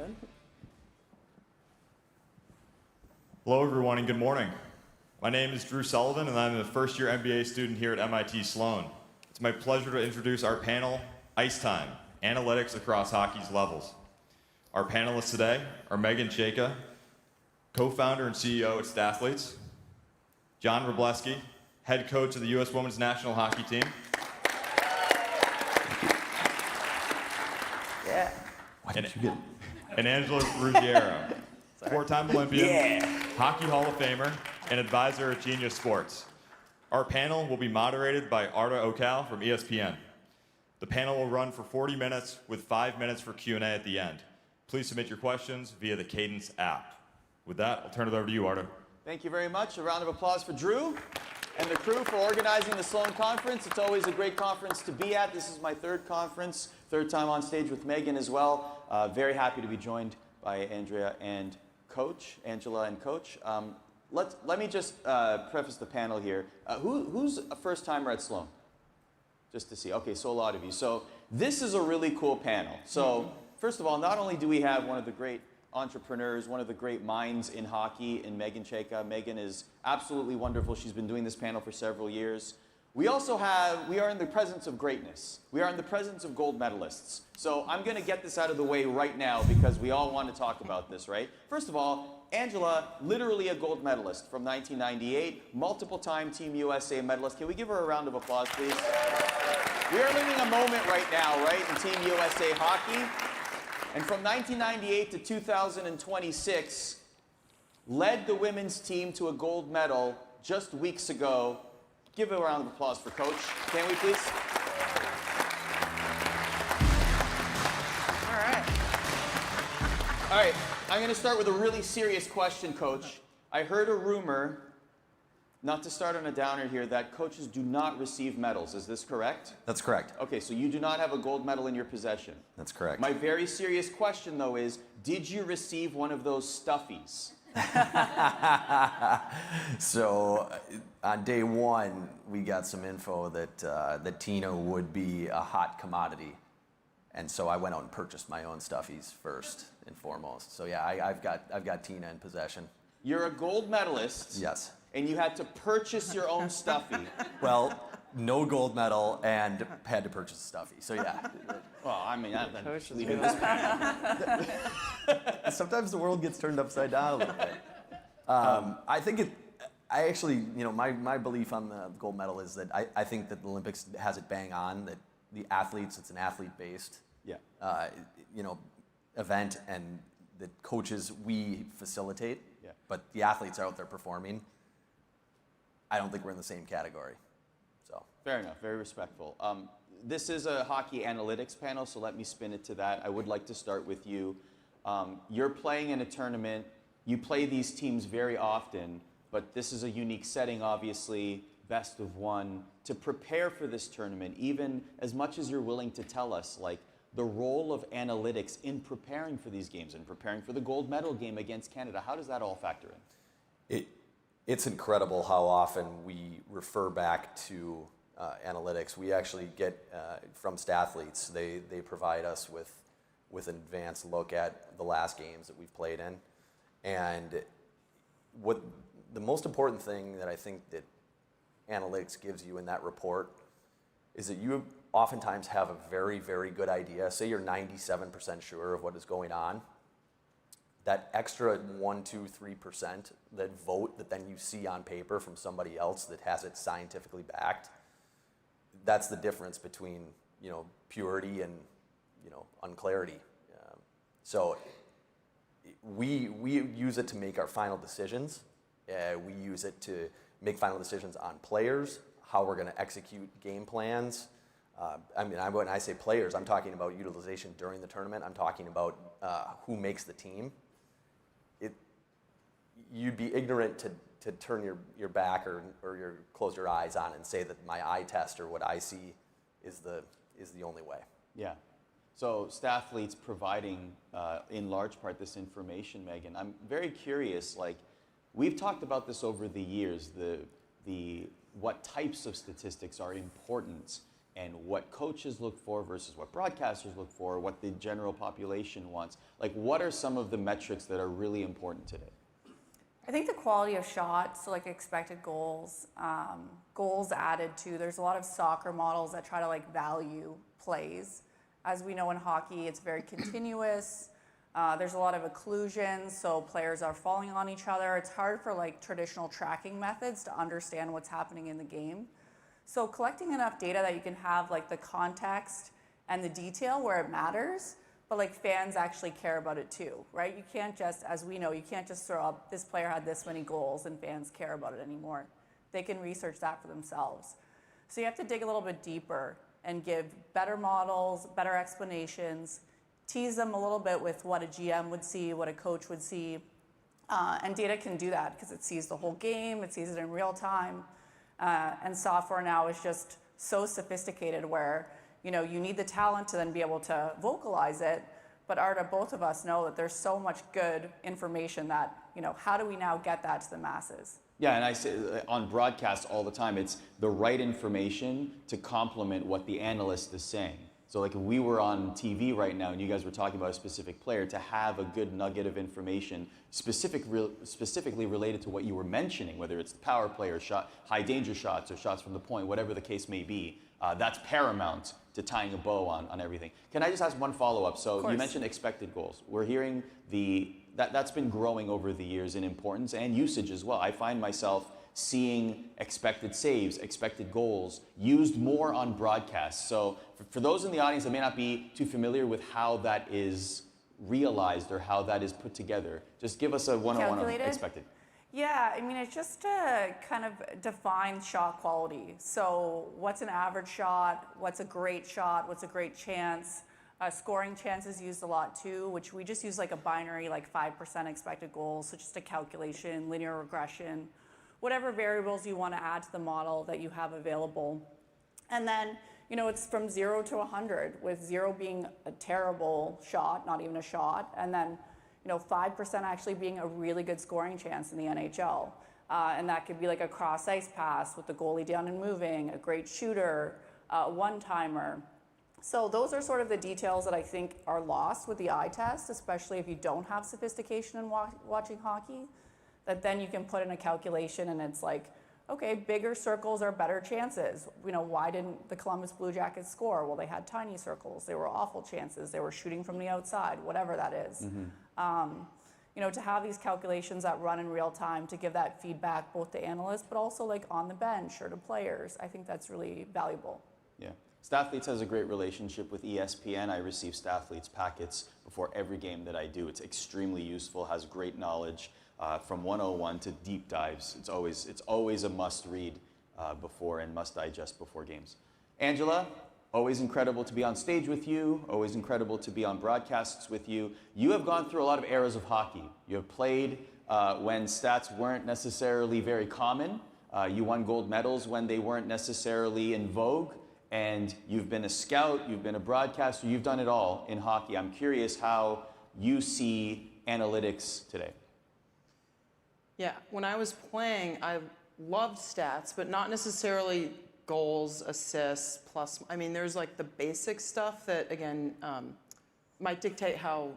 Good. Hello, everyone, and good morning. My name is Drew Sullivan, and I'm a first-year MBA student here at MIT Sloan. It's my pleasure to introduce our panel, Ice Time, Analytics Across Hockey's Levels. Our panelists today are Megan Chayka, co-founder and CEO at Stathletes, John Wroblewski, head coach of the U.S. Women's National Hockey Team, and Angela Ruggiero, four-time Olympian, Hockey Hall of Famer, and advisor at Genius Sports. Our panel will be moderated by Arda Okal from ESPN. The panel will run for 40 minutes with 5 minutes for Q&A at the end. Please submit your questions via the Cadence app. With that, I'll turn it over to you, Arda. Thank you very much. A round of applause for Drew and the crew for organizing the Sloan Conference. It's always a great conference to be at. This is my third conference, third time on stage with Megan as well. Very happy to be joined by Angela and Coach. Let me just preface the panel here. Who's a first-timer at Sloan? Just to see. Okay, so a lot of you. So this is a really cool panel. So first of all, not only do we have one of the great entrepreneurs, one of the great minds in hockey in Megan Chayka. Megan is absolutely wonderful. She's been doing this panel for several years. We are in the presence of greatness. We are in the presence of gold medalists. So I'm going to get this out of the way right now because we all want to talk about this, right? First of all, Angela, literally a gold medalist from 1998, multiple-time Team USA medalist. Can we give her a round of applause, please? We are living a moment right now, right, in Team USA hockey. And from 1998 to 2026, led the women's team to a gold medal just weeks ago. Give a round of applause for Coach. Can we, please? All right, I'm going to start with a really serious question, Coach. I heard a rumor, not to start on a downer here, that coaches do not receive medals. Is this correct? That's correct. Okay, so you do not have a gold medal in your possession. That's correct. My very serious question, though, is did you receive one of those stuffies? So on day one, we got some info that Tina would be a hot commodity. And so I went out and purchased my own stuffies first and foremost. So yeah, I've got Tina in possession. You're a gold medalist. Yes. And you had to purchase your own stuffy. Well, no gold medal and had to purchase a stuffy. So yeah. Well, I mean, Sometimes the world gets turned upside down a little bit. I think I actually, my belief on the gold medal is that I think that the Olympics has it bang on, that the athletes, it's an athlete-based event, and the coaches, we facilitate, but the athletes are out there performing. I don't think we're in the same category. So fair enough, very respectful. This is a hockey analytics panel, so let me spin it to that. I would like to start with you. You're playing in a tournament. You play these teams very often, but this is a unique setting, obviously, best of one. To prepare for this tournament, even as much as you're willing to tell us, like the role of analytics in preparing for these games and preparing for the gold medal game against Canada, how does that all factor in? It's incredible how often we refer back to analytics. We actually get from Stathletes, they provide us with an advanced look at the last games that we've played in. And what the most important thing that I think that analytics gives you in that report is that you oftentimes have a very, very good idea. Say you're 97% sure of what is going on. That extra 1%, 2%, 3% that vote that then you see on paper from somebody else that has it scientifically backed, that's the difference between purity and unclarity. So we use it to make our final decisions. We use it to make final decisions on players, how we're going to execute game plans. When I say players, I'm talking about utilization during the tournament. I'm talking about who makes the team. You'd be ignorant to turn your back or close your eyes on and say that my eye test or what I see is the only way. Yeah. So Stathletes providing, in large part, this information, Megan. I'm very curious, we've talked about this over the years, what types of statistics are important and what coaches look for versus what broadcasters look for, what the general population wants? Like, what are some of the metrics that are really important today? I think the quality of shots, so like expected goals, goals added to. There's a lot of soccer models that try to like value plays. As we know in hockey, it's very continuous. There's a lot of occlusions, so players are falling on each other. It's hard for like traditional tracking methods to understand what's happening in the game. So collecting enough data that you can have like the context and the detail where it matters, but like fans actually care about it too, right? You can't just, as we know, you can't just throw up this player had this many goals and fans care about it anymore. They can research that for themselves. So you have to dig a little bit deeper and give better models, better explanations, tease them a little bit with what a GM would see, what a coach would see. And data can do that because it sees the whole game, it sees it in real time. And software now is just so sophisticated where you need the talent to then be able to vocalize it. But Arda, both of us know that there's so much good information that, how do we now get that to the masses? Yeah, and I say on broadcast all the time, it's the right information to complement what the analyst is saying. So like if we were on TV right now and you guys were talking about a specific player, to have a good nugget of information specifically related to what you were mentioning, whether it's the power play or high danger shots or shots from the point, whatever the case may be, that's paramount to tying a bow on everything. Can I just ask one follow-up? So you mentioned expected goals. We're hearing that's been growing over the years in importance and usage as well. I find myself seeing expected saves, expected goals used more on broadcasts. So for those in the audience that may not be too familiar with how that is realized or how that is put together, just give us a 101 on expected. Yeah, I mean, it's just to kind of define shot quality. So what's an average shot? What's a great shot? What's a great chance? Scoring chance is used a lot too, which we just use like a binary, like 5% expected goals. So just a calculation, linear regression, whatever variables you want to add to the model that you have available. And then, it's from 0 to 100, with 0 being a terrible shot, not even a shot, and then 5% actually being a really good scoring chance in the NHL. And that could be like a cross-ice pass with the goalie down and moving, a great shooter, one-timer. So those are sort of the details that I think are lost with the eye test, especially if you don't have sophistication in watching hockey, that then you can put in a calculation and it's like, okay, bigger circles are better chances. Why didn't the Columbus Blue Jackets score? Well, they had tiny circles. They were awful chances. They were shooting from the outside, whatever that is. Mm-hmm. To have these calculations that run in real time to give that feedback both to analysts, but also like on the bench or to players, I think that's really valuable. Yeah. Stathletes has a great relationship with ESPN. I receive Stathletes packets before every game that I do. It's extremely useful, has great knowledge. From 101 to deep dives. It's always a must read before and must digest before games. Angela, always incredible to be on stage with you, always incredible to be on broadcasts with you. You have gone through a lot of eras of hockey. You have played when stats weren't necessarily very common. You won gold medals when they weren't necessarily in vogue. And you've been a scout, you've been a broadcaster, you've done it all in hockey. I'm curious how you see analytics today. Yeah, when I was playing, I loved stats, but not necessarily goals, assists, plus. I mean, there's like the basic stuff that, again, might dictate how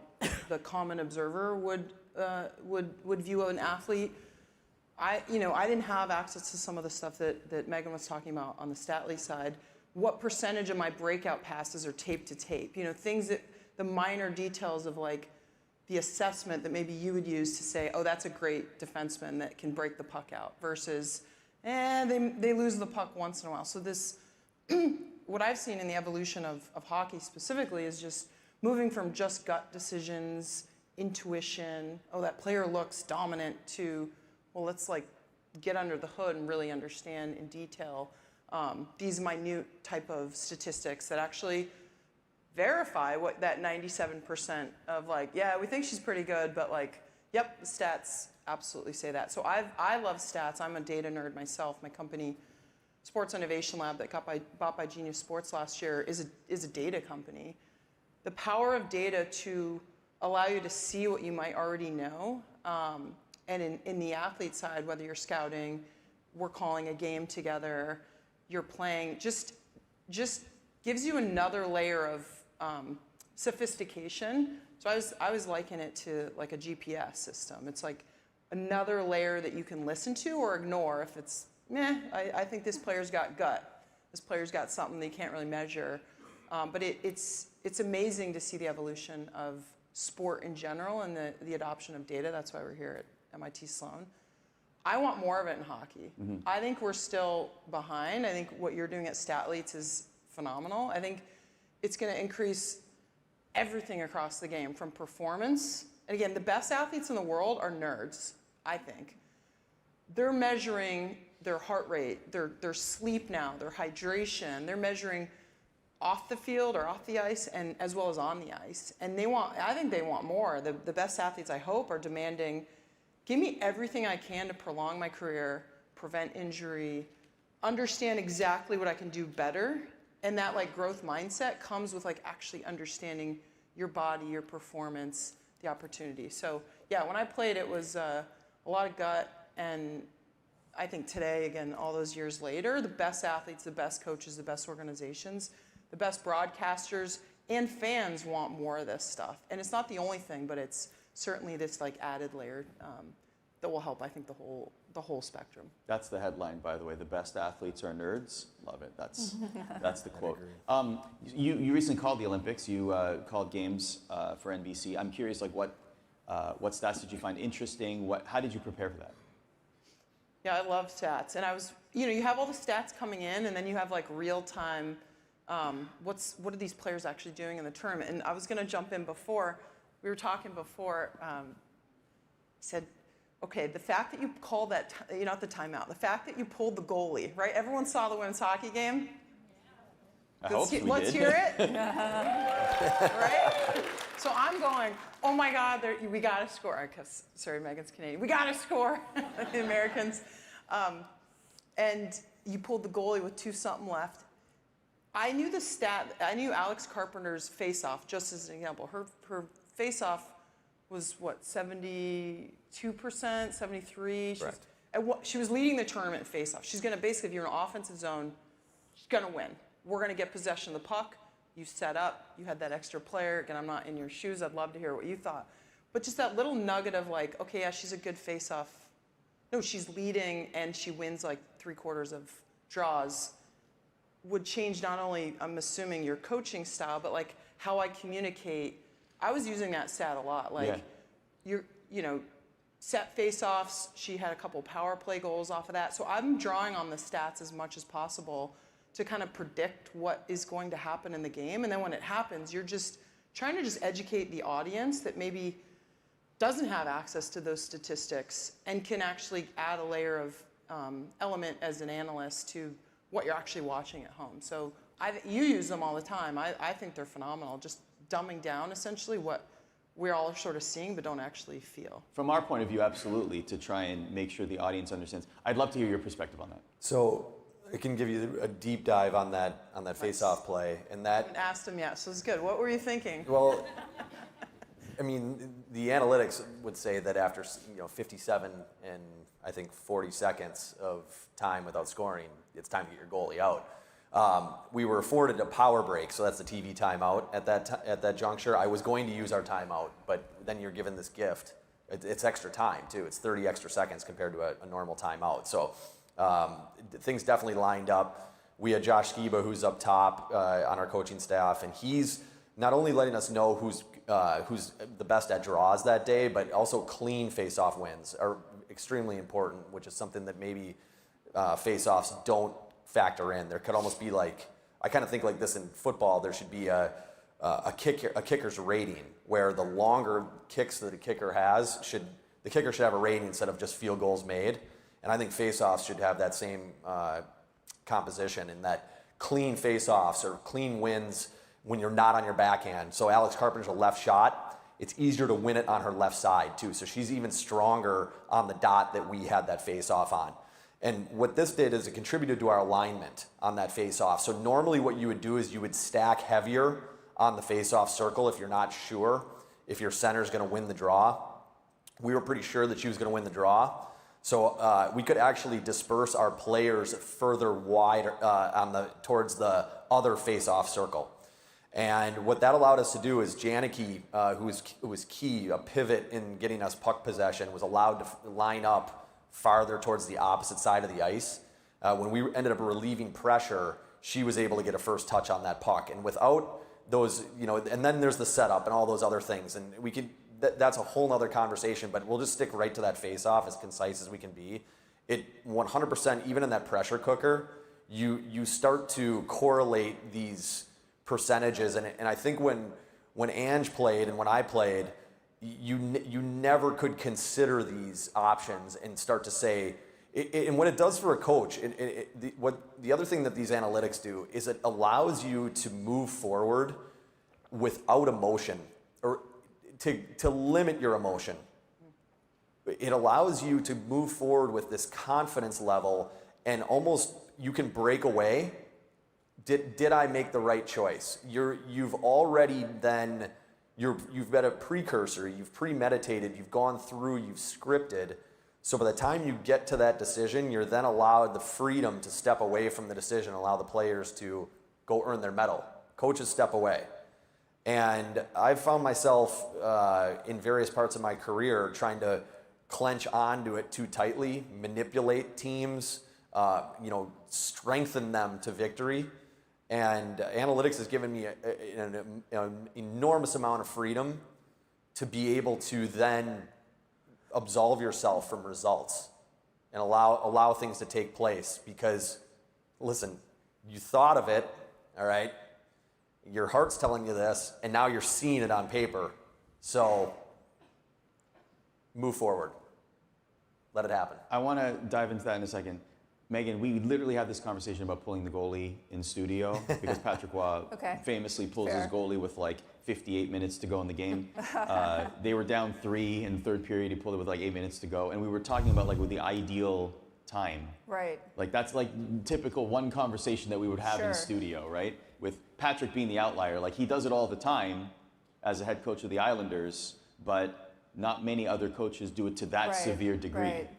the common observer would view an athlete. I didn't have access to some of the stuff that Megan was talking about on the Statly side. What percentage of my breakout passes are tape to tape? Things that, the minor details of like, the assessment that maybe you would use to say, oh, that's a great defenseman that can break the puck out, versus, they lose the puck once in a while. So this, what I've seen in the evolution of hockey specifically is just moving from just gut decisions, intuition, oh, that player looks dominant, to, well, let's like get under the hood and really understand in detail these minute type of statistics that actually verify what that 97% of like, yeah, we think she's pretty good, but like, yep, the stats absolutely say that. So I love stats. I'm a data nerd myself. My company, Sports Innovation Lab, that got bought by Genius Sports last year, is a data company. The power of data to allow you to see what you might already know, and in the athlete side, whether you're scouting, we're calling a game together, you're playing, just just gives you another layer of sophistication. So I was liking it to like a GPS system. It's like another layer that you can listen to or ignore if it's, I think this player's got gut. This player's got something that you can't really measure. But it's amazing to see the evolution of sport in general and the adoption of data. That's why we're here at MIT Sloan. I want more of it in hockey. I think we're still behind. I think what you're doing at Stathletes is phenomenal. I think it's going to increase everything across the game from performance. And again, the best athletes in the world are nerds, I think. They're measuring their heart rate, their sleep now, their hydration. They're measuring off the field or off the ice and as well as on the ice. And I think they want more. The best athletes, I hope, are demanding, give me everything I can to prolong my career, prevent injury, understand exactly what I can do better. And that like growth mindset comes with like actually understanding your body, your performance, the opportunity. So yeah, when I played, it was a lot of gut. And I think today, again, all those years later, the best athletes, the best coaches, the best organizations, the best broadcasters and fans want more of this stuff. And it's not the only thing, but it's certainly this like added layer that will help, I think, the whole spectrum. That's the headline, by the way. The best athletes are nerds. Love it. That's the quote. You recently called the Olympics. You called games for NBC. I'm curious, like what stats did you find interesting? How did you prepare for that? Yeah, I love stats. And I was, you have all the stats coming in, and then you have like real time. What are these players actually doing in the tournament? And I was going to jump in before. We were talking before. Said, okay, the fact that you called that, not the timeout, the fact that you pulled the goalie, right? Everyone saw the women's hockey game. Let's hear it. Right? So I'm going, oh my God, we got to score. Sorry, Megan's Canadian. We got to score, the Americans. And you pulled the goalie with 2-something left. I knew the stat. I knew Alex Carpenter's face-off, just as an example. Her face-off was what, 72%, 73%. She was leading the tournament in face-off. She's going to basically, if you're in an offensive zone, she's going to win. We're going to get possession of the puck. You set up. You had that extra player. Again, I'm not in your shoes. I'd love to hear what you thought. But just that little nugget of like, okay, yeah, she's a good face-off. No, she's leading and she wins like 3/4 of draws. Would change not only, I'm assuming, your coaching style, but like how I communicate. I was using that stat a lot. Like, set face-offs. She had a couple power play goals off of that. So I'm drawing on the stats as much as possible to kind of predict what is going to happen in the game. And then when it happens, you're just trying to just educate the audience that maybe doesn't have access to those statistics and can actually add a layer of element as an analyst to what you're actually watching at home. So you use them all the time. I think they're phenomenal, just dumbing down essentially what we're all sort of seeing but don't actually feel. From our point of view, absolutely, to try and make sure the audience understands. I'd love to hear your perspective on that. So I can give you a deep dive on that face-off play, and that. I haven't asked him yet, so it's good. What were you thinking? Well, I mean, the analytics would say that after 57 and I think 40 seconds of time without scoring, it's time to get your goalie out. We were afforded a power break, so that's the TV timeout at that juncture. I was going to use our timeout, but then you're given this gift. It's extra time too. It's 30 extra seconds compared to a normal timeout. So things definitely lined up. We had Josh Skiba, who's up top on our coaching staff, and he's not only letting us know who's the best at draws that day, but also clean face-off wins are extremely important, which is something that maybe face-offs don't factor in. There could almost be like, I kind of think like this in football, there should be a kicker's rating, where the longer kicks that a kicker has, the kicker should have a rating instead of just field goals made. And I think face-offs should have that same composition, in that clean face-offs or clean wins when you're not on your backhand. So Alex Carpenter's a left shot. It's easier to win it on her left side too. So she's even stronger on the dot that we had that face-off on. And what this did is it contributed to our alignment on that face-off. So normally what you would do is you would stack heavier on the face-off circle if you're not sure if your center's going to win the draw. We were pretty sure that she was going to win the draw. So we could actually disperse our players further wide towards the other face-off circle. And what that allowed us to do is Janicki, who was key, a pivot in getting us puck possession, was allowed to line up farther towards the opposite side of the ice. When we ended up relieving pressure, she was able to get a first touch on that puck. And without those, and then there's the setup and all those other things. And we could, that's a whole nother conversation, but we'll just stick right to that face-off as concise as we can be. It 100%, even in that pressure cooker, you start to correlate these percentages, and I think when Ange played and when I played, you never could consider these options and start to say, and what it does for a coach, the other thing that these analytics do is it allows you to move forward without emotion, or to limit your emotion. It allows you to move forward with this confidence level, and almost you can break away. Did I make the right choice? You've already then, you've been a precursor, you've premeditated, you've gone through, you've scripted. So by the time you get to that decision, you're then allowed the freedom to step away from the decision, allow the players to go earn their medal. Coaches step away. And I've found myself in various parts of my career trying to clench onto it too tightly, manipulate teams, strengthen them to victory. And analytics has given me an enormous amount of freedom to be able to then absolve yourself from results and allow things to take place. Because, listen, you thought of it, all right? Your heart's telling you this, and now you're seeing it on paper. So move forward. Let it happen. I want to dive into that in a second. Megan, we literally had this conversation about pulling the goalie in studio because Patrick Waugh famously pulls his goalie with like 58 minutes to go in the game. They were down 3 in the third period. He pulled it with like 8 minutes to go. And we were talking about like with the ideal time. Right. Like that's like typical one conversation that we would have in studio, right? With Patrick being the outlier. Like he does it all the time as a head coach of the Islanders, but not many other coaches do it to that severe degree. Right.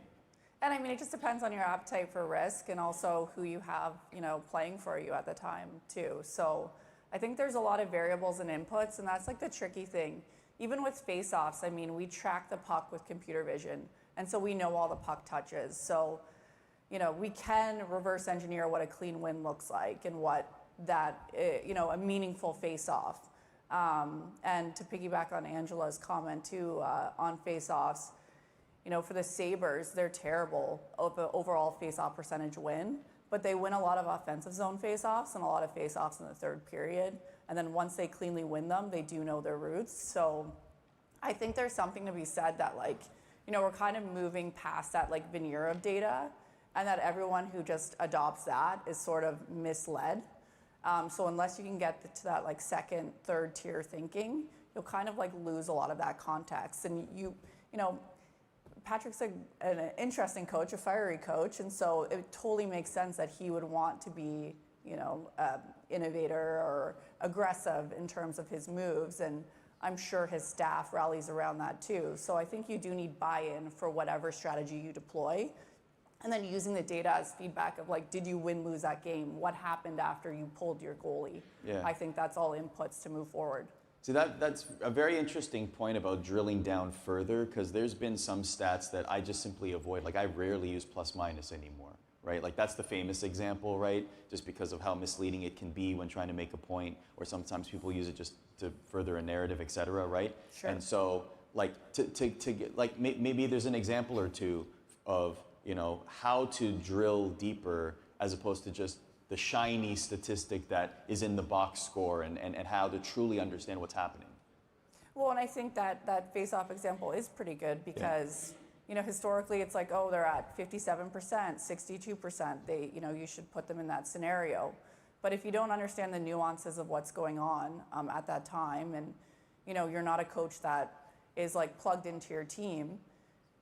And I mean, it just depends on your appetite for risk and also who you have, playing for you at the time too. So I think there's a lot of variables and inputs, and that's like the tricky thing. Even with face-offs, I mean, we track the puck with computer vision, and so we know all the puck touches. So, we can reverse engineer what a clean win looks like and what that, a meaningful face-off. And to piggyback on Angela's comment too, on face-offs, for the Sabres, they're terrible of the overall face-off percentage win, but they win a lot of offensive zone face-offs and a lot of face-offs in the third period. And then once they cleanly win them, they do know their roots. So I think there's something to be said that we're kind of moving past that veneer of data, and that everyone who just adopts that is sort of misled. So unless you can get to that second, third tier thinking, you'll kind of lose a lot of that context. And Patrick's an interesting coach, a fiery coach, and so it totally makes sense that he would want to be, innovator or aggressive in terms of his moves, and I'm sure his staff rallies around that too. So I think you do need buy-in for whatever strategy you deploy, and then using the data as feedback of did you win-lose that game? What happened after you pulled your goalie? Yeah. I think that's all inputs to move forward. See, that's a very interesting point about drilling down further, because there's been some stats that I just simply avoid. I rarely use plus minus anymore, right? That's the famous example, right? Just because of how misleading it can be when trying to make a point, or sometimes people use it just to further a narrative, et cetera, right? Sure. And so, to get, maybe there's an example or two of, how to drill deeper as opposed to just the shiny statistic that is in the box score, and how to truly understand what's happening. Well, and I think that face-off example is pretty good because, historically it's they're at 57%, 62%. You should put them in that scenario. But if you don't understand the nuances of what's going on at that time, and, you're not a coach that is plugged into your team,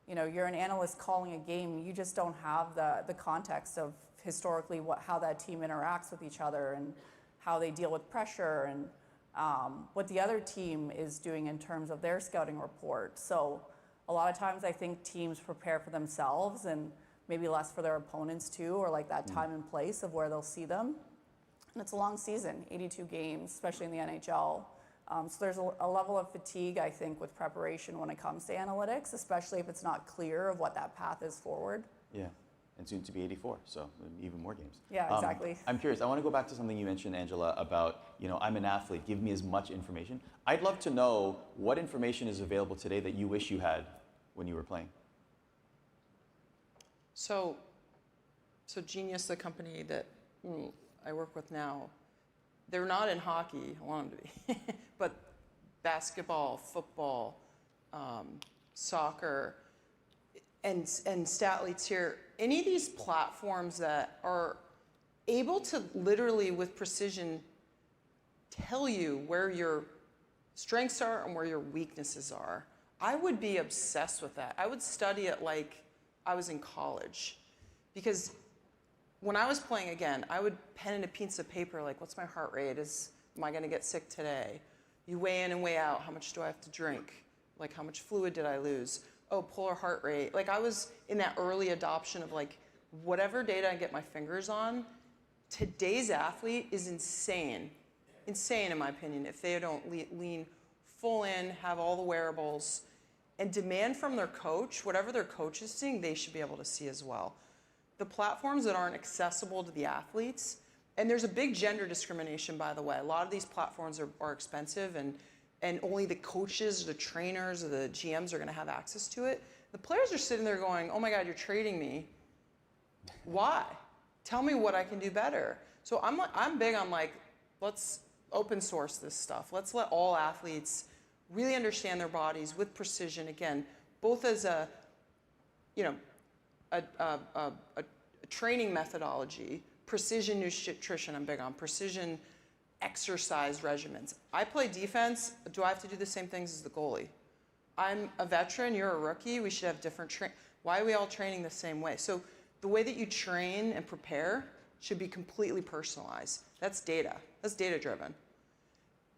you're an analyst calling a game, you just don't have the context of historically how that team interacts with each other and how they deal with pressure and what the other team is doing in terms of their scouting report. So A lot of times I think teams prepare for themselves and maybe less for their opponents too, or like that time and place of where they'll see them. And it's a long season, 82 games, especially in the NHL. So there's a level of fatigue, I think, with preparation when it comes to analytics, especially if it's not clear of what that path is forward. Yeah, and soon to be 84, so even more games. Yeah, exactly. I'm curious, I want to go back to something you mentioned, Angela, about, I'm an athlete, give me as much information. I'd love to know what information is available today that you wish you had when you were playing. So Genius, the company that I work with now, they're not in hockey, I want them to be, but basketball, football, soccer, and Statleets here, any of these platforms that are able to literally with precision tell you where your strengths are and where your weaknesses are, I would be obsessed with that. I would study it like I was in college. Because when I was playing again, I would pen in a piece of paper like, what's my heart rate? Am I gonna get sick today? You weigh in and weigh out, how much do I have to drink? Like how much fluid did I lose? Oh, polar heart rate. Like I was in that early adoption of like, whatever data I get my fingers on, today's athlete is insane. Insane in my opinion, if they don't lean full in, have all the wearables, and demand from their coach, whatever their coach is seeing, they should be able to see as well. The platforms that aren't accessible to the athletes, and there's a big gender discrimination, by the way. A lot of these platforms are expensive, and only the coaches, or the trainers, or the GMs are gonna have access to it. The players are sitting there going, oh my God, you're trading me. Why? Tell me what I can do better. So I'm big on like, let's open source this stuff. Let's let all athletes really understand their bodies with precision, again, both as a training methodology, precision nutrition, I'm big on, precision exercise regimens. I play defense, do I have to do the same things as the goalie? I'm a veteran, you're a rookie, we should have different why are we all training the same way? So the way that you train and prepare should be completely personalized. That's data, that's data driven.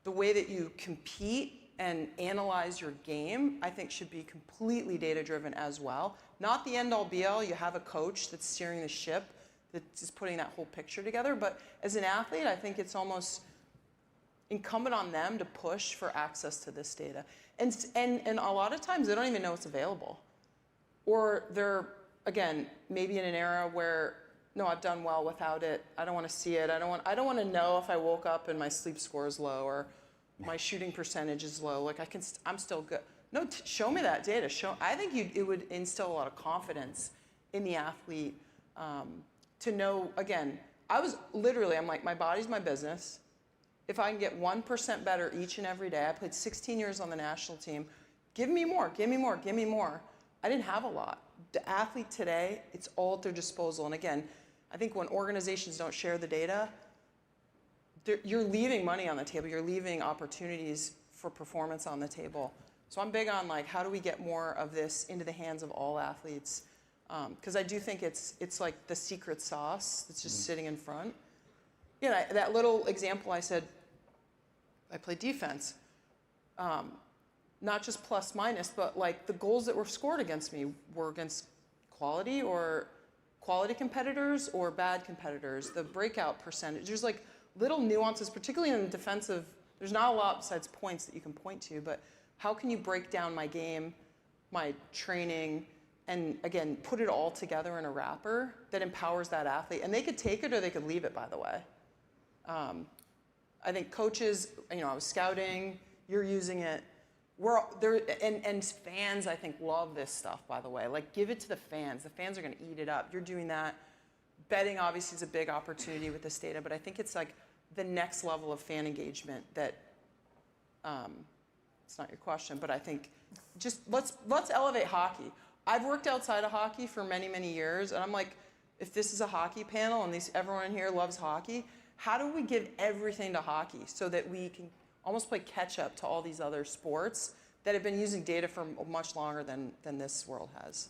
The way that you compete and analyze your game, I think should be completely data-driven as well. Not the end-all be-all, you have a coach that's steering the ship, that's just putting that whole picture together, but as an athlete, I think it's almost incumbent on them to push for access to this data. And a lot of times, they don't even know it's available. Or they're, again, maybe in an era where, no, I've done well without it, I don't want to see it, I don't want to know if I woke up and my sleep score is low, or my shooting percentage is low, like I'm still good. No, show me that data. I think it would instill a lot of confidence in the athlete to know, again, I'm like, my body's my business. If I can get 1% better each and every day, I played 16 years on the national team, give me more, give me more, give me more. I didn't have a lot. The athlete today, it's all at their disposal. And again, I think when organizations don't share the data, you're leaving money on the table. You're leaving opportunities for performance on the table. So I'm big on like, how do we get more of this into the hands of all athletes? Because I do think it's like the secret sauce that's just sitting in front. You know, that little example I said, I played defense. Not just plus minus, but like the goals that were scored against me were against quality competitors or bad competitors. The breakout percentage, there's like little nuances, particularly in the defensive, there's not a lot besides points that you can point to, but how can you break down my game, my training, and again, put it all together in a wrapper that empowers that athlete? And they could take it or they could leave it, by the way. I think coaches, I was scouting, you're using it. We're there, and fans, I think, love this stuff, by the way. Like, give it to the fans. The fans are gonna eat it up. You're doing that. Betting obviously is a big opportunity with this data, but I think it's like the next level of fan engagement that, it's not your question, but I think just let's elevate hockey. I've worked outside of hockey for many, many years, and I'm like, if this is a hockey panel and everyone in here loves hockey, how do we give everything to hockey so that we can almost play catch up to all these other sports that have been using data for much longer than this world has?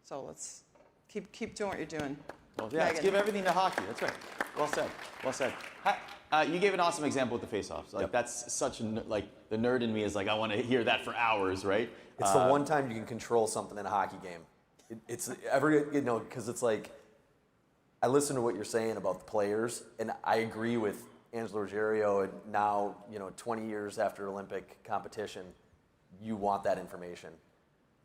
So let's keep doing what you're doing. Well, yeah, let's give everything to hockey. That's right. Well said. Well said. You gave an awesome example with the face-offs. Like that's such like the nerd in me is like I want to hear that for hours, right? It's the one time you can control something in a hockey game. It's because it's like I listen to what you're saying about the players, and I agree with Angelo Ruggiero. And now, 20 years after Olympic competition, you want that information.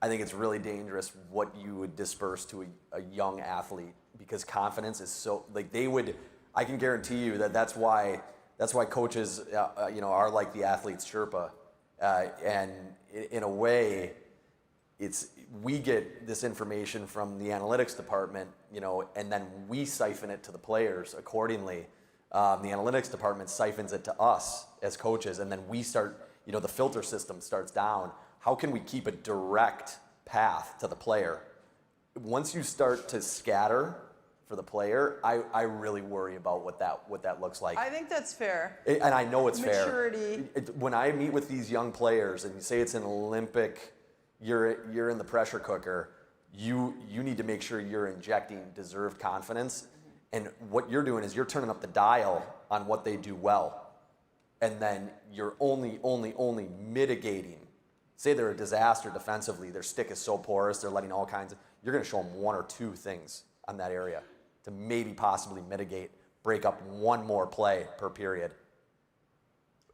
I think it's really dangerous what you would disperse to a young athlete because confidence is so I can guarantee you that's why coaches are like the athlete's Sherpa, and in a way, we get this information from the analytics department, and then we siphon it to the players accordingly. The analytics department siphons it to us as coaches, and then we start, the filter system starts down. How can we keep a direct path to the player? Once you start to scatter for the player, I really worry about what that looks like. I think that's fair. And I know it's Maturity. fair. When I meet with these young players and you say it's an Olympic, you're in the pressure cooker, you need to make sure you're injecting deserved confidence. And what you're doing is you're turning up the dial on what they do well. And then you're only mitigating. Say they're a disaster defensively, their stick is so porous, they're letting all kinds of, you're going to show them one or two things on that area to maybe possibly mitigate, break up one more play per period.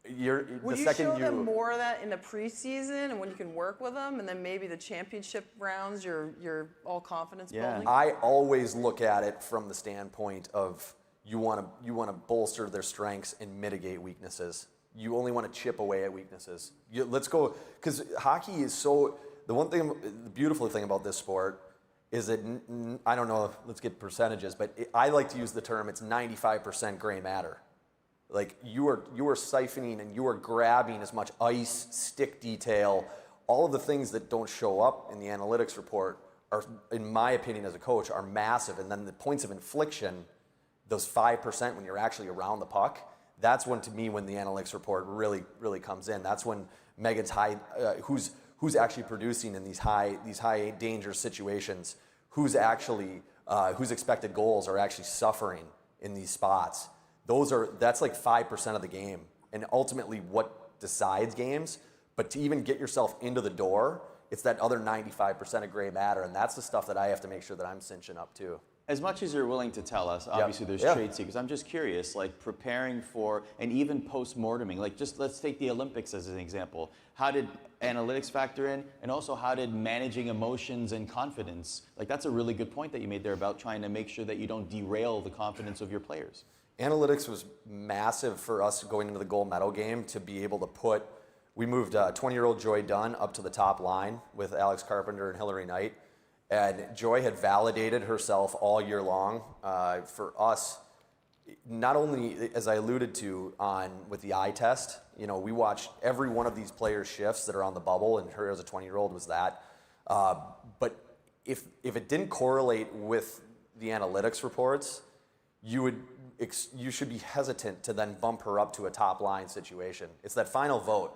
Would you show them more of that in the preseason and when you can work with them, and then maybe the championship rounds, you're all confidence building? I always look at it from the standpoint of you want to bolster their strengths and mitigate weaknesses. You only want to chip away at weaknesses. Let's go, because hockey is so. The beautiful thing about this sport is that I don't know. Let's get percentages, but I like to use the term. It's 95% gray matter. Like you are siphoning and you are grabbing as much ice, stick detail, all of the things that don't show up in the analytics report are, in my opinion as a coach, are massive. And then the points of infliction, those 5% when you're actually around the puck, that's when, to me, when the analytics report really, really comes in. That's when Megan's high, who's actually producing in these high danger situations, whose expected goals are actually suffering in these spots. That's like 5% of the game, and ultimately what decides games. But to even get yourself into the door, it's that other 95% of gray matter, and that's the stuff that I have to make sure that I'm cinching up too. As much as you're willing to tell us, obviously there's trade secrets. I'm just curious, like preparing for, and even post-morteming, like just let's take the Olympics as an example. How did analytics factor in? And also how did managing emotions and confidence, like that's a really good point that you made there about trying to make sure that you don't derail the confidence of your players. Analytics was massive for us going into the gold medal game to be able to we moved 20-year-old Joy Dunn up to the top line with Alex Carpenter and Hillary Knight. And Joy had validated herself all year long. For us, not only, as I alluded to with the eye test, we watched every one of these players' shifts that are on the bubble, and her as a 20-year-old was that. But if it didn't correlate with the analytics reports, you should be hesitant to then bump her up to a top line situation. It's that final vote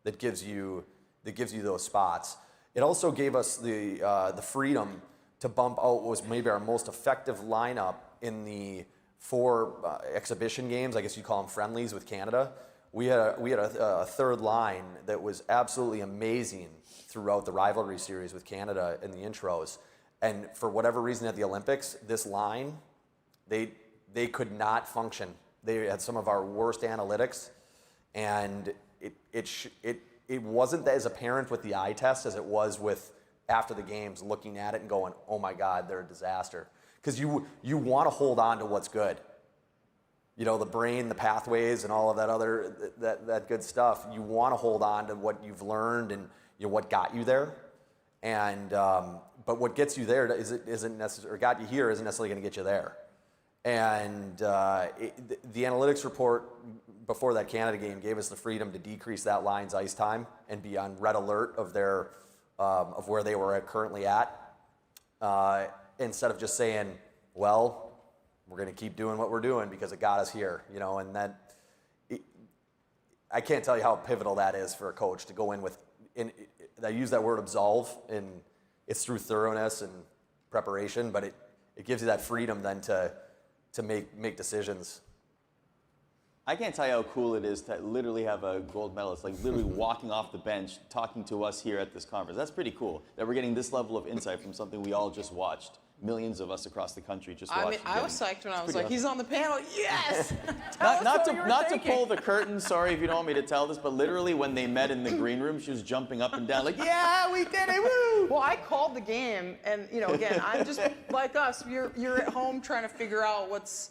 that gives you those spots. It also gave us the freedom to bump out what was maybe our most effective lineup in the 4 exhibition games. I guess you call them friendlies with Canada. We had a third line that was absolutely amazing throughout the rivalry series with Canada in the intros. And for whatever reason at the Olympics, this line, they could not function. They had some of our worst analytics, and it wasn't as apparent with the eye test as it was with after the games looking at it and going, oh my God, they're a disaster. Because you want to hold on to what's good. The brain, the pathways, and all of that other that good stuff. You want to hold on to what you've learned and what got you there. And but what gets you there isn't necessarily, or got you here isn't necessarily going to get you there. And the analytics report before that Canada game gave us the freedom to decrease that line's ice time and be on red alert of where they were currently at, instead of just saying, well, we're going to keep doing what we're doing because it got us here, and that I can't tell you how pivotal that is for a coach to go in with. I use that word absolve, and it's through thoroughness and preparation, but it gives you that freedom then to make decisions. I can't tell you how cool it is to literally have a gold medalist, like literally walking off the bench, talking to us here at this conference. That's pretty cool that we're getting this level of insight from something we all just watched. Millions of us across the country just watched. I mean, I was psyched when I was like, awesome. he's on the panel. Yes. Tell us Not what you were to thinking. pull the curtain. Sorry if you don't want me to tell this, but literally when they met in the green room, she was jumping up and down like, "Yeah, we did it! Woo!" Well, I called the game, and again, I'm just like us. You're at home trying to figure out what's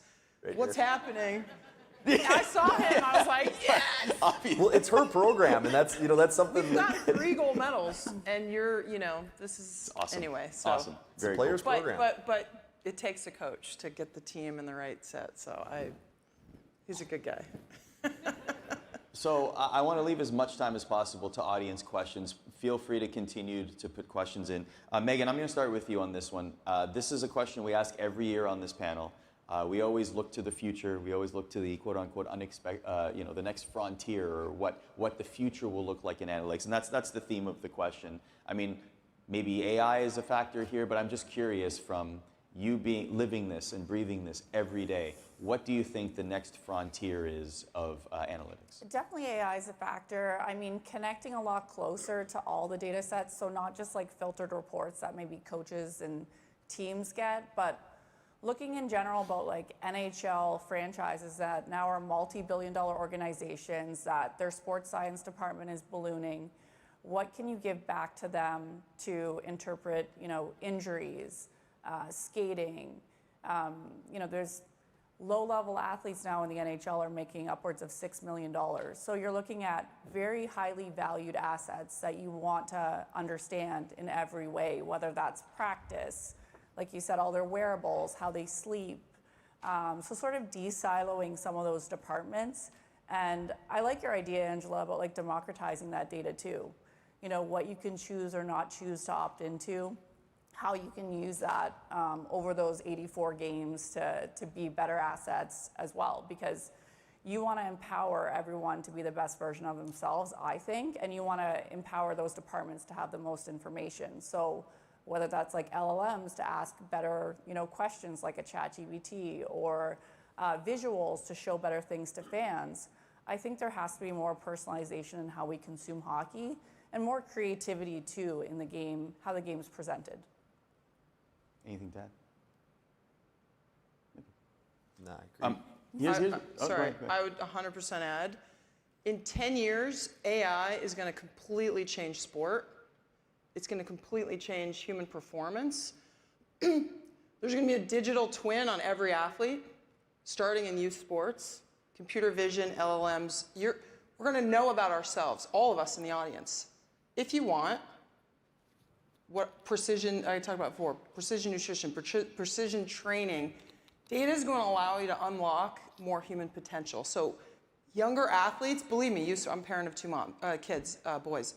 happening. I saw him. I was like, yes. Obviously. Well, it's her program, and that's something. We've got 3 gold medals, and this is Awesome. anyway. So, Awesome. Very players' cool. program. but it takes a coach to get the team in the right set. So he's a good guy. So I want to leave as much time as possible to audience questions. Feel free to continue to put questions in. Megan, I'm going to start with you on this one. This is a question we ask every year on this panel. We always look to the future. We always look to the quote-unquote the next frontier, or what the future will look like in analytics, and that's the theme of the question. I mean, maybe AI is a factor here, but I'm just curious, from you living this and breathing this every day, what do you think the next frontier is of analytics? Definitely AI is a factor. I mean, connecting a lot closer to all the data sets, so not just like filtered reports that maybe coaches and teams get, but looking in general about like NHL franchises that now are multi-billion-dollar organizations, that their sports science department is ballooning. What can you give back to them to interpret, injuries, skating? There's low-level athletes now in the NHL are making upwards of $6 million. So you're looking at very highly valued assets that you want to understand in every way, whether that's practice, like you said, all their wearables, how they sleep. So sort of de-siloing some of those departments. And I like your idea, Angela, about like democratizing that data too. What you can choose or not choose to opt into, how you can use that over those 84 games to be better assets as well. Because you want to empower everyone to be the best version of themselves, I think, and you want to empower those departments to have the most information. So whether that's like LLMs to ask better, questions like a ChatGPT, or visuals to show better things to fans. I think there has to be more personalization in how we consume hockey, and more creativity too in the game, how the game's presented. Anything to add? No, I agree. Go Sorry, ahead. I would 100% add. In 10 years, AI is going to completely change sport. It's going to completely change human performance. There's going to be a digital twin on every athlete, starting in youth sports, computer vision, LLMs. We're going to know about ourselves, all of us in the audience. If you want, what precision, I talked about before, precision nutrition, precision training, data is going to allow you to unlock more human potential. So younger athletes, believe me, I'm a parent of 2 kids, boys.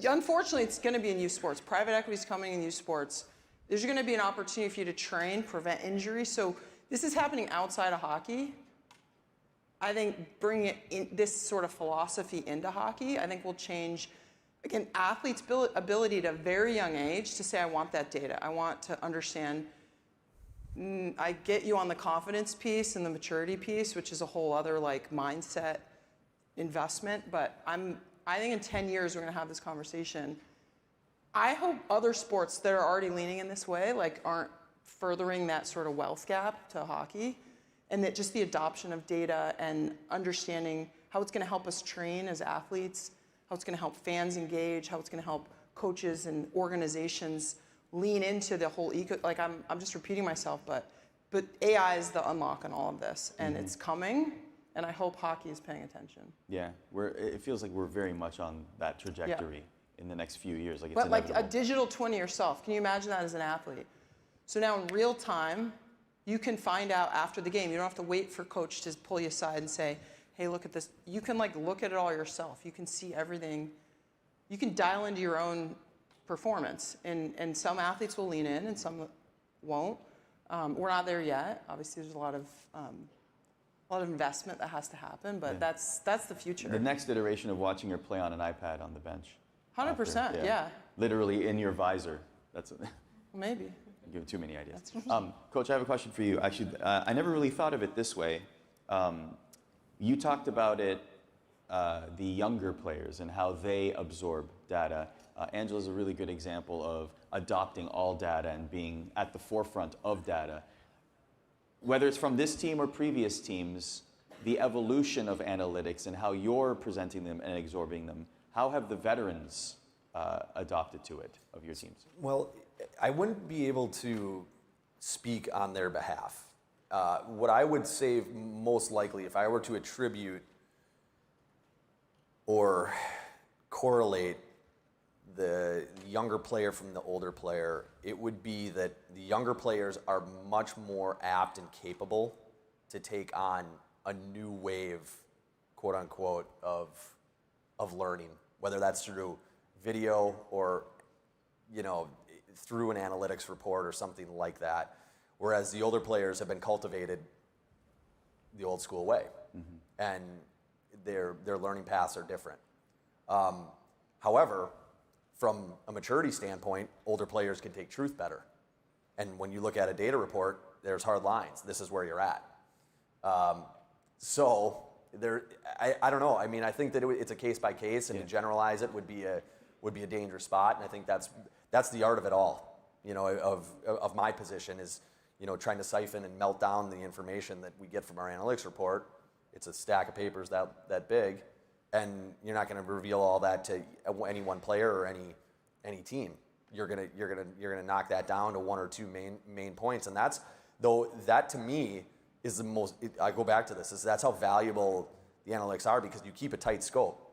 Unfortunately, it's going to be in youth sports. Private equity is coming in youth sports. There's going to be an opportunity for you to train, prevent injury. So this is happening outside of hockey. I think bringing this sort of philosophy into hockey, I think will change, again, athletes' ability at a very young age to say, I want that data. I want to understand. I get you on the confidence piece and the maturity piece, which is a whole other like mindset investment, but I think in 10 years, we're going to have this conversation. I hope other sports that are already leaning in this way, like, aren't furthering that sort of wealth gap to hockey, and that just the adoption of data and understanding how it's going to help us train as athletes, how it's going to help fans engage, how it's going to help coaches and organizations lean into the whole I'm just repeating myself, but AI is the unlock on all of this, and it's coming. And I hope hockey is paying attention. Yeah, it feels like we're very much on that trajectory in the next few years. Like, it's but like a inevitable. digital twin of yourself. Can you imagine that as an athlete? So now in real time, you can find out after the game. You don't have to wait for coach to pull you aside and say, hey, look at this. You can like look at it all yourself. You can see everything. You can dial into your own performance. And some athletes will lean in and some won't. We're not there yet. Obviously, there's a lot of investment that has to happen, but that's the future. The next iteration of watching her play on an iPad on the bench. 100%, yeah. Literally in your visor. That's Maybe. give too many ideas. Coach, I have a question for you. Actually, I never really thought of it this way. You talked about it, the younger players and how they absorb data. Angela's a really good example of adopting all data and being at the forefront of data. Whether it's from this team or previous teams, the evolution of analytics and how you're presenting them and absorbing them, how have the veterans adopted to it of your teams? Well, I wouldn't be able to speak on their behalf. What I would say most likely, if I were to attribute or correlate the younger player from the older player, it would be that the younger players are much more apt and capable to take on a new wave, quote unquote, of learning, whether that's through video or, you know, through an analytics report or something like that. Whereas the older players have been cultivated the old school way, and their learning paths are different. However, from a maturity standpoint, older players can take truth better. And when you look at a data report, there's hard lines. This is where you're at. So I don't know. I mean, I think that it's a case by case, and to generalize it would be a dangerous spot. And I think that's the art of it all. You know, of my position is, you know, trying to siphon and melt down the information that we get from our analytics report. It's a stack of papers that big, and you're not going to reveal all that to any one player or any team. You're gonna knock that down to one or two main points, and that to me is the most. I go back to this. That's how valuable the analytics are, because you keep a tight scope,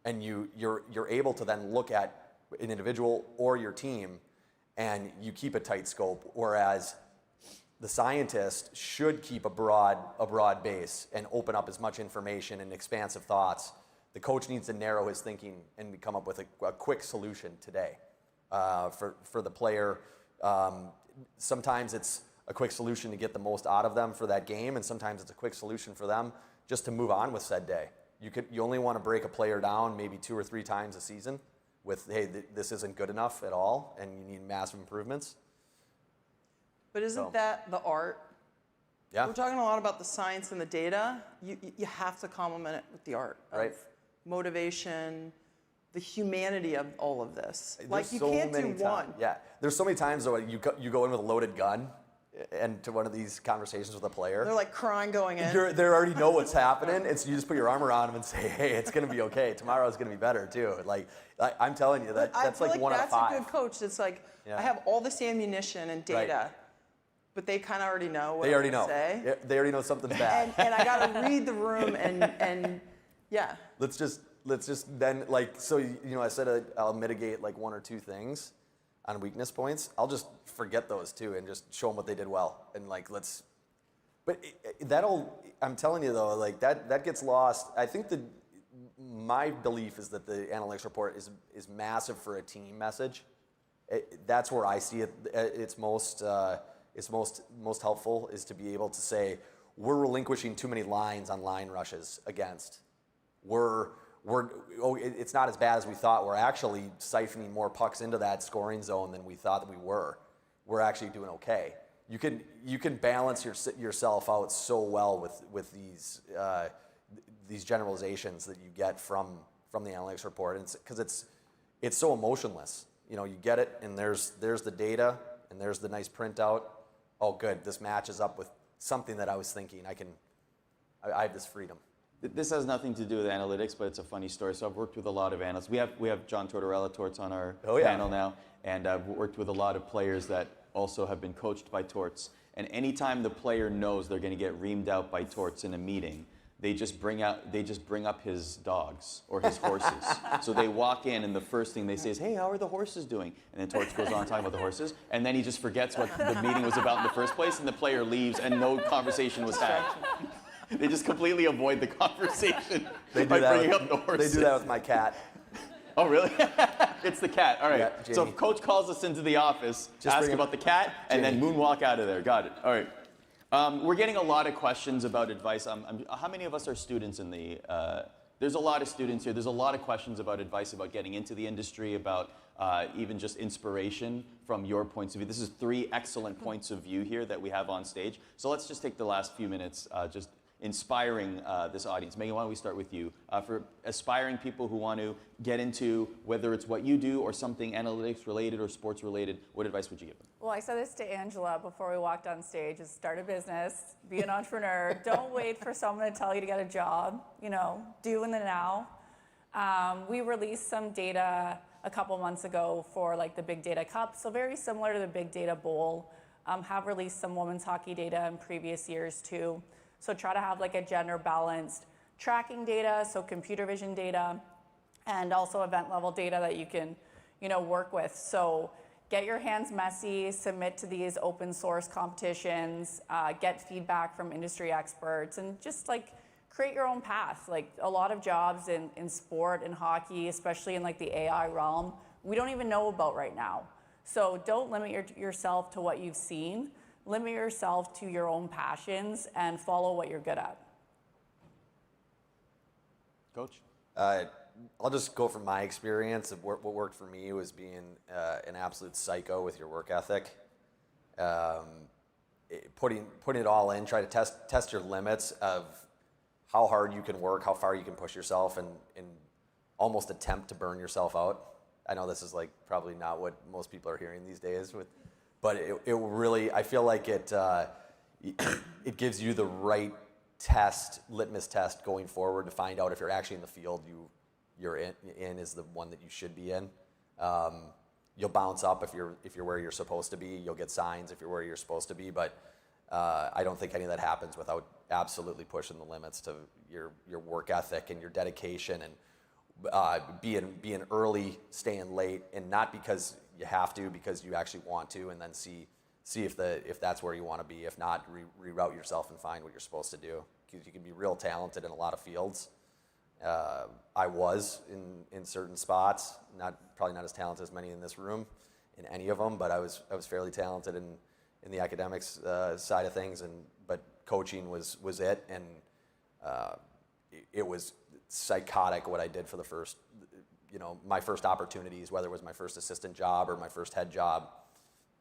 and you're able to then look at an individual or your team, and you keep a tight scope. Whereas the scientist should keep a broad base and open up as much information and expansive thoughts. The coach needs to narrow his thinking and come up with a quick solution today for the player. Sometimes it's a quick solution to get the most out of them for that game, and sometimes it's a quick solution for them just to move on with said day. You only want to break a player down maybe 2 or 3 times a season with, hey, this isn't good enough at all, and you need massive improvements. But isn't that the art? Yeah. We're talking a lot about the science and the data. You have to complement it with the art of Right. motivation, the humanity of all of this. Like, There's you so can't do many one. times. Yeah, there's so many times though you go in with a loaded gun, and to one of these conversations with a player, They're like crying going in. they already know what's happening, and so you just put your arm around them and say, hey, it's going to be okay. Tomorrow's going to be better too. Like I'm telling you, But I that's feel like 1 out of 5. That's a good coach. It's like, Yeah. I have all this ammunition and data, Right. but they kind of already know what They already I'm know. gonna say. Yeah, they already know something's bad. And I got to read the room and yeah. Let's just then, like, so, you know, I said I'll mitigate like 1 or 2 things on weakness points. I'll just forget those too and just show them what they did well, and like I'm telling you though, like that gets lost. I think my belief is that the analytics report is massive for a team message. That's where I see it. It's most helpful, is to be able to say, we're relinquishing too many lines on line rushes against. It's not as bad as we thought. We're actually siphoning more pucks into that scoring zone than we thought that we were. We're actually doing okay. You can balance yourself out so well with these generalizations that you get from the analytics report, and because it's so emotionless. You know, you get it, and there's the data, and there's the nice printout. Oh, good, this matches up with something that I was thinking. I have this freedom. This has nothing to do with analytics, but it's a funny story. So I've worked with a lot of analysts. We have John Tortorella Torts on our panel now, and I've worked with a lot of players that also have been coached by Torts. And anytime the player knows they're going to get reamed out by Torts in a meeting, they just bring up his dogs or his horses. So they walk in, and the first thing they say is, "Hey, how are the horses doing?" And then Torts goes on talking about the horses, and then he just forgets what the meeting was about in the first place, and the player leaves, and no conversation was had. They just completely avoid the conversation by bringing up the horses. They do that with my cat. Oh, really? It's the cat. All right. Yeah, So Jamie. if Coach calls us into the office, Just ask bring about the cat, and then Jamie. moonwalk out of there. Got it. All right. We're getting a lot of questions about advice. How many of us are students in the... there's a lot of students here. There's a lot of questions about advice, about getting into the industry, about even just inspiration from your points of view. This is 3 excellent points of view here that we have on stage. So let's just take the last few minutes. Just inspiring this audience? Megan, why don't we start with you? For aspiring people who want to get into whether it's what you do or something analytics related or sports related, what advice would you give them? Well, I said this to Angela before we walked on stage, is start a business, be an entrepreneur. Don't wait for someone to tell you to get a job, do in the now. We released some data a couple months ago for like the Big Data Cup, so very similar to the Big Data Bowl. Have released some women's hockey data in previous years too. So try to have like a gender balanced tracking data, so computer vision data, and also event level data that you can, work with. So get your hands messy, submit to these open source competitions, get feedback from industry experts, and just like create your own path. Like a lot of jobs in sport and hockey, especially in like the AI realm, we don't even know about right now. So don't limit yourself to what you've seen. Limit yourself to your own passions and follow what you're good at. Coach? I'll just go from my experience of what worked for me was being an absolute psycho with your work ethic. Putting it all in, try to test your limits of how hard you can work, how far you can push yourself, and almost attempt to burn yourself out. I know this is like probably not what most people are hearing these days, but it really, I feel like it gives you the right litmus test going forward to find out if you're actually in the field you're in is the one that you should be in. You'll bounce up if you're where you're supposed to be. You'll get signs if you're where you're supposed to be, but I don't think any of that happens without absolutely pushing the limits to your work ethic and your dedication, and being early, staying late, and not because you have to, because you actually want to, and then see if that's where you want to be. If not, reroute yourself and find what you're supposed to do, because you can be real talented in a lot of fields. I was in certain spots, probably not as talented as many in this room in any of them, but I was fairly talented in the academics side of things, but coaching was it, and it was psychotic what I did for the first, my first opportunities, whether it was my first assistant job or my first head job.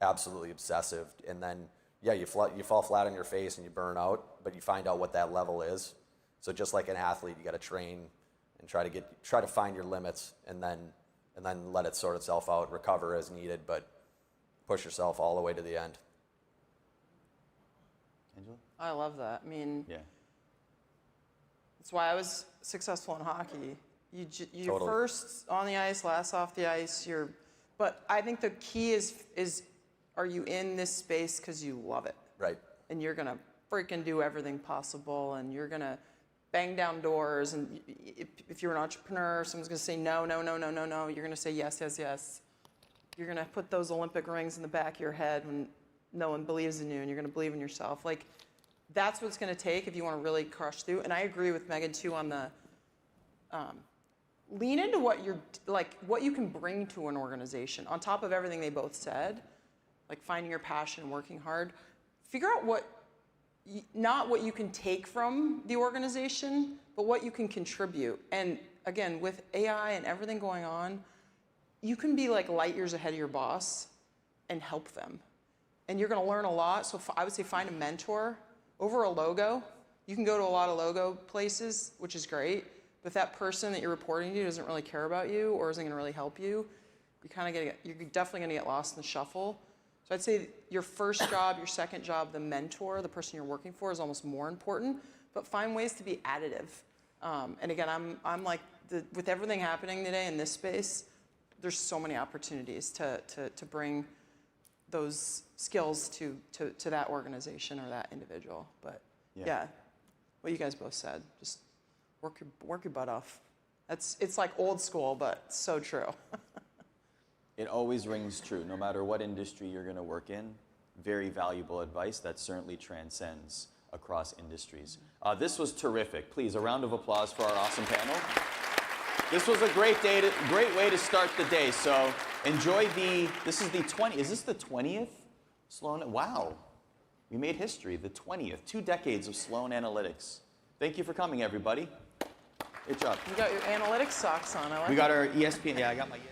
Absolutely obsessive, and then you fall flat on your face and you burn out, but you find out what that level is. So just like an athlete, you got to train and try to find your limits, and then let it sort itself out, recover as needed, but push yourself all the way to the end. Angela? I love that. I mean, Yeah. that's why I was successful in hockey. You're Totally. first on the ice, last off the ice. But I think the key is are you in this space because you love it? Right. And you're gonna freaking do everything possible, and you're gonna bang down doors. And if you're an entrepreneur, someone's gonna say no, no, no, no, no, no. You're gonna say yes, yes, yes. You're gonna put those Olympic rings in the back of your head when no one believes in you, and you're gonna believe in yourself. Like, that's what it's gonna take if you want to really crush through. And I agree with Megan too on the lean into what you can bring to an organization. On top of everything they both said, like finding your passion, working hard, figure out not what you can take from the organization, but what you can contribute. And again, with AI and everything going on, you can be like light years ahead of your boss and help them. And you're gonna learn a lot. So I would say find a mentor over a logo. You can go to a lot of logo places, which is great, but if that person that you're reporting to doesn't really care about you or isn't gonna really help you, you're definitely gonna get lost in the shuffle. So I'd say your first job, your second job, the mentor, the person you're working for is almost more important, but find ways to be additive. And again, I'm like, with everything happening today in this space, there's so many opportunities to bring those skills to that organization or that individual. But yeah, what you guys both said, just work your butt off. It's like old school, but so true. It always rings true, no matter what industry you're going to work in. Very valuable advice that certainly transcends across industries. This was terrific. Please, a round of applause for our awesome panel. This was a great way to start the day. So enjoy this is the 20th, is this the 20th Sloan? Wow, we made history, the 20th, 2 decades of Sloan Analytics. Thank you for coming, everybody. Good job. You got your analytics socks on. I like We got our ESPN, yeah, I got my ESPN.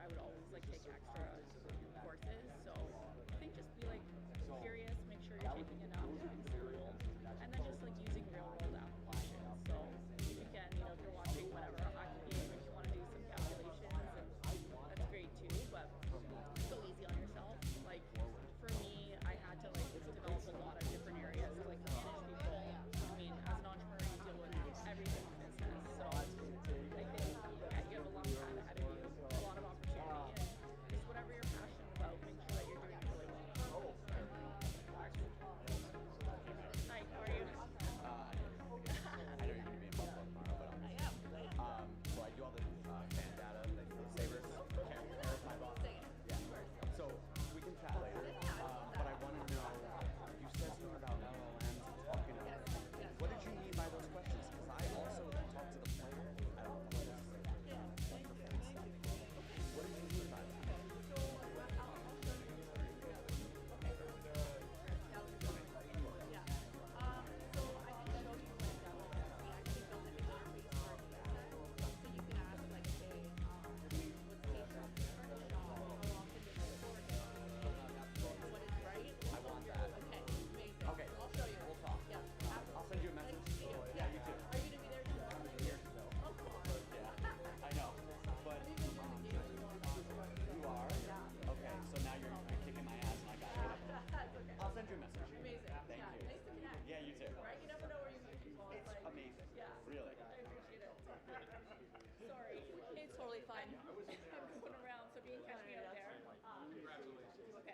I would always like take extra courses. So I think just be like curious, make sure you're taking enough in school, and then just like using real world applications. So you can, you know, if you're watching whatever a hockey game, if you want to do some calculations, and that's great too. But go easy on yourself. Like for me, I had to like develop a lot of different areas to like manage people. I mean, as an entrepreneur, you deal with everything in business. So I think you have a long time ahead of you, a lot of opportunity, and just whatever you're passionate about, make sure that you're doing it really well. Hi, how are you? I know you're going to be in Buffalo tomorrow, but I am. so I do all the fan data, like savers. Karen's my boss. Yeah. So we can chat later. But I want to know, you said something about LLMs and talking about it. What did you mean by those questions? Because I also talked to the player. I don't know what to say. What did you mean by that? Okay, I'll show you. We'll talk. Yeah. I'll send you a message. Yeah, you too. Are you going to be there too? I'm going to be here still. Oh, come on. Yeah, I know. But you are? Yeah. Okay, so now you're kicking my ass and I got you. That's okay. I'll send you a message. Amazing. Thank you. Nice to connect. Yeah, you too. Right? You never know where you meet people. It's like, amazing. Yeah. Really. I appreciate it. Sorry. It's totally fine. I'm going around, so if you can catch me out there. Okay.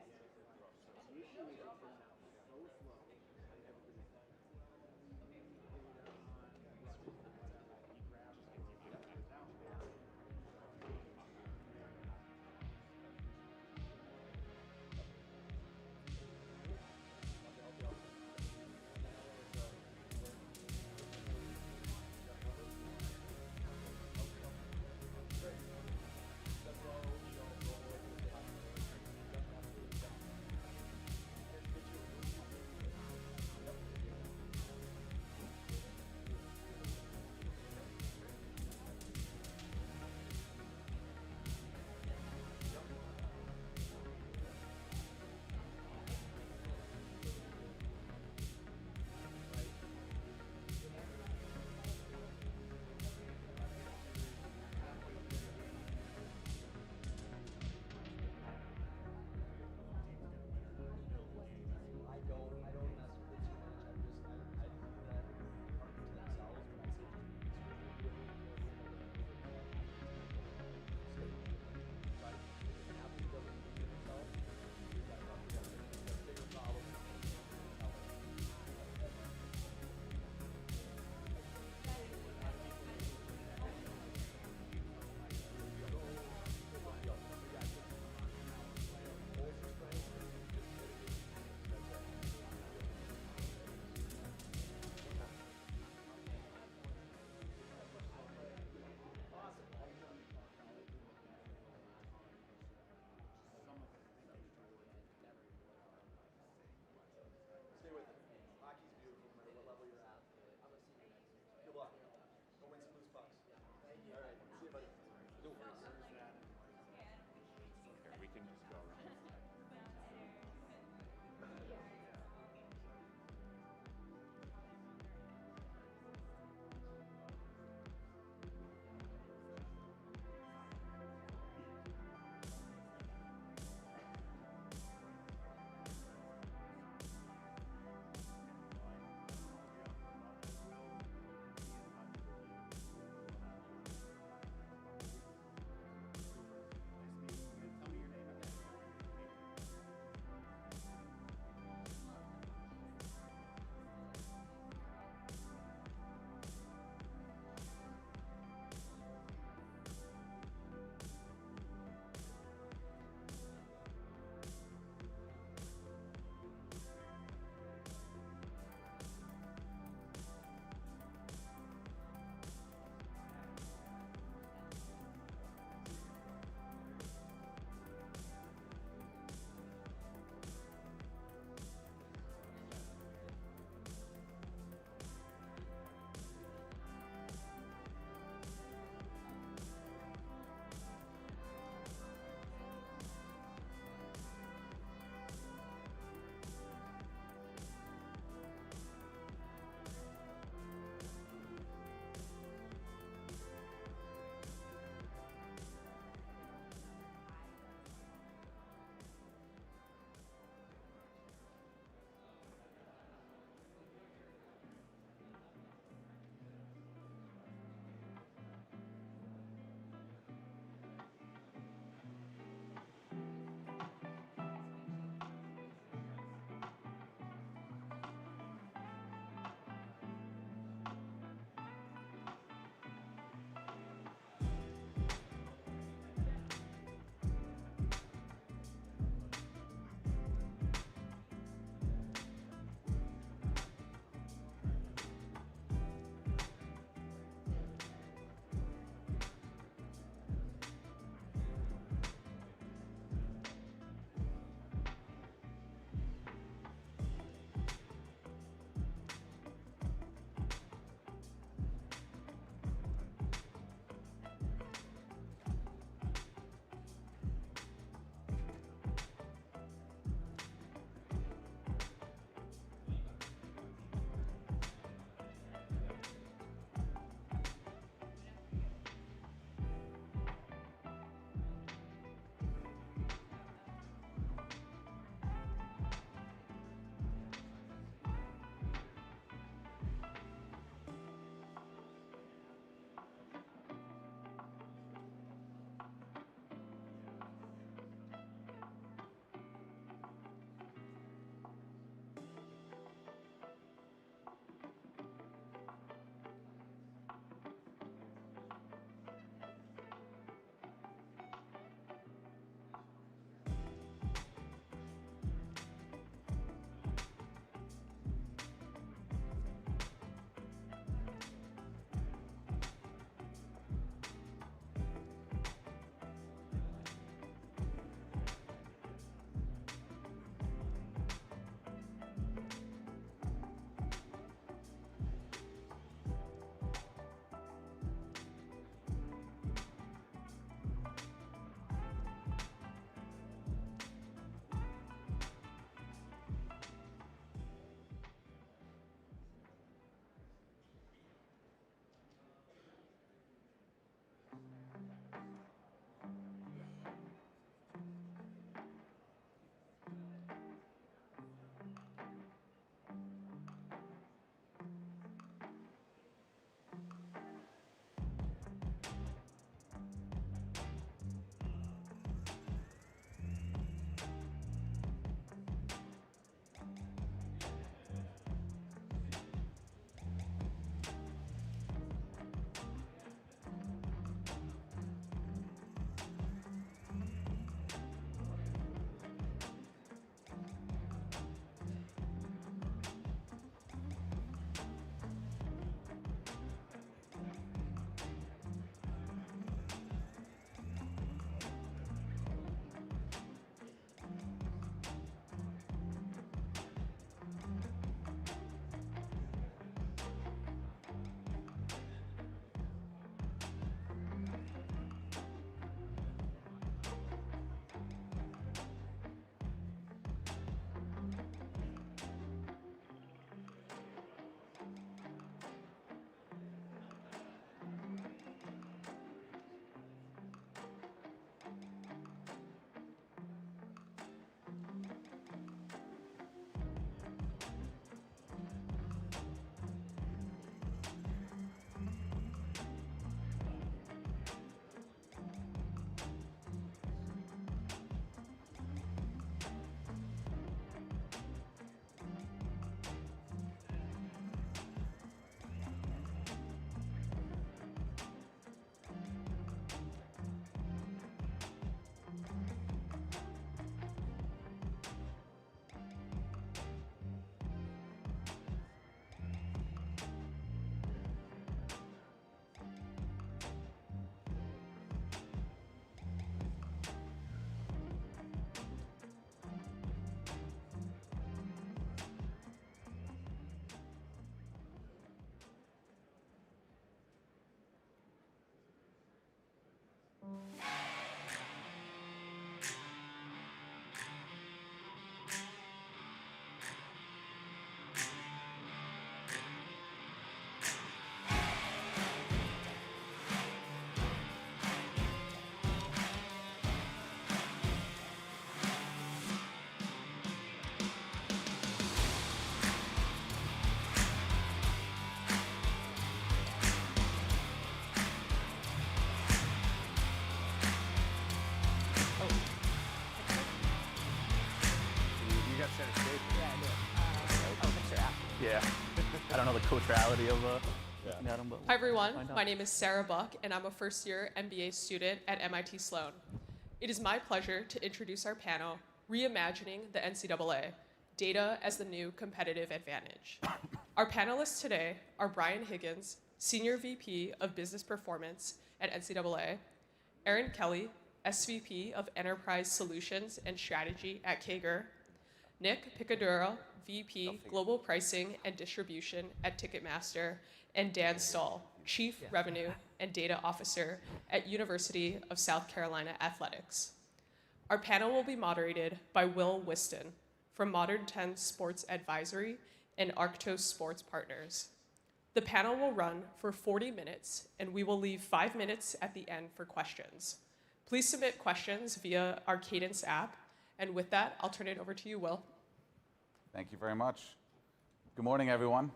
culturality of looking at them. But Hi everyone, find out. my name is Sarah Buck and I'm a first year MBA student at MIT Sloan. It is my pleasure to introduce our panel, Reimagining the NCAA, Data as the New Competitive Advantage. Our panelists today are Brian Higgins, Senior VP of Business Performance at NCAA, Aaron Kelly, SVP of Enterprise Solutions and Strategy at Kager, Nick Picadura, VP Global Pricing and Distribution at Ticketmaster, and Dan Stahl, Chief Revenue and Data Officer at University of South Carolina Athletics. Our panel will be moderated by Will Whiston from Modern 10 Sports Advisory and Arctos Sports Partners. The panel will run for 40 minutes, and we will leave 5 minutes at the end for questions. Please submit questions via our Cadence app, and with that, I'll turn it over to you, Will. Thank you very much. Good morning, everyone,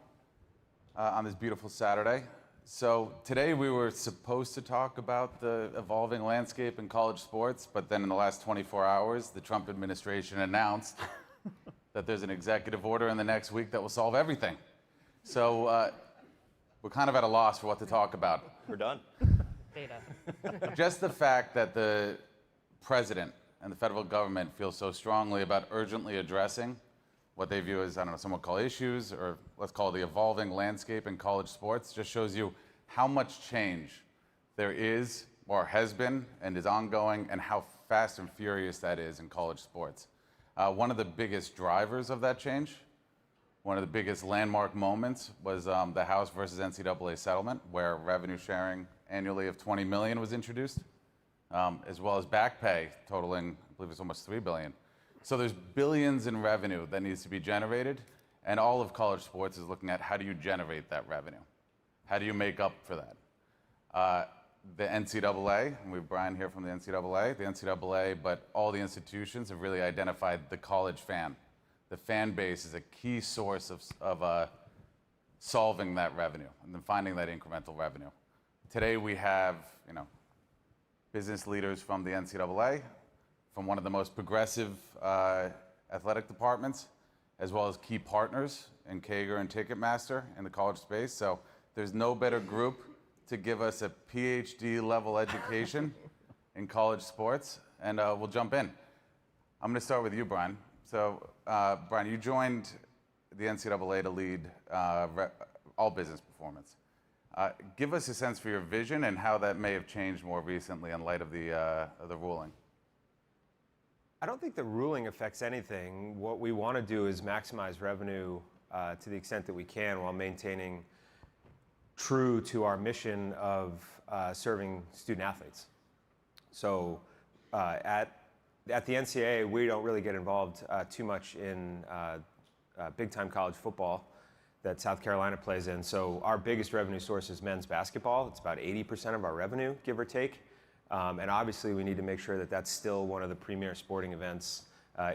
on this beautiful Saturday. So today we were supposed to talk about the evolving landscape in college sports, but then in the last 24 hours, the Trump administration announced that there's an executive order in the next week that will solve everything. So we're kind of at a loss for what to talk about. We're done. Data. Just the fact that the president and the federal government feel so strongly about urgently addressing what they view as, I don't know, some would call issues, or let's call it the evolving landscape in college sports, just shows you how much change there is, or has been, and is ongoing, and how fast and furious that is in college sports. One of the biggest drivers of that change, one of the biggest landmark moments, was the House versus NCAA settlement, where revenue sharing annually of $20 million was introduced, as well as back pay totaling, I believe it's almost $3 billion. So there's billions in revenue that needs to be generated, and all of college sports is looking at how do you generate that revenue? How do you make up for that? The NCAA, and we have Brian here from the NCAA, but all the institutions have really identified the college fan. The fan base is a key source of solving that revenue and then finding that incremental revenue. Today we have, business leaders from the NCAA, from one of the most progressive athletic departments, as well as key partners in Kager and Ticketmaster in the college space. So there's no better group to give us a PhD level education in college sports, and we'll jump in. I'm going to start with you, Brian. So, Brian, you joined the NCAA to lead all business performance. Give us a sense for your vision and how that may have changed more recently in light of the ruling. I don't think the ruling affects anything. What we want to do is maximize revenue to the extent that we can while maintaining true to our mission of serving student athletes. So at the NCAA, we don't really get involved too much in big-time college football that South Carolina plays in. So our biggest revenue source is men's basketball. It's about 80% of our revenue, give or take. And obviously, we need to make sure that that's still one of the premier sporting events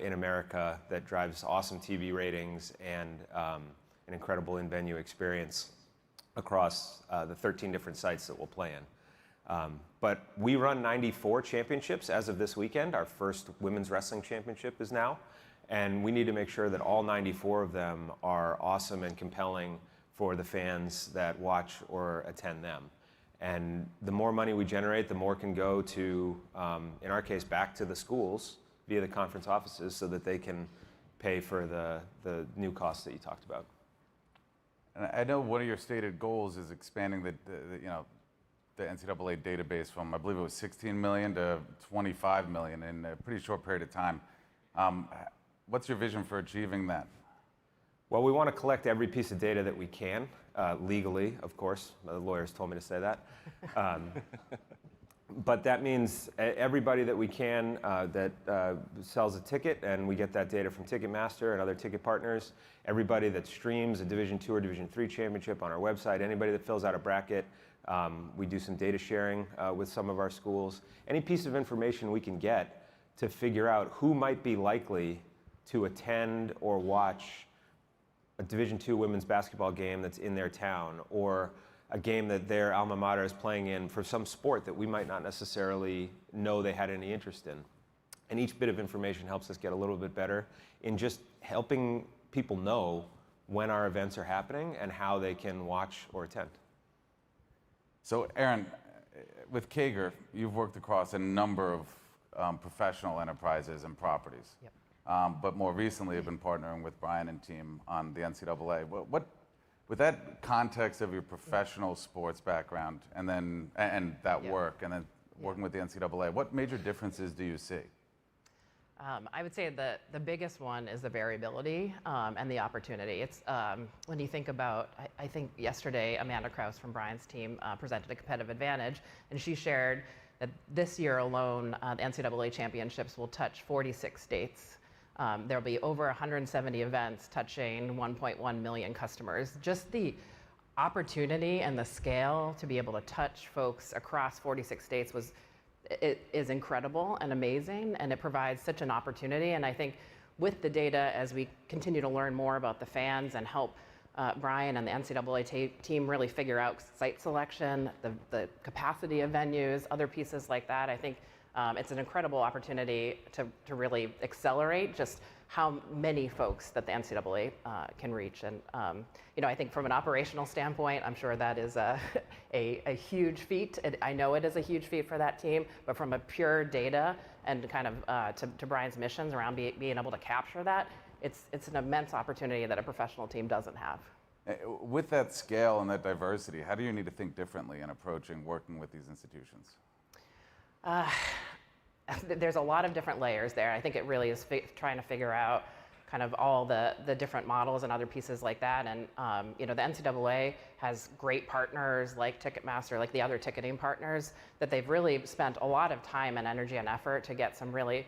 in America that drives awesome TV ratings and an incredible in-venue experience across the 13 different sites that we'll play in. But we run 94 championships as of this weekend. Our first women's wrestling championship is now. And we need to make sure that all 94 of them are awesome and compelling for the fans that watch or attend them. And the more money we generate, the more can go to, in our case, back to the schools via the conference offices so that they can pay for the new costs that you talked about. And I know one of your stated goals is expanding the NCAA database from, I believe it was 16 million to 25 million in a pretty short period of time. What's your vision for achieving that? Well, we want to collect every piece of data that we can, legally, of course. The lawyers told me to say that. But that means everybody that we can that sells a ticket, and we get that data from Ticketmaster and other ticket partners, everybody that streams a Division II or Division III championship on our website, anybody that fills out a bracket, we do some data sharing with some of our schools. Any piece of information we can get to figure out who might be likely to attend or watch a Division II women's basketball game that's in their town, or a game that their alma mater is playing in for some sport that we might not necessarily know they had any interest in. And each bit of information helps us get a little bit better in just helping people know when our events are happening and how they can watch or attend. So, Aaron, with Kager, you've worked across a number of professional enterprises and properties. Yep. But more recently, have been partnering with Brian and team on the NCAA. With that context of your professional sports background and that work, and then working with the NCAA, what major differences do you see? I would say the biggest one is the variability and the opportunity. It's when you think about, I think yesterday Amanda Krause from Brian's team presented a competitive advantage, and she shared that this year alone, the NCAA championships will touch 46 states. There'll be over 170 events touching 1.1 million customers. Just the opportunity and the scale to be able to touch folks across 46 states is incredible and amazing, and it provides such an opportunity. And I think with the data, as we continue to learn more about the fans and help Brian and the NCAA team really figure out site selection, the capacity of venues, other pieces like that, I think it's an incredible opportunity to really accelerate just how many folks that the NCAA can reach. And I think from an operational standpoint, I'm sure that is a huge feat. I know it is a huge feat for that team, but from a pure data and kind of to Brian's missions around being able to capture that, it's an immense opportunity that a professional team doesn't have. With that scale and that diversity, how do you need to think differently in approaching working with these institutions? There's a lot of different layers there. I think it really is trying to figure out kind of all the different models and other pieces like that. And the NCAA has great partners like Ticketmaster, like the other ticketing partners, that they've really spent a lot of time and energy and effort to get some really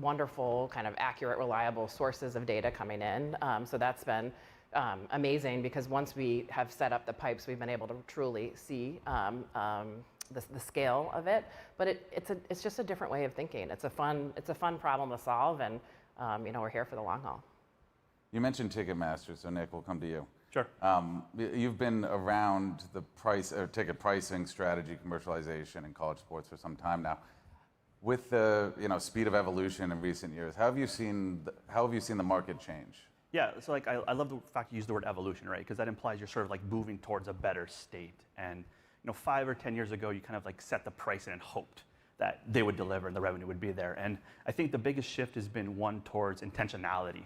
wonderful, kind of accurate, reliable sources of data coming in. So that's been amazing, because once we have set up the pipes, we've been able to truly see the scale of it. But it's just a different way of thinking. It's a fun problem to solve, and we're here for the long haul. You mentioned Ticketmaster, so Nick, we'll come to you. Sure. You've been around the ticket pricing strategy, commercialization in college sports for some time now. With the speed of evolution in recent years, how have you seen the market change? Yeah, so I love the fact you use the word evolution, right? Because that implies you're sort of like moving towards a better state. And 5 or 10 years ago, you kind of like set the price and hoped that they would deliver and the revenue would be there. And I think the biggest shift has been one towards intentionality.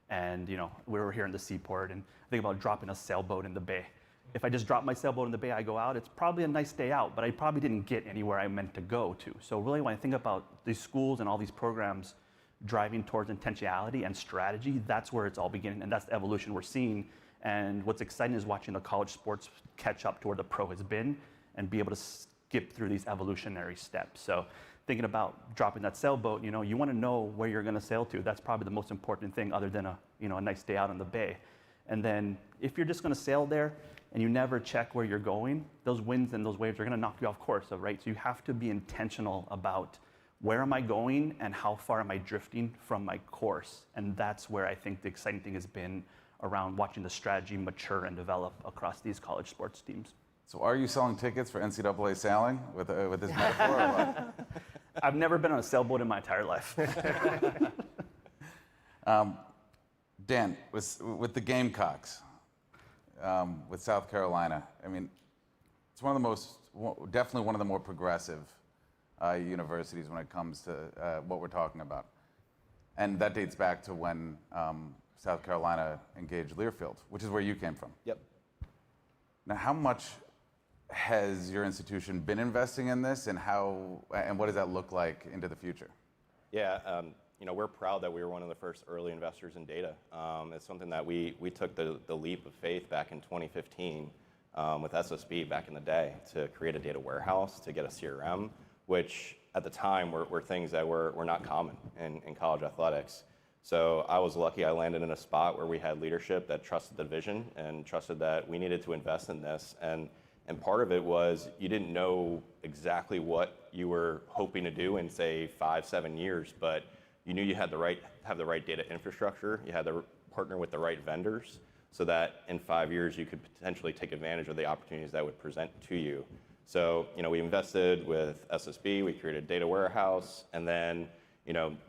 And we were here in the Seaport, and think about dropping a sailboat in the bay. If I just drop my sailboat in the bay, I go out, it's probably a nice day out, but I probably didn't get anywhere I meant to go to. So really, when I think about these schools and all these programs driving towards intentionality and strategy, that's where it's all beginning, and that's the evolution we're seeing. And what's exciting is watching the college sports catch up to where the pro has been and be able to skip through these evolutionary steps. So thinking about dropping that sailboat, you want to know where you're going to sail to. That's probably the most important thing, other than a nice day out on the bay. And then if you're just going to sail there and you never check where you're going, those winds and those waves are going to knock you off course, right? So you have to be intentional about where am I going and how far am I drifting from my course. And that's where I think the exciting thing has been around watching the strategy mature and develop across these college sports teams. So are you selling tickets for NCAA sailing with this metaphor or what? I've never been on a sailboat in my entire life. Dan, with the Gamecocks, with South Carolina, I mean, it's definitely one of the more progressive universities when it comes to what we're talking about. And that dates back to when South Carolina engaged Learfield, which is where you came from. Yep. Now, how much has your institution been investing in this, and what does that look like into the future? Yeah, we're proud that we were one of the first early investors in data. It's something that we took the leap of faith back in 2015 with SSB back in the day to create a data warehouse, to get a CRM, which at the time were things that were not common in college athletics. So I was lucky I landed in a spot where we had leadership that trusted the vision and trusted that we needed to invest in this. And part of it was you didn't know exactly what you were hoping to do in, say, 5-7 years, but you knew you had have the right data infrastructure, you had to partner with the right vendors, so that in 5 years you could potentially take advantage of the opportunities that would present to you. So, we invested with SSB, we created a data warehouse, and then,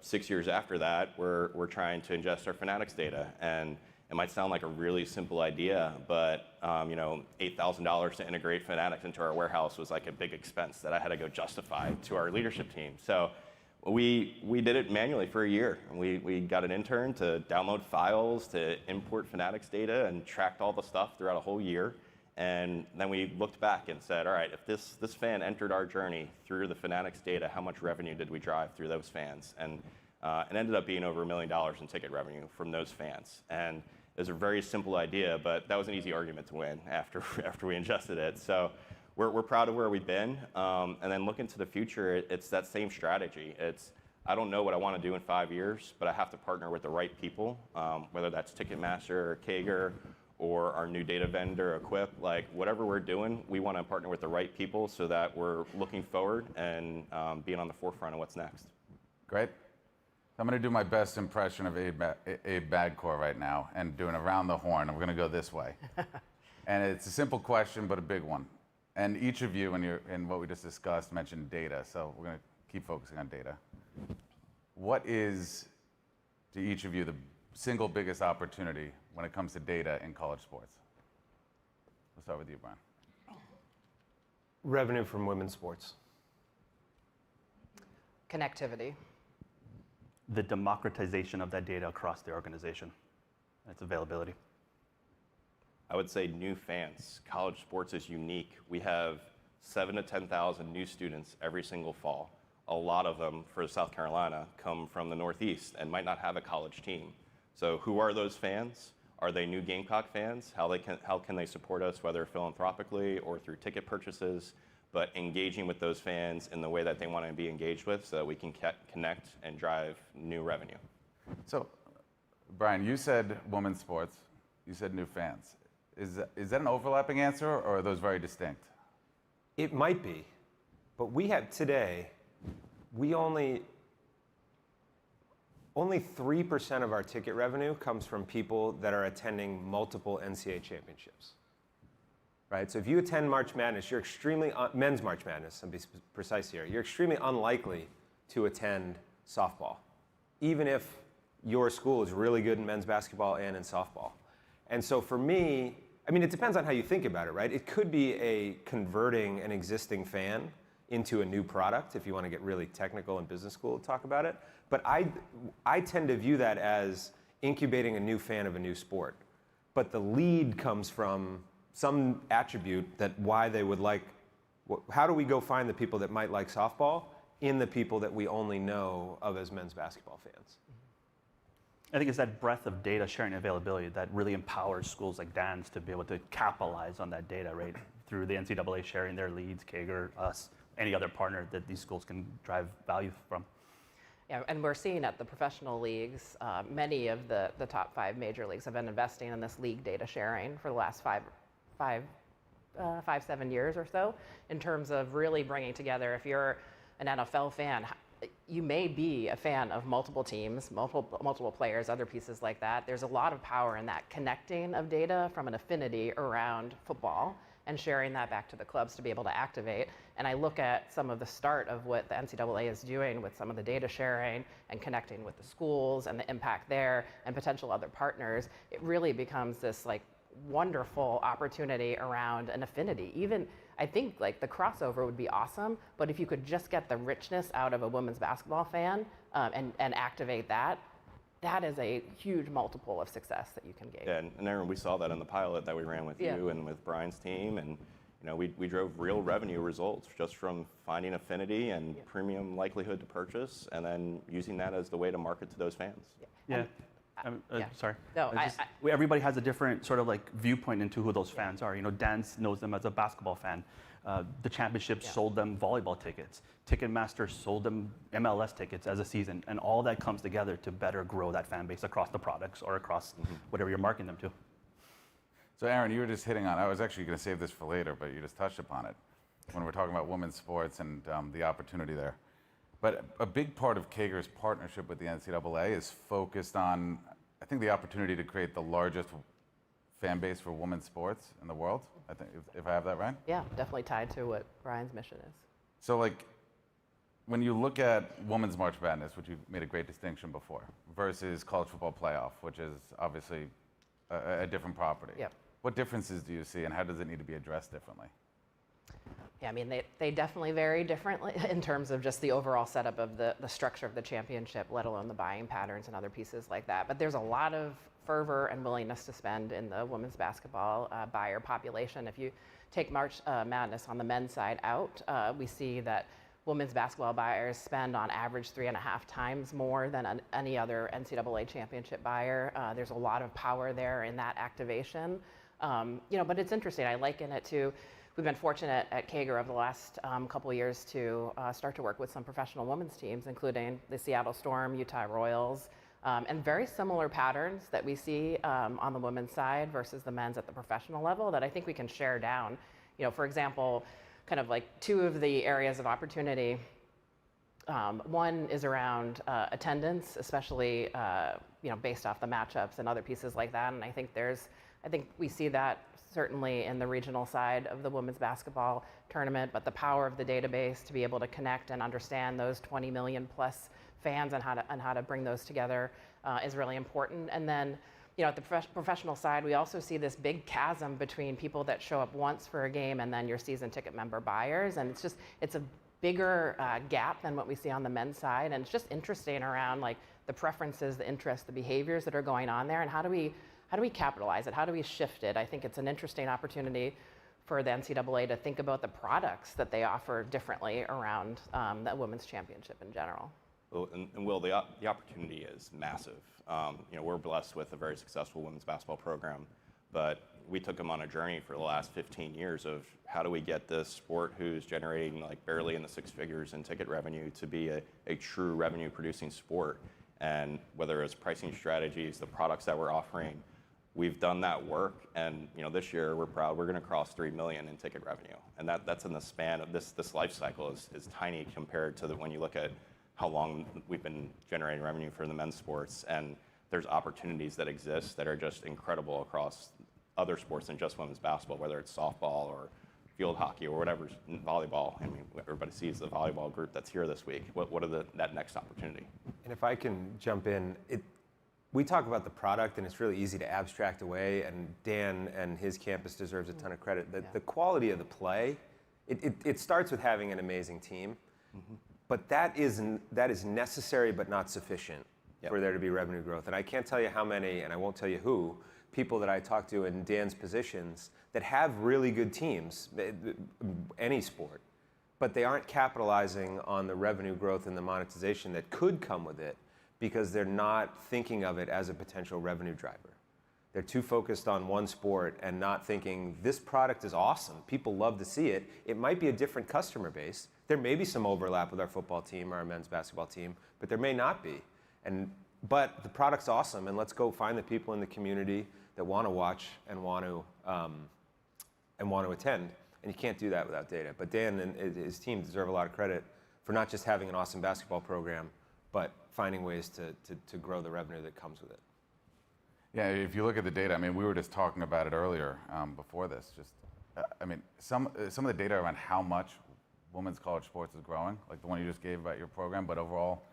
6 years after that, we're trying to ingest our Fanatics data. And It might sound like a really simple idea, but $8,000 to integrate Fanatics into our warehouse was like a big expense that I had to go justify to our leadership team. So we did it manually for a year. We got an intern to download files, to import Fanatics data, and tracked all the stuff throughout a whole year. And then we looked back and said, all right, if this fan entered our journey through the Fanatics data, how much revenue did we drive through those fans? And it ended up being over $1 million in ticket revenue from those fans. And it was a very simple idea, but that was an easy argument to win after we ingested it. So we're proud of where we've been. And then looking to the future, it's that same strategy. I don't know what I want to do in 5 years, but I have to partner with the right people, whether that's Ticketmaster or Kager or our new data vendor, Equip. Like whatever we're doing, we want to partner with the right people so that we're looking forward and being on the forefront of what's next. Great. I'm going to do my best impression of Abe Badcourt right now and doing around the horn. And we're going to go this way. And it's a simple question, but a big one. And each of you, in what we just discussed, mentioned data. So we're going to keep focusing on data. What is, to each of you, the single biggest opportunity when it comes to data in college sports? We'll start with you, Brian. Revenue from women's sports. Connectivity. The democratization of that data across the organization and its availability. I would say new fans. College sports is unique. We have 7,000 to 10,000 new students every single fall. A lot of them, for South Carolina, come from the Northeast and might not have a college team. So who are those fans? Are they new Gamecock fans? How can they support us, whether philanthropically or through ticket purchases? But engaging with those fans in the way that they want to be engaged with so that we can connect and drive new revenue. So, Brian, you said women's sports. You said new fans. Is that an overlapping answer, or are those very distinct? It might be, but we have today, only 3% of our ticket revenue comes from people that are attending multiple NCAA championships. Right? So if you attend March Madness, you're men's March Madness, I'll be precise here, you're extremely unlikely to attend softball, even if your school is really good in men's basketball and in softball. And so for me, I mean, it depends on how you think about it, right? It could be a converting an existing fan into a new product, if you want to get really technical in business school to talk about it. But I tend to view that as incubating a new fan of a new sport. But the lead comes from some attribute that why they would like, how do we go find the people that might like softball in the people that we only know of as men's basketball fans? I think it's that breadth of data sharing availability that really empowers schools like Dan's to be able to capitalize on that data, right? Through the NCAA sharing their leads, Kager, us, any other partner that these schools can drive value from. Yeah, and we're seeing at the professional leagues, many of the top 5 major leagues have been investing in this league data sharing for the last 7 years or so, in terms of really bringing together, if you're an NFL fan, you may be a fan of multiple teams, multiple players, other pieces like that. There's a lot of power in that connecting of data from an affinity around football and sharing that back to the clubs to be able to activate. And I look at some of the start of what the NCAA is doing with some of the data sharing and connecting with the schools and the impact there and potential other partners. It really becomes this like wonderful opportunity around an affinity. Even I think like the crossover would be awesome, but if you could just get the richness out of a women's basketball fan and activate that, that is a huge multiple of success that you can gain. Yeah, and Aaron, we saw that in the pilot that we ran with you and with Brian's team, and we drove real revenue results just from finding affinity and premium likelihood to purchase, and then using that as the way to market to those fans. Yeah. Sorry. No, everybody has a different sort of like viewpoint into who those fans are. Dan knows them as a basketball fan. The championship sold them volleyball tickets. Ticketmaster sold them MLS tickets as a season, and all that comes together to better grow that fan base across the products or across whatever you're marketing them to. So Aaron, you were just hitting on, I was actually going to save this for later, but you just touched upon it when we're talking about women's sports and the opportunity there. But a big part of Kager's partnership with the NCAA is focused on, I think, the opportunity to create the largest fan base for women's sports in the world, I think, if I have that right? Yeah, definitely tied to what Brian's mission is. So like, when you look at Women's March Madness, which you made a great distinction before, versus college football playoff, which is obviously a different property. Yep. What differences do you see, and how does it need to be addressed differently? Yeah, I mean, they definitely vary differently in terms of just the overall setup of the structure of the championship, let alone the buying patterns and other pieces like that. But there's a lot of fervor and willingness to spend in the women's basketball buyer population. If you take March Madness on the men's side out, we see that women's basketball buyers spend on average 3.5 times more than any other NCAA championship buyer. There's a lot of power there in that activation. But it's interesting. I liken it to, we've been fortunate at Kager over the last couple of years to start to work with some professional women's teams, including the Seattle Storm, Utah Royals, and very similar patterns that we see on the women's side versus the men's at the professional level that I think we can share down. For example, kind of like two of the areas of opportunity. One is around attendance, especially based off the matchups and other pieces like that. And I think we see that certainly in the regional side of the women's basketball tournament, but the power of the database to be able to connect and understand those 20 million plus fans and how to bring those together is really important. And then, at the professional side, we also see this big chasm between people that show up once for a game and then your season ticket member buyers. And it's a bigger gap than what we see on the men's side. And it's just interesting around like the preferences, the interests, the behaviors that are going on there, and how do we capitalize it? How do we shift it? I think it's an interesting opportunity for the NCAA to think about the products that they offer differently around the women's championship in general. Well, and Will, the opportunity is massive. We're blessed with a very successful women's basketball program, but we took them on a journey for the last 15 years of how do we get this sport who's generating like barely in the six figures in ticket revenue to be a true revenue producing sport. And whether it's pricing strategies, the products that we're offering, we've done that work. And this year we're proud we're going to cross 3 million in ticket revenue. And that's in the span of this life cycle is tiny compared to when you look at how long we've been generating revenue for the men's sports. And there's opportunities that exist that are just incredible across other sports than just women's basketball, whether it's softball or field hockey or whatever, volleyball. I mean, everybody sees the volleyball group that's here this week. What are that next opportunity? And if I can jump in, we talk about the product, and it's really easy to abstract away, and Dan and his campus deserves a ton of credit. The quality of the play, it starts with having an amazing team, but that is necessary but not sufficient for there to be revenue growth. And I can't tell you how many, and I won't tell you who, people that I talk to in Dan's positions that have really good teams, any sport, but they aren't capitalizing on the revenue growth and the monetization that could come with it because they're not thinking of it as a potential revenue driver. They're too focused on one sport and not thinking, this product is awesome, people love to see it. It might be a different customer base. There may be some overlap with our football team or our men's basketball team, but there may not be. But the product's awesome, and let's go find the people in the community that want to watch and want to attend. And you can't do that without data. But Dan and his team deserve a lot of credit for not just having an awesome basketball program, but finding ways to grow the revenue that comes with it. Yeah, if you look at the data, I mean, we were just talking about it earlier before this. Some of the data around how much women's college sports is growing, like the one you just gave about your program, but overall,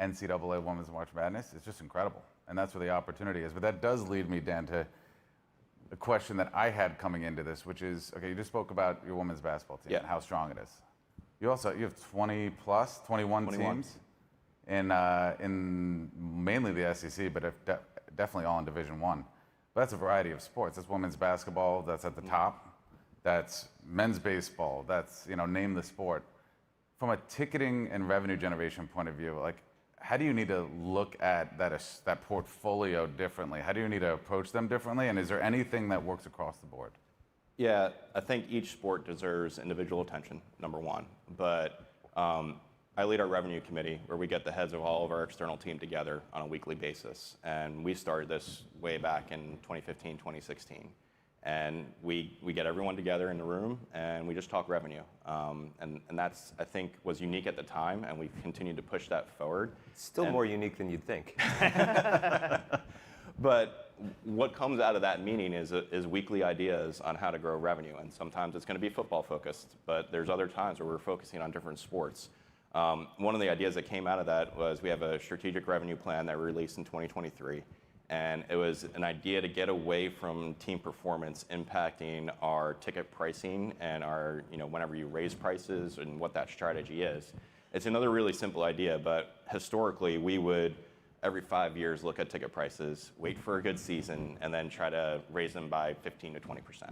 NCAA Women's March Madness is just incredible. And that's where the opportunity is. But that does lead me, Dan, to a question that I had coming into this, which is, okay, you just spoke about your women's basketball team and how strong it is. You have 21 teams in mainly the SEC, but definitely all in Division I. But that's a variety of sports. That's women's basketball, that's at the top. That's men's baseball, that's, name the sport. From a ticketing and revenue generation point of view, like, how do you need to look at that portfolio differently? How do you need to approach them differently? And is there anything that works across the board? Yeah, I think each sport deserves individual attention, number one. But I lead our revenue committee where we get the heads of all of our external team together on a weekly basis. And we started this way back in 2015, 2016. And we get everyone together in the room and we just talk revenue. And that's, I think, was unique at the time, and we've continued to push that forward. It's still more unique than you'd think. But what comes out of that meeting is weekly ideas on how to grow revenue. And sometimes it's going to be football focused, but there's other times where we're focusing on different sports. One of the ideas that came out of that was we have a strategic revenue plan that we released in 2023. And it was an idea to get away from team performance impacting our ticket pricing and our, whenever you raise prices and what that strategy is. It's another really simple idea, but historically we would, every 5 years, look at ticket prices, wait for a good season, and then try to raise them by 15 to 20%.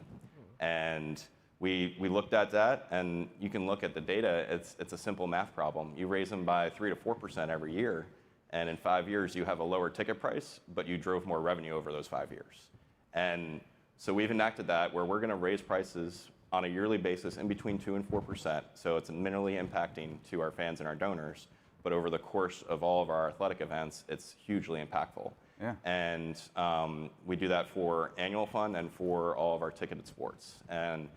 And we looked at that, and you can look at the data. It's a simple math problem. You raise them by 3 to 4% every year, and in 5 years you have a lower ticket price, but you drove more revenue over those 5 years. And so we've enacted that where we're going to raise prices on a yearly basis in between 2 and 4%. So it's minimally impacting to our fans and our donors, but over the course of all of our athletic events, it's hugely impactful. Yeah. And we do that for annual fund and for all of our ticketed sports. And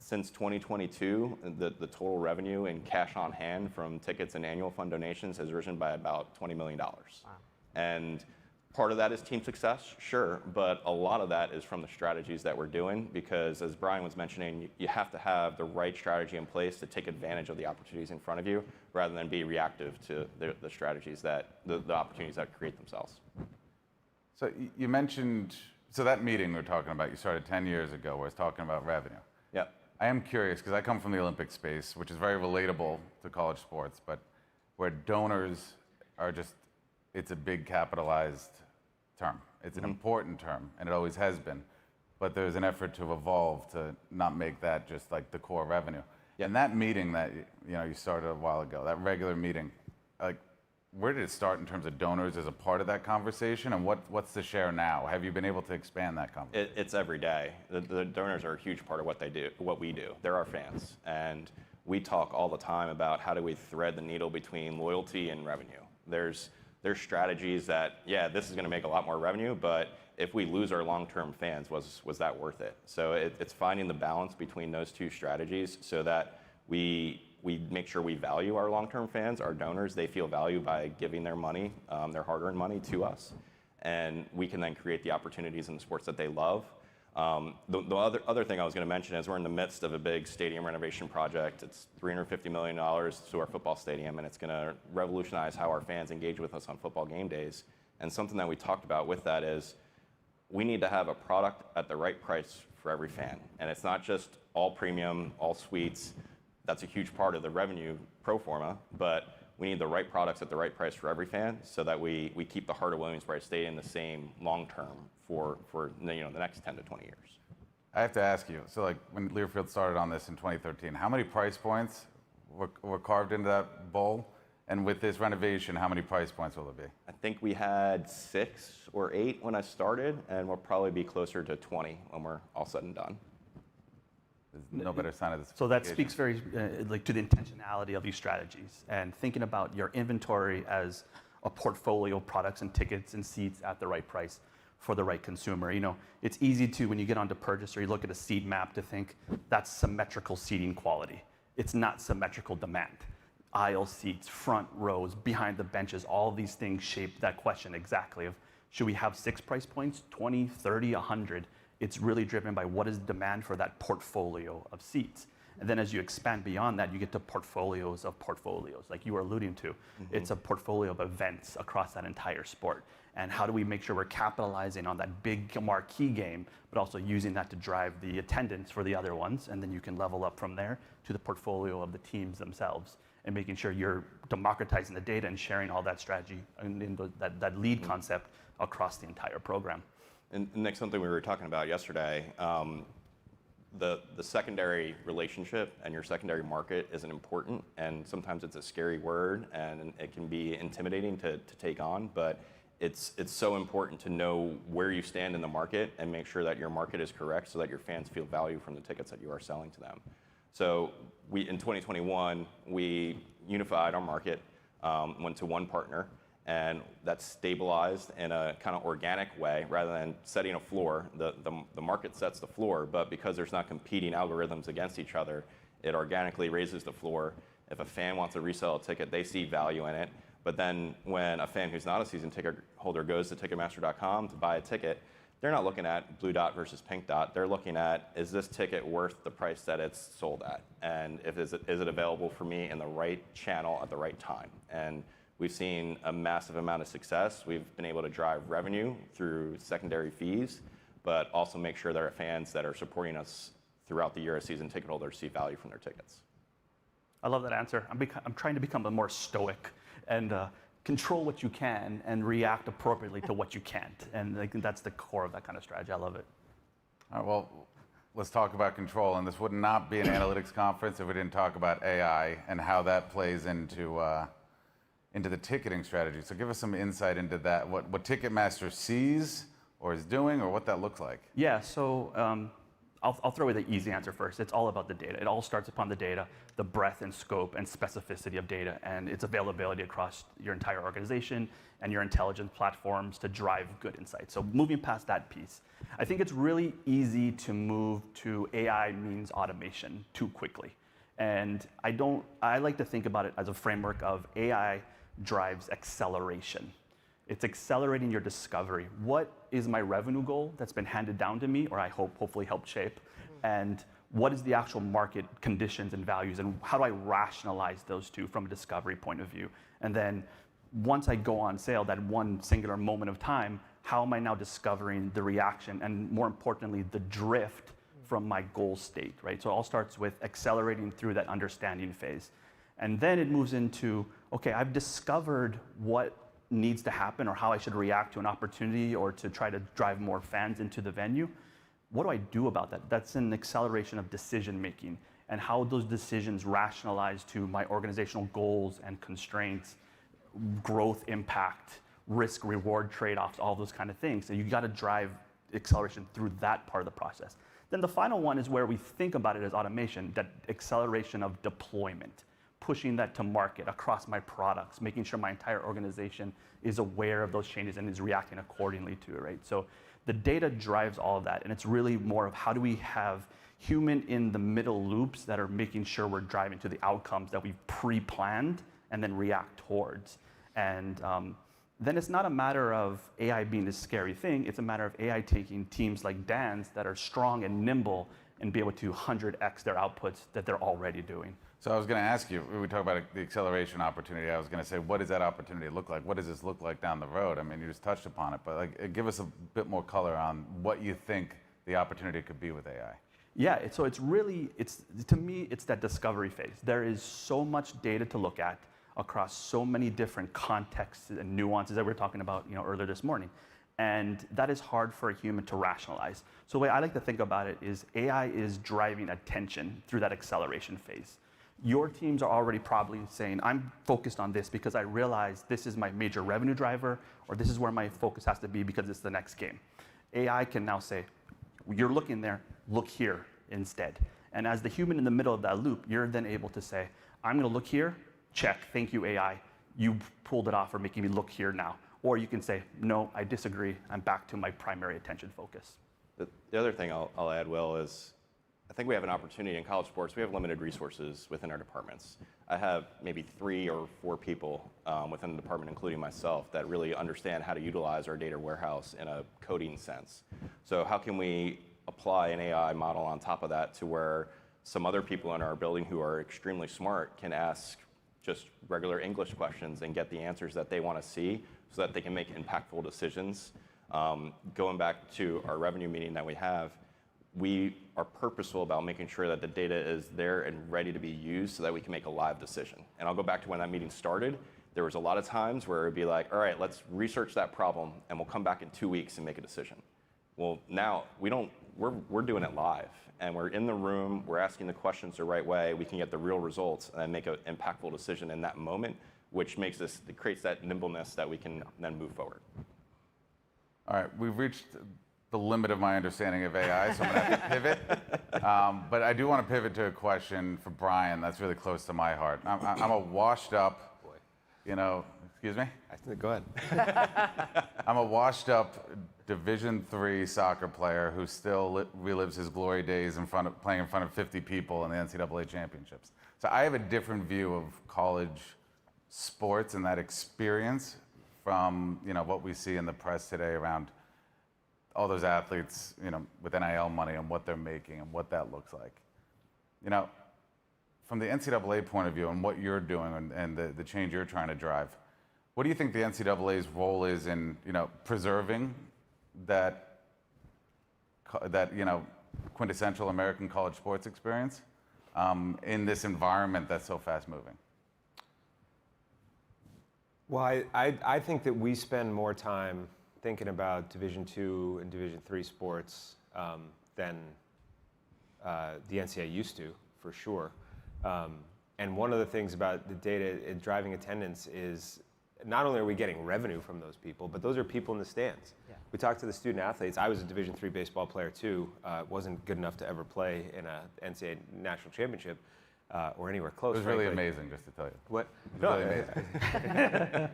since 2022, the total revenue in cash on hand from tickets and annual fund donations has risen by about $20 million. Wow. And part of that is team success, sure, but a lot of that is from the strategies that we're doing, because as Brian was mentioning, you have to have the right strategy in place to take advantage of the opportunities in front of you rather than be reactive to the strategies that, the opportunities that create themselves. So you mentioned, so that meeting we were talking about, you started 10 years ago, where it's talking about revenue. Yeah. I am curious, because I come from the Olympic space, which is very relatable to college sports, but where donors are just, it's a big capitalized term. It's an important term, and it always has been. But there's an effort to evolve to not make that just like the core revenue. Yeah. And that meeting that you started a while ago, that regular meeting, like, where did it start in terms of donors as a part of that conversation, and what's the share now? Have you been able to expand that conversation? It's every day. The donors are a huge part of what they do, what we do. They're our fans, and we talk all the time about how do we thread the needle between loyalty and revenue. There's strategies that, yeah, this is going to make a lot more revenue, but if we lose our long-term fans, was that worth it? So it's finding the balance between those two strategies so that we make sure we value our long-term fans, our donors. They feel value by giving their money, their hard-earned money, to us, and we can then create the opportunities in the sports that they love. The other thing I was going to mention is we're in the midst of a big stadium renovation project. It's $350 million to our football stadium, and it's going to revolutionize how our fans engage with us on football game days. And something that we talked about with that is we need to have a product at the right price for every fan. And it's not just all premium, all suites. That's a huge part of the revenue pro forma, but we need the right products at the right price for every fan so that we keep the heart of Williams-Brice Stadium the same long-term for the next 10 to 20 years. I have to ask you, so like when Learfield started on this in 2013, how many price points were carved into that bowl? And with this renovation, how many price points will it be? I think we had 6 or 8 when I started, and we'll probably be closer to 20 when we're all said and done. There's no better sign of this. So that speaks very to the intentionality of these strategies and thinking about your inventory as a portfolio of products and tickets and seats at the right price for the right consumer. It's easy to, when you get onto purchase or you look at a seat map, to think that's symmetrical seating quality. It's not symmetrical demand. Aisle seats, front rows, behind the benches, all of these things shape that question exactly of, should we have 6 price points, 20, 30, 100? It's really driven by what is demand for that portfolio of seats. And then as you expand beyond that, you get to portfolios of portfolios, like you were alluding to. Mm-hmm. It's a portfolio of events across that entire sport. And how do we make sure we're capitalizing on that big marquee game, but also using that to drive the attendance for the other ones? And then you can level up from there to the portfolio of the teams themselves, and making sure you're democratizing the data and sharing all that strategy in that lead concept across the entire program. And Nick, something we were talking about yesterday, the secondary relationship and your secondary market isn't important, and sometimes it's a scary word and it can be intimidating to take on, but it's so important to know where you stand in the market and make sure that your market is correct so that your fans feel value from the tickets that you are selling to them. So in 2021, we unified our market, went to one partner, and that's stabilized in a kind of organic way rather than setting a floor. The market sets the floor, but because there's not competing algorithms against each other, it organically raises the floor. If a fan wants to resell a ticket, they see value in it. But then when a fan who's not a season ticket holder goes to Ticketmaster.com to buy a ticket, they're not looking at blue dot versus pink dot. They're looking at, is this ticket worth the price that it's sold at? And is it available for me in the right channel at the right time? And We've seen a massive amount of success. We've been able to drive revenue through secondary fees, but also make sure that our fans that are supporting us throughout the year as season ticket holders see value from their tickets. I love that answer. I'm trying to become a more stoic and control what you can and react appropriately to what you can't. And I think that's the core of that kind of strategy. I love it. All right, well, let's talk about control. And this would not be an analytics conference if we didn't talk about AI and how that plays into the ticketing strategy. So give us some insight into that, what Ticketmaster sees or is doing, or what that looks like. Yeah, so I'll throw away the easy answer first. It's all about the data. It all starts upon the data, the breadth and scope and specificity of data, and its availability across your entire organization and your intelligence platforms to drive good insights. So moving past that piece, I think it's really easy to move to AI means automation too quickly. And I like to think about it as a framework of AI drives acceleration. It's accelerating your discovery. What is my revenue goal that's been handed down to me, or I hopefully helped shape? And what is the actual market conditions and values, and how do I rationalize those two from a discovery point of view? And then once I go on sale, that one singular moment of time, how am I now discovering the reaction, and more importantly, the drift from my goal state, right? So it all starts with accelerating through that understanding phase. And then it moves into, okay, I've discovered what needs to happen or how I should react to an opportunity or to try to drive more fans into the venue. What do I do about that? That's an acceleration of decision making and how those decisions rationalize to my organizational goals and constraints, growth impact, risk reward trade-offs, all those kind of things. So you got to drive acceleration through that part of the process. Then the final one is where we think about it as automation, that acceleration of deployment, pushing that to market across my products, making sure my entire organization is aware of those changes and is reacting accordingly to it, right? So the data drives all of that, and it's really more of how do we have human in the middle loops that are making sure we're driving to the outcomes that we've pre-planned and then react towards. And then it's not a matter of AI being this scary thing, it's a matter of AI taking teams like Dan's that are strong and nimble and be able to 100x their outputs that they're already doing. So I was going to ask you, we talk about the acceleration opportunity. I was going to say, what does that opportunity look like? What does this look like down the road? I mean, you just touched upon it, but give us a bit more color on what you think the opportunity could be with AI. Yeah, so it's really, to me, it's that discovery phase. There is so much data to look at across so many different contexts and nuances that we were talking about earlier this morning. And that is hard for a human to rationalize. So the way I like to think about it is AI is driving attention through that acceleration phase. Your teams are already probably saying, I'm focused on this because I realize this is my major revenue driver, or this is where my focus has to be because it's the next game. AI can now say, you're looking there, look here instead. And as the human in the middle of that loop, you're then able to say, I'm going to look here, check, thank you, AI. You pulled it off for making me look here now. Or you can say, no, I disagree, I'm back to my primary attention focus. The other thing I'll add, Will, is I think we have an opportunity in college sports. We have limited resources within our departments. I have maybe 3 or 4 people within the department, including myself, that really understand how to utilize our data warehouse in a coding sense. So how can we apply an AI model on top of that to where some other people in our building who are extremely smart can ask just regular English questions and get the answers that they want to see so that they can make impactful decisions. Going back to our revenue meeting that we have, we are purposeful about making sure that the data is there and ready to be used so that we can make a live decision. And I'll go back to when that meeting started. There was a lot of times where it'd be like, all right, let's research that problem and we'll come back in 2 weeks and make a decision. Well, now we're doing it live and we're in the room, we're asking the questions the right way, we can get the real results and then make an impactful decision in that moment, which creates that nimbleness that we can then move forward. All right, we've reached the limit of my understanding of AI, so I'm going to have to pivot. But I do want to pivot to a question for Brian that's really close to my heart. I'm a washed up, excuse me? Go ahead. I'm a washed up Division III soccer player who still relives his glory days playing in front of 50 people in the NCAA championships. So I have a different view of college sports and that experience from what we see in the press today around all those athletes, with NIL money and what they're making and what that looks like. From the NCAA point of view and what you're doing and the change you're trying to drive, What do you think the NCAA's role is in, preserving that quintessential American college sports experience in this environment that's so fast moving? Well, I think that we spend more time thinking about Division II and Division III sports than the NCAA used to, for sure. And one of the things about the data in driving attendance is not only are we getting revenue from those people, but those are people in the stands. Yeah. We talked to the student athletes. I was a Division III baseball player too. Wasn't good enough to ever play in a NCAA national championship or anywhere close. It was really frankly. amazing, just to tell you. What? It was really amazing.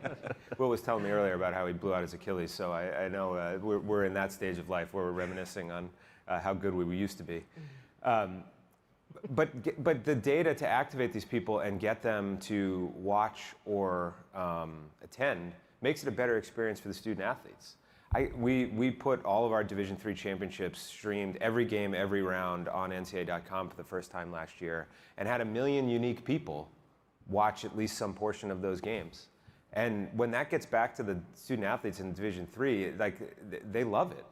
Will was telling me earlier about how he blew out his Achilles, so I know we're in that stage of life where we're reminiscing on how good we used to be. But the data to activate these people and get them to watch or attend makes it a better experience for the student athletes. We put all of our Division III championships streamed every game, every round on NCAA.com for the first time last year, and had 1 million unique people watch at least some portion of those games. And when that gets back to the student athletes in Division III, they love it.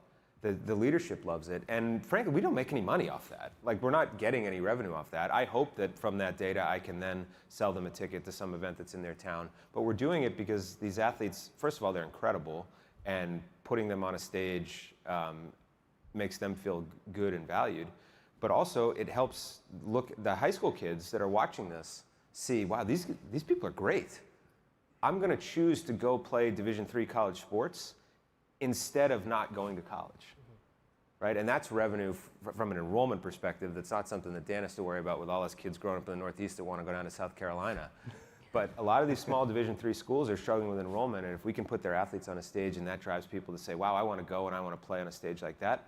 The leadership loves it. And frankly, we don't make any money off that. We're not getting any revenue off that. I hope that from that data, I can then sell them a ticket to some event that's in their town. But we're doing it because these athletes, first of all, they're incredible, and putting them on a stage makes them feel good and valued. But also, it helps the high school kids that are watching this see, wow, these people are great. I'm going to choose to go play Division III college sports instead of not going to college, right? And that's revenue from an enrollment perspective. That's not something that Dan has to worry about with all us kids growing up in the Northeast that want to go down to South Carolina. But a lot of these small Division III schools are struggling with enrollment, and if we can put their athletes on a stage and that drives people to say, wow, I want to go and I want to play on a stage like that,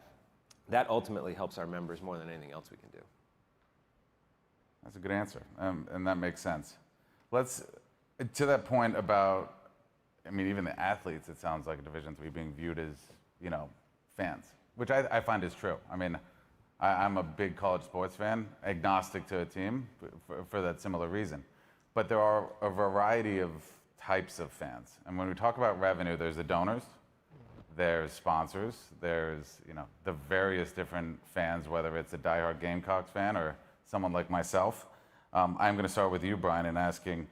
that ultimately helps our members more than anything else we can do. That's a good answer, and that makes sense. To that point about, even the athletes, it sounds like a Division III being viewed as, fans, which I find is true. I'm a big college sports fan, agnostic to a team for that similar reason. But there are a variety of types of fans. And when we talk about revenue, there's the donors, there's sponsors, there's, the various different fans, whether it's a diehard Gamecocks fan or someone like myself. I'm going to start with you, Brian, and asking,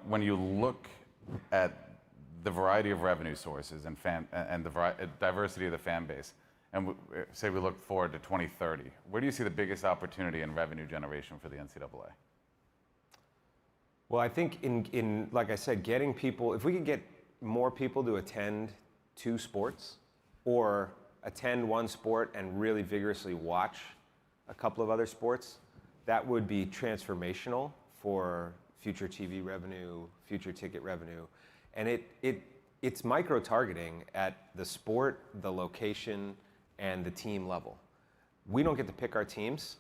when you look at the variety of revenue sources and the diversity of the fan base, and say we look forward to 2030, where do you see the biggest opportunity in revenue generation for the NCAA? Well, I think in like I said, getting people, if we could get more people to attend 2 sports or attend one sport and really vigorously watch a couple of other sports, that would be transformational for future TV revenue, future ticket revenue. And it's micro-targeting at the sport, the location, and the team level. We don't get to pick our teams.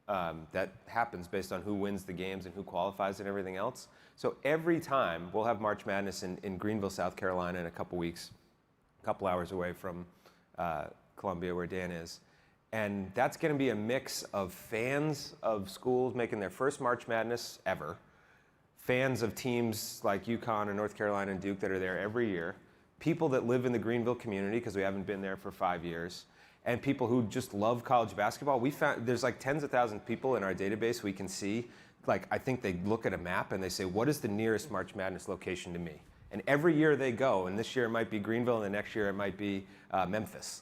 That happens based on who wins the games and who qualifies and everything else. So every time, we'll have March Madness in Greenville, South Carolina in a couple weeks, a couple hours away from Columbia where Dan is. And that's going to be a mix of fans of schools making their first March Madness ever, fans of teams like UConn and North Carolina and Duke that are there every year, people that live in the Greenville community because we haven't been there for 5 years, and people who just love college basketball. We found there's tens of thousands of people in our database we can see. I think they look at a map and they say, what is the nearest March Madness location to me? And every year they go, and this year it might be Greenville, and the next year it might be Memphis.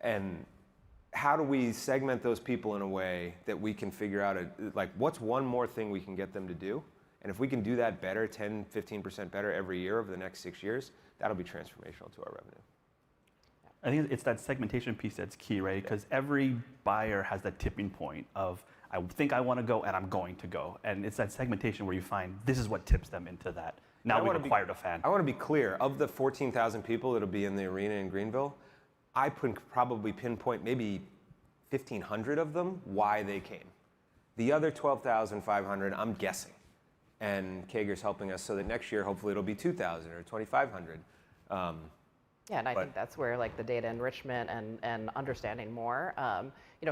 And how do we segment those people in a way that we can figure out, what's one more thing we can get them to do? And if we can do that better, 10, 15% better every year over the next 6 years, that'll be transformational to our revenue. I think it's that segmentation piece that's key, right? Because every buyer has that tipping point of, I think I want to go and I'm going to go. And it's that segmentation where you find this is what tips them into that. Now we've acquired a fan. I want to be clear. Of the 14,000 people that'll be in the arena in Greenville, I could probably pinpoint maybe 1,500 of them why they came. The other 12,500, I'm guessing. And Kager's helping us so that next year, hopefully, it'll be 2,000 or 2,500. Yeah, and I think that's where like the data enrichment and understanding more,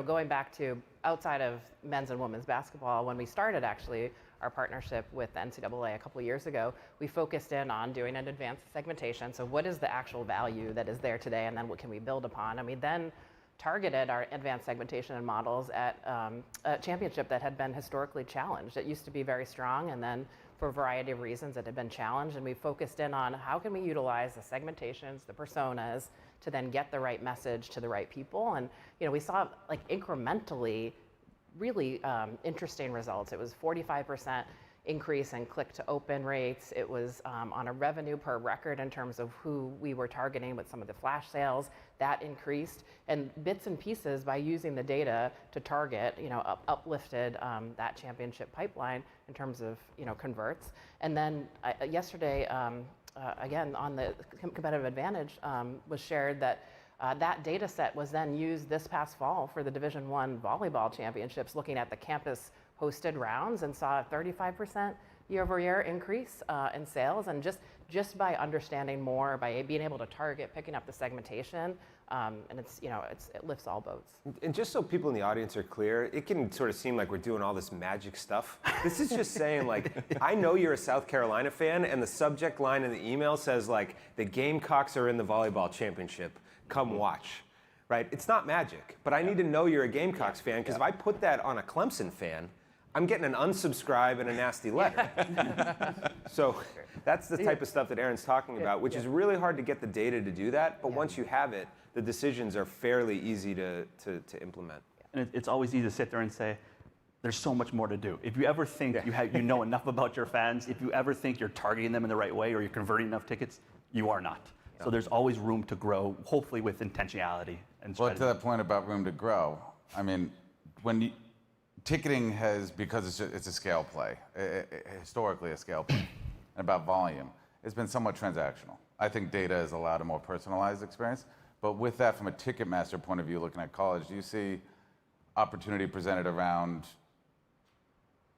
going back to outside of men's and women's basketball, when we started actually our partnership with the NCAA a couple of years ago, we focused in on doing an advanced segmentation. So what is the actual value that is there today, and then what can we build upon? And we then targeted our advanced segmentation and models at a championship that had been historically challenged. It used to be very strong, and then for a variety of reasons it had been challenged, and we focused in on how can we utilize the segmentations, the personas, to then get the right message to the right people. And we saw like incrementally really interesting results. It was 45% increase in click to open rates. It was on a revenue per record in terms of who we were targeting with some of the flash sales. That increased, and bits and pieces by using the data to target, uplifted that championship pipeline in terms of converts. And then yesterday, again on the competitive advantage, was shared that that data set was then used this past fall for the Division I volleyball championships, looking at the campus hosted rounds, and saw a 35% year-over-year increase in sales. And just by understanding more, by being able to target, picking up the segmentation, and it lifts all boats. And just so people in the audience are clear, it can sort of seem like we're doing all this magic stuff. This is just saying, like, I know you're a South Carolina fan, and the subject line in the email says, like, the Gamecocks are in the volleyball championship. Come watch. Right? It's not magic, but I need to know you're a Gamecocks fan, because if I put that on a Clemson fan, I'm getting an unsubscribe and a nasty letter. So that's the type of stuff that Aaron's talking about, which is really hard to get the data to do that, but once you have it, the decisions are fairly easy to implement. And it's always easy to sit there and say, there's so much more to do. If you ever think you know enough about your fans, if you ever think you're targeting them in the right way or you're converting enough tickets, you are not. So there's always room to grow, hopefully with intentionality and strategy. Well, to that point about room to grow, I mean, ticketing has, because it's a scale play, historically a scale play, and about volume, it's been somewhat transactional. I think data has allowed a more personalized experience, but with that, from a Ticketmaster point of view, looking at college, do you see opportunity presented around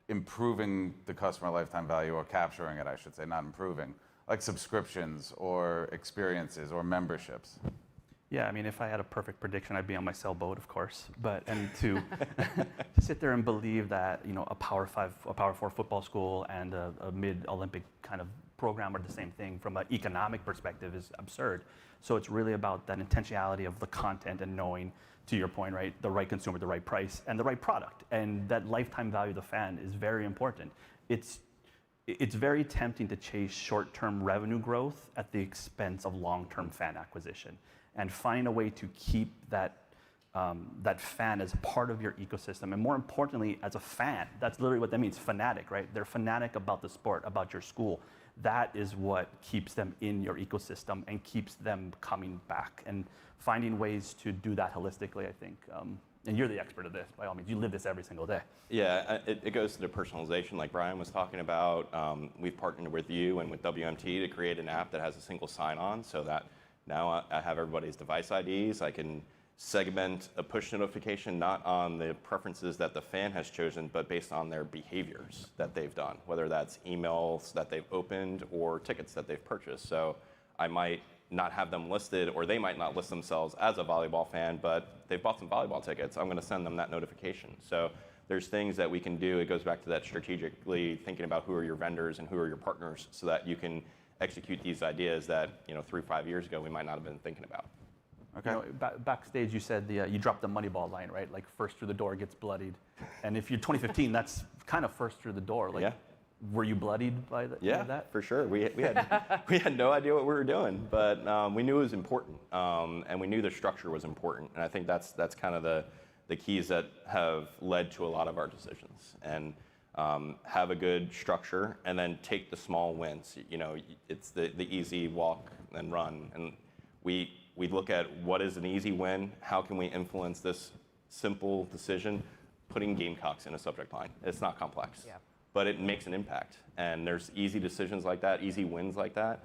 improving the customer lifetime value, or capturing it, I should say, not improving, like subscriptions or experiences or memberships? Yeah, I mean, if I had a perfect prediction, I'd be on my sailboat, of course. And to sit there and believe that a Power 5, a Power 4 football school and a mid-Olympic kind of program are the same thing from an economic perspective is absurd. So it's really about that intentionality of the content and knowing, to your point, right, the right consumer, the right price, and the right product. And that lifetime value of the fan is very important. It's very tempting to chase short-term revenue growth at the expense of long-term fan acquisition. And find a way to keep that fan as part of your ecosystem, and more importantly, as a fan. That's literally what that means, fanatic, right? They're fanatic about the sport, about your school. That is what keeps them in your ecosystem and keeps them coming back. And finding ways to do that holistically, I think. And you're the expert of this, by all means. You live this every single day. Yeah, it goes to the personalization, like Brian was talking about. We've partnered with you and with WMT to create an app that has a single sign-on, so that now I have everybody's device IDs. I can segment a push notification not on the preferences that the fan has chosen, but based on their behaviors that they've done, whether that's emails that they've opened or tickets that they've purchased. So I might not have them listed, or they might not list themselves as a volleyball fan, but they've bought some volleyball tickets. I'm going to send them that notification. So there's things that we can do. It goes back to that strategically thinking about who are your vendors and who are your partners, so that you can execute these ideas that 3 or 5 years ago we might not have been thinking about. Okay. Backstage, you said you dropped the Moneyball line, right? Like first through the door gets bloodied, and if you're 2015, that's kind of first through the door. Like, were you bloodied by that? Yeah, for sure. We had no idea what we were doing, but we knew it was important, and we knew the structure was important, and I think that's kind of the keys that have led to a lot of our decisions. And have a good structure, and then take the small wins. It's the easy walk and run, and we look at what is an easy win, how can we influence this simple decision, putting Gamecocks in a subject line. It's not complex, but it makes an impact. And there's easy decisions like that, easy wins like that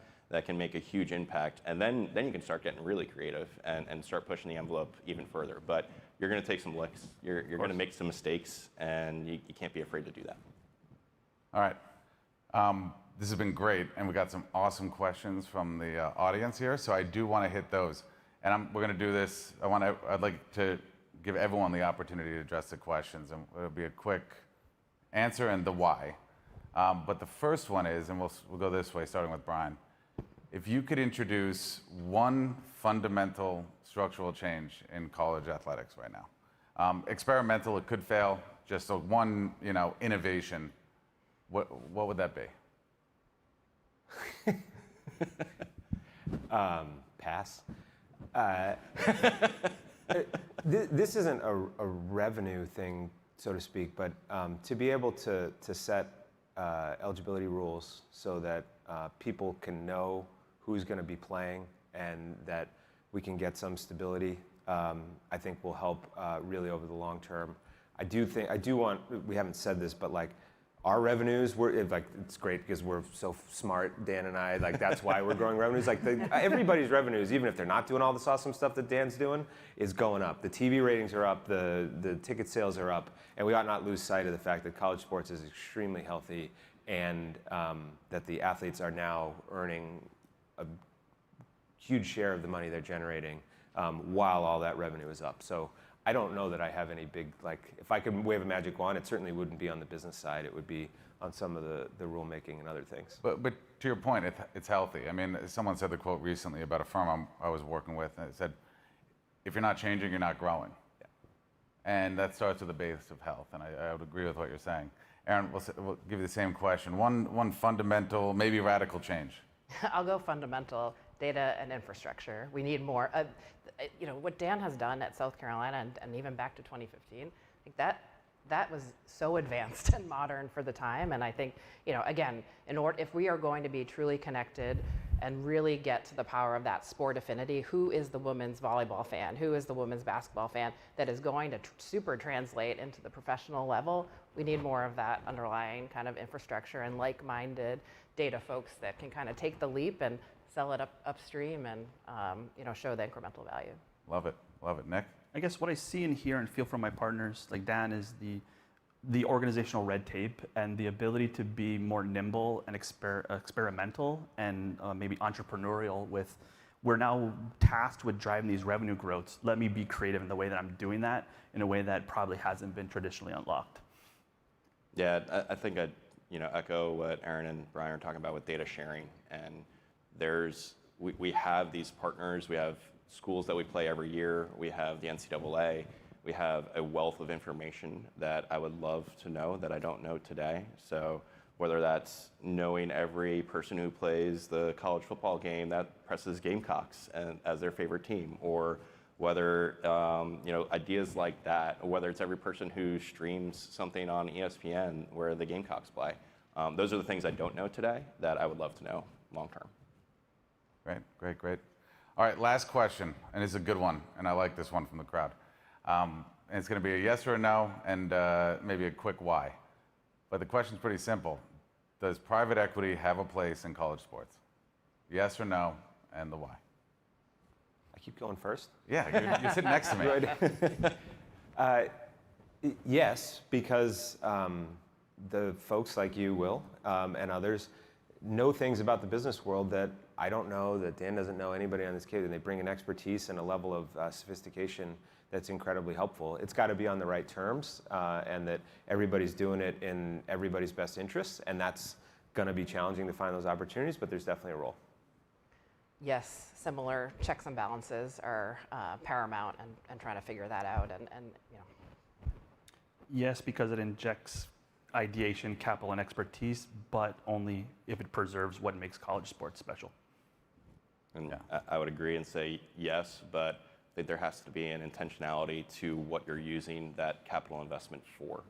can make a huge impact. And then you can start getting really creative and start pushing the envelope even further. But you're going to take some licks. You're going to make some mistakes, and you can't be afraid to do that. All right. This has been great, and we got some awesome questions from the audience here, so I do want to hit those. And we're going to do this. I'd like to give everyone the opportunity to address the questions, and it'll be a quick answer and the why. But the first one is, and we'll go this way, starting with Brian. If you could introduce one fundamental structural change in college athletics right now, experimental, it could fail, just a one, innovation, what would that be? Pass. This isn't a revenue thing, so to speak, but to be able to set eligibility rules so that people can know who's going to be playing and that we can get some stability, I think will help really over the long term. We haven't said this, but like our revenues, it's great because we're so smart, Dan and I, that's why we're growing revenues. Everybody's revenues, even if they're not doing all this awesome stuff that Dan's doing, is going up. The TV ratings are up, the ticket sales are up, and we ought not lose sight of the fact that college sports is extremely healthy and that the athletes are now earning a huge share of the money they're generating while all that revenue is up. So I don't know that I have any big, if I could wave a magic wand, it certainly wouldn't be on the business side. It would be on some of the rulemaking and other things. But to your point, it's healthy. I mean, someone said the quote recently about a firm I was working with, and it said, if you're not changing, you're not growing. Yeah. And that starts with the base of health, and I would agree with what you're saying. Aaron, we'll give you the same question. One fundamental, maybe radical change. I'll go fundamental, data and infrastructure. We need more. What Dan has done at South Carolina and even back to 2015, I think that was so advanced and modern for the time. And I think, again, if we are going to be truly connected and really get to the power of that sport affinity, who is the women's volleyball fan? Who is the women's basketball fan that is going to super translate into the professional level? We need more of that underlying kind of infrastructure and like-minded data folks that can kind of take the leap and sell it upstream and show the incremental value. Love it. Nick? I guess what I see and hear and feel from my partners, like Dan, is the organizational red tape and the ability to be more nimble and experimental and maybe entrepreneurial with, we're now tasked with driving these revenue growths. Let me be creative in the way that I'm doing that in a way that probably hasn't been traditionally unlocked. Yeah, I think I'd echo what Aaron and Brian are talking about with data sharing. And we have these partners, we have schools that we play every year, we have the NCAA, we have a wealth of information that I would love to know that I don't know today. So whether that's knowing every person who plays the college football game that presses Gamecocks as their favorite team, or whether ideas like that, or whether it's every person who streams something on ESPN where the Gamecocks play. Those are the things I don't know today that I would love to know long term. Great. All right, last question, and it's a good one, and I like this one from the crowd. And it's going to be a yes or a no, and maybe a quick why. But the question's pretty simple. Does private equity have a place in college sports? Yes or no, and the why. I keep going first? Yeah, you're sitting next to me. Yes, because the folks like you, Will, and others know things about the business world that I don't know, that Dan doesn't know, anybody on this case, and they bring an expertise and a level of sophistication that's incredibly helpful. It's got to be on the right terms, and that everybody's doing it in everybody's best interests, and that's going to be challenging to find those opportunities, but there's definitely a role. Yes, similar checks and balances are paramount and trying to figure that out. And Yes, because it injects ideation, capital, and expertise, but only if it preserves what makes college sports special. And I would agree and say yes, but I think there has to be an intentionality to what you're using that capital investment for.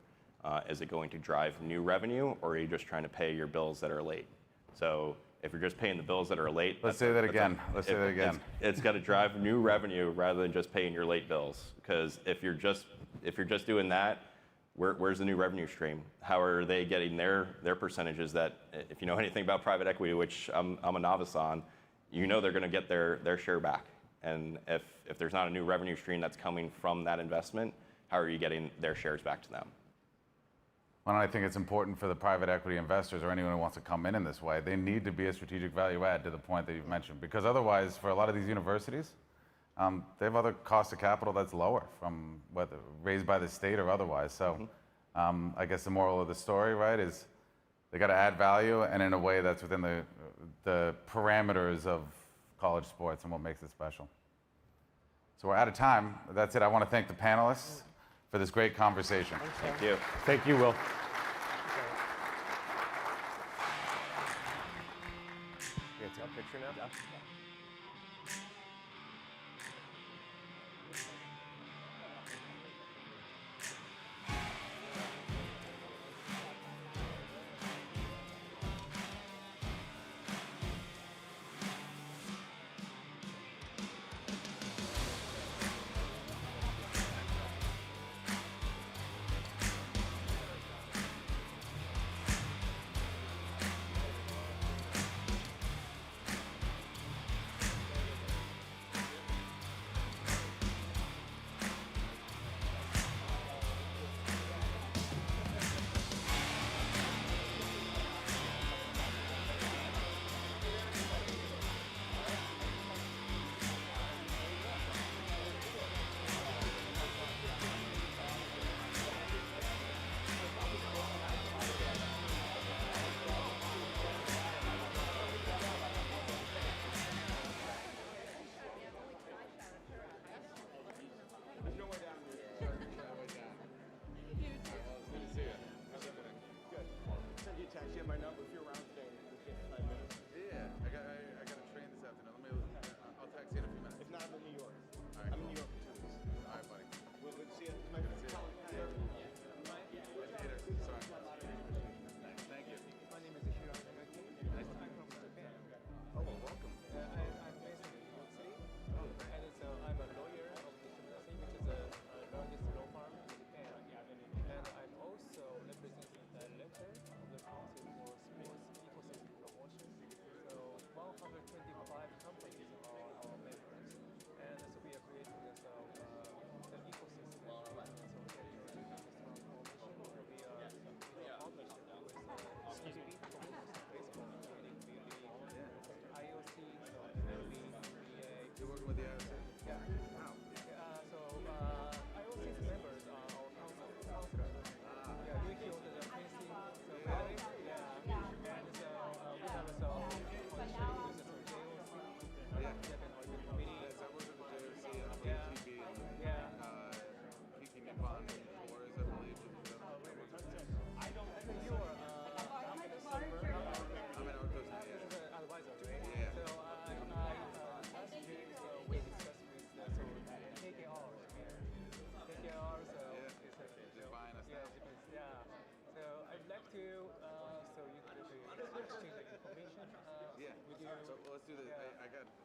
Is it going to drive new revenue, or are you just trying to pay your bills that are late? So if you're just paying the bills that are late, Let's say that again. It's got to drive new revenue rather than just paying your late bills. Because if you're just doing that, where's the new revenue stream? How are they getting their percentages? That, if you know anything about private equity, which I'm a novice on, they're going to get their share back. And if there's not a new revenue stream that's coming from that investment, how are you getting their shares back to them? Well, I think it's important for the private equity investors or anyone who wants to come in this way, they need to be a strategic value add to the point that you've mentioned. Because otherwise, for a lot of these universities, they have other cost of capital that's lower from whether raised by the state or otherwise. So I guess the moral of the story, right, is they got to add value and in a way that's within the parameters of college sports and what makes it special. So we're out of time. That's it. I want to thank the panelists for this great conversation. Thank you. Thank you, Will. You gonna take a picture now?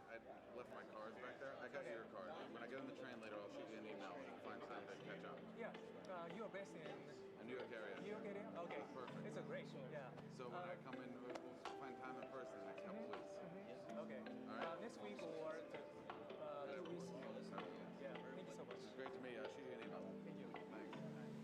I left my cards back there. I got your card. When I get on the train later, I'll shoot you an email and find time to catch up. Yeah, you're based in New York area. New York area? Okay. Perfect. It's a great. Yeah. So when I come in, we'll find time in person the next couple weeks. Okay. All right. Next week or 2 weeks. Yeah. Thank you so much. It's great to meet you. I'll shoot you an email. Thank you. Thanks.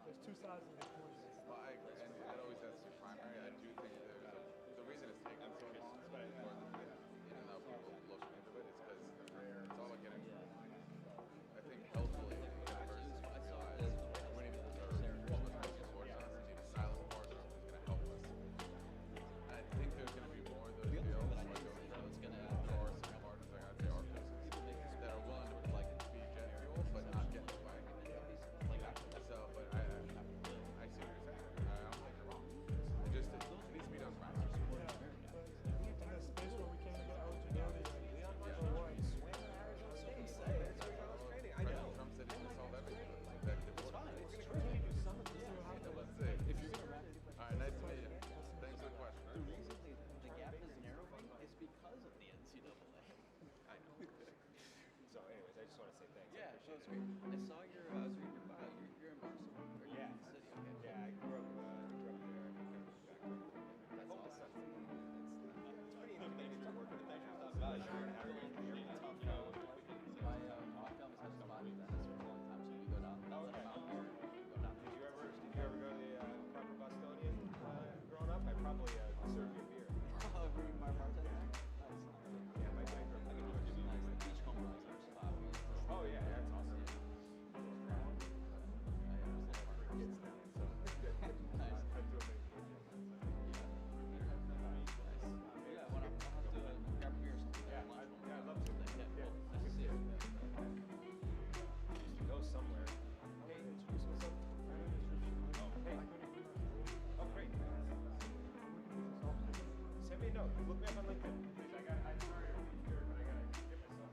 There's two sides of the coin. Well, and that always has to be primary. I do think the reason it's taken so long, more than even though people look into it, is because it's all about getting, I think, healthfully, universities realize how many people are supposed to support us and need great. I saw your, I was reading your bio. You're in Barcelona. Or you're in the city. Okay. Yeah, I grew up there. That's awesome. It's pretty intimidating to work with a tough guy. My family's had some body dentist for a long time, so we go down. That's like out here. We go down. Did you ever go to the proper Bostonian growing up? I probably served you a beer. Oh, were you my bartender? Nice. Yeah, my drinker. I can do it. Nice. The beachcomber was our spot. We used to Oh yeah, that's awesome. Kids now, so Nice. I do it. Yeah, when I'll have to grab a beer or something. Yeah, Lunch. I'd love to. Yeah, Yeah. cool. Nice to see you. Used to go somewhere. Hey, introduce myself. Oh, hey. Oh, great. Send me a note. Look me up on LinkedIn. Please, I'm sorry to be here, but I gotta get myself.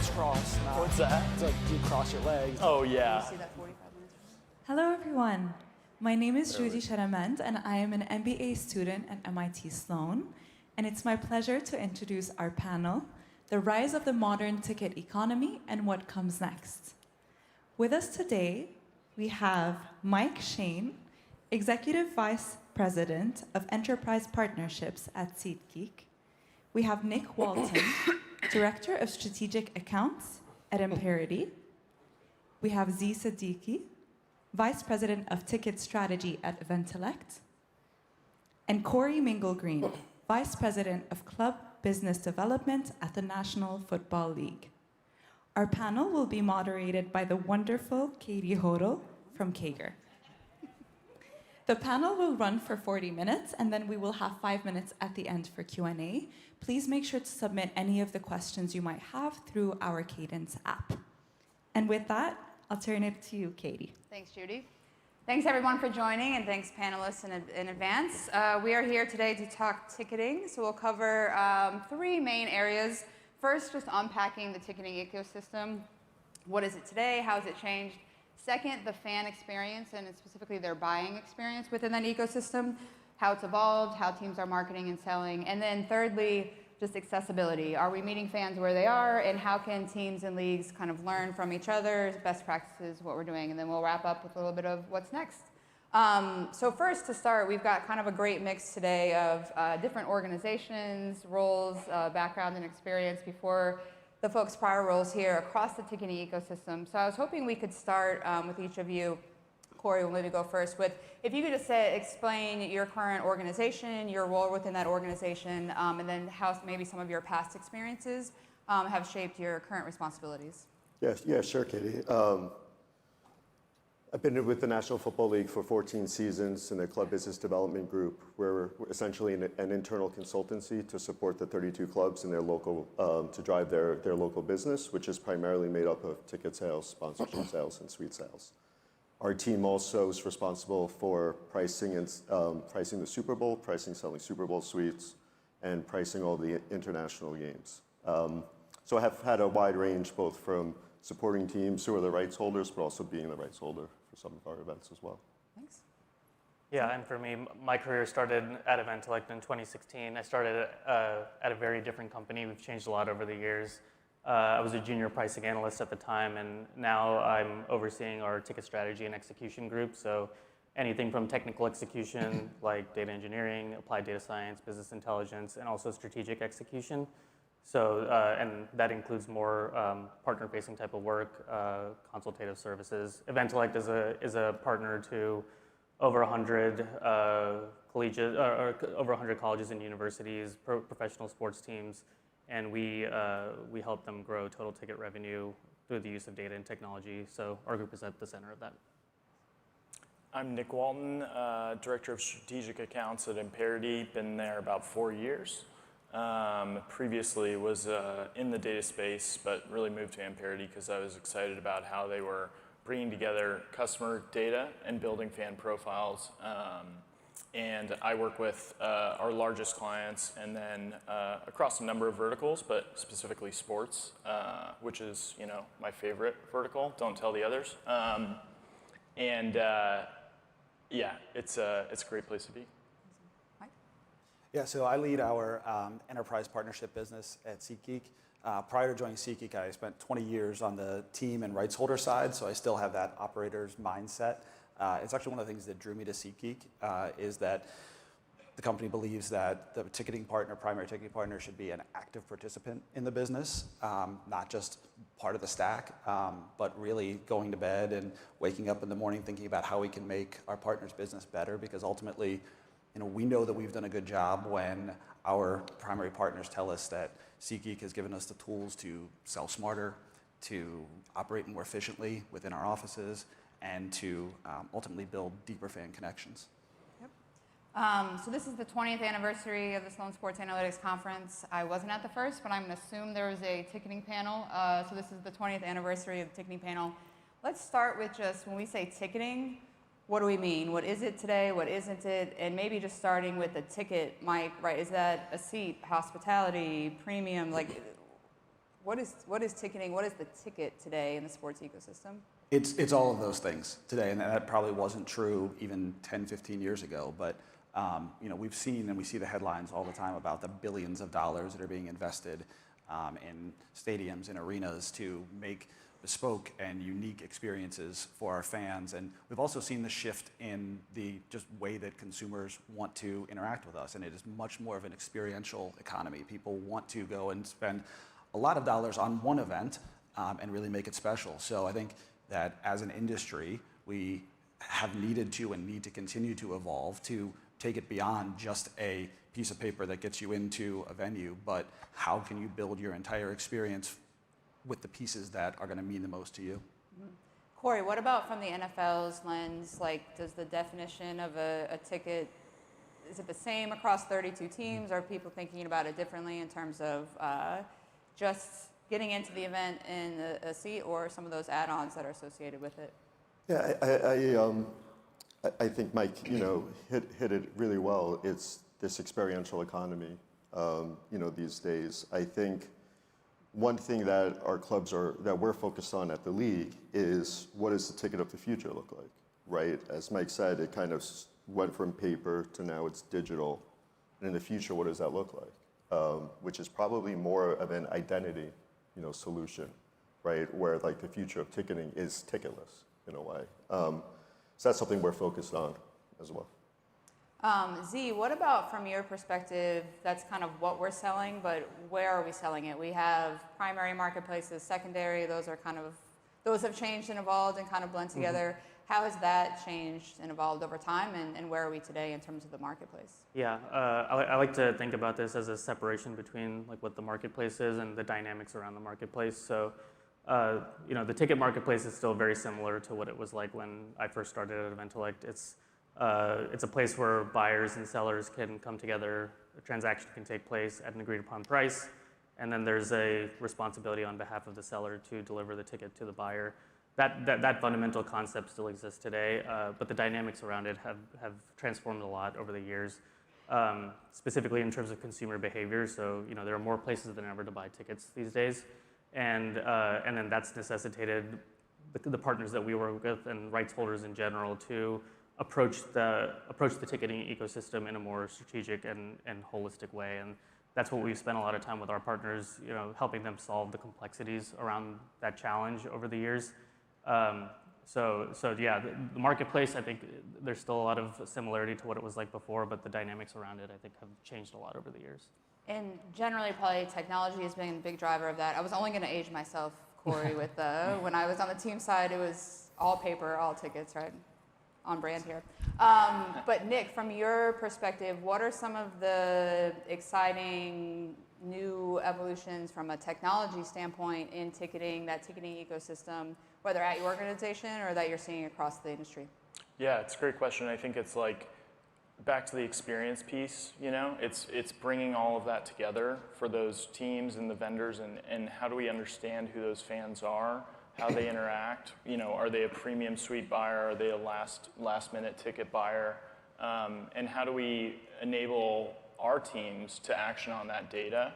cross. What's that? It's like you cross your legs. Oh, yeah. See that 45 minutes? Hello, everyone. My name is Judy Sharamand, and I am an MBA student at MIT Sloan. And it's my pleasure to introduce our panel, The Rise of the Modern Ticket Economy and What Comes Next. With us today, we have Mike Shane, Executive Vice President of Enterprise Partnerships at SeatGeek. We have Nick Walton, Director of Strategic Accounts at Imperity. We have Z Siddiqui, Vice President of Ticket Strategy at Eventellect. And Corey Mingle-Green, Vice President of Club Business Development at the National Football League. Our panel will be moderated by the wonderful Katie Hodel from Kager. The panel will run for 40 minutes, and then we will have 5 minutes at the end for Q&A. Please make sure to submit any of the questions you might have through our Cadence app. And with that, I'll turn it to you, Katie. Thanks, Judy. Thanks, everyone, for joining, and thanks, panelists, in advance. We are here today to talk ticketing, so we'll cover 3 main areas. First, just unpacking the ticketing ecosystem. What is it today? How has it changed? Second, the fan experience, and specifically their buying experience within that ecosystem, how it's evolved, how teams are marketing and selling. And then thirdly, just accessibility. Are we meeting fans where they are, and how can teams and leagues kind of learn from each other, best practices, what we're doing, and then we'll wrap up with a little bit of what's next. So first, to start, we've got kind of a great mix today of different organizations, roles, background, and experience before the folks' prior roles here across the ticketing ecosystem. So I was hoping we could start with each of you. Corey, we'll maybe go first with, if you could just explain your current organization, your role within that organization, and then how maybe some of your past experiences have shaped your current responsibilities. Yes, yeah, sure, Katie. I've been with the National Football League for 14 seasons in the Club Business Development Group. We're essentially an internal consultancy to support the 32 clubs in their local, to drive their local business, which is primarily made up of ticket sales, sponsorship sales, and suite sales. Our team also is responsible for pricing and pricing the Super Bowl, selling Super Bowl suites, and pricing all the international games. So I have had a wide range, both from supporting teams who are the rights holders, but also being the rights holder for some of our events as well. Thanks. Yeah, and for me, my career started at Eventellect in 2016. I started at a very different company. We've changed a lot over the years. I was a junior pricing analyst at the time, and now I'm overseeing our ticket strategy and execution group. So anything from technical execution, like data engineering, applied data science, business intelligence, and also strategic execution. So, and that includes more partner-facing type of work, consultative services. Eventellect is a partner to over 100 collegiate, or over 100 colleges and universities, professional sports teams, and we help them grow total ticket revenue through the use of data and technology. So our group is at the center of that. I'm Nick Walton, Director of Strategic Accounts at Imperity. Been there about 4 years. Previously was in the data space, but really moved to Imperity because I was excited about how they were bringing together customer data and building fan profiles. And I work with our largest clients, and then across a number of verticals, but specifically sports, which is my favorite vertical. Don't tell the others. Yeah, it's a great place to be. Yeah, so I lead our enterprise partnership business at SeatGeek. Prior to joining SeatGeek, I spent 20 years on the team and rights holder side, so I still have that operator's mindset. It's actually one of the things that drew me to SeatGeek, is that the company believes that the ticketing partner, primary ticketing partner, should be an active participant in the business, not just part of the stack, but really going to bed and waking up in the morning thinking about how we can make our partner's business better, because ultimately, we know that we've done a good job when our primary partners tell us that SeatGeek has given us the tools to sell smarter, to operate more efficiently within our offices, and to ultimately build deeper fan connections. Yep. So this is the 20th anniversary of the Sloan Sports Analytics Conference. I wasn't at the first, but I'm going to assume there was a ticketing panel. So this is the 20th anniversary of the ticketing panel. Let's start with just, when we say ticketing, what do we mean? What is it today? What isn't it? And maybe just starting with the ticket, Mike, right? Is that a seat, hospitality, premium? Like, what is ticketing? What is the ticket today in the sports ecosystem? It's all of those things today, and that probably wasn't true even 10, 15 years ago. But we've seen and we see the headlines all the time about the billions of dollars that are being invested in stadiums and arenas to make bespoke and unique experiences for our fans. And we've also seen the shift in the just way that consumers want to interact with us, and it is much more of an experiential economy. People want to go and spend a lot of dollars on one event and really make it special. So I think that as an industry, we have needed to and need to continue to evolve to take it beyond just a piece of paper that gets you into a venue, but how can you build your entire experience with the pieces that are going to mean the most to you. Corey, what about from the NFL's lens? Like, does the definition of a ticket, is it the same across 32 teams? Are people thinking about it differently in terms of just getting into the event in a seat, or some of those add-ons that are associated with it? Yeah, I think Mike, hit it really well. It's this experiential economy, these days. I think one thing that our clubs that we're focused on at the league is, what does the ticket of the future look like, right? As Mike said, it kind of went from paper to now it's digital. And in the future, what does that look like? Which is probably more of an identity, solution, right? Where like the future of ticketing is ticketless in a way. So that's something we're focused on as well. Z, what about from your perspective, that's kind of what we're selling, but where are we selling it? We have primary marketplaces, secondary, those have changed and evolved and kind of blend together. How has that changed and evolved over time, and where are we today in terms of the marketplace? Yeah, I like to think about this as a separation between like what the marketplace is and the dynamics around the marketplace. So, the ticket marketplace is still very similar to what it was like when I first started at Eventellect. It's a place where buyers and sellers can come together, a transaction can take place at an agreed upon price, and then there's a responsibility on behalf of the seller to deliver the ticket to the buyer. That fundamental concept still exists today, but the dynamics around it have transformed a lot over the years, specifically in terms of consumer behavior. So there are more places than ever to buy tickets these days, and then that's necessitated the partners that we work with and rights holders in general to approach the ticketing ecosystem in a more strategic and holistic way. And that's what we've spent a lot of time with our partners, helping them solve the complexities around that challenge over the years. So yeah, the marketplace, I think there's still a lot of similarity to what it was like before, but the dynamics around it, I think, have changed a lot over the years. And generally, probably technology has been a big driver of that. I was only going to age myself, Corey, with when I was on the team side, it was all paper, all tickets, right? On brand here. But Nick, from your perspective, what are some of the exciting new evolutions from a technology standpoint in ticketing, that ticketing ecosystem, whether at your organization or that you're seeing across the industry? Yeah, it's a great question. I think it's like back to the experience piece, it's bringing all of that together for those teams and the vendors, and how do we understand who those fans are, how they interact, are they a premium suite buyer, are they a last minute ticket buyer, and how do we enable our teams to action on that data?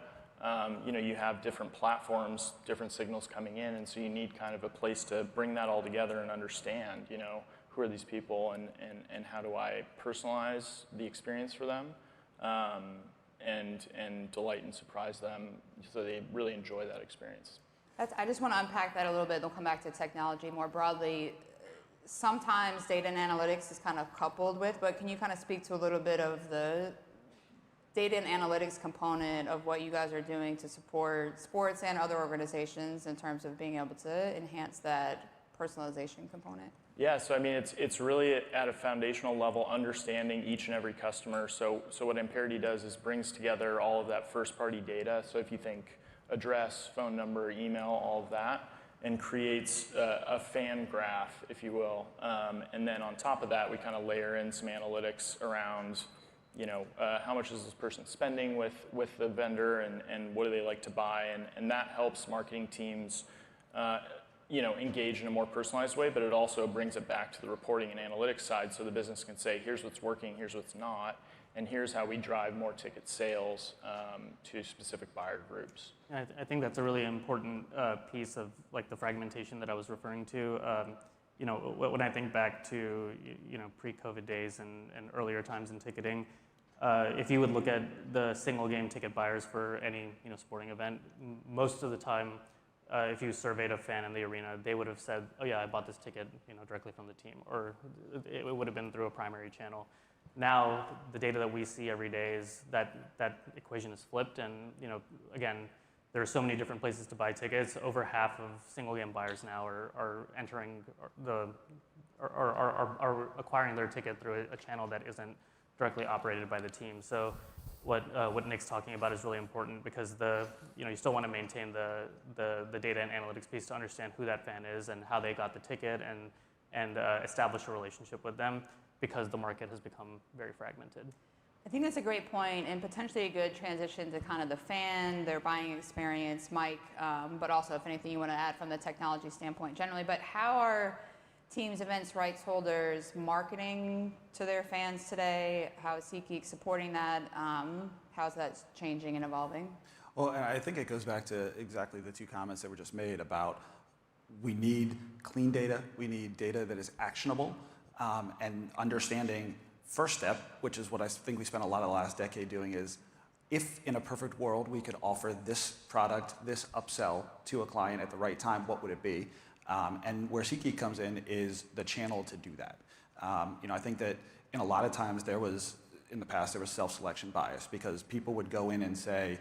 You have different platforms, different signals coming in, and so you need kind of a place to bring that all together and understand, who are these people, and how do I personalize the experience for them, and delight and surprise them so they really enjoy that experience. I just want to unpack that a little bit. We'll come back to technology more broadly. Sometimes data and analytics is kind of coupled with, but can you kind of speak to a little bit of the data and analytics component of what you guys are doing to support sports and other organizations in terms of being able to enhance that personalization component? Yeah, so I mean, it's really at a foundational level, understanding each and every customer. So what Amperity does is brings together all of that first-party data. So if you think address, phone number, email, all of that, and creates a fan graph, if you will. And then on top of that, we kind of layer in some analytics around, how much is this person spending with the vendor, and what do they like to buy, and that helps marketing teams engage in a more personalized way, but it also brings it back to the reporting and analytics side, so the business can say, here's what's working, here's what's not, and here's how we drive more ticket sales to specific buyer groups. I think that's a really important piece of like the fragmentation that I was referring to. You know, when I think back to pre-COVID days and earlier times in ticketing, if you would look at the single game ticket buyers for any sporting event, most of the time, if you surveyed a fan in the arena, they would have said, "Oh yeah, I bought this ticket directly from the team," or it would have been through a primary channel. Now the data that we see every day is that equation is flipped, and again, there are so many different places to buy tickets. Over half of single game buyers now are entering are acquiring their ticket through a channel that isn't directly operated by the team. So what Nick's talking about is really important, because you still want to maintain the data and analytics piece to understand who that fan is and how they got the ticket, and establish a relationship with them, because the market has become very fragmented. I think that's a great point, and potentially a good transition to kind of the fan, their buying experience, Mike, but also if anything you want to add from the technology standpoint generally. But how are teams, events, rights holders marketing to their fans today? How is SeatGeek supporting that? How's that changing and evolving? Well, and I think it goes back to exactly the two comments that were just made about we need clean data, we need data that is actionable, and understanding first step, which is what I think we spent a lot of the last decade doing, is if in a perfect world we could offer this product, this upsell to a client at the right time, what would it be? And where SeatGeek comes in is the channel to do that. I think that in a lot of times in the past there was self-selection bias, because people would go in and say,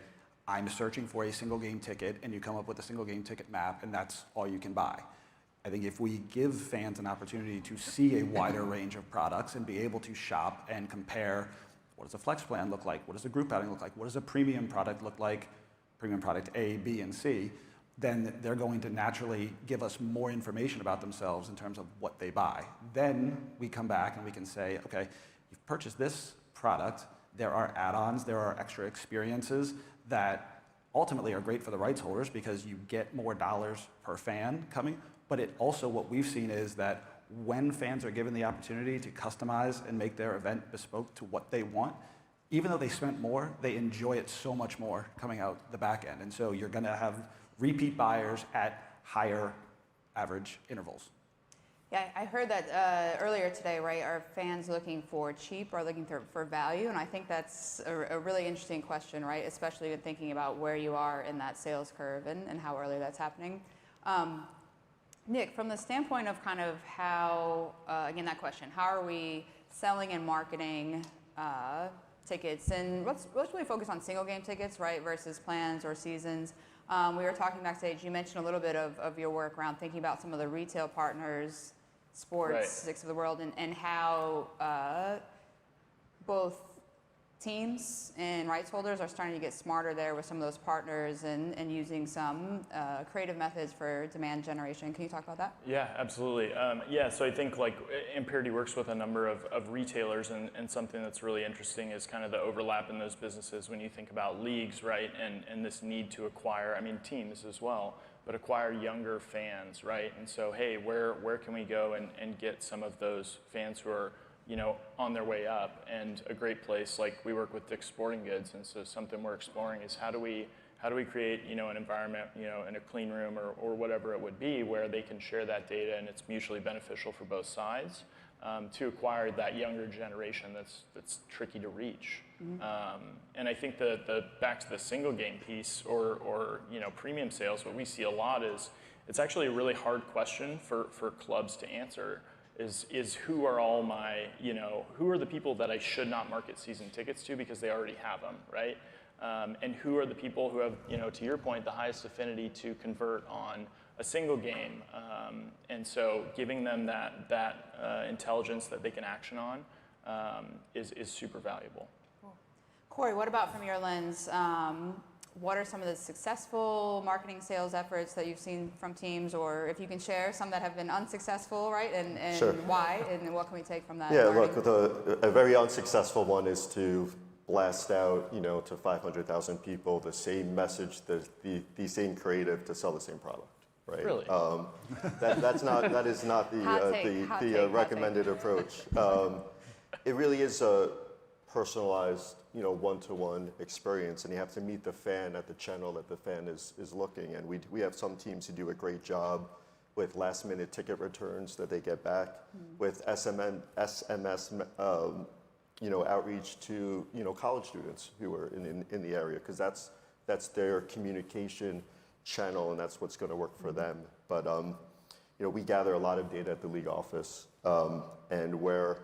I'm searching for a single game ticket, and you come up with a single game ticket map, and that's all you can buy. I think if we give fans an opportunity to see a wider range of products and be able to shop and compare, what does a flex plan look like? What does a group outing look like? What does a premium product look like? Premium product A, B, and C. Then they're going to naturally give us more information about themselves in terms of what they buy. Then we come back and we can say, okay, you've purchased this product. There are add-ons, there are extra experiences that ultimately are great for the rights holders, because you get more dollars per fan coming. But it also, what we've seen is that when fans are given the opportunity to customize and make their event bespoke to what they want, even though they spent more, they enjoy it so much more coming out the back end. And so you're going to have repeat buyers at higher average intervals. Yeah, I heard that earlier today, right? Are fans looking for cheap or looking for value? And I think that's a really interesting question, right? Especially when thinking about where you are in that sales curve and how early that's happening. Nick, from the standpoint of kind of how, again, that question, how are we selling and marketing tickets? And let's really focus on single game tickets, right, versus plans or seasons. We were talking backstage, you mentioned a little bit of your work around thinking about some of the retail partners, sports, Right. six of the world, and how both teams and rights holders are starting to get smarter there with some of those partners and using some creative methods for demand generation. Can you talk about that? Yeah, absolutely. So I think like Imperity works with a number of retailers, and something that's really interesting is kind of the overlap in those businesses when you think about leagues, right? And this need to acquire, teams as well, but acquire younger fans, right? And so, hey, where can we go and get some of those fans who are on their way up? And a great place, like we work with Dick's Sporting Goods, and so something we're exploring is how do we create, an environment, in a clean room or whatever it would be, where they can share that data and it's mutually beneficial for both sides, to acquire that younger generation that's tricky to reach. And I think the back to the single game piece or premium sales, what we see a lot is it's actually a really hard question for clubs to answer. Is who are all my, who are the people that I should not market season tickets to because they already have them, right? And who are the people who have, to your point, the highest affinity to convert on a single game? And so giving them that intelligence that they can action on is super valuable. Cool. Corey, what about from your lens? What are some of the successful marketing sales efforts that you've seen from teams, or if you can share some that have been unsuccessful, right? And Sure. Why, and what can we take from that? Yeah, learning? look, a very unsuccessful one is to blast out, to 500,000 people the same message, the same creative to sell the same product, right? Really? That is not Hot take, the recommended approach. It really is personalized, one-to-one experience, and you have to meet the fan at the channel that the fan is looking. And we have some teams who do a great job with last-minute ticket returns that they get back, with SMS outreach to college students who are in the area, because that's their communication channel, and that's what's going to work for them. But we gather a lot of data at the league office, and we're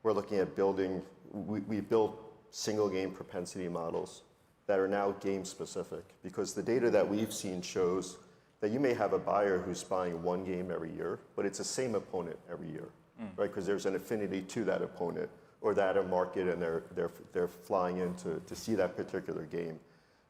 looking at building. We built single game propensity models that are now game specific, because the data that we've seen shows that you may have a buyer who's buying one game every year, but it's the same opponent every year, right? Because there's an affinity to that opponent or that a market, and they're flying in to see that particular game.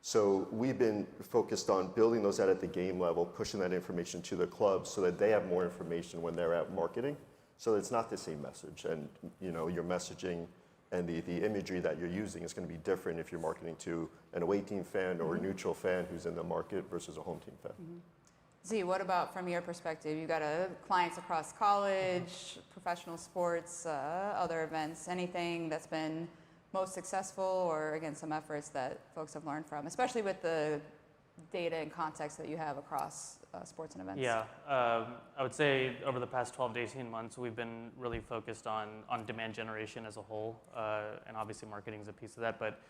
So we've been focused on building those out at the game level, pushing that information to the clubs so that they have more information when they're out marketing. So it's not the same message, and your messaging and the imagery that you're using is going to be different if you're marketing to an away team fan or a neutral fan who's in the market versus a home team fan. Z, what about from your perspective? You've got clients across college, professional sports, other events, anything that's been most successful, or again, some efforts that folks have learned from, especially with the data and context that you have across sports and events? Yeah, I would say over the past 12 to 18 months, we've been really focused on demand generation as a whole, and obviously marketing is a piece of that. But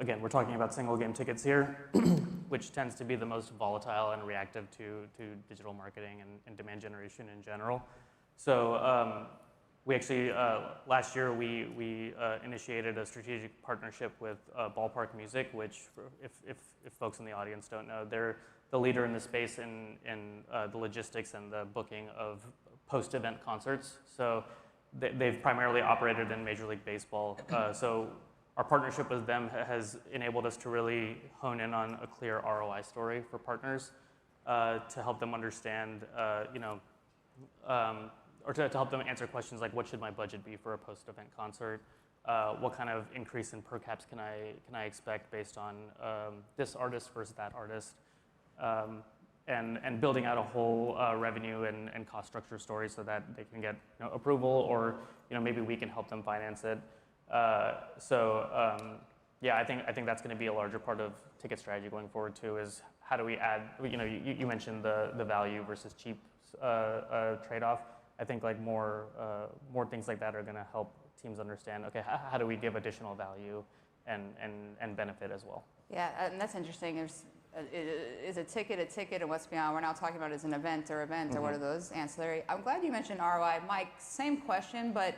again, we're talking about single game tickets here, which tends to be the most volatile and reactive to digital marketing and demand generation in general. So we actually, last year, we initiated a strategic partnership with Ballpark Music, which, if folks in the audience don't know, they're the leader in the space in the logistics and the booking of post-event concerts. So they've primarily operated in Major League Baseball. So our partnership with them has enabled us to really hone in on a clear ROI story for partners, to help them understand, or to help them answer questions like, what should my budget be for a post-event concert? What kind of increase in per caps can I expect based on this artist versus that artist? And building out a whole revenue and cost structure story so that they can get approval, or maybe we can help them finance it. Yeah, I think that's going to be a larger part of ticket strategy going forward too. Is how do we add? You mentioned the value versus cheap trade-off. I think like more things like that are going to help teams understand. Okay, how do we give additional value and benefit as well? Yeah, and that's interesting. Is a ticket, and what's beyond? We're now talking about is an event, or what are those ancillary? I'm glad you mentioned ROI. Mike, same question, but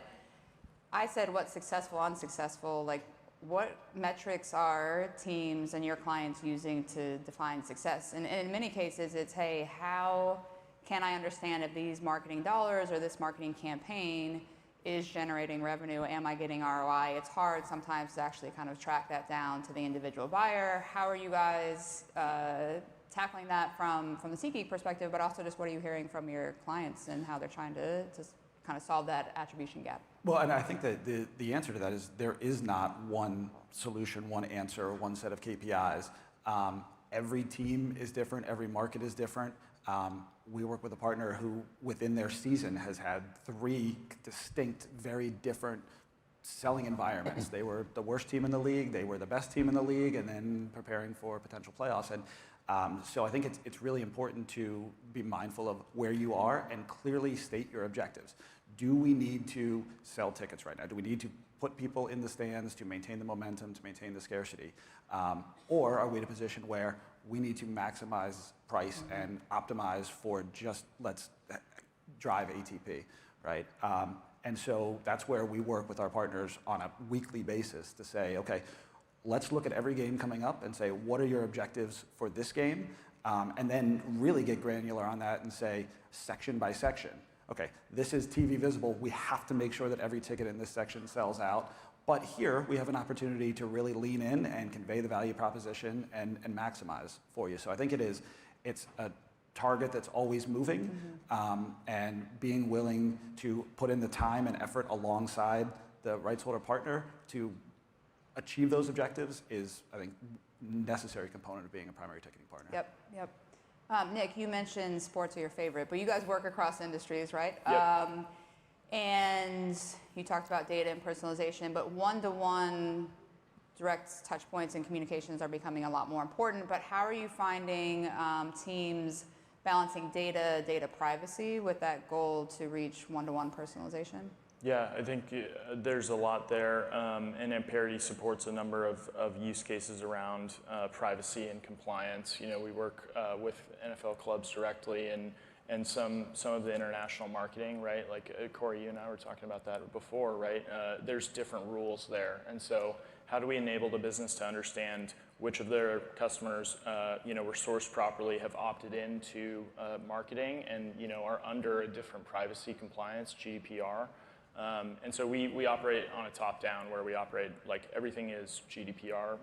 I said what's successful, unsuccessful. Like, what metrics are teams and your clients using to define success? And in many cases, it's, hey, how can I understand if these marketing dollars or this marketing campaign is generating revenue? Am I getting ROI? It's hard sometimes to actually kind of track that down to the individual buyer. How are you guys tackling that from the SeatGeek perspective, but also just what are you hearing from your clients and how they're trying to kind of solve that attribution gap? Well, and I think that the answer to that is there is not one solution, one answer, one set of KPIs. Every team is different. Every market is different. We work with a partner who, within their season, has had 3 distinct, very different selling environments. They were the worst team in the league, they were the best team in the league, and then preparing for potential playoffs. And so I think it's really important to be mindful of where you are and clearly state your objectives. Do we need to sell tickets right now? Do we need to put people in the stands to maintain the momentum, to maintain the scarcity? Or are we in a position where we need to maximize price and optimize for just let's drive ATP, right? And so that's where we work with our partners on a weekly basis to say, okay, let's look at every game coming up and say, what are your objectives for this game? And then really get granular on that and say, section by section. Okay, this is TV visible. We have to make sure that every ticket in this section sells out. But here, we have an opportunity to really lean in and convey the value proposition and maximize for you. So I think it's a target that's always moving, and being willing to put in the time and effort alongside the rights holder partner to achieve those objectives is, I think, necessary component of being a primary ticketing partner. Yep. Nick, you mentioned sports are your favorite, but you guys work across industries, right? Yep. And you talked about data and personalization, but one-to-one direct touch points and communications are becoming a lot more important. But how are you finding teams balancing data privacy with that goal to reach one-to-one personalization? Yeah, I think there's a lot there, and Amperity supports a number of use cases around privacy and compliance. You know, we work with NFL clubs directly and some of the international marketing, right? Like Corey, you and I were talking about that before, right? There's different rules there, and so how do we enable the business to understand which of their customers, were sourced properly, have opted into marketing, and are under a different privacy compliance, GDPR. And so we operate on a top-down, where we operate like everything is GDPR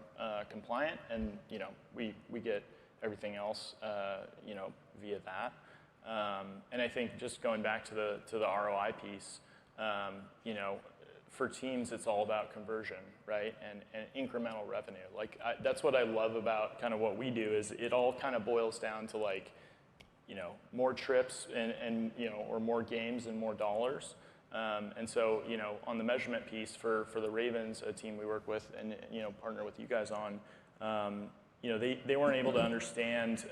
compliant, and we get everything else via that. And I think just going back to the ROI piece, for teams, it's all about conversion, right, and incremental revenue. Like that's what I love about kind of what we do, is it all kind of boils down to like, more trips and or more games and more dollars. And so, on the measurement piece for the Ravens, a team we work with and, partner with you guys on, they weren't able to understand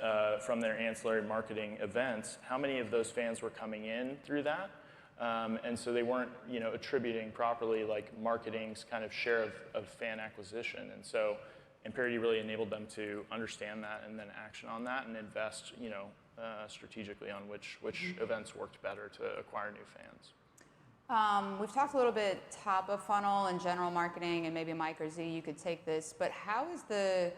from their ancillary marketing events how many of those fans were coming in through that. And so they weren't, attributing properly like marketing's kind of share of fan acquisition. And so Amperity really enabled them to understand that and then action on that and invest, strategically on which events worked better to acquire new fans. We've talked a little bit top of funnel and general marketing, and maybe Mike or Z, you could take this, but how is the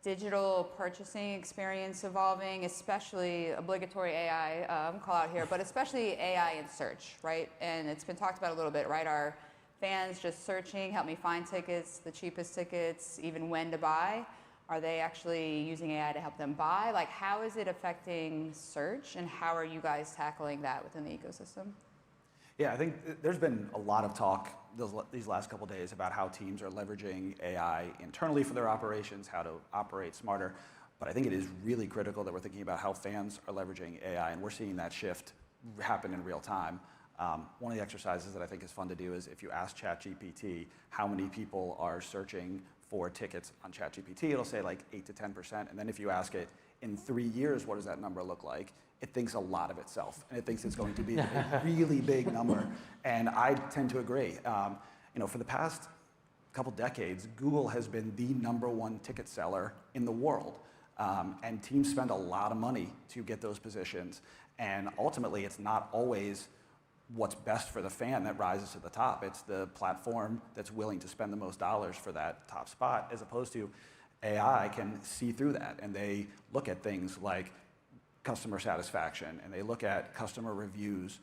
digital purchasing experience evolving, especially obligatory AI call out here, but especially AI in search, right? And it's been talked about a little bit, right? Are fans just searching, help me find tickets, the cheapest tickets, even when to buy? Are they actually using AI to help them buy? Like, how is it affecting search, and how are you guys tackling that within the ecosystem? Yeah, I think there's been a lot of talk these last couple of days about how teams are leveraging AI internally for their operations, how to operate smarter. But I think it is really critical that we're thinking about how fans are leveraging AI, and we're seeing that shift happen in real time. One of the exercises that I think is fun to do is if you ask ChatGPT how many people are searching for tickets on ChatGPT, it'll say like 8 to 10%. And then if you ask it, in 3 years, what does that number look like? It thinks a lot of itself, and it thinks it's going to be a really big number. And I tend to agree. For the past couple decades, Google has been the #1 ticket seller in the world. And teams spend a lot of money to get those positions. And ultimately, it's not always what's best for the fan that rises to the top. It's the platform that's willing to spend the most dollars for that top spot, as opposed to AI can see through that. And they look at things like customer satisfaction, and they look at customer reviews,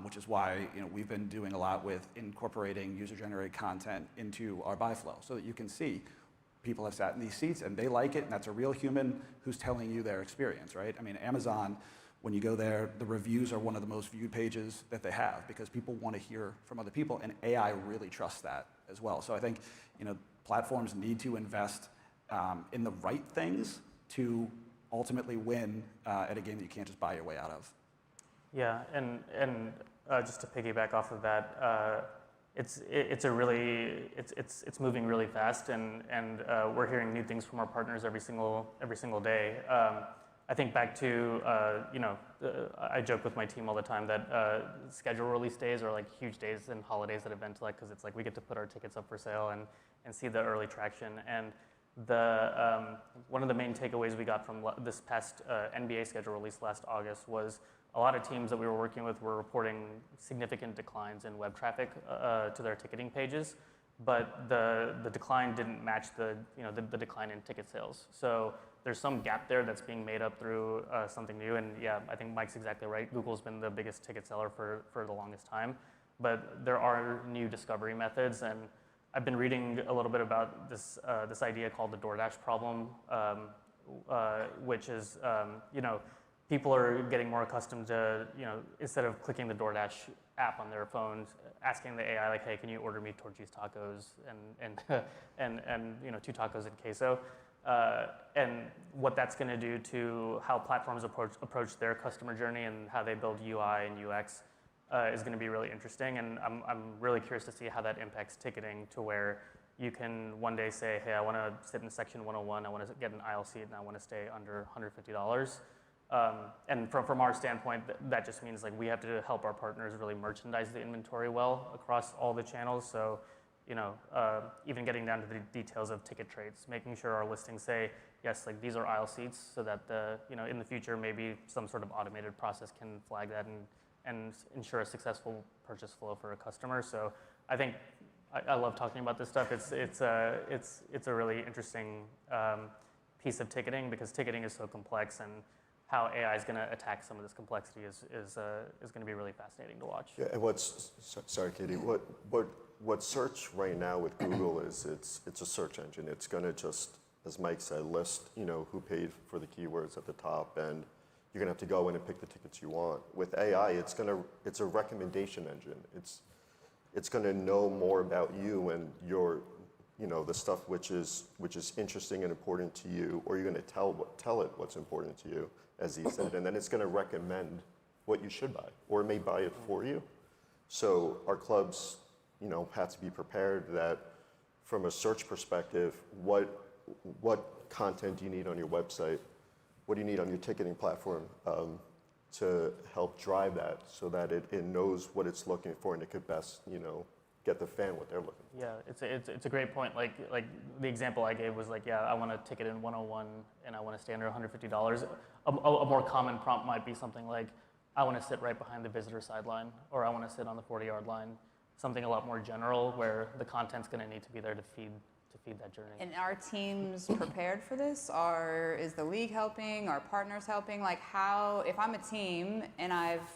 which is why we've been doing a lot with incorporating user-generated content into our buy flow, so that you can see people have sat in these seats and they like it, and that's a real human who's telling you their experience, right? I mean, Amazon, when you go there, the reviews are one of the most viewed pages that they have, because people want to hear from other people, and AI really trusts that as well. So I think platforms need to invest in the right things to ultimately win at a game that you can't just buy your way out of. Yeah, and just to piggyback off of that, it's moving really fast, and we're hearing new things from our partners every single day. I think back to I joke with my team all the time that schedule release days are like huge days and holidays at events, like, because it's like we get to put our tickets up for sale and see the early traction. And one of the main takeaways we got from this past NBA schedule release last August was a lot of teams that we were working with were reporting significant declines in web traffic to their ticketing pages, but the decline didn't match the decline in ticket sales. So there's some gap there that's being made up through something new. And yeah, I think Mike's exactly right. Google's been the biggest ticket seller for the longest time, but there are new discovery methods. And I've been reading a little bit about this idea called the DoorDash problem, which is people are getting more accustomed to instead of clicking the DoorDash app on their phones, asking the AI like, hey, can you order me tortillas tacos and 2 tacos and queso, and what that's going to do to how platforms approach their customer journey and how they build UI and UX. is going to be really interesting, and I'm really curious to see how that impacts ticketing to where you can one day say, hey, I want to sit in section 101, I want to get an aisle seat, and I want to stay under $150. And from our standpoint, that just means like we have to help our partners really merchandise the inventory well across all the channels. So, even getting down to the details of ticket trades, making sure our listings say, yes, like these are aisle seats, so that in the future maybe some sort of automated process can flag that and ensure a successful purchase flow for a customer. So I think I love talking about this stuff. It's a really interesting piece of ticketing because ticketing is so complex, and how AI is going to attack some of this complexity is going to be really fascinating to watch. Yeah, and sorry, Katie. What search right now with Google is, it's a search engine. It's going to just, as Mike said, list who paid for the keywords at the top, and you're going to have to go in and pick the tickets you want. With AI, it's a recommendation engine. It's going to know more about you and your, the stuff which is interesting and important to you, or you're going to tell it what's important to you, as he said, and then it's going to recommend what you should buy, or it may buy it for you. So our clubs, have to be prepared that from a search perspective, what content do you need on your website? What do you need on your ticketing platform to help drive that so that it knows what it's looking for and it could best, get the fan what they're looking for? Yeah, it's a great point. Like the example I gave was like, yeah, I want a ticket in 101 and I want to stay under $150. A more common prompt might be something like, I want to sit right behind the visitor sideline, or I want to sit on the 40-yard line. Something a lot more general where the content's going to need to be there to feed that journey. And are teams prepared for this? Is the league helping? Are partners helping? Like if I'm a team and I've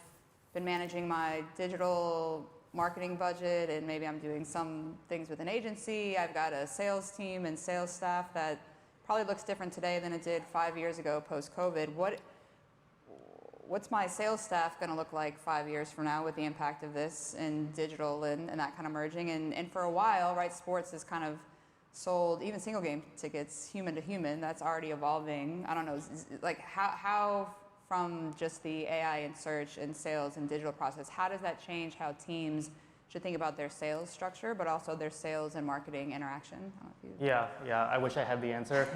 been managing my digital marketing budget and maybe I'm doing some things with an agency, I've got a sales team and sales staff that probably looks different today than it did 5 years ago post-COVID. What's my sales staff going to look like 5 years from now with the impact of this and digital and that kind of merging? And for a while, right, sports has kind of sold even single game tickets human to human. That's already evolving. I don't know, like how from just the AI and search and sales and digital process, how does that change how teams should think about their sales structure, but also their sales and marketing interaction? I don't know if Yeah, I wish I had the answer.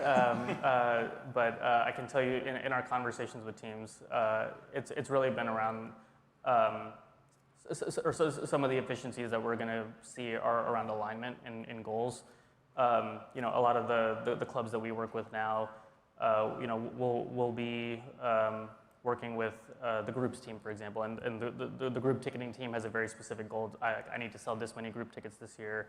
But I can tell you in our conversations with teams, it's really been around, some of the efficiencies that we're going to see are around alignment and goals. A lot of the clubs that we work with now, we'll be working with the groups team, for example, and the group ticketing team has a very specific goal. I need to sell this many group tickets this year,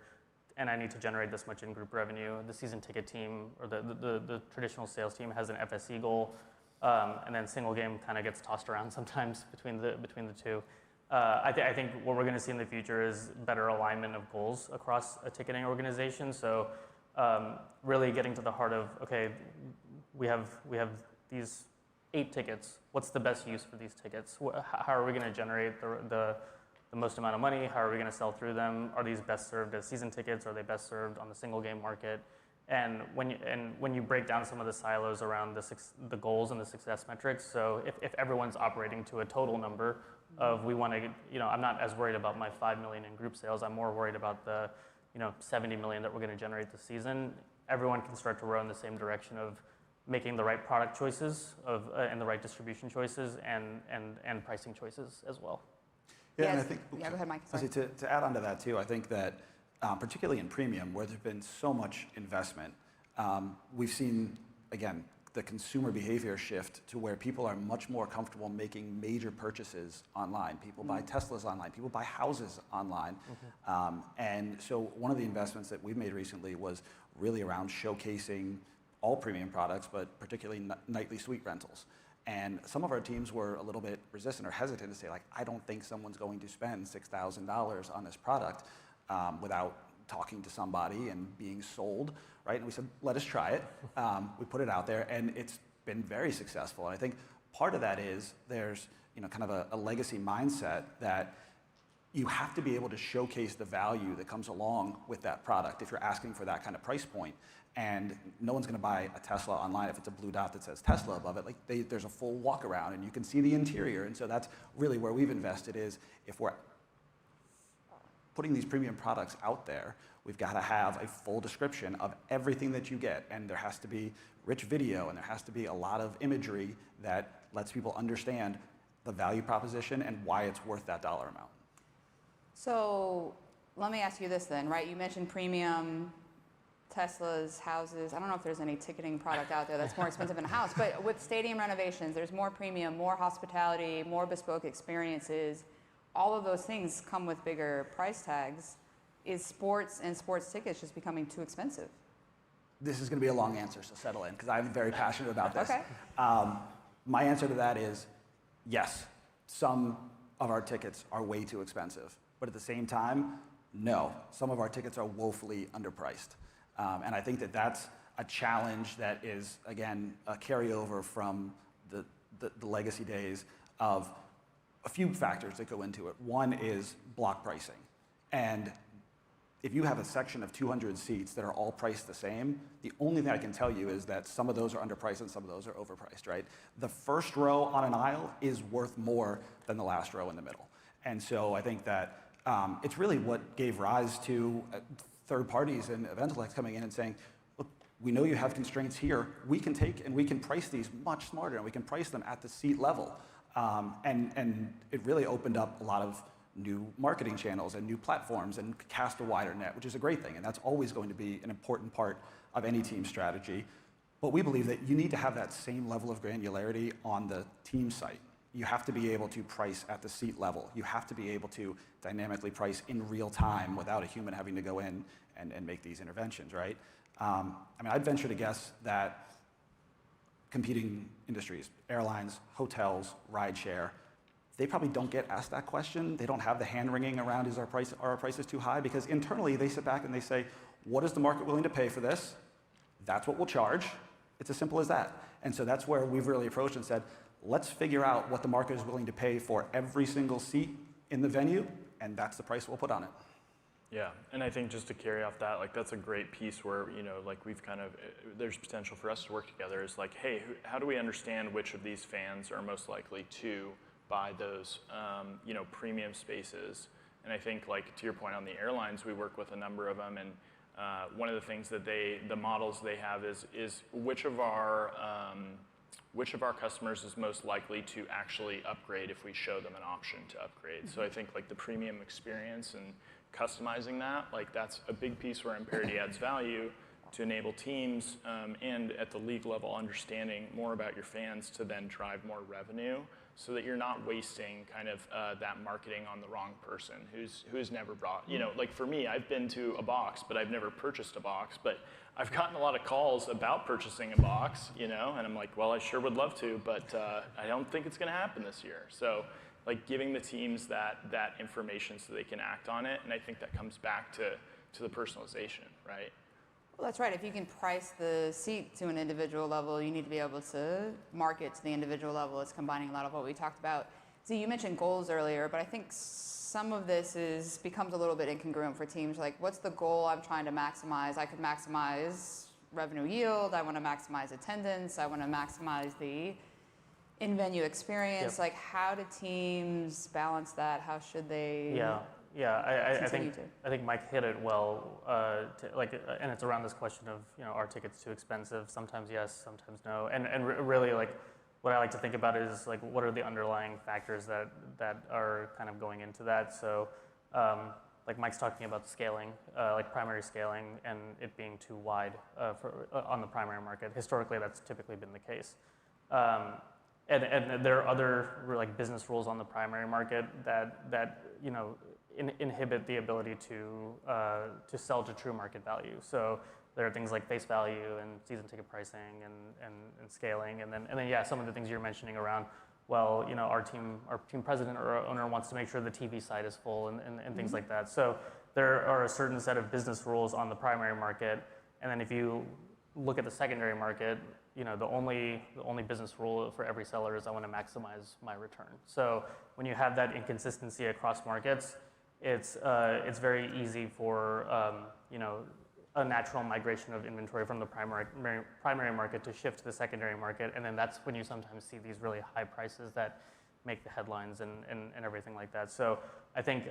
and I need to generate this much in group revenue. The season ticket team, or the traditional sales team, has an FSC goal, and then single game kind of gets tossed around sometimes between the two. I think what we're going to see in the future is better alignment of goals across a ticketing organization. So really getting to the heart of, okay, we have these 8 tickets. What's the best use for these tickets? How are we going to generate the most amount of money? How are we going to sell through them? Are these best served as season tickets? Are they best served on the single game market? And when you break down some of the silos around the goals and the success metrics, so if everyone's operating to a total number of we want to, I'm not as worried about my 5 million in group sales. I'm more worried about the 70 million that we're going to generate this season. Everyone can start to row in the same direction of making the right product choices and the right distribution choices and pricing choices as well. Yeah, and I think, go ahead, Mike. Sorry. To add on to that too, I think that particularly in premium, where there's been so much investment, we've seen, again, the consumer behavior shift to where people are much more comfortable making major purchases online. People buy Teslas online, people buy houses online. And so one of the investments that we've made recently was really around showcasing all premium products, but particularly nightly suite rentals. And some of our teams were a little bit resistant or hesitant to say, like, I don't think someone's going to spend $6,000 on this product without talking to somebody and being sold, right? And we said, let us try it. We put it out there, and it's been very successful. And I think part of that is there's kind of a legacy mindset that you have to be able to showcase the value that comes along with that product if you're asking for that kind of price point. And no one's going to buy a Tesla online if it's a blue dot that says Tesla above it. Like there's a full walk around and you can see the interior. And so that's really where we've invested is if we're putting these premium products out there, we've got to have a full description of everything that you get. And there has to be rich video and there has to be a lot of imagery that lets people understand the value proposition and why it's worth that dollar amount. So let me ask you this then, right? You mentioned premium, Teslas, houses. I don't know if there's any ticketing product out there that's more expensive than a house, but with stadium renovations, there's more premium, more hospitality, more bespoke experiences. All of those things come with bigger price tags. Is sports and sports tickets just becoming too expensive? This is going to be a long answer, so settle in, because I'm very passionate about this. Okay. My answer to that is yes, some of our tickets are way too expensive. But at the same time, no, some of our tickets are woefully underpriced. And I think that that's a challenge that is, again, a carryover from the legacy days of a few factors that go into it. One is block pricing. And if you have a section of 200 seats that are all priced the same, the only thing I can tell you is that some of those are underpriced and some of those are overpriced, right? The first row on an aisle is worth more than the last row in the middle. And so I think that it's really what gave rise to third parties and Eventelex coming in and saying, look, we know you have constraints here. We can take and we can price these much smarter and we can price them at the seat level. And it really opened up a lot of new marketing channels and new platforms and cast a wider net, which is a great thing. And that's always going to be an important part of any team strategy. But we believe that you need to have that same level of granularity on the team site. You have to be able to price at the seat level. You have to be able to dynamically price in real time without a human having to go in and make these interventions, right? I mean, I'd venture to guess that competing industries, airlines, hotels, rideshare, they probably don't get asked that question. They don't have the hand-wringing around, are our prices too high? Because internally, they sit back and they say, what is the market willing to pay for this? That's what we'll charge. It's as simple as that. And so that's where we've really approached and said, let's figure out what the market is willing to pay for every single seat in the venue, and that's the price we'll put on it. Yeah, and I think just to carry off that, like that's a great piece where, you know, like we've kind of, there's potential for us to work together is like, hey, how do we understand which of these fans are most likely to buy those, you know, premium spaces? And I think, like, to your point on the airlines, we work with a number of them, and one of the things that the models they have is which of our customers is most likely to actually upgrade if we show them an option to upgrade. So I think like the premium experience and customizing that, like that's a big piece where Imperity adds value to enable teams and at the league level understanding more about your fans to then drive more revenue so that you're not wasting kind of that marketing on the wrong person who's never brought, you know, like for me, I've been to a box, but I've never purchased a box, but I've gotten a lot of calls about purchasing a box, you know, and I'm like, well, I sure would love to, but I don't think it's going to happen this year. So like giving the teams that information so they can act on it, and I think that comes back to the personalization, right? Well, that's right. If you can price the seat to an individual level, you need to be able to market to the individual level. It's combining a lot of what we talked about. So you mentioned goals earlier, but I think some of this becomes a little bit incongruent for teams. Like, what's the goal I'm trying to maximize? I could maximize revenue yield. I want to maximize attendance. I want to maximize the in-venue experience. Yep. Like, how do teams balance that? How should they? Yeah, I think Mike hit it well. And it's around this question of, you know, are tickets too expensive? Sometimes yes, sometimes no. And really, like, what I like to think about is like, what are the underlying factors that are kind of going into that? So, like Mike's talking about scaling, like primary scaling, and it being too wide on the primary market. Historically, that's typically been the case. And there are other like business rules on the primary market that you know inhibit the ability to sell to true market value. So there are things like face value and season ticket pricing and scaling, and then yeah, some of the things you're mentioning around, well, you know, our team president or our owner wants to make sure the TV side is full and things like that. So there are a certain set of business rules on the primary market, and then if you look at the secondary market, you know, the only business rule for every seller is I want to maximize my return. So when you have that inconsistency across markets, it's very easy for a natural migration of inventory from the primary market to shift to the secondary market, and then that's when you sometimes see these really high prices that make the headlines and everything like that. So I think,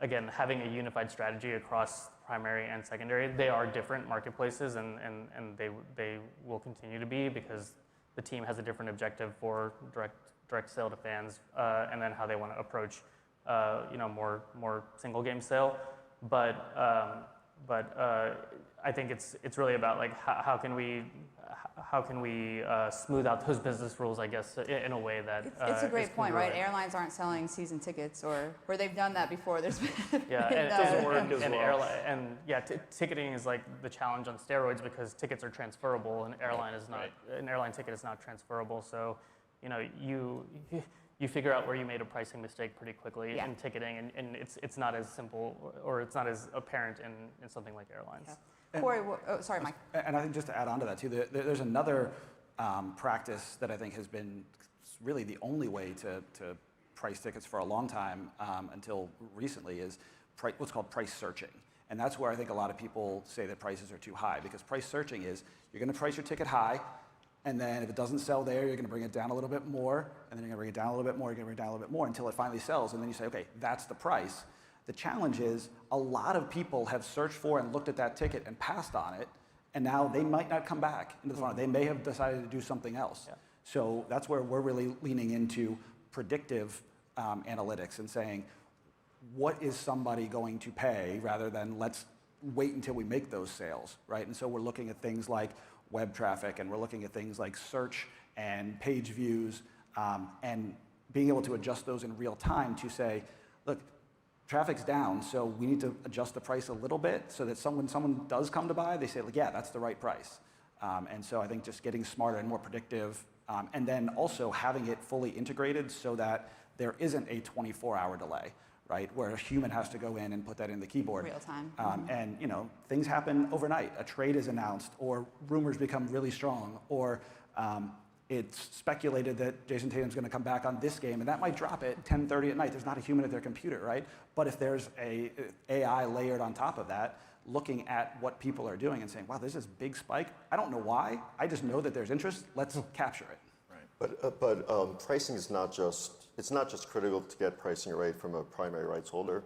again, having a unified strategy across primary and secondary, they are different marketplaces, and they will continue to be, because the team has a different objective for direct sale to fans, and then how they want to approach more single game sale. But I think it's really about like how can we smooth out those business rules, I guess, in a way that it's a great point, right? Airlines aren't selling season tickets, or where they've done that before. There's been and it doesn't work as well. Ticketing is like the challenge on steroids, because tickets are transferable, and an airline ticket is not transferable. So you figure out where you made a pricing mistake pretty quickly in ticketing, and it's not as simple, or it's not as apparent in something like airlines. Yeah. Corey, sorry, Mike. And I think just to add on to that too, there's another practice that I think has been really the only way to price tickets for a long time until recently, is what's called price searching. And that's where I think a lot of people say that prices are too high, because price searching is you're going to price your ticket high, and then if it doesn't sell there, you're going to bring it down a little bit more, and then you're going to bring it down a little bit more, you're going to bring it down a little bit more until it finally sells, and then you say, okay, that's the price. The challenge is a lot of people have searched for and looked at that ticket and passed on it, and now they might not come back into the funnel. They may have decided to do something else. Yeah. So that's where we're really leaning into predictive analytics and saying, what is somebody going to pay, rather than let's wait until we make those sales, right? And so we're looking at things like web traffic, and we're looking at things like search and page views, and being able to adjust those in real time to say, look, traffic's down, so we need to adjust the price a little bit, so that when someone does come to buy, they say, like, yeah, that's the right price. And so I think just getting smarter and more predictive, and then also having it fully integrated so that there isn't a 24-hour delay, right, where a human has to go in and put that in the keyboard. Real time. And things happen overnight. A trade is announced, or rumors become really strong, or it's speculated that Jason Tatum's going to come back on this game, and that might drop at 10:30 at night. There's not a human at their computer, right? But if there's a AI layered on top of that, looking at what people are doing and saying, wow, there's this big spike. I don't know why. I just know that there's interest. Let's capture it. Right. But pricing is not just critical to get pricing right from a primary rights holder.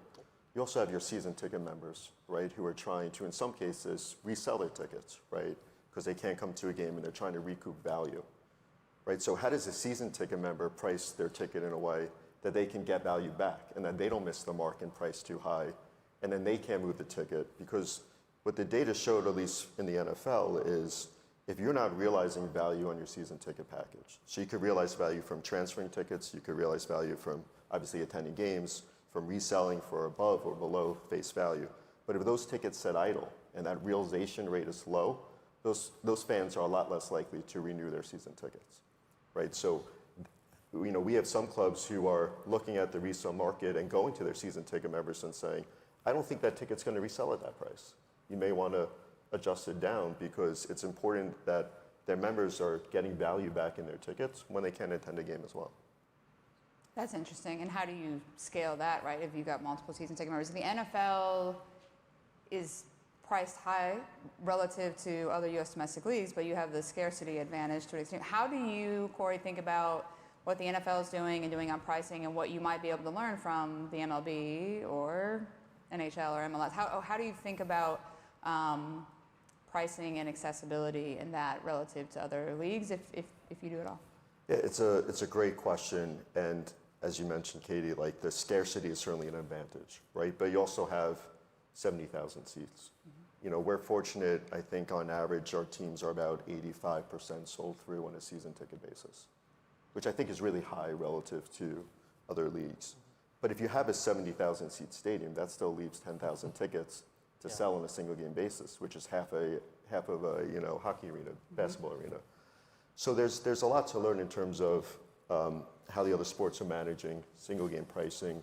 You also have your season ticket members, right, who are trying to, in some cases, resell their tickets, right, because they can't come to a game and they're trying to recoup value. Right, so how does a season ticket member price their ticket in a way that they can get value back, and then they don't miss the mark and price too high, and then they can't move the ticket? Because what the data showed, at least in the NFL, is if you're not realizing value on your season ticket package, so you could realize value from transferring tickets, you could realize value from obviously attending games, from reselling for above or below face value. But if those tickets sit idle and that realization rate is low, those fans are a lot less likely to renew their season tickets. Right, so we have some clubs who are looking at the resale market and going to their season ticket members and saying, I don't think that ticket's going to resell at that price. You may want to adjust it down, because it's important that their members are getting value back in their tickets when they can attend a game as well. That's interesting. And how do you scale that, right, if you've got multiple season ticket members? The NFL is priced high relative to other U.S. domestic leagues, but you have the scarcity advantage to an extent. How do you, Corey, think about what the NFL is doing and doing on pricing, and what you might be able to learn from the MLB or NHL or MLS? How do you think about pricing and accessibility in that relative to other leagues, if you do at all? Yeah, it's a great question, and as you mentioned, Katie, like the scarcity is certainly an advantage, right? But you also have 70,000 seats. We're fortunate, I think on average, our teams are about 85% sold through on a season ticket basis, which I think is really high relative to other leagues. But if you have a 70,000 seat stadium, that still leaves 10,000 tickets to sell on a single game basis, which is half of a hockey arena, basketball arena. So there's a lot to learn in terms of how the other sports are managing single game pricing,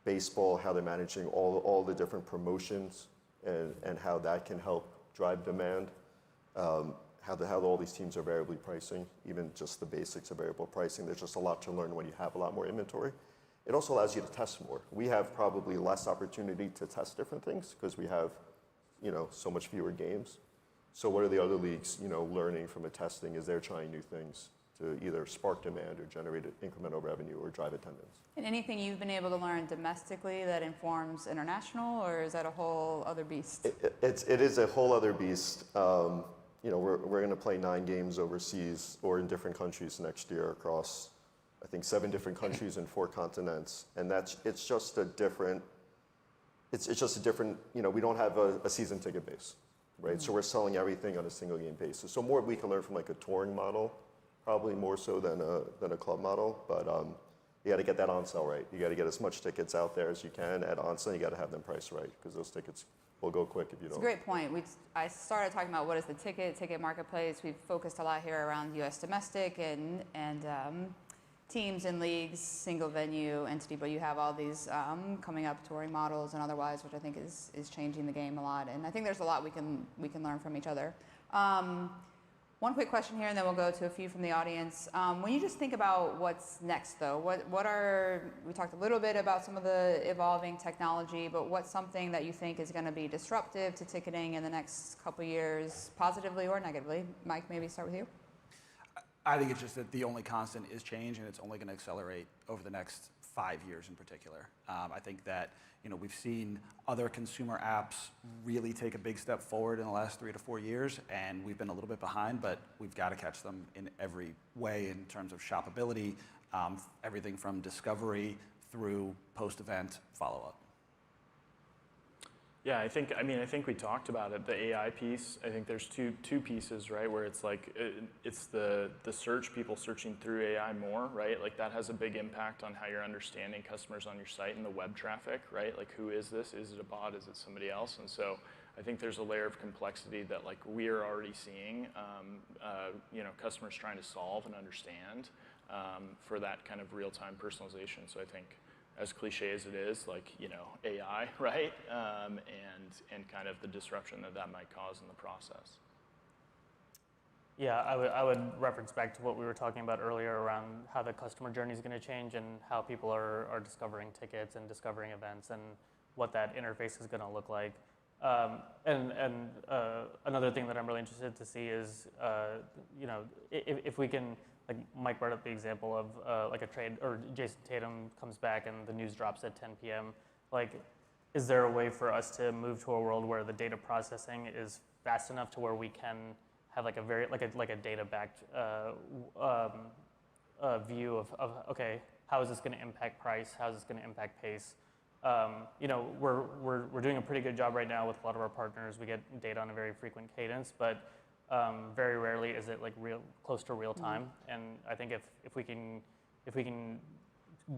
baseball, how they're managing all the different promotions, and how that can help drive demand, how all these teams are variably pricing, even just the basics of variable pricing. There's just a lot to learn when you have a lot more inventory. it also allows you to test more. We have probably less opportunity to test different things because we have, so much fewer games. So what are the other leagues, learning from the testing as they're trying new things to either spark demand or generate incremental revenue or drive attendance? And anything you've been able to learn domestically that informs international, or is that a whole other beast? It is a whole other beast. We're going to play 9 games overseas or in different countries next year across, I think, 7 different countries and 4 continents, and it's just a different. It's just a different. We don't have a season ticket base, right? So we're selling everything on a single game basis. So more we can learn from like a touring model, probably more so than a club model, but. You got to get that on sale right. You got to get as much tickets out there as you can at on sale. You got to have them priced right because those tickets will go quick if you don't. It's a great point. I started talking about what is the ticket marketplace. We've focused a lot here around U.S. domestic and teams and leagues, single venue entity, but you have all these coming up touring models and otherwise, which I think is changing the game a lot. And I think there's a lot we can learn from each other. One quick question here, and then we'll go to a few from the audience. When you just think about what's next, though, we talked a little bit about some of the evolving technology, but what's something that you think is going to be disruptive to ticketing in the next couple of years, positively or negatively? Mike, maybe start with you. I think it's just that the only constant is change, and it's only going to accelerate over the next 5 years in particular. I think that we've seen other consumer apps really take a big step forward in the last 3 to 4 years, and we've been a little bit behind, but we've got to catch them in every way in terms of shoppability, everything from discovery through post-event follow-up. Yeah, I think we talked about it. The AI piece. I think there's two pieces, right? Where it's like it's the search, people searching through AI more, right? Like that has a big impact on how you're understanding customers on your site and the web traffic, right? Like who is this? Is it a bot? Is it somebody else? And so I think there's a layer of complexity that like we're already seeing, customers trying to solve and understand for that kind of real-time personalization. So I think, as cliche as it is, like, AI, right? And kind of the disruption that might cause in the process. Yeah, I would reference back to what we were talking about earlier around how the customer journey is going to change and how people are discovering tickets and discovering events and what that interface is going to look like. Another thing that I'm really interested to see is, if we can, like Mike brought up the example of like a trade, or Jason Tatum comes back and the news drops at 10 p.m. Like, is there a way for us to move to a world where the data processing is fast enough to where we can have like a data-backed view of okay, how is this going to impact price? How is this going to impact pace? We're doing a pretty good job right now with a lot of our partners. We get data on a very frequent cadence, but very rarely is it like close to real time. And I think if we can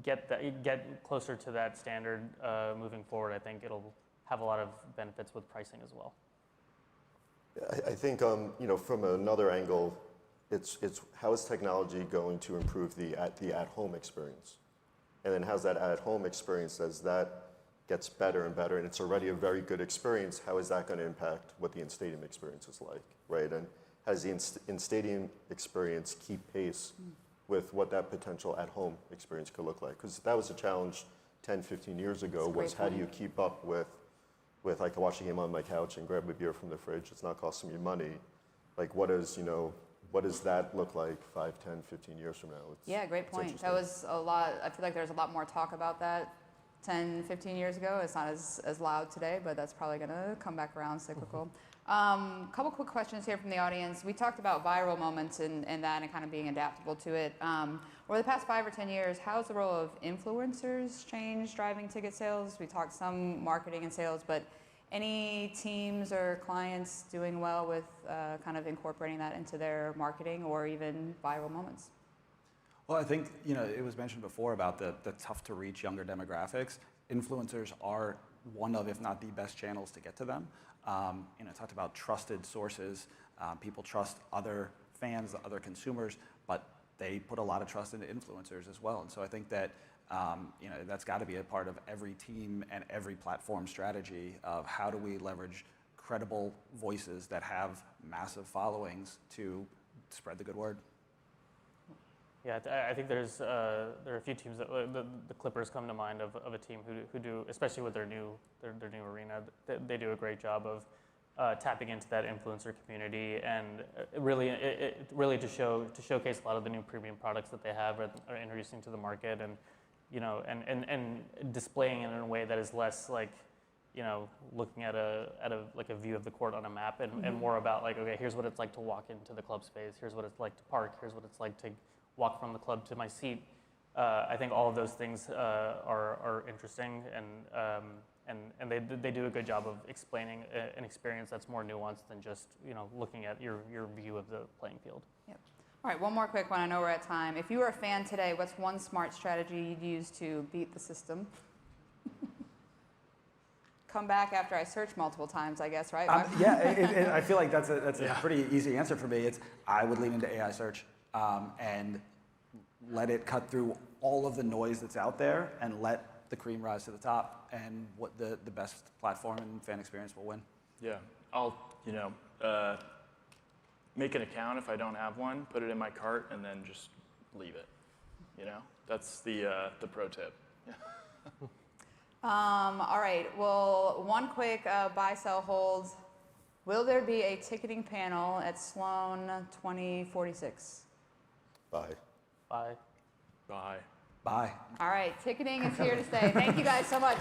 get closer to that standard moving forward, I think it'll have a lot of benefits with pricing as well. I think from another angle, it's how is technology going to improve the at-home experience, and then how's that at-home experience as that gets better and better, and it's already a very good experience. How is that going to impact what the in-stadium experience is like, right? And how does the in-stadium experience keep pace with what that potential at-home experience could look like? Because that was a challenge 10, 15 years ago, was how do you keep up with I can watch a game on my couch and grab a beer from the fridge. It's not costing me money. Like what does that look like 5, 10, 15 years from now? Great point. That was a lot. I feel like there's a lot more talk about that 10, 15 years ago. It's not as loud today, but that's probably going to come back around cyclical. Couple quick questions here from the audience. We talked about viral moments and that and kind of being adaptable to it. Over the past 5 or 10 years, how has the role of influencers changed driving ticket sales? We talked some marketing and sales, but any teams or clients doing well with kind of incorporating that into their marketing or even viral moments? Well, I think, it was mentioned before about the tough to reach younger demographics. Influencers are one of, if not the best channels to get to them. Talked about trusted sources. People trust other fans, other consumers, but they put a lot of trust into influencers as well. And so I think that, that's got to be a part of every team and every platform strategy of how do we leverage credible voices that have massive followings to spread the good word. Yeah, I think there are a few teams that the Clippers come to mind of a team who do, especially with their new arena, they do a great job of tapping into that influencer community and really to showcase a lot of the new premium products that they have are introducing to the market, and and displaying it in a way that is less like looking at a view of the court on a map, and more about like, okay, here's what it's like to walk into the club space, here's what it's like to park, here's what it's like to walk from the club to my seat. I think all of those things are interesting, and they do a good job of explaining an experience that's more nuanced than just looking at your view of the playing field. Yep. All right, one more quick one. I know we're at time. If you were a fan today, what's one smart strategy you'd use to beat the system? Come back after I search multiple times, I guess, right? Yeah, I feel like that's a pretty easy answer for me. I would lean into AI search and let it cut through all of the noise that's out there and let the cream rise to the top, and what the best platform and fan experience will win. Yeah, I'll make an account if I don't have one, put it in my cart, and then just leave it. That's the pro tip. All right. Well, one quick buy, sell, hold. Will there be a ticketing panel at Sloan 2046? Bye. Bye. Bye. Bye. All right. Ticketing is here to stay. Thank you guys so much.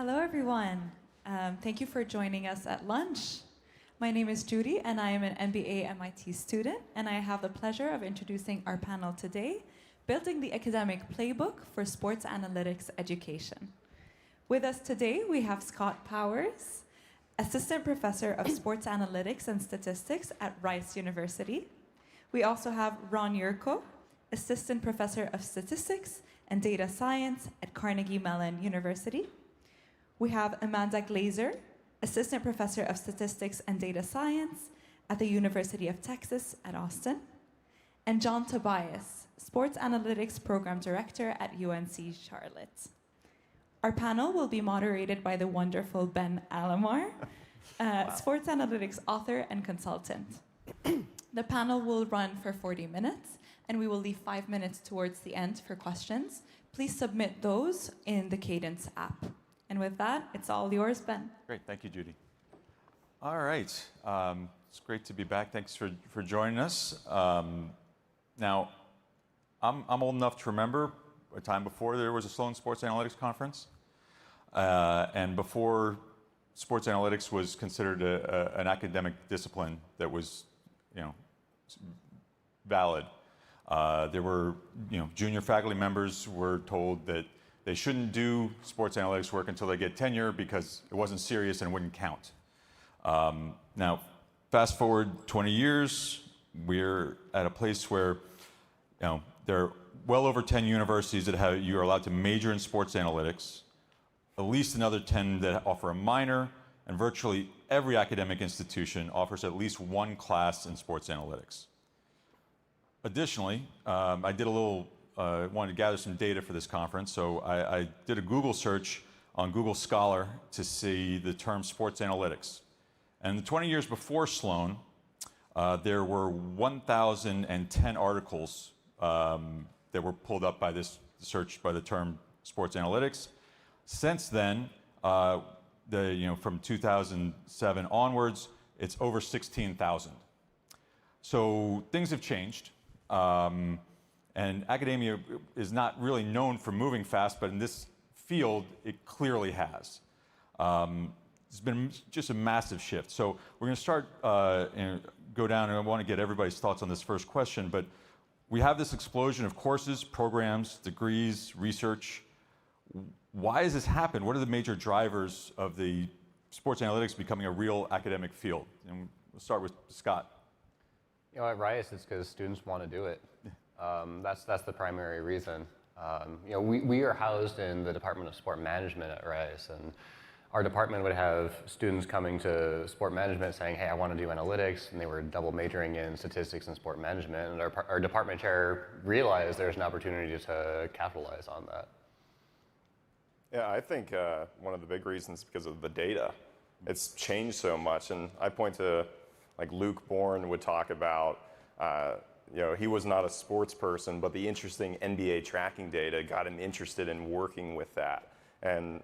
Hello, everyone. Thank you for joining us at lunch. My name is Judy, and I am an MBA MIT student, and I have the pleasure of introducing our panel today, Building the Academic Playbook for Sports Analytics Education. With us today, we have Scott Powers, Assistant Professor of Sports Analytics and Statistics at Rice University. We also have Ron Yurko, Assistant Professor of Statistics and Data Science at Carnegie Mellon University. We have Amanda Glazer, Assistant Professor of Statistics and Data Science at the University of Texas at Austin. And John Tobias, Sports Analytics Program Director at UNC Charlotte. Our panel will be moderated by the wonderful Ben Alamar, Sports Analytics author and consultant. The panel will run for 40 minutes, and we will leave 5 minutes towards the end for questions. Please submit those in the Cadence app. And with that, it's all yours, Ben. Great, thank you, Judy. All right, it's great to be back. Thanks for joining us. Now, I'm old enough to remember a time before there was a Sloan Sports Analytics Conference, and before sports analytics was considered an academic discipline that was, valid. There were, junior faculty members were told that they shouldn't do sports analytics work until they get tenure because it wasn't serious and wouldn't count. Now, fast forward 20 years, we're at a place where, there are well over 10 universities that you are allowed to major in sports analytics, at least another 10 that offer a minor, and virtually every academic institution offers at least one class in sports analytics. Additionally, I did wanted to gather some data for this conference, so I did a Google search on Google Scholar to see the term sports analytics. And the 20 years before Sloan, there were 1,010 articles that were pulled up by this search by the term sports analytics. Since then, from 2007 onwards, it's over 16,000. So things have changed. And academia is not really known for moving fast, but in this field, it clearly has. It's been just a massive shift. So we're going to start and go down, and I want to get everybody's thoughts on this first question, but we have this explosion of courses, programs, degrees, research. Why has this happened? What are the major drivers of the sports analytics becoming a real academic field? And we'll start with Scott. At Rice, it's because students want to do it. That's the primary reason. We are housed in the Department of Sport Management at Rice, and our department would have students coming to sport management saying, hey, I want to do analytics, and they were double majoring in statistics and sport management, and our department chair realized there's an opportunity to capitalize on that. Yeah, I think one of the big reasons is because of the data. It's changed so much, and I point to, like Luke Bourne would talk about, he was not a sports person, but the interesting NBA tracking data got him interested in working with that. And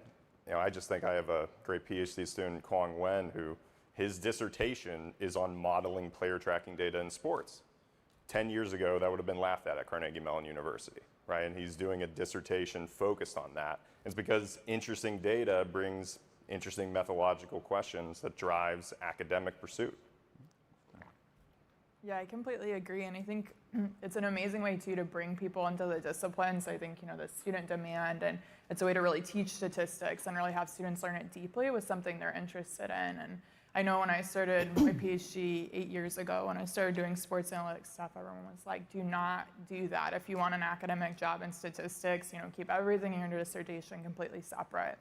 I just think I have a great PhD student, Kwong Wen, who his dissertation is on modeling player tracking data in sports. 10 years ago, that would have been laughed at Carnegie Mellon University, right? And he's doing a dissertation focused on that. It's because interesting data brings interesting methodological questions that drives academic pursuit. Yeah, I completely agree, and I think it's an amazing way too to bring people into the disciplines. I think the student demand, and it's a way to really teach statistics and really have students learn it deeply with something they're interested in. And I know when I started my PhD 8 years ago, when I started doing sports analytics stuff, everyone was like, "Do not do that. If you want an academic job in statistics, keep everything in your dissertation completely separate."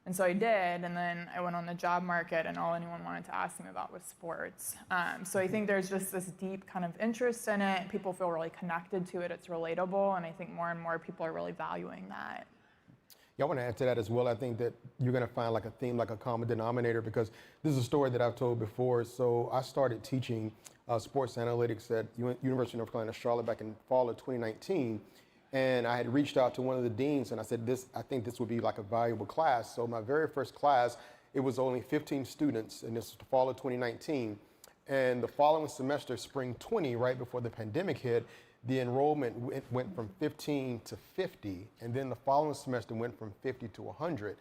And so I did, and then I went on the job market, and all anyone wanted to ask me about was sports. So I think there's just this deep kind of interest in it. People feel really connected to it. It's relatable, and I think more and more people are really valuing that. Yeah, I want to add to that as well. I think that you're going to find like a theme, like a common denominator, because this is a story that I've told before. So I started teaching sports analytics at University of North Carolina, Charlotte back in fall of 2019. And I had reached out to one of the deans and I said, I think this would be like a valuable class. So my very first class, it was only 15 students, and this was the fall of 2019. And the following semester, spring 20, right before the pandemic hit, the enrollment went from 15 to 50. And then the following semester went from 50 to 100.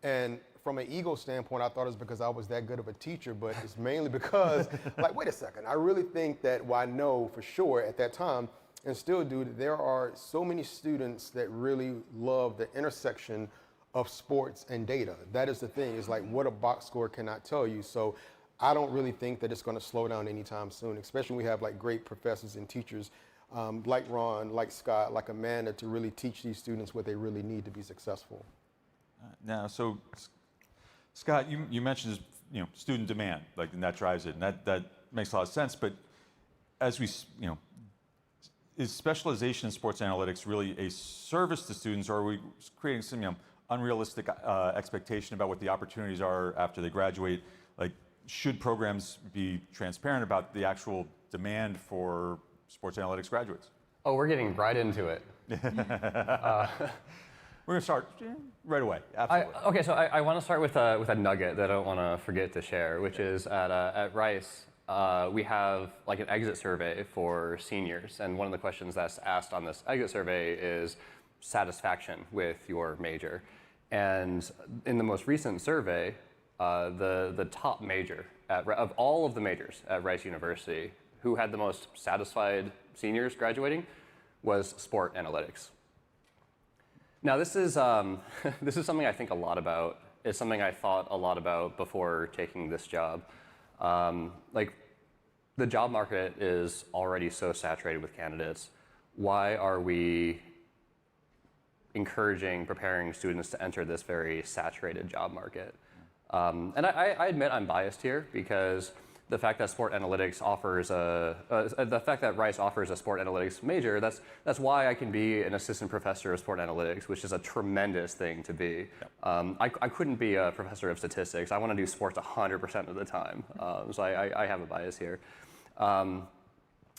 And from an ego standpoint, I thought it was because I was that good of a teacher, but it's mainly because, like, wait a second, I really think that, well, I know for sure at that time, and still do, that there are so many students that really love the intersection of sports and data. That is the thing, is like what a box score cannot tell you. So I don't really think that it's going to slow down anytime soon, especially when we have like great professors and teachers like Ron, like Scott, like Amanda, to really teach these students what they really need to be successful. Now, so Scott, you mentioned student demand, like, and that drives it, and that makes a lot of sense. But as we, is specialization in sports analytics really a service to students, or are we creating some unrealistic expectation about what the opportunities are after they graduate? Like, should programs be transparent about the actual demand for sports analytics graduates? Oh, we're getting right into it. We're going to start right away. Absolutely. Okay, so I want to start with a nugget that I don't want to forget to share, which is at Rice, we have like an exit survey for seniors, and one of the questions that's asked on this exit survey is satisfaction with your major. And in the most recent survey, the top major of all of the majors at Rice University, who had the most satisfied seniors graduating, was sport analytics. Now this is something I think a lot about. It's something I thought a lot about before taking this job. Like, the job market is already so saturated with candidates. Why are we preparing students to enter this very saturated job market? And I admit I'm biased here, because the fact that sport analytics offers the fact that Rice offers a sport analytics major, that's why I can be an assistant professor of sport analytics, which is a tremendous thing to be. I couldn't be a professor of statistics. I want to do sports 100% of the time. So I have a bias here. And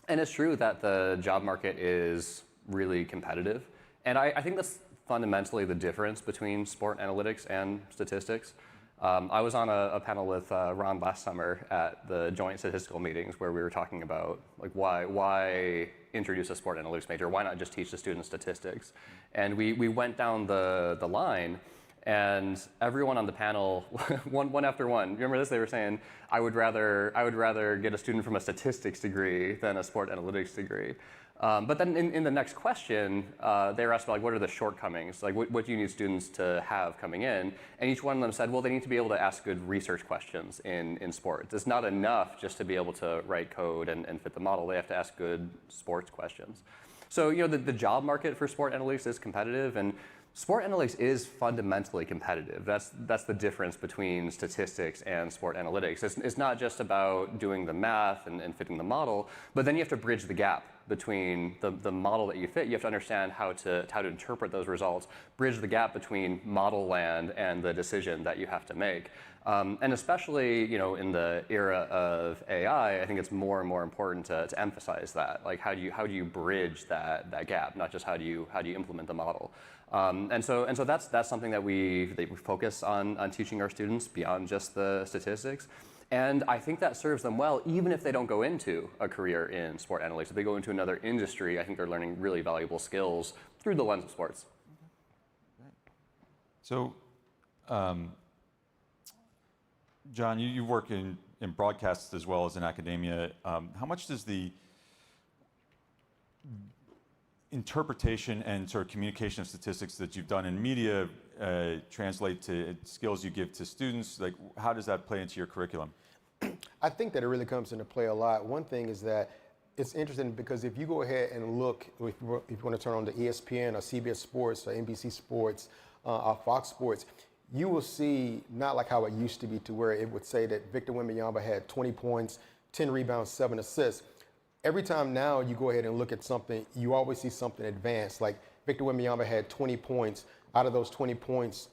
it's true that the job market is really competitive. And I think that's fundamentally the difference between sport analytics and statistics. I was on a panel with Ron last summer at the joint statistical meetings, where we were talking about, like, why introduce a sport analytics major? Why not just teach the students statistics? And we went down the line, and everyone on the panel, one after one, remember this? They were saying, I would rather get a student from a statistics degree than a sport analytics degree. But then in the next question, they were asked about, like, what are the shortcomings? Like, what do you need students to have coming in? And each one of them said, well, they need to be able to ask good research questions in sports. It's not enough just to be able to write code and fit the model. They have to ask good sports questions. So, the job market for sport analytics is competitive, and sport analytics is fundamentally competitive. That's the difference between statistics and sport analytics. It's not just about doing the math and fitting the model, but then you have to bridge the gap between the model that you fit. You have to understand how to interpret those results, bridge the gap between model land and the decision that you have to make. And especially, in the era of AI, I think it's more and more important to emphasize that. Like, how do you bridge that gap, not just how do you implement the model. And so that's something that we focus on teaching our students beyond just the statistics. And I think that serves them well, even if they don't go into a career in sport analytics. If they go into another industry, I think they're learning really valuable skills through the lens of sports. So, John, you work in broadcasts as well as in academia. How much does the interpretation and sort of communication of statistics that you've done in media translate to skills you give to students? Like, how does that play into your curriculum? I think that it really comes into play a lot. One thing is that it's interesting, because if you go ahead and look, if you want to turn on the ESPN or CBS Sports or NBC Sports or Fox Sports, you will see not like how it used to be, to where it would say that Victor Wembanyama had 20 points, 10 rebounds, 7 assists. Every time now you go ahead and look at something, you always see something advanced. Like, Victor Wembanyama had 20 points. Out of those 20 points,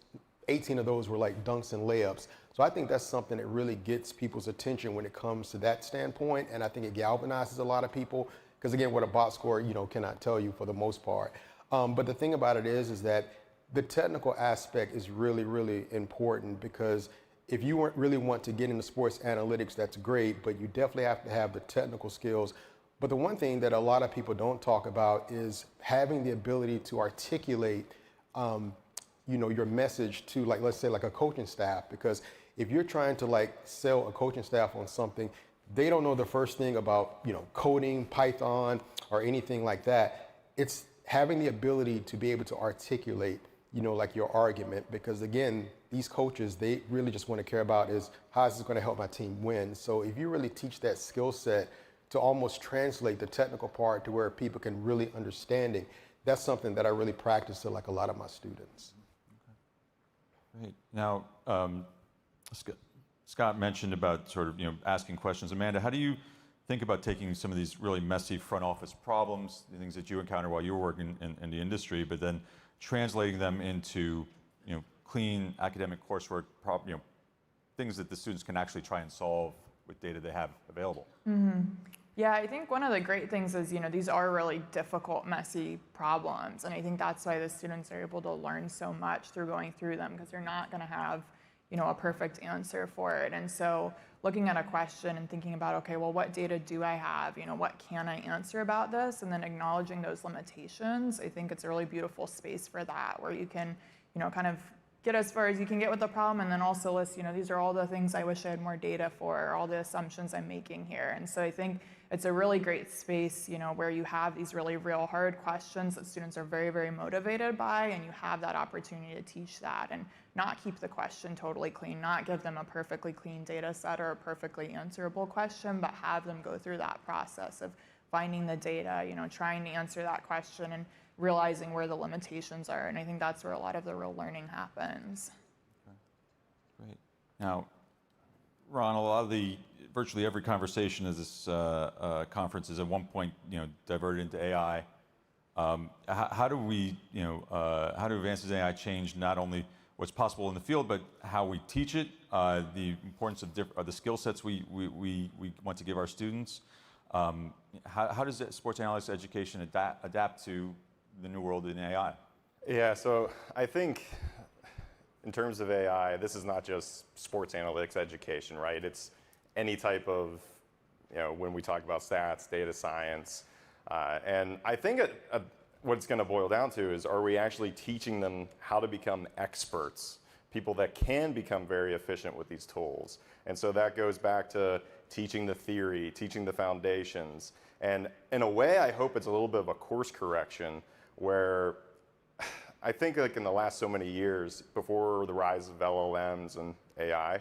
18 of those were like dunks and layups. So I think that's something that really gets people's attention when it comes to that standpoint, and I think it galvanizes a lot of people, because again, what a box score, cannot tell you for the most part. But the thing about it is that the technical aspect is really, really important, because if you really want to get into sports analytics, that's great, but you definitely have to have the technical skills. But the one thing that a lot of people don't talk about is having the ability to articulate your message to, like, let's say like a coaching staff, because if you're trying to like sell a coaching staff on something, they don't know the first thing about, coding, Python, or anything like that. It's having the ability to be able to articulate, like your argument, because again, these coaches, they really just want to care about is how is this going to help my team win. So if you really teach that skill set to almost translate the technical part to where people can really understand it, that's something that I really practice to like a lot of my students. Great. Now, Scott mentioned about sort of asking questions. Amanda, how do you think about taking some of these really messy front office problems, the things that you encounter while you were working in the industry, but then translating them into clean academic coursework, things that the students can actually try and solve with data they have available? Yeah, I think one of the great things is, these are really difficult, messy problems. And I think that's why the students are able to learn so much through going through them, because they're not going to have, a perfect answer for it. And so looking at a question and thinking about, okay, well, what data do I have? What can I answer about this? And then acknowledging those limitations. I think it's a really beautiful space for that, where you can, kind of get as far as you can get with the problem, and then also list, these are all the things I wish I had more data for, or all the assumptions I'm making here. And so I think it's a really great space, where you have these really real hard questions that students are very, very motivated by, and you have that opportunity to teach that and not keep the question totally clean, not give them a perfectly clean data set or a perfectly answerable question, but have them go through that process of finding the data, trying to answer that question and realizing where the limitations are. And I think that's where a lot of the real learning happens. Okay. Great. Now, Ron, a lot of virtually every conversation at this conference is at one point, diverted into AI. How do advances in AI change not only what's possible in the field, but how we teach it, the importance of the skill sets we want to give our students? How does sports analytics education adapt to the new world in AI? Yeah, so I think in terms of AI, this is not just sports analytics education, right? It's any type of, when we talk about stats, data science. And I think what it's going to boil down to is, are we actually teaching them how to become experts, people that can become very efficient with these tools? And so that goes back to teaching the theory, teaching the foundations. And in a way, I hope it's a little bit of a course correction, where I think like in the last so many years, before the rise of LLMs and AI,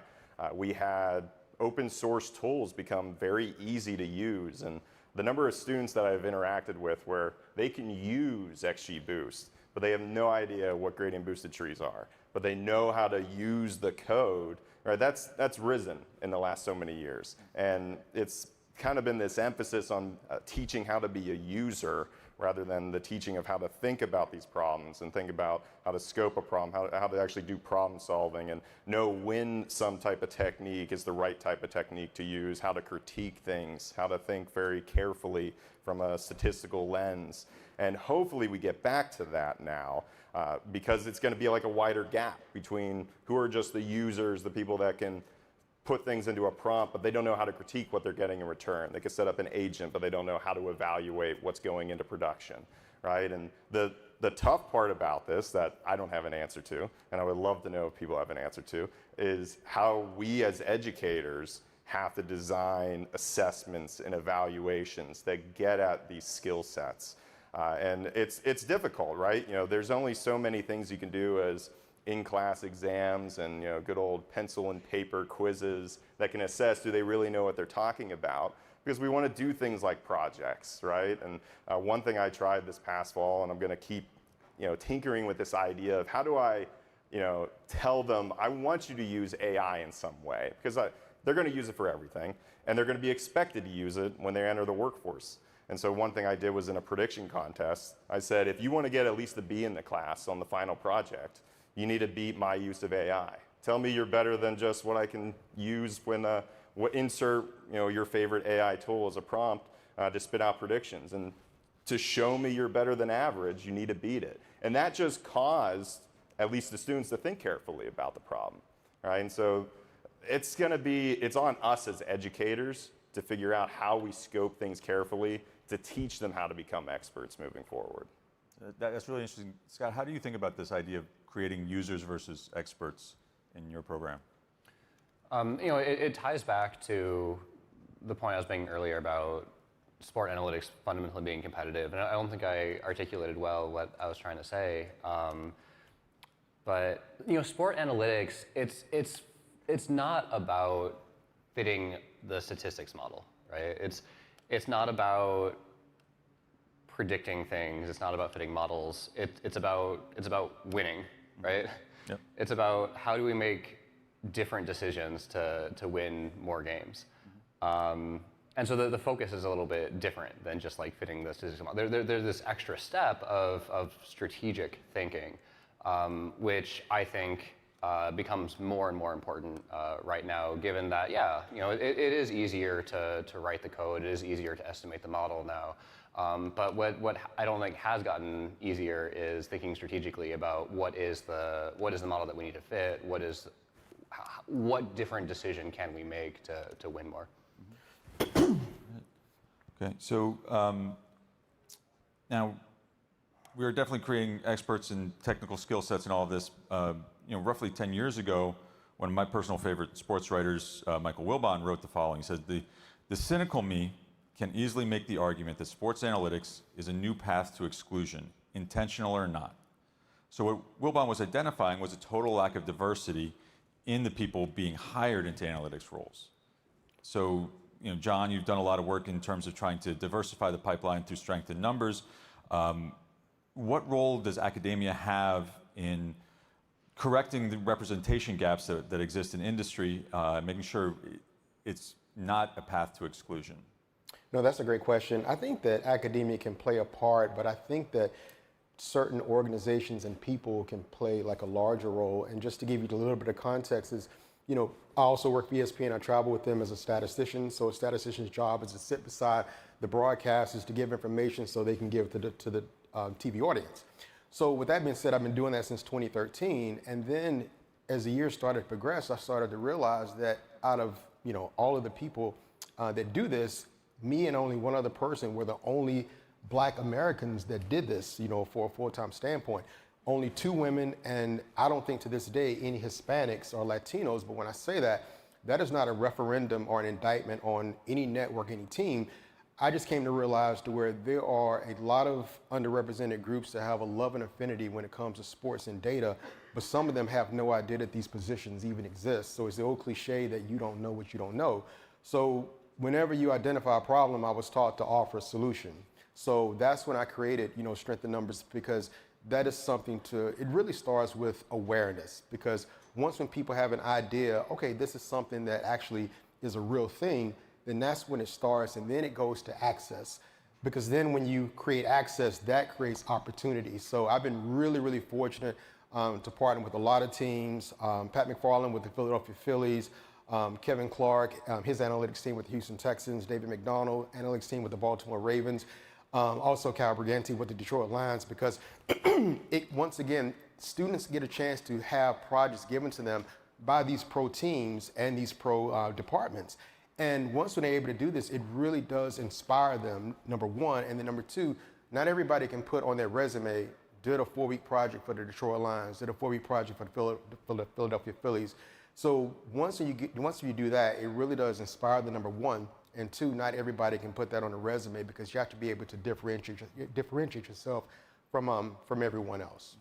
we had open source tools become very easy to use. And the number of students that I've interacted with where they can use XGBoost, but they have no idea what gradient boosted trees are, but they know how to use the code, right? That's risen in the last so many years. And it's kind of been this emphasis on teaching how to be a user rather than the teaching of how to think about these problems and think about how to scope a problem, how to actually do problem solving and know when some type of technique is the right type of technique to use, how to critique things, how to think very carefully from a statistical lens. And hopefully we get back to that now, because it's going to be like a wider gap between who are just the users, the people that can put things into a prompt, but they don't know how to critique what they're getting in return. They can set up an agent, but they don't know how to evaluate what's going into production, right? And the tough part about this that I don't have an answer to, and I would love to know if people have an answer to, is how we as educators have to design assessments and evaluations that get at these skill sets. And it's difficult, right? There's only so many things you can do as in-class exams and good old pencil and paper quizzes that can assess, do they really know what they're talking about? Because we want to do things like projects, right? And one thing I tried this past fall, and I'm going to keep tinkering with this idea of how do I tell them, I want you to use AI in some way, because they're going to use it for everything, and they're going to be expected to use it when they enter the workforce. And so one thing I did was in a prediction contest, I said, if you want to get at least a B in the class on the final project, you need to beat my use of AI. Tell me you're better than just what I can use when insert your favorite AI tool as a prompt to spit out predictions. And to show me you're better than average, you need to beat it. And that just caused at least the students to think carefully about the problem, right? And so it's on us as educators to figure out how we scope things carefully to teach them how to become experts moving forward. That's really interesting. Scott, how do you think about this idea of creating users versus experts in your program? It ties back to the point I was making earlier about sport analytics fundamentally being competitive, and I don't think I articulated well what I was trying to say. But sport analytics, it's not about fitting the statistics model, right? It's not about predicting things. It's not about fitting models. It's about winning, right? Yep. It's about how do we make different decisions to win more games. And so the focus is a little bit different than just like fitting the statistics model. There's this extra step of strategic thinking, which I think becomes more and more important right now, given that, it is easier to write the code, it is easier to estimate the model now. But what I don't think has gotten easier is thinking strategically about what is the model that we need to fit, what different decision can we make to win more. Okay, so now we're definitely creating experts in technical skill sets and all of this. Roughly 10 years ago, one of my personal favorite sports writers, Michael Wilbon, wrote the following. He said, the cynical me can easily make the argument that sports analytics is a new path to exclusion, intentional or not. So what Wilbon was identifying was a total lack of diversity in the people being hired into analytics roles. So, John, you've done a lot of work in terms of trying to diversify the pipeline through strength in numbers. What role does academia have in correcting the representation gaps that exist in industry, making sure it's not a path to exclusion? No, that's a great question. I think that academia can play a part, but I think that certain organizations and people can play like a larger role. And just to give you a little bit of context is, I also work for ESPN. I travel with them as a statistician. So a statistician's job is to sit beside the broadcasters to give information so they can give to the TV audience. So with that being said, I've been doing that since 2013. And then as the years started to progress, I started to realize that out of, all of the people that do this, me and only one other person were the only Black Americans that did this, for a full-time standpoint. Only 2 women, and I don't think to this day any Hispanics or Latinos, but when I say that, that is not a referendum or an indictment on any network, any team. I just came to realize to where there are a lot of underrepresented groups that have a love and affinity when it comes to sports and data, but some of them have no idea that these positions even exist. So it's the old cliche that you don't know what you don't know. So whenever you identify a problem, I was taught to offer a solution. So that's when I created, Strength in Numbers, because that is something it really starts with awareness. Because once when people have an idea, okay, this is something that actually is a real thing, then that's when it starts, and then it goes to access. Because then when you create access, that creates opportunity. So I've been really, really fortunate to partner with a lot of teams. Pat McFarland with the Philadelphia Phillies, Kevin Clark, his analytics team with the Houston Texans, David McDonald, analytics team with the Baltimore Ravens, also Cal Briganti with the Detroit Lions, because once again, students get a chance to have projects given to them by these pro teams and these pro departments. And once when they're able to do this, it really does inspire them, number one. And then number two, not everybody can put on their resume, did a 4-week project for the Detroit Lions, did a 4-week project for the Philadelphia Phillies. So once you do that, it really does inspire the number one. And two, not everybody can put that on a resume because you have to be able to differentiate yourself from everyone else.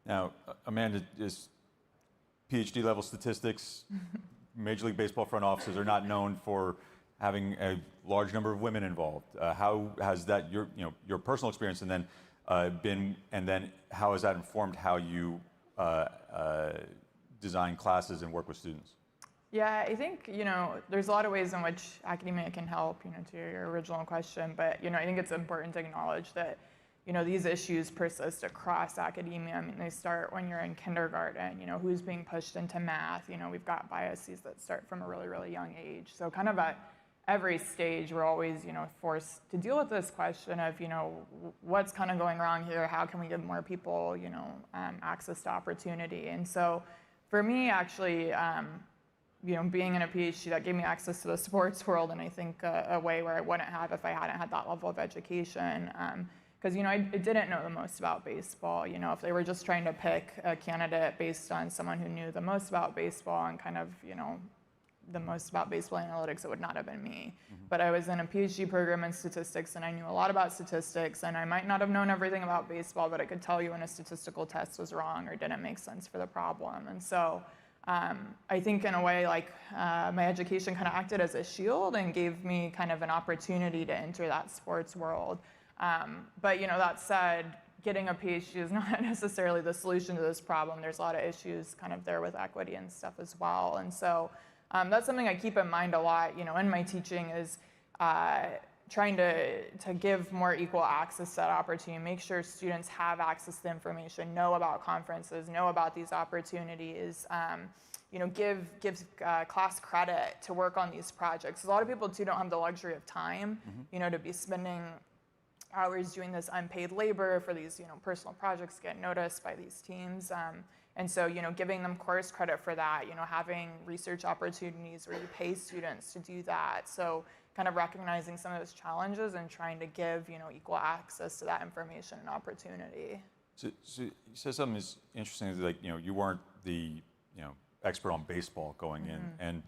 Now, Amanda, is PhD level statistics, Major League Baseball front offices are not known for having a large number of women involved. How has that, your personal experience, and then how has that informed how you design classes and work with students? Yeah, I think, there's a lot of ways in which academia can help, to your original question, but, I think it's important to acknowledge that, these issues persist across academia. I mean, they start when you're in kindergarten, who's being pushed into math. We've got biases that start from a really, really young age. So kind of at every stage, we're always, forced to deal with this question of, what's kind of going wrong here? How can we give more people, access to opportunity? And so for me, actually, being in a PhD, that gave me access to the sports world, and I think a way where I wouldn't have if I hadn't had that level of education. because I didn't know the most about baseball. If they were just trying to pick a candidate based on someone who knew the most about baseball and kind of the most about baseball analytics, it would not have been me. But I was in a PhD program in statistics, and I knew a lot about statistics, and I might not have known everything about baseball, but I could tell you when a statistical test was wrong or didn't make sense for the problem. And so I think in a way, like my education kind of acted as a shield and gave me kind of an opportunity to enter that sports world. But that said, getting a PhD is not necessarily the solution to this problem. There's a lot of issues kind of there with equity and stuff as well. And so that's something I keep in mind a lot, in my teaching is trying to give more equal access to that opportunity, make sure students have access to information, know about conferences, know about these opportunities, give class credit to work on these projects. A lot of people too don't have the luxury of time, to be spending hours doing this unpaid labor for these, personal projects, get noticed by these teams. And so, giving them course credit for that, having research opportunities where you pay students to do that. So kind of recognizing some of those challenges and trying to give, equal access to that information and opportunity. So you said something is interesting, like, you weren't the, expert on baseball going in. And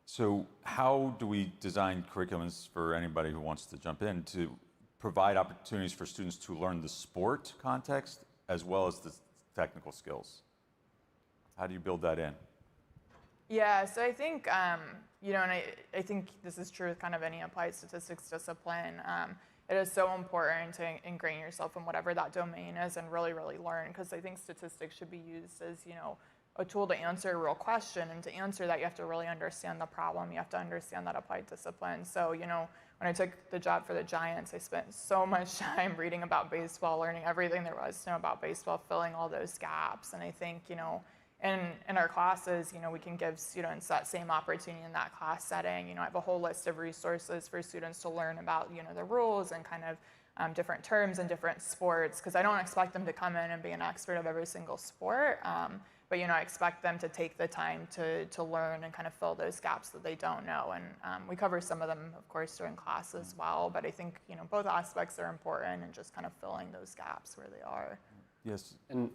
so how do we design curriculums for anybody who wants to jump in to provide opportunities for students to learn the sport context as well as the technical skills? How do you build that in? Yeah, so I think, and I think this is true with kind of any applied statistics discipline. It is so important to ingrain yourself in whatever that domain is and really, really learn, because I think statistics should be used as, a tool to answer a real question. And to answer that, you have to really understand the problem. You have to understand that applied discipline. So, when I took the job for the Giants, I spent so much time reading about baseball, learning everything there was to know about baseball, filling all those gaps. And I think, in our classes, we can give students that same opportunity in that class setting. I have a whole list of resources for students to learn about, the rules and kind of different terms in different sports, because I don't expect them to come in and be an expert of every single sport. But I expect them to take the time to learn and kind of fill those gaps that they don't know. And we cover some of them, of course, during class as well. But I think both aspects are important, and just kind of filling those gaps where they are. Yes. And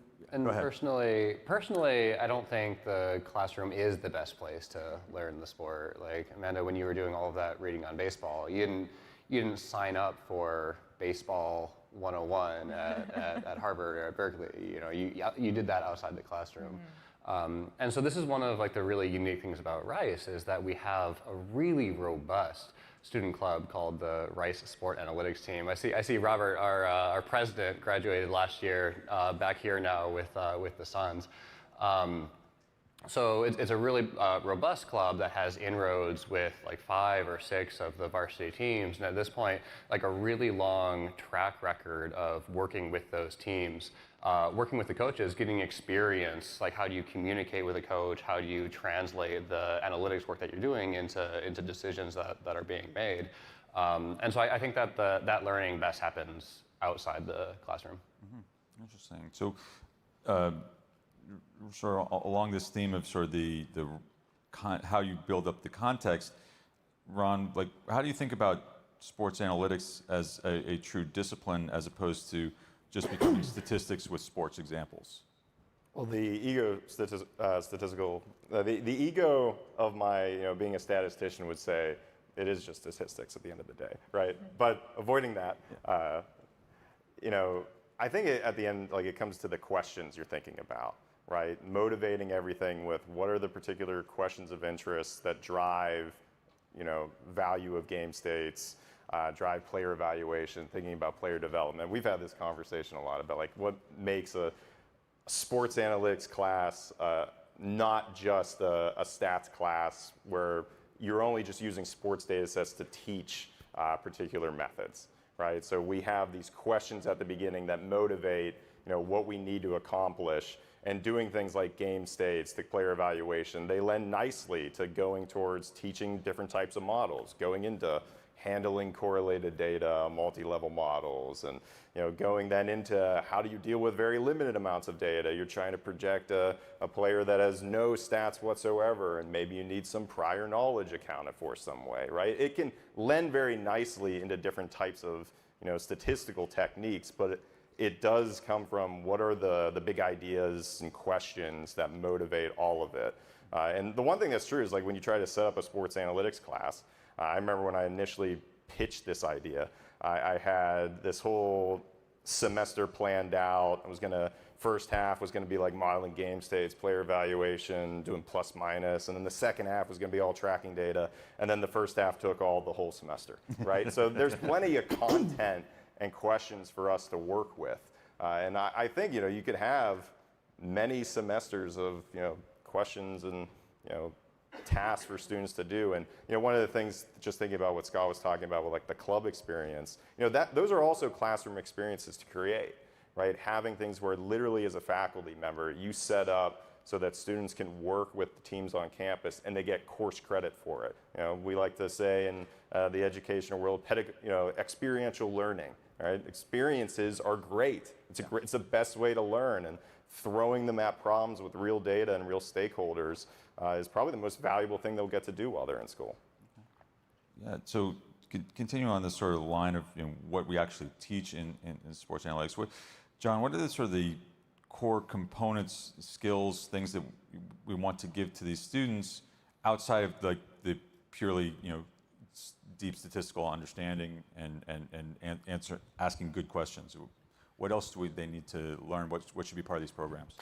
personally, I don't think the classroom is the best place to learn the sport. Like, Amanda, when you were doing all of that reading on baseball, you didn't sign up for baseball 101 at Harvard or at Berkeley. You did that outside the classroom. And so this is one of the really unique things about Rice, is that we have a really robust student club called the Rice Sport Analytics Team. I see Robert, our president, graduated last year, back here now with the Suns. So it's a really robust club that has inroads with 5 or 6 of the varsity teams, and at this point, a really long track record of working with those teams, working with the coaches, getting experience, how do you communicate with a coach, how do you translate the analytics work that you're doing into decisions that are being made. And so I think that that learning best happens outside the classroom. Interesting. So sort of along this theme of sort of how you build up the context, Ron, how do you think about sports analytics as a true discipline as opposed to just becoming statistics with sports examples? Well, the ego the ego of my being a statistician would say it is just statistics at the end of the day, right? But avoiding that, I think at the end, it comes to the questions you're thinking about, right? Motivating everything with what are the particular questions of interest that drive, value of game states, drive player evaluation, thinking about player development. We've had this conversation a lot about what makes a sports analytics class not just a stats class where you're only just using sports data sets to teach particular methods, right? So we have these questions at the beginning that motivate what we need to accomplish, and doing things like game states, the player evaluation, they lend nicely to going towards teaching different types of models, going into handling correlated data, multi-level models, and going then into how do you deal with very limited amounts of data. You're trying to project a player that has no stats whatsoever, and maybe you need some prior knowledge accounted for some way, right? It can lend very nicely into different types of statistical techniques, but it does come from what are the big ideas and questions that motivate all of it. And the one thing that's true is like when you try to set up a sports analytics class, I remember when I initially pitched this idea, I had this whole semester planned out. First half was going to be like modeling game states, player evaluation, doing plus minus, and then the second half was going to be all tracking data, and then the first half took the whole semester, right? So there's plenty of content and questions for us to work with, and I think you could have many semesters of questions and tasks for students to do. And one of the things, just thinking about what Scott was talking about with like the club experience, those are also classroom experiences to create. Right? Having things where literally as a faculty member, you set up so that students can work with the teams on campus and they get course credit for it. We like to say in the educational world, experiential learning. Right? Experiences are great. It's the best way to learn, and throwing them at problems with real data and real stakeholders is probably the most valuable thing they'll get to do while they're in school. Yeah. So continuing on this sort of line of what we actually teach in sports analytics, John, what are the sort of the core components, skills, things that we want to give to these students outside of like the purely deep statistical understanding and asking good questions? What else do they need to learn? What should be part of these programs?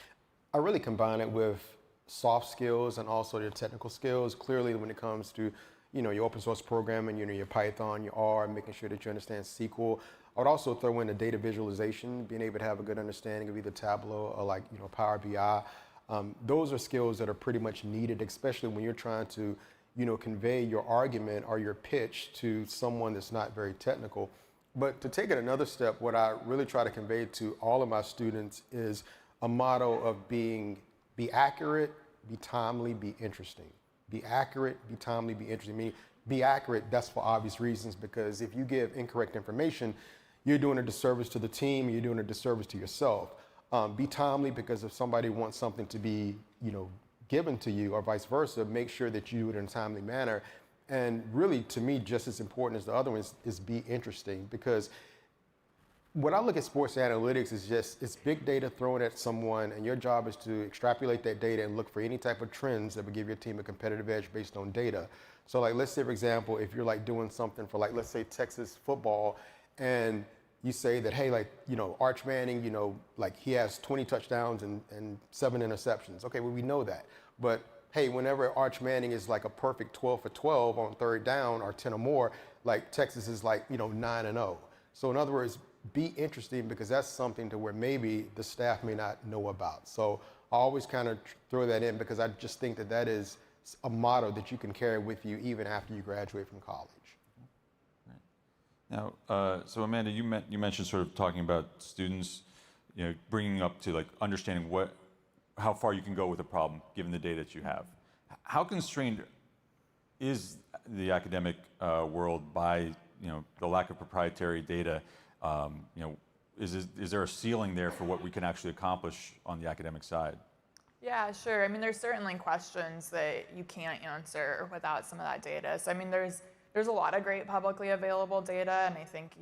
I really combine it with soft skills and also your technical skills. Clearly, when it comes to your open source programming, your Python, your R, making sure that you understand SQL. I would also throw in the data visualization, being able to have a good understanding of either Tableau or Power BI. Those are skills that are pretty much needed, especially when you're trying to convey your argument or your pitch to someone that's not very technical. But to take it another step, what I really try to convey to all of my students is a motto of be accurate, be timely, be interesting. Be accurate, be timely, be interesting. Meaning, be accurate, that's for obvious reasons, because if you give incorrect information, you're doing a disservice to the team, you're doing a disservice to yourself. Be timely, because if somebody wants something to be, given to you or vice versa, make sure that you do it in a timely manner. And really, to me, just as important as the other one is be interesting, because when I look at sports analytics, it's big data thrown at someone, and your job is to extrapolate that data and look for any type of trends that would give your team a competitive edge based on data. So let's say, for example, if you're doing something for let's say Texas football, and you say that, hey, Arch Manning, he has 20 touchdowns and 7 interceptions. Okay, well, we know that. But hey, whenever Arch Manning is a perfect 12 for 12 on third down or 10 or more, Texas is 9-0. So in other words, be interesting, because that's something to where maybe the staff may not know about. So I always kind of throw that in, because I just think that is a motto that you can carry with you even after you graduate from college. Now, so Amanda, you mentioned sort of talking about students, bringing up to understanding how far you can go with a problem given the data that you have. How constrained is the academic world by the lack of proprietary data? Is there a ceiling there for what we can actually accomplish on the academic side? Yeah, sure. I mean, there's certainly questions that you can't answer without some of that data. So I mean, there's a lot of great publicly available data, and I think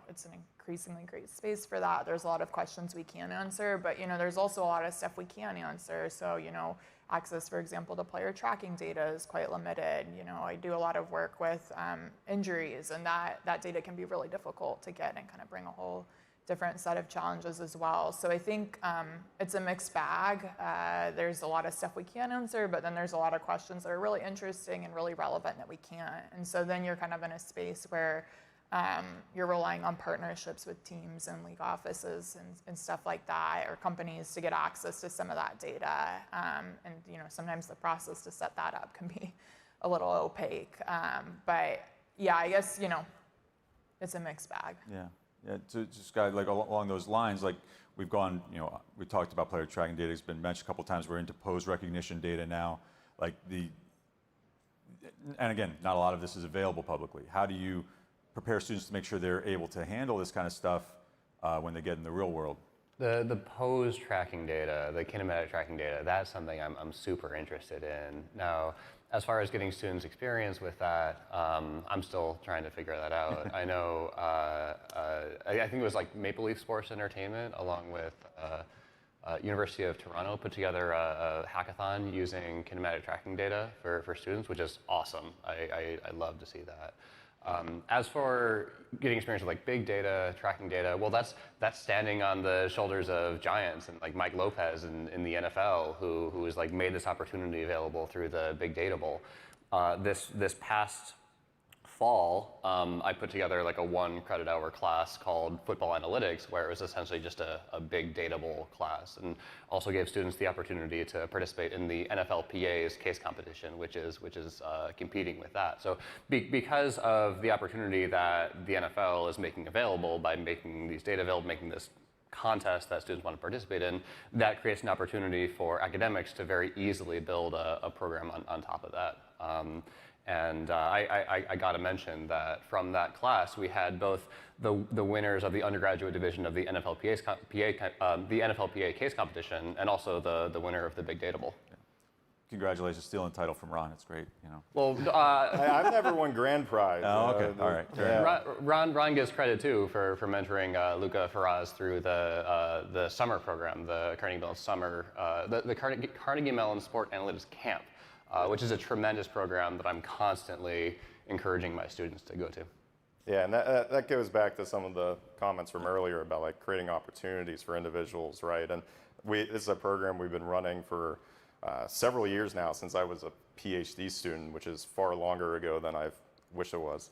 it's an increasingly great space for that. There's a lot of questions we can answer, but there's also a lot of stuff we can't answer. So access, for example, to player tracking data is quite limited. I do a lot of work with injuries, and that data can be really difficult to get and kind of bring a whole different set of challenges as well. So I think it's a mixed bag. There's a lot of stuff we can answer, but then there's a lot of questions that are really interesting and really relevant that we can't. And so then you're kind of in a space where you're relying on partnerships with teams and league offices and stuff like that, or companies to get access to some of that data. And sometimes the process to set that up can be a little opaque. But yeah, I guess it's a mixed bag. Yeah. Yeah, to Scott, along those lines, we've gone, we talked about player tracking data. It's been mentioned a couple of times. We're into pose recognition data now. And again, not a lot of this is available publicly. How do you prepare students to make sure they're able to handle this kind of stuff when they get in the real world? The pose tracking data, the kinematic tracking data, that's something I'm super interested in. Now, as far as getting students experience with that, I'm still trying to figure that out. I know, I think it was like Maple Leaf Sports Entertainment along with University of Toronto put together a hackathon using kinematic tracking data for students, which is awesome. I love to see that. As for getting experience with like big data, tracking data, well, that's standing on the shoulders of giants and like Mike Lopez in the NFL, who has like made this opportunity available through the Big Data Bowl. This past fall, I put together like a 1 credit hour class called Football Analytics, where it was essentially just a big data bowl class, and also gave students the opportunity to participate in the NFLPA's case competition, which is competing with that. So because of the opportunity that the NFL is making available by making these data available, making this contest that students want to participate in, that creates an opportunity for academics to very easily build a program on top of that. And I got to mention that from that class, we had both the winners of the undergraduate division of the NFLPA case competition, and also the winner of the Big Data Bowl. Congratulations, stealing the title from Ron. It's great, you know. Well, I've never won grand prize. Oh, okay, all right. Yeah. Ron gives credit too for mentoring Luca Faraz through the summer program, the Carnegie Mellon summer, the Carnegie Mellon Sport Analytics Camp. Which is a tremendous program that I'm constantly encouraging my students to go to. Yeah, and that goes back to some of the comments from earlier about like creating opportunities for individuals, right? And this is a program we've been running for several years now, since I was a PhD student, which is far longer ago than I wish it was.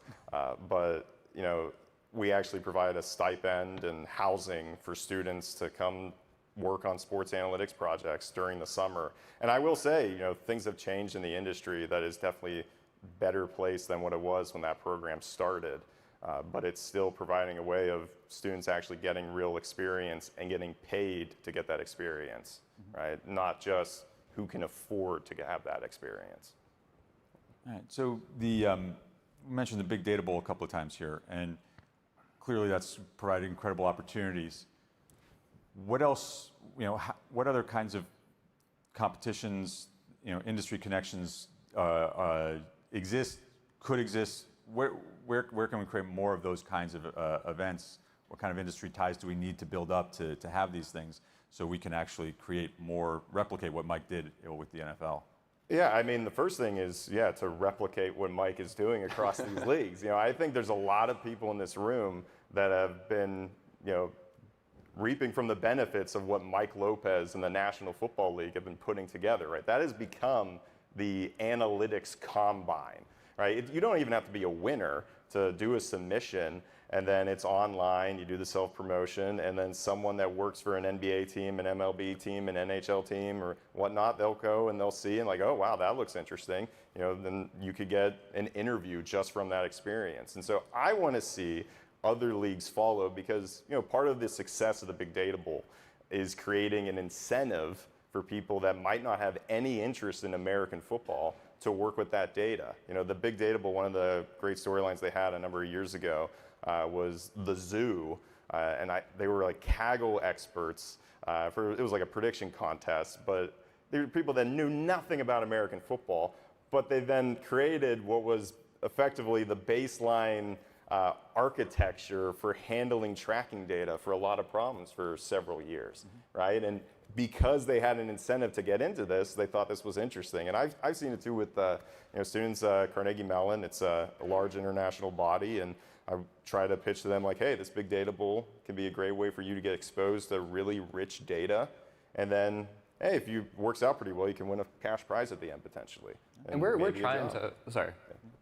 But you know, we actually provide a stipend and housing for students to come work on sports analytics projects during the summer. And I will say, you know, things have changed in the industry that is definitely better place than what it was when that program started. But it's still providing a way of students actually getting real experience and getting paid to get that experience, right? Not just who can afford to have that experience. All right, so we mentioned the Big Data Bowl a couple of times here, and clearly that's provided incredible opportunities. What else, you know, what other kinds of competitions, you know, industry connections exist, could exist? Where can we create more of those kinds of events? What kind of industry ties do we need to build up to have these things so we can actually create more, replicate what Mike did with the NFL? Yeah, I mean, the first thing is, yeah, to replicate what Mike is doing across these leagues. You know, I think there's a lot of people in this room that have been, you know, reaping from the benefits of what Mike Lopez and the National Football League have been putting together, right? That has become the analytics combine, right? You don't even have to be a winner to do a submission, and then it's online, you do the self-promotion, and then someone that works for an NBA team, an MLB team, an NHL team, or whatnot, they'll go and they'll see and like, oh, wow, that looks interesting. You know, then you could get an interview just from that experience. And so I want to see other leagues follow, because you know, part of the success of the Big Data Bowl is creating an incentive for people that might not have any interest in American football to work with that data. You know, the Big Data Bowl, one of the great storylines they had a number of years ago was the zoo, and they were like Kaggle experts. It was like a prediction contest, but they were people that knew nothing about American football, but they then created what was effectively the baseline architecture for handling tracking data for a lot of problems for several years, right? And because they had an incentive to get into this, they thought this was interesting. And I've seen it too with you know, students, Carnegie Mellon. It's a large international body, and I try to pitch to them like, hey, this Big Data Bowl can be a great way for you to get exposed to really rich data. And then, hey, if it works out pretty well, you can win a cash prize at the end potentially. And we're trying to, sorry.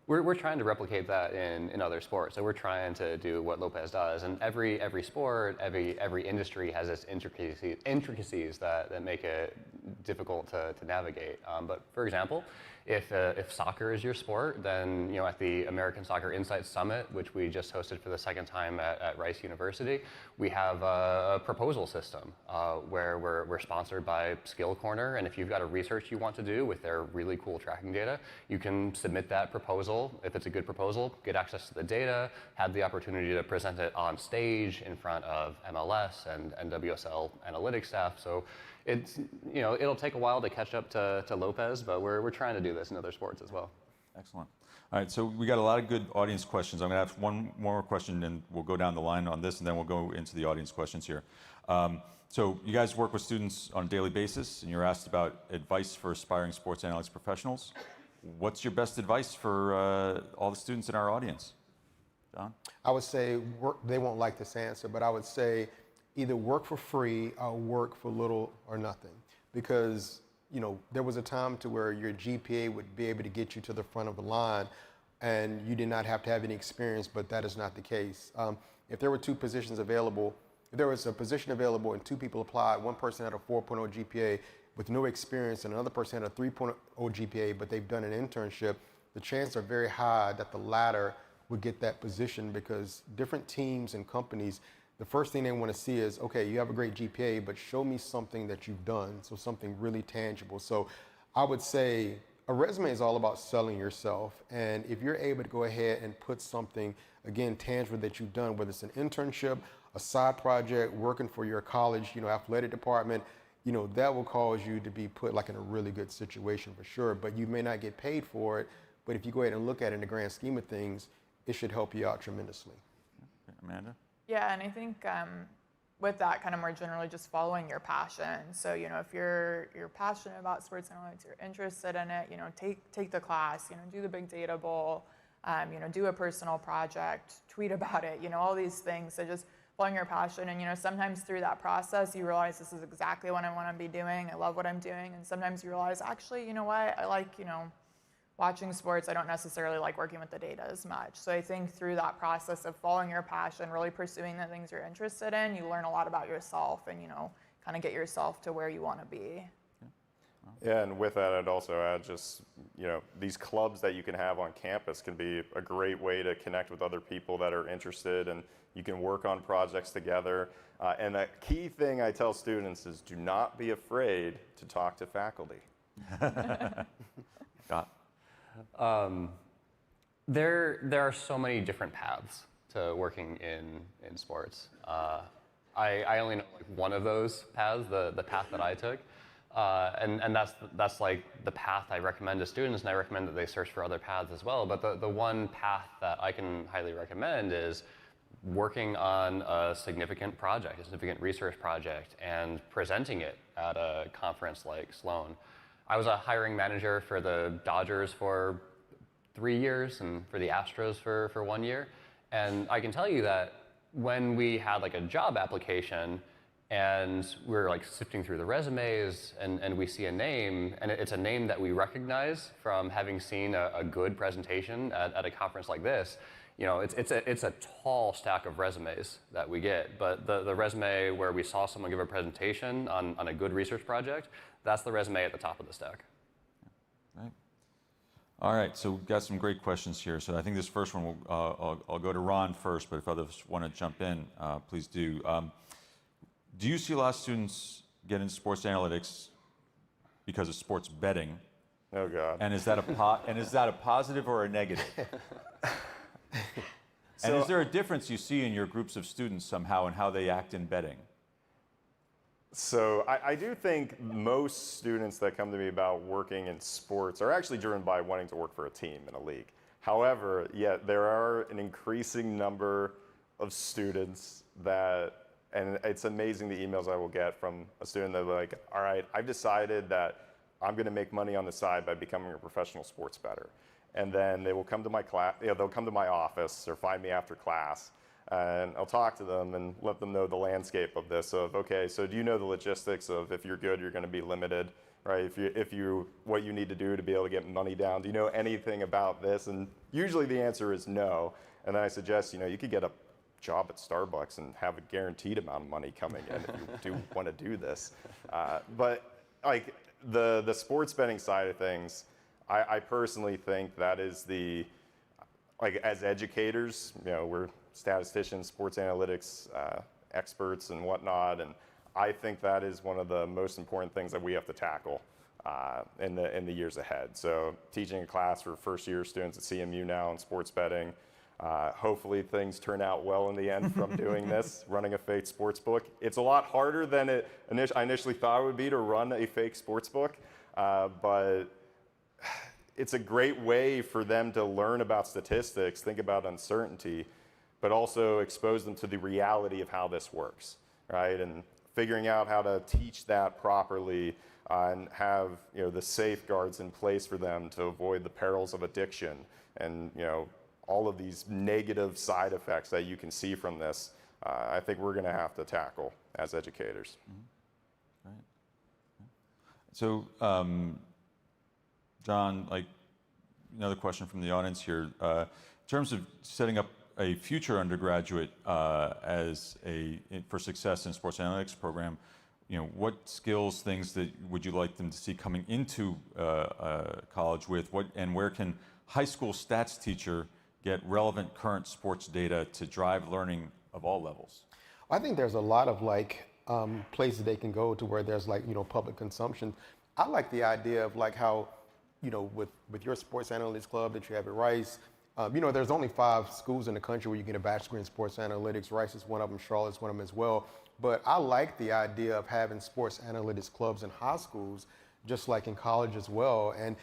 We're trying to replicate that in other sports. So we're trying to do what Lopez does, and every sport, every industry has its intricacies that make it difficult to navigate. But for example, if soccer is your sport, then at the American Soccer Insights Summit, which we just hosted for the second time at Rice University, we have a proposal system where we're sponsored by Skill Corner, and if you've got a research you want to do with their really cool tracking data, you can submit that proposal. If it's a good proposal, get access to the data, have the opportunity to present it on stage in front of MLS and WSL analytics staff. So it's it'll take a while to catch up to Lopez, but we're trying to do this in other sports as well. Excellent. All right, so we got a lot of good audience questions. I'm going to ask one more question, and we'll go down the line on this, and then we'll go into the audience questions here. So you guys work with students on a daily basis, and you're asked about advice for aspiring sports analytics professionals. What's your best advice for all the students in our audience? John? I would say they won't like this answer, but I would say either work for free or work for little or nothing. Because there was a time to where your GPA would be able to get you to the front of the line and you did not have to have any experience, but that is not the case. If there were two positions available, if there was a position available and two people applied, one person had a 4.0 GPA with no experience and another person had a 3.0 GPA, but they've done an internship, the chances are very high that the latter would get that position, because different teams and companies, the first thing they want to see is, okay, you have a great GPA, but show me something that you've done, so something really tangible. So I would say a resume is all about selling yourself, and if you're able to go ahead and put something, again, tangible that you've done, whether it's an internship, a side project, working for your college, athletic department, that will cause you to be put like in a really good situation for sure, but you may not get paid for it, but if you go ahead and look at it in the grand scheme of things, it should help you out tremendously. Amanda? Yeah, and I think with that, kind of more generally, just following your passion. So if you're passionate about sports analytics, you're interested in it, take the class, do the big data bowl, do a personal project, tweet about it, all these things. So just following your passion, and sometimes through that process, you realize this is exactly what I want to be doing. I love what I'm doing, and sometimes you realize, actually, you know what, I like watching sports. I don't necessarily like working with the data as much. So I think through that process of following your passion, really pursuing the things you're interested in, you learn a lot about yourself and, kind of get yourself to where you want to be. Yeah, and with that, I'd also add just, these clubs that you can have on campus can be a great way to connect with other people that are interested, and you can work on projects together. And a key thing I tell students is do not be afraid to talk to faculty. Scott? There are so many different paths to working in sports. I only know like one of those paths, the path that I took, and that's like the path I recommend to students, and I recommend that they search for other paths as well. But the one path that I can highly recommend is working on a significant project, a significant research project, and presenting it at a conference like Sloan. I was a hiring manager for the Dodgers for 3 years and for the Astros for 1 year. And I can tell you that when we had like a job application and we're like sifting through the resumes and we see a name, and it's a name that we recognize from having seen a good presentation at a conference like this, it's a tall stack of resumes that we get. But the resume where we saw someone give a presentation on a good research project, that's the resume at the top of the stack. Right. All right, so we've got some great questions here. So I think this first one, I'll go to Ron first, but if others want to jump in, please do. Do you see a lot of students get into sports analytics because of sports betting? Oh God. And is that a positive or a negative? And is there a difference you see in your groups of students somehow in how they act in betting? So I do think most students that come to me about working in sports are actually driven by wanting to work for a team in a league. However, there are an increasing number of students that, and it's amazing the emails I will get from a student that are like, all right, I've decided that I'm going to make money on the side by becoming a professional sports bettor. And then they will come to my class, they'll come to my office or find me after class, and I'll talk to them and let them know the landscape of this. Of okay, so do you know the logistics of if you're good, you're going to be limited, right? What you need to do to be able to get money down. Do you know anything about this? And usually the answer is no. And then I suggest you could get a job at Starbucks and have a guaranteed amount of money coming in if you do want to do this. But like the sports betting side of things, I personally think that is like as educators, we're statisticians, sports analytics experts and whatnot, and I think that is one of the most important things that we have to tackle in the years ahead. So teaching a class for first-year students at CMU now in sports betting. Hopefully things turn out well in the end from doing this, running a fake sports book. It's a lot harder than I initially thought it would be to run a fake sports book, but it's a great way for them to learn about statistics, think about uncertainty, but also expose them to the reality of how this works, right? And figuring out how to teach that properly and have the safeguards in place for them to avoid the perils of addiction and all of these negative side effects that you can see from this, I think we're going to have to tackle as educators. Mm-hmm. Right. So, John, like another question from the audience here. In terms of setting up a future undergraduate for success in sports analytics program, what skills, things that would you like them to see coming into college with? And where can high school stats teacher get relevant current sports data to drive learning of all levels? I think there's a lot of places they can go to where there's public consumption. I like the idea of how, with your sports analytics club that you have at Rice, there's only 5 schools in the country where you get a bachelor's degree in sports analytics. Rice is one of them, Charlotte's one of them as well. But I like the idea of having sports analytics clubs in high schools, just like in college as well. And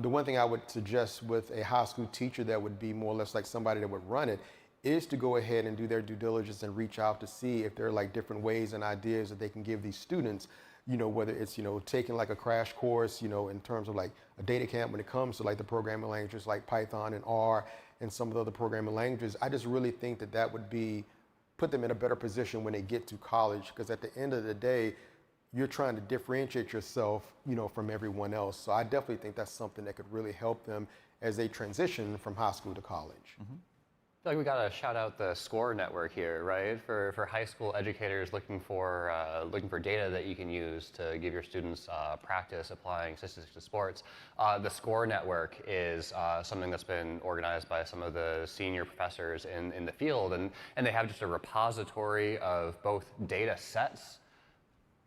the one thing I would suggest with a high school teacher that would be more or less like somebody that would run it is to go ahead and do their due diligence and reach out to see if there are different ways and ideas that they can give these students, whether it's, taking a crash course, in terms of a data camp when it comes to the programming languages like Python and R and some of the other programming languages. I just really think that would put them in a better position when they get to college, because at the end of the day, you're trying to differentiate yourself, from everyone else. So I definitely think that's something that could really help them as they transition from high school to college. Mm-hmm. I feel like we got to shout out the SCORE network here, right? For high school educators looking for data that you can use to give your students practice applying statistics to sports. The SCORE network is something that's been organized by some of the senior professors in the field, and they have just a repository of both data sets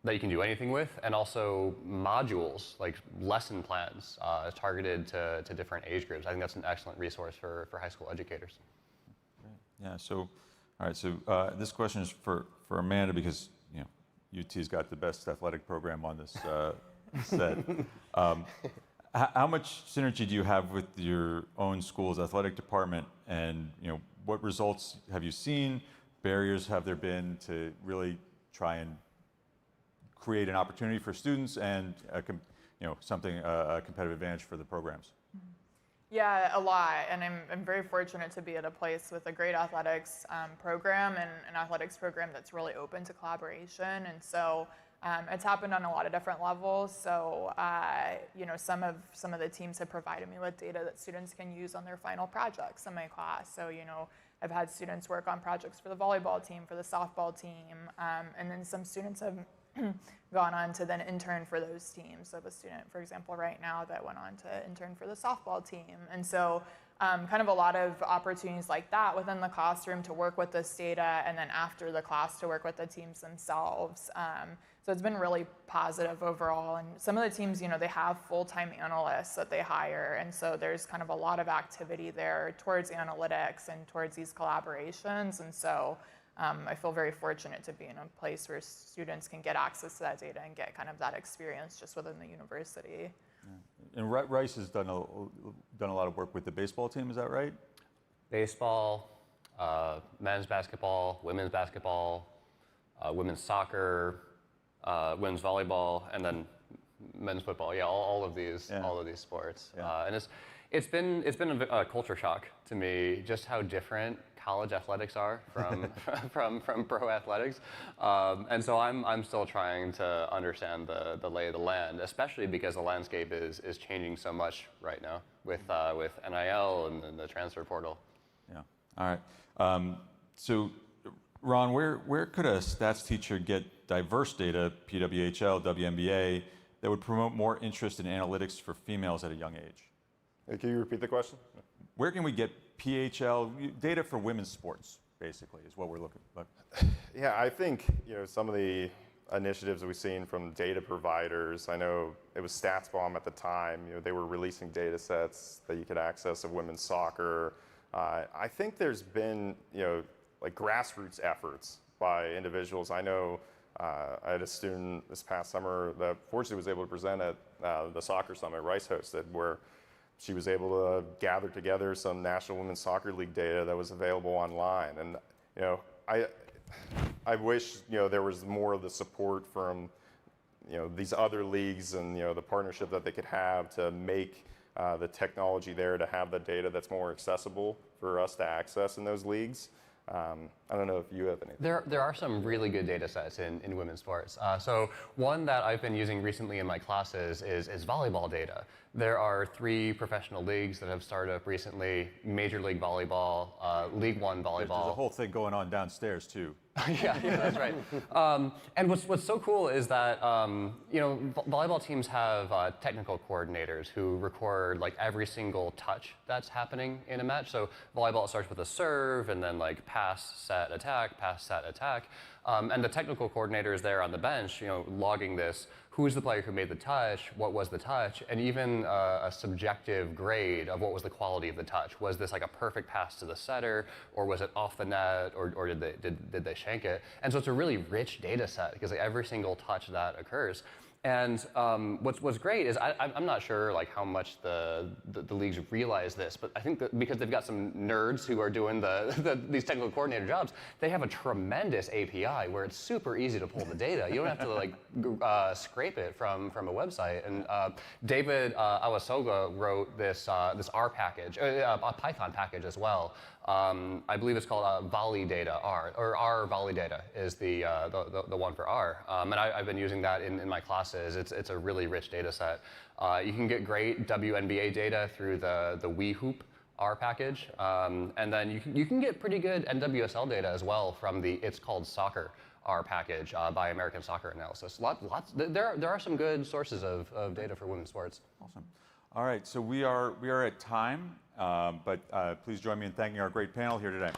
that you can do anything with, and also modules, like lesson plans targeted to different age groups. I think that's an excellent resource for high school educators. Yeah, so, all right, so this question is for Amanda, because, UT's got the best athletic program on this set. How much synergy do you have with your own school's athletic department, and, what results have you seen? Barriers have there been to really try and create an opportunity for students and a competitive advantage for the programs? Yeah, a lot, and I'm very fortunate to be at a place with a great athletics program and an athletics program that's really open to collaboration, and so it's happened on a lot of different levels. So some of the teams have provided me with data that students can use on their final projects in my class. So I've had students work on projects for the volleyball team, for the softball team, and then some students have gone on to then intern for those teams. So I have a student, for example, right now that went on to intern for the softball team. And so kind of a lot of opportunities like that within the classroom to work with this data, and then after the class to work with the teams themselves. So it's been really positive overall. And some of the teams, they have full-time analysts that they hire. And so there's kind of a lot of activity there towards analytics and towards these collaborations. And so I feel very fortunate to be in a place where students can get access to that data and get kind of that experience just within the university. Yeah. And Rice has done a lot of work with the baseball team, is that right? Baseball, men's basketball, women's basketball, women's soccer, women's volleyball, and then men's football. Yeah, all of these sports. Yeah. And it's been a culture shock to me just how different college athletics are from pro athletics, and so I'm still trying to understand the lay of the land, especially because the landscape is changing so much right now with NIL and the transfer portal. Yeah. All right. So, Ron, where could a stats teacher get diverse data, PWHL, WNBA, that would promote more interest in analytics for females at a young age. Can you repeat the question? Where can we get PHL data for women's sports, basically, is what we're looking for. Yeah, I think some of the initiatives that we've seen from data providers, I know it was StatsBomb at the time, they were releasing data sets that you could access of women's soccer. I think there's been, like grassroots efforts by individuals. I know I had a student this past summer that fortunately was able to present at the soccer summit Rice hosted, where she was able to gather together some National Women's Soccer League data that was available online. And I wish there was more of the support from these other leagues and the partnership that they could have to make the technology there to have the data that's more accessible for us to access in those leagues. I don't know if you have anything. There are some really good data sets in women's sports. So one that I've been using recently in my classes is volleyball data. There are 3 professional leagues that have started up recently: Major League Volleyball, League One Volleyball. There's a whole thing going on downstairs too. yeah, that's right. And what's so cool is that volleyball teams have technical coordinators who record like every single touch that's happening in a match. So volleyball starts with a serve and then like pass, set, attack, pass, set, attack. And the technical coordinator is there on the bench, logging this. Who is the player who made the touch? What was the touch? And even a subjective grade of what was the quality of the touch. Was this like a perfect pass to the setter, or was it off the net, or did they shank it? And so it's a really rich data set because like every single touch that occurs. And what's great is I'm not sure like how much the leagues realize this, but I think that because they've got some nerds who are doing these technical coordinator jobs, they have a tremendous API where it's super easy to pull the data. You don't have to like scrape it from a website. And David Awasoga wrote this R package, a Python package as well. I believe it's called Volley Data R, or R Volley Data is the one for R. And I've been using that in my classes. It's a really rich data set. You can get great WNBA data through the WeHoop R package, and then you can get pretty good NWSL data as well from the It's Called Soccer R package by American Soccer Analysis. There are some good sources of data for women's sports. Awesome. All right, so we are at time, but please join me in thanking our great panel here today.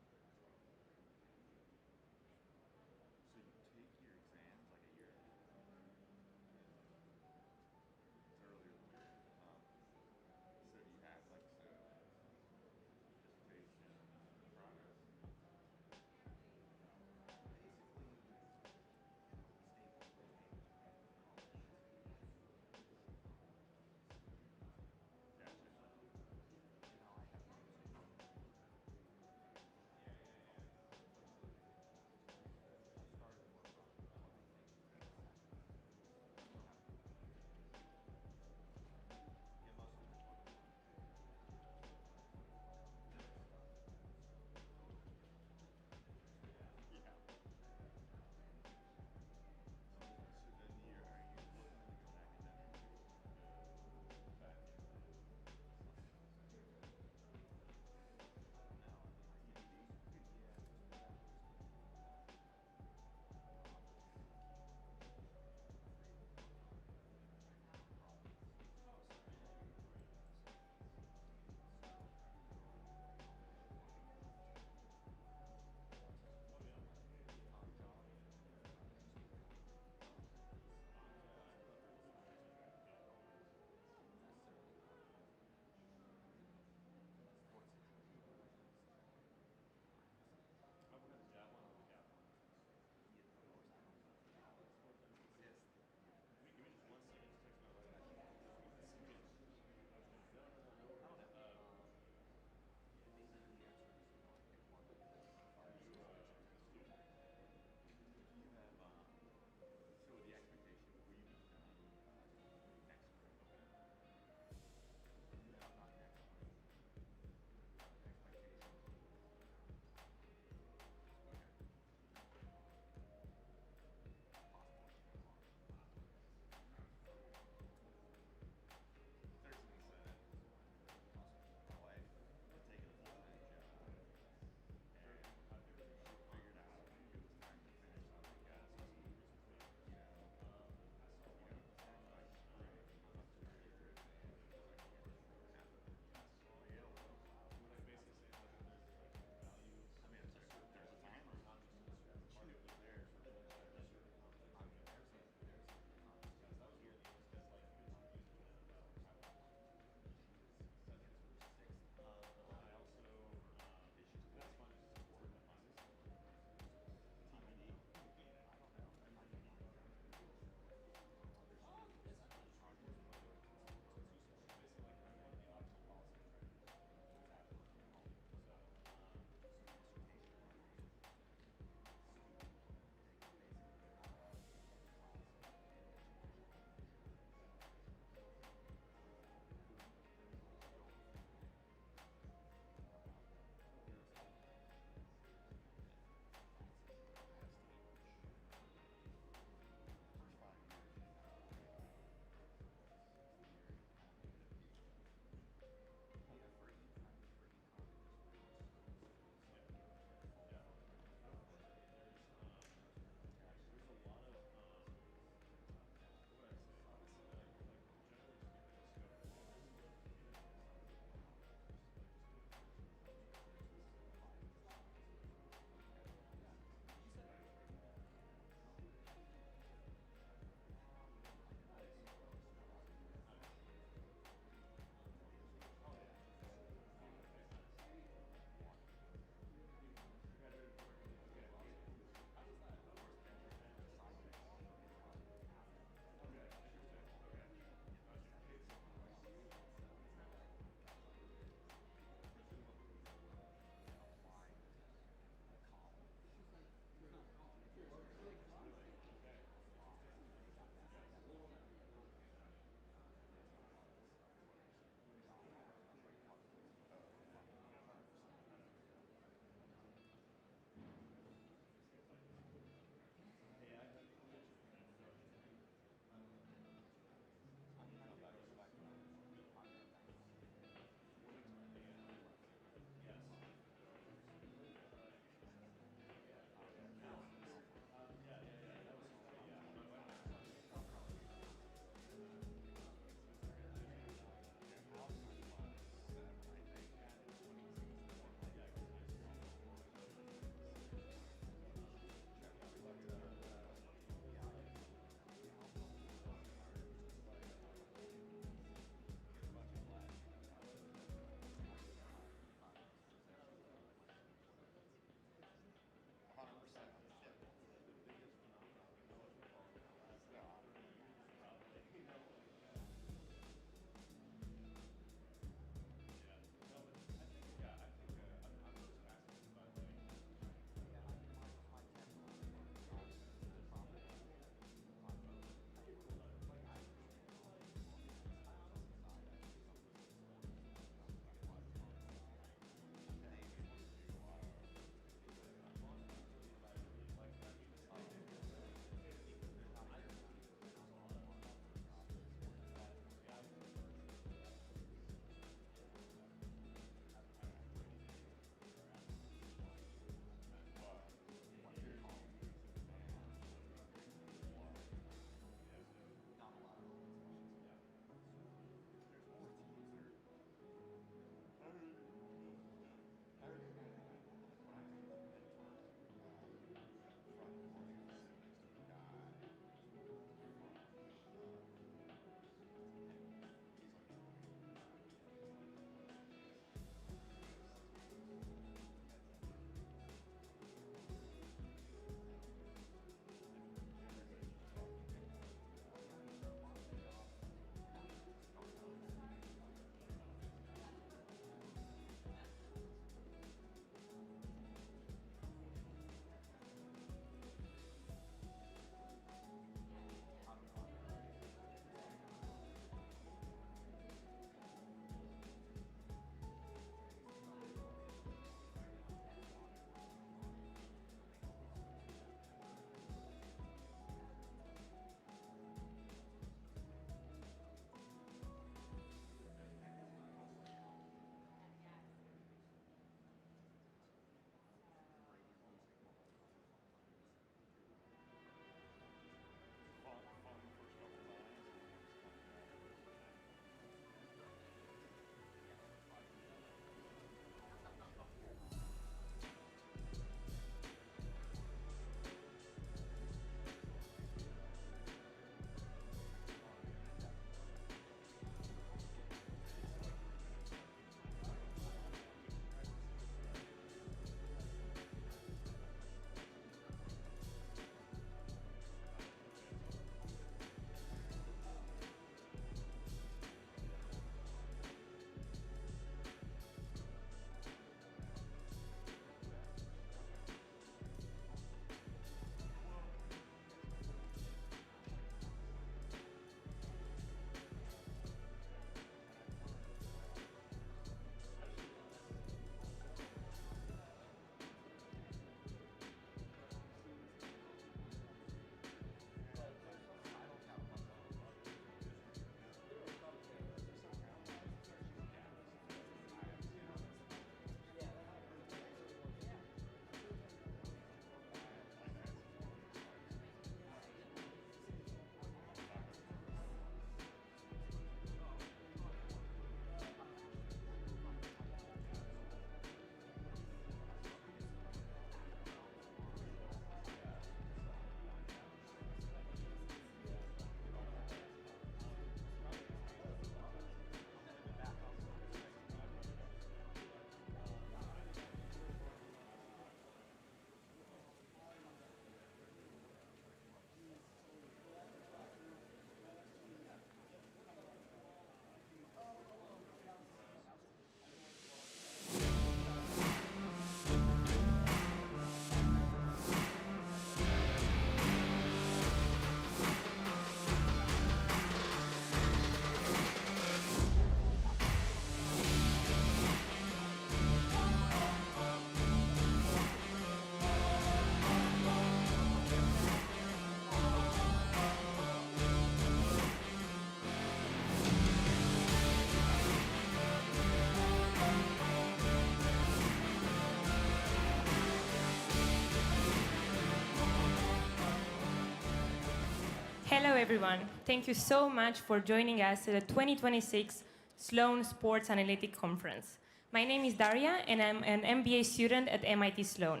Hello, everyone. Thank you so much for joining us at the 2026 Sloan Sports Analytic Conference. My name is Daria, and I'm an MBA student at MIT Sloan.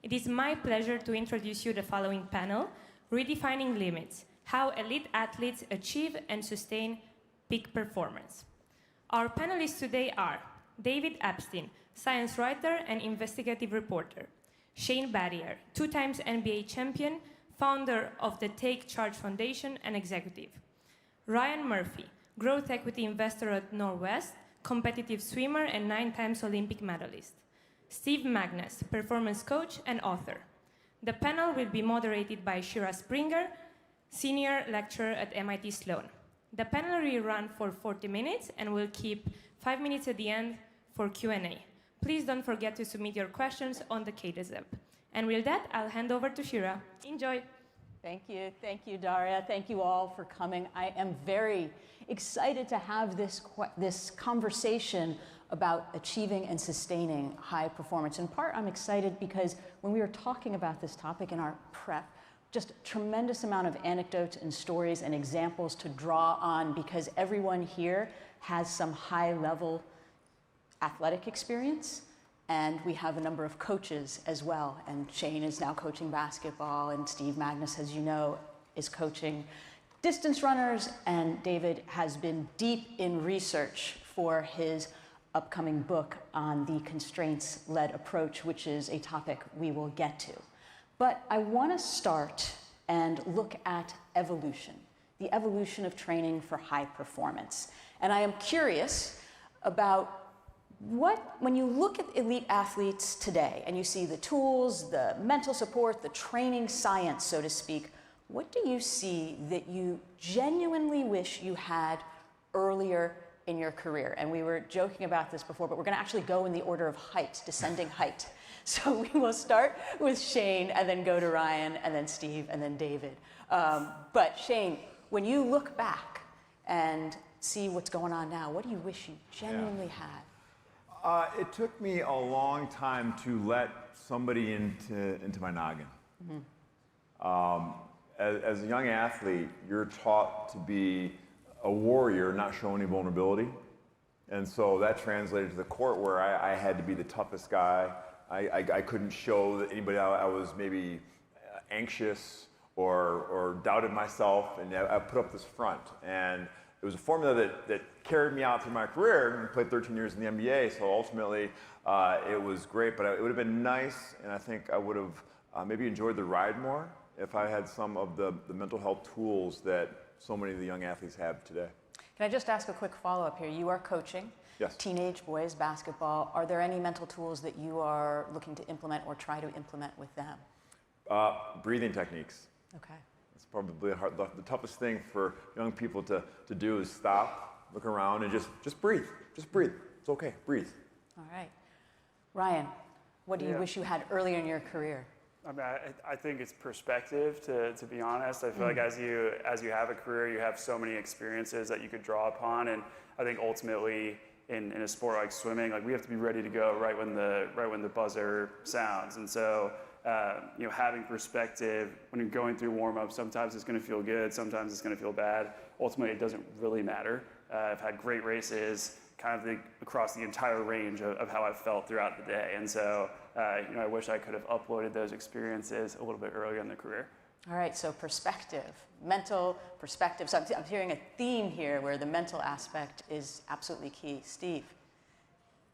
It is my pleasure to introduce you the following panel, Redefining Limits, How Elite Athletes Achieve and Sustain Peak Performance. Our panelists today are David Epstein, science writer and investigative reporter; Shane Battier, 2 times NBA champion, founder of the Take Charge Foundation and executive; Ryan Murphy, growth equity investor at Northwest, competitive swimmer and 9 times Olympic medalist; Steve Magnus, performance coach and author. The panel will be moderated by Shira Springer, senior lecturer at MIT Sloan. The panel will run for 40 minutes and will keep 5 minutes at the end for Q&A. Please don't forget to submit your questions on the Cadence app. And with that, I'll hand over to Shira. Enjoy. Thank you, Daria. Thank you all for coming. I am very excited to have this conversation about achieving and sustaining high performance. In part, I'm excited because when we were talking about this topic in our prep, just a tremendous amount of anecdotes and stories and examples to draw on, because everyone here has some high-level athletic experience. And we have a number of coaches as well. And Shane is now coaching basketball, and Steve Magnus, as you know, is coaching distance runners. And David has been deep in research for his upcoming book on the constraints-led approach, which is a topic we will get to. But I want to start and look at evolution, the evolution of training for high performance. And I am curious about when you look at elite athletes today and you see the tools, the mental support, the training science, so to speak, what do you see that you genuinely wish you had earlier in your career? And we were joking about this before, but we're going to actually go in the order of height, descending height. So we will start with Shane and then go to Ryan and then Steve and then David. But Shane, when you look back and see what's going on now, what do you wish you genuinely had? It took me a long time to let somebody into my noggin. Mm-hmm. As a young athlete, you're taught to be a warrior, not show any vulnerability. And so that translated to the court where I had to be the toughest guy. I couldn't show that anybody I was maybe anxious or doubted myself, and I put up this front. And it was a formula that carried me out through my career. I played 13 years in the NBA, so ultimately it was great. But it would have been nice, and I think I would have maybe enjoyed the ride more if I had some of the mental health tools that so many of the young athletes have today. Can I just ask a quick follow-up here? You are coaching teenage boys basketball. Are there any mental tools that you are looking to implement or try to implement with them? Breathing techniques. Okay. It's probably the toughest thing for young people to do is stop, look around, and just breathe. Just breathe. It's okay. Breathe. All right. Ryan, what do you wish you had earlier in your career? I mean, I think it's perspective, to be honest. I feel like as you have a career, you have so many experiences that you could draw upon. And I think ultimately in a sport like swimming, like we have to be ready to go right when the buzzer sounds. And so having perspective when you're going through warm-up, sometimes it's going to feel good, sometimes it's going to feel bad. Ultimately, it doesn't really matter. I've had great races kind of across the entire range of how I've felt throughout the day. And so I wish I could have uploaded those experiences a little bit earlier in the career. All right, so perspective, mental perspective. So I'm hearing a theme here where the mental aspect is absolutely key. Steve?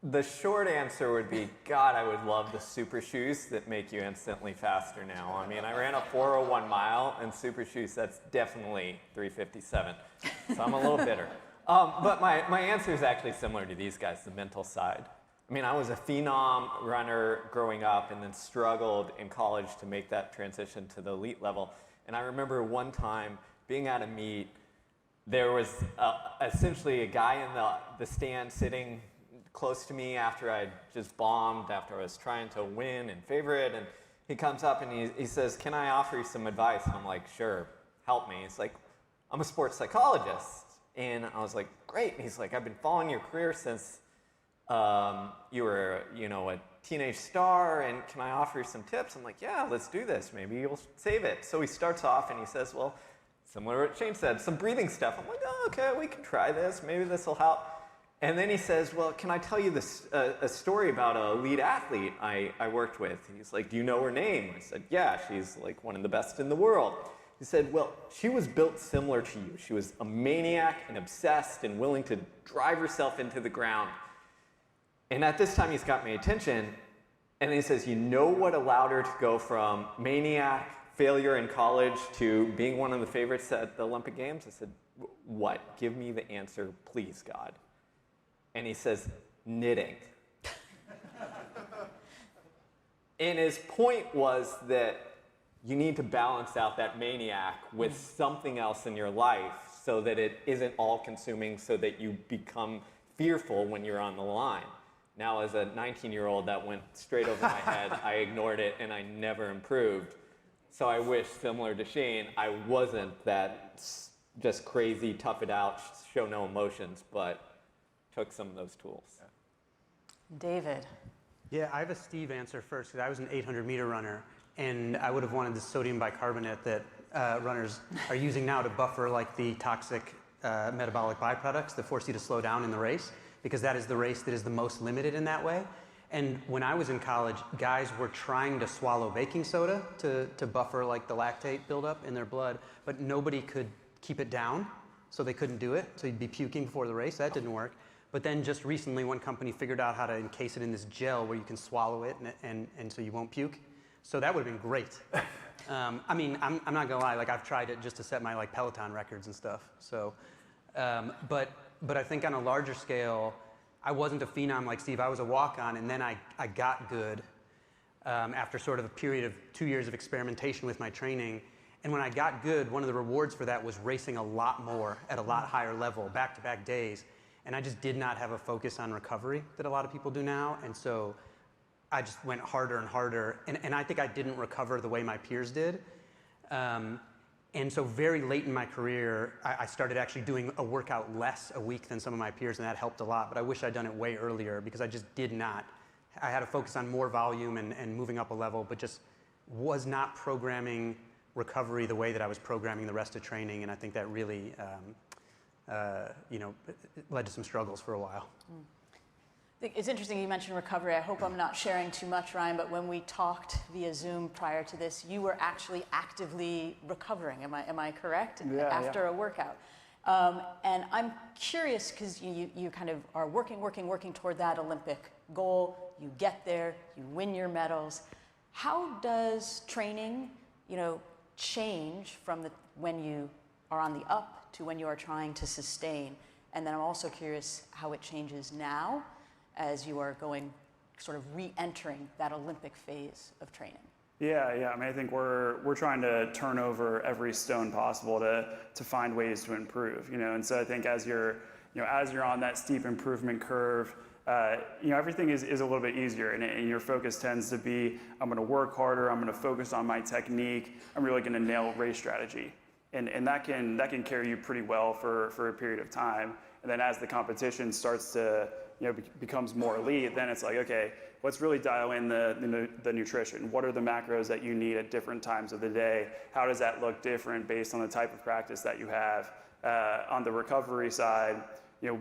The short answer would be, God, I would love the super shoes that make you instantly faster now. I mean, I ran a 4:01 mile, and super shoes, that's definitely 3:57. So I'm a little bitter. But my answer is actually similar to these guys, the mental side. I mean, I was a phenom runner growing up and then struggled in college to make that transition to the elite level. And I remember one time being at a meet, there was essentially a guy in the stand sitting close to me after I just bombed, after I was trying to win and favorite, and he comes up and he says, "Can I offer you some advice?" And I'm like, "Sure, help me." He's like, "I'm a sports psychologist." And I was like, "Great." And he's like, "I've been following your career since you were, a teenage star, and can I offer you some tips?" I'm like, "Yeah, let's do this. Maybe you'll save it." So he starts off and he says, "Well, similar to what Shane said, some breathing stuff. I'm like, oh, okay, we can try this. Maybe this will help. And then he says, well, can I tell you this, a story about a lead athlete I worked with? He's like, do you know her name? I said, yeah, she's like one of the best in the world. He said, well, she was built similar to you. She was a maniac and obsessed and willing to drive herself into the ground. And at this time, he's got my attention. And he says, you know what allowed her to go from maniac, failure in college, to being one of the favorites at the Olympic Games? I said, what? Give me the answer, please, God. And he says, knitting. And his point was that you need to balance out that maniac with something else in your life so that it isn't all-consuming, so that you become fearful when you're on the line. Now, as a 19-year-old, that went straight over my head. I ignored it, and I never improved. So I wish, similar to Shane, I wasn't that just crazy, tough it out, show no emotions, but took some of those tools. David. Yeah, I have a Steve answer first, because I was an 800-meter runner, and I would have wanted the sodium bicarbonate that runners are using now to buffer like the toxic metabolic byproducts that force you to slow down in the race, because that is the race that is the most limited in that way. And when I was in college, guys were trying to swallow baking soda to buffer like the lactate buildup in their blood, but nobody could keep it down, so they couldn't do it. So you'd be puking before the race. That didn't work. But then just recently, one company figured out how to encase it in this gel where you can swallow it and so you won't puke. So that would have been great. I mean, I'm not gonna lie, like I've tried it just to set my like Peloton records and stuff. So, but I think on a larger scale, I wasn't a phenom like Steve. I was a walk-on, and then I got good after sort of a period of 2 years of experimentation with my training. And when I got good, one of the rewards for that was racing a lot more at a lot higher level, back-to-back days. And I just did not have a focus on recovery that a lot of people do now. And so I just went harder and harder. And I think I didn't recover the way my peers did. And so very late in my career, I started actually doing a workout less a week than some of my peers, and that helped a lot. But I wish I'd done it way earlier, because I just did not. I had to focus on more volume and moving up a level, but just was not programming recovery the way that I was programming the rest of training. And I think that really led to some struggles for a while. It's interesting you mentioned recovery. I hope I'm not sharing too much, Ryan, but when we talked via Zoom prior to this, you were actually actively recovering. Am I correct? Yeah, after a workout. And I'm curious, because you kind of are working toward that Olympic goal. You get there, you win your medals. How does training, change from when you are on the up to when you are trying to sustain? And then I'm also curious how it changes now as you are sort of re-entering that Olympic phase of training. Yeah. I mean, I think we're trying to turn over every stone possible to find ways to improve. And so I think as you're on that steep improvement curve, everything is a little bit easier, and your focus tends to be, I'm going to work harder, I'm going to focus on my technique, I'm really going to nail race strategy, and that can carry you pretty well for a period of time. And then as the competition starts to becomes more elite, then it's like, okay, let's really dial in the nutrition. What are the macros that you need at different times of the day? How does that look different based on the type of practice that you have? On the recovery side,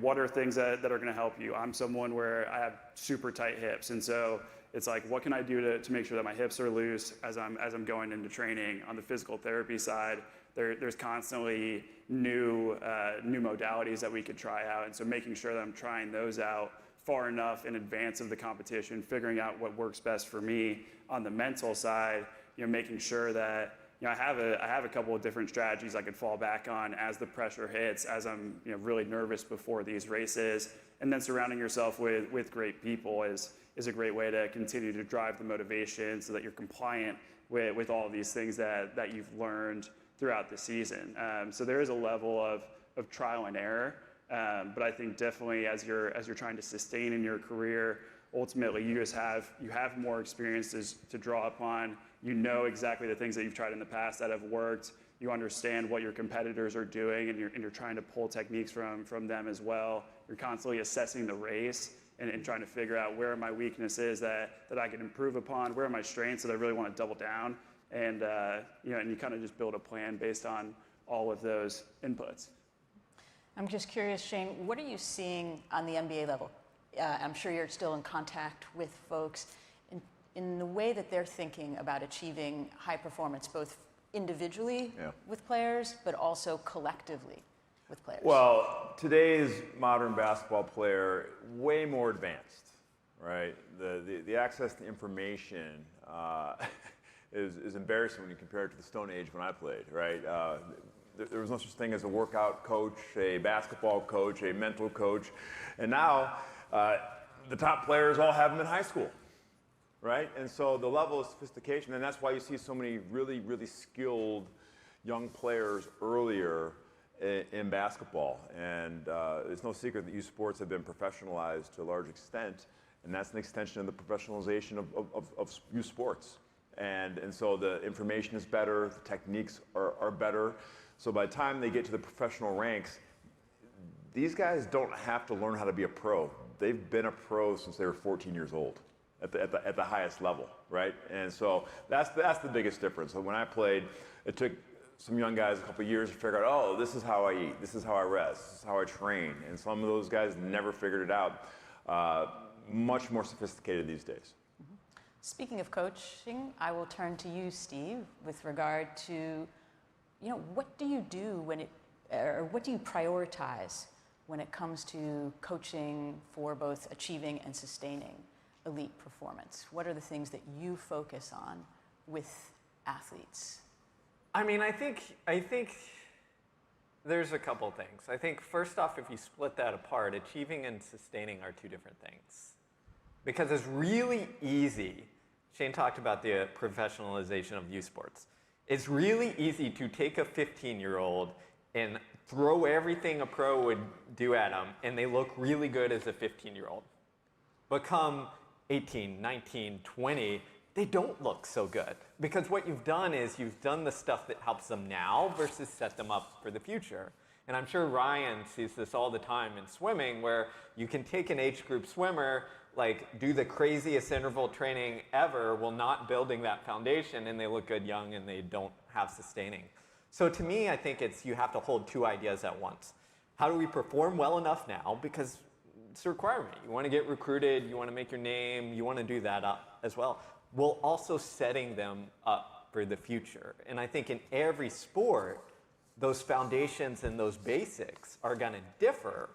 what are things that are going to help you? I'm someone where I have super tight hips, and so it's like, what can I do to make sure that my hips are loose as I'm going into training? On the physical therapy side, there's constantly new modalities that we could try out, and so making sure that I'm trying those out far enough in advance of the competition, figuring out what works best for me. On the mental side, making sure that I have a couple of different strategies I could fall back on as the pressure hits, as I'm really nervous before these races, and then surrounding yourself with great people is a great way to continue to drive the motivation so that you're compliant with all of these things that you've learned throughout the season. So there is a level of trial and error, but I think definitely as you're trying to sustain in your career, ultimately you have more experiences to draw upon. You know exactly the things that you've tried in the past that have worked. You understand what your competitors are doing, and you're trying to pull techniques from them as well. You're constantly assessing the race and trying to figure out where are my weaknesses that I can improve upon, where are my strengths that I really want to double down. And and you kind of just build a plan based on all of those inputs. I'm just curious, Shane, what are you seeing on the NBA level? I'm sure you're still in contact with folks in the way that they're thinking about achieving high performance, both individually with players, but also collectively with players. Well, today's modern basketball player, way more advanced, right? The access to information is embarrassing when you compare it to the Stone Age when I played, right? There was no such thing as a workout coach, a basketball coach, a mental coach, and now the top players all have them in high school, right? And so the level of sophistication, and that's why you see so many really, really skilled young players earlier in basketball. And it's no secret that youth sports have been professionalized to a large extent, and that's an extension of the professionalization of youth sports. And so the information is better, the techniques are better. So by the time they get to the professional ranks, these guys don't have to learn how to be a pro. They've been a pro since they were 14 years old at the highest level, right? And so that's the biggest difference. So when I played, it took some young guys a couple years to figure out, oh, this is how I eat, this is how I rest, this is how I train. And some of those guys never figured it out. Much more sophisticated these days. Speaking of coaching, I will turn to you, Steve, with regard to, what do you do or what do you prioritize when it comes to coaching for both achieving and sustaining elite performance? What are the things that you focus on with athletes? I mean, I think there's a couple things. I think first off, if you split that apart, achieving and sustaining are two different things. Because it's really easy, Shane talked about the professionalization of youth sports. It's really easy to take a 15-year-old and throw everything a pro would do at them, and they look really good as a 15-year-old. But come 18, 19, 20, they don't look so good. Because what you've done is you've done the stuff that helps them now versus set them up for the future. And I'm sure Ryan sees this all the time in swimming, where you can take an age group swimmer, like do the craziest interval training ever while not building that foundation, and they look good young and they don't have sustaining. So to me, I think you have to hold two ideas at once. How do we perform well enough now? Because it's a requirement. You want to get recruited, you want to make your name, you want to do that as well. While also setting them up for the future. And I think in every sport, those foundations and those basics are going to differ.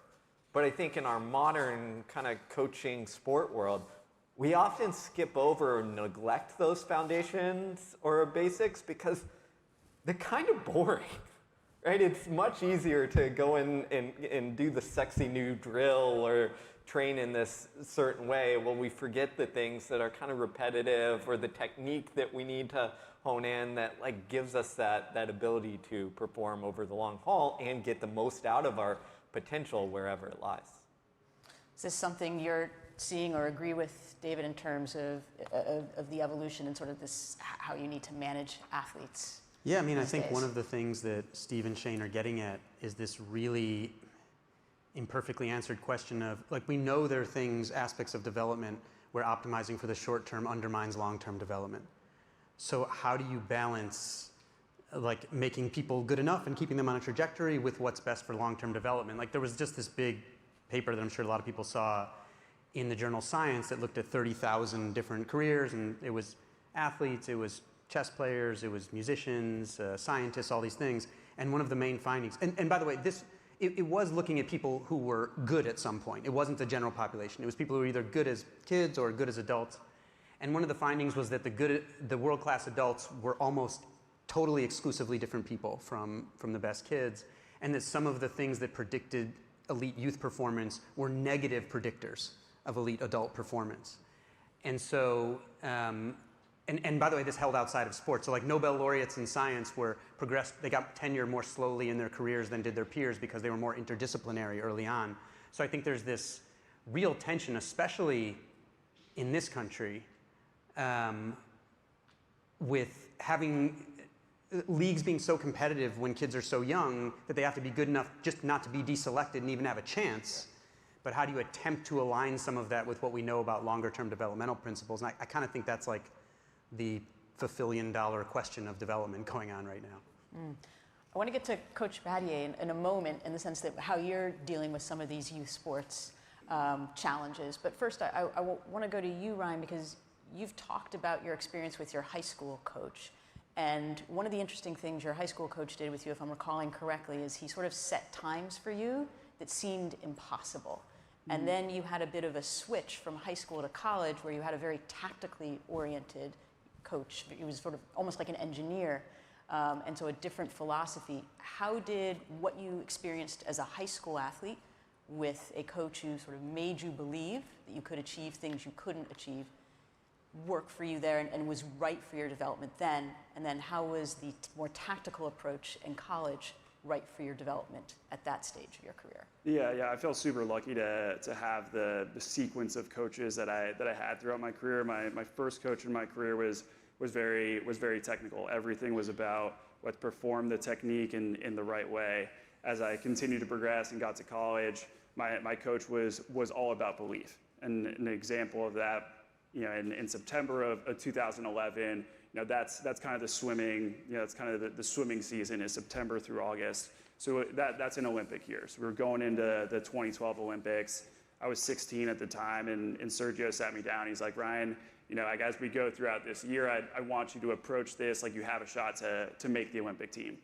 But I think in our modern kind of coaching sport world, we often skip over or neglect those foundations or basics because they're kind of boring, right? It's much easier to go in and do the sexy new drill or train in this certain way. Well, we forget the things that are kind of repetitive or the technique that we need to hone in that like gives us that ability to perform over the long haul and get the most out of our potential wherever it lies. Is this something you're seeing or agree with, David, in terms of the evolution and sort of this, how you need to manage athletes? Yeah, I mean, I think one of the things that Steve and Shane are getting at is this really imperfectly answered question of, like, we know there are things, aspects of development where optimizing for the short term undermines long-term development. So how do you balance, like, making people good enough and keeping them on a trajectory with what's best for long-term development? Like, there was just this big paper that I'm sure a lot of people saw in the journal Science that looked at 30,000 different careers, and it was athletes, it was chess players, it was musicians, scientists, all these things. And one of the main findings, and by the way, it was looking at people who were good at some point. It wasn't the general population. It was people who were either good as kids or good as adults. And one of the findings was that the world-class adults were almost totally exclusively different people from the best kids, and that some of the things that predicted elite youth performance were negative predictors of elite adult performance. And so, and by the way, this held outside of sports. So like Nobel laureates in science they got tenure more slowly in their careers than did their peers because they were more interdisciplinary early on. So I think there's this real tension, especially in this country, with having leagues being so competitive when kids are so young that they have to be good enough just not to be deselected and even have a chance. But how do you attempt to align some of that with what we know about longer-term developmental principles? And I kind of think that's like the $1 billion question of development going on right now. I want to get to Coach Battier in a moment, in the sense that how you're dealing with some of these youth sports challenges. But first, I want to go to you, Ryan, because you've talked about your experience with your high school coach. And one of the interesting things your high school coach did with you, if I'm recalling correctly, is he sort of set times for you that seemed impossible. And then you had a bit of a switch from high school to college, where you had a very tactically oriented coach. He was sort of almost like an engineer, and so a different philosophy. How did what you experienced as a high school athlete with a coach who sort of made you believe that you could achieve things you couldn't achieve work for you there, and was right for your development then? And then how was the more tactical approach in college right for your development at that stage of your career? Yeah, I feel super lucky to have the sequence of coaches that I had throughout my career. My first coach in my career was very technical. Everything was about let's perform the technique in the right way. As I continued to progress and got to college, my coach was all about belief. And an example of that, in September of 2011, that's kind of the swimming, that's kind of the swimming season is September through August. So that's an Olympic year. So we were going into the 2012 Olympics. I was 16 at the time, and Sergio sat me down. He's like, Ryan, as we go throughout this year, I want you to approach this like you have a shot to make the Olympic team.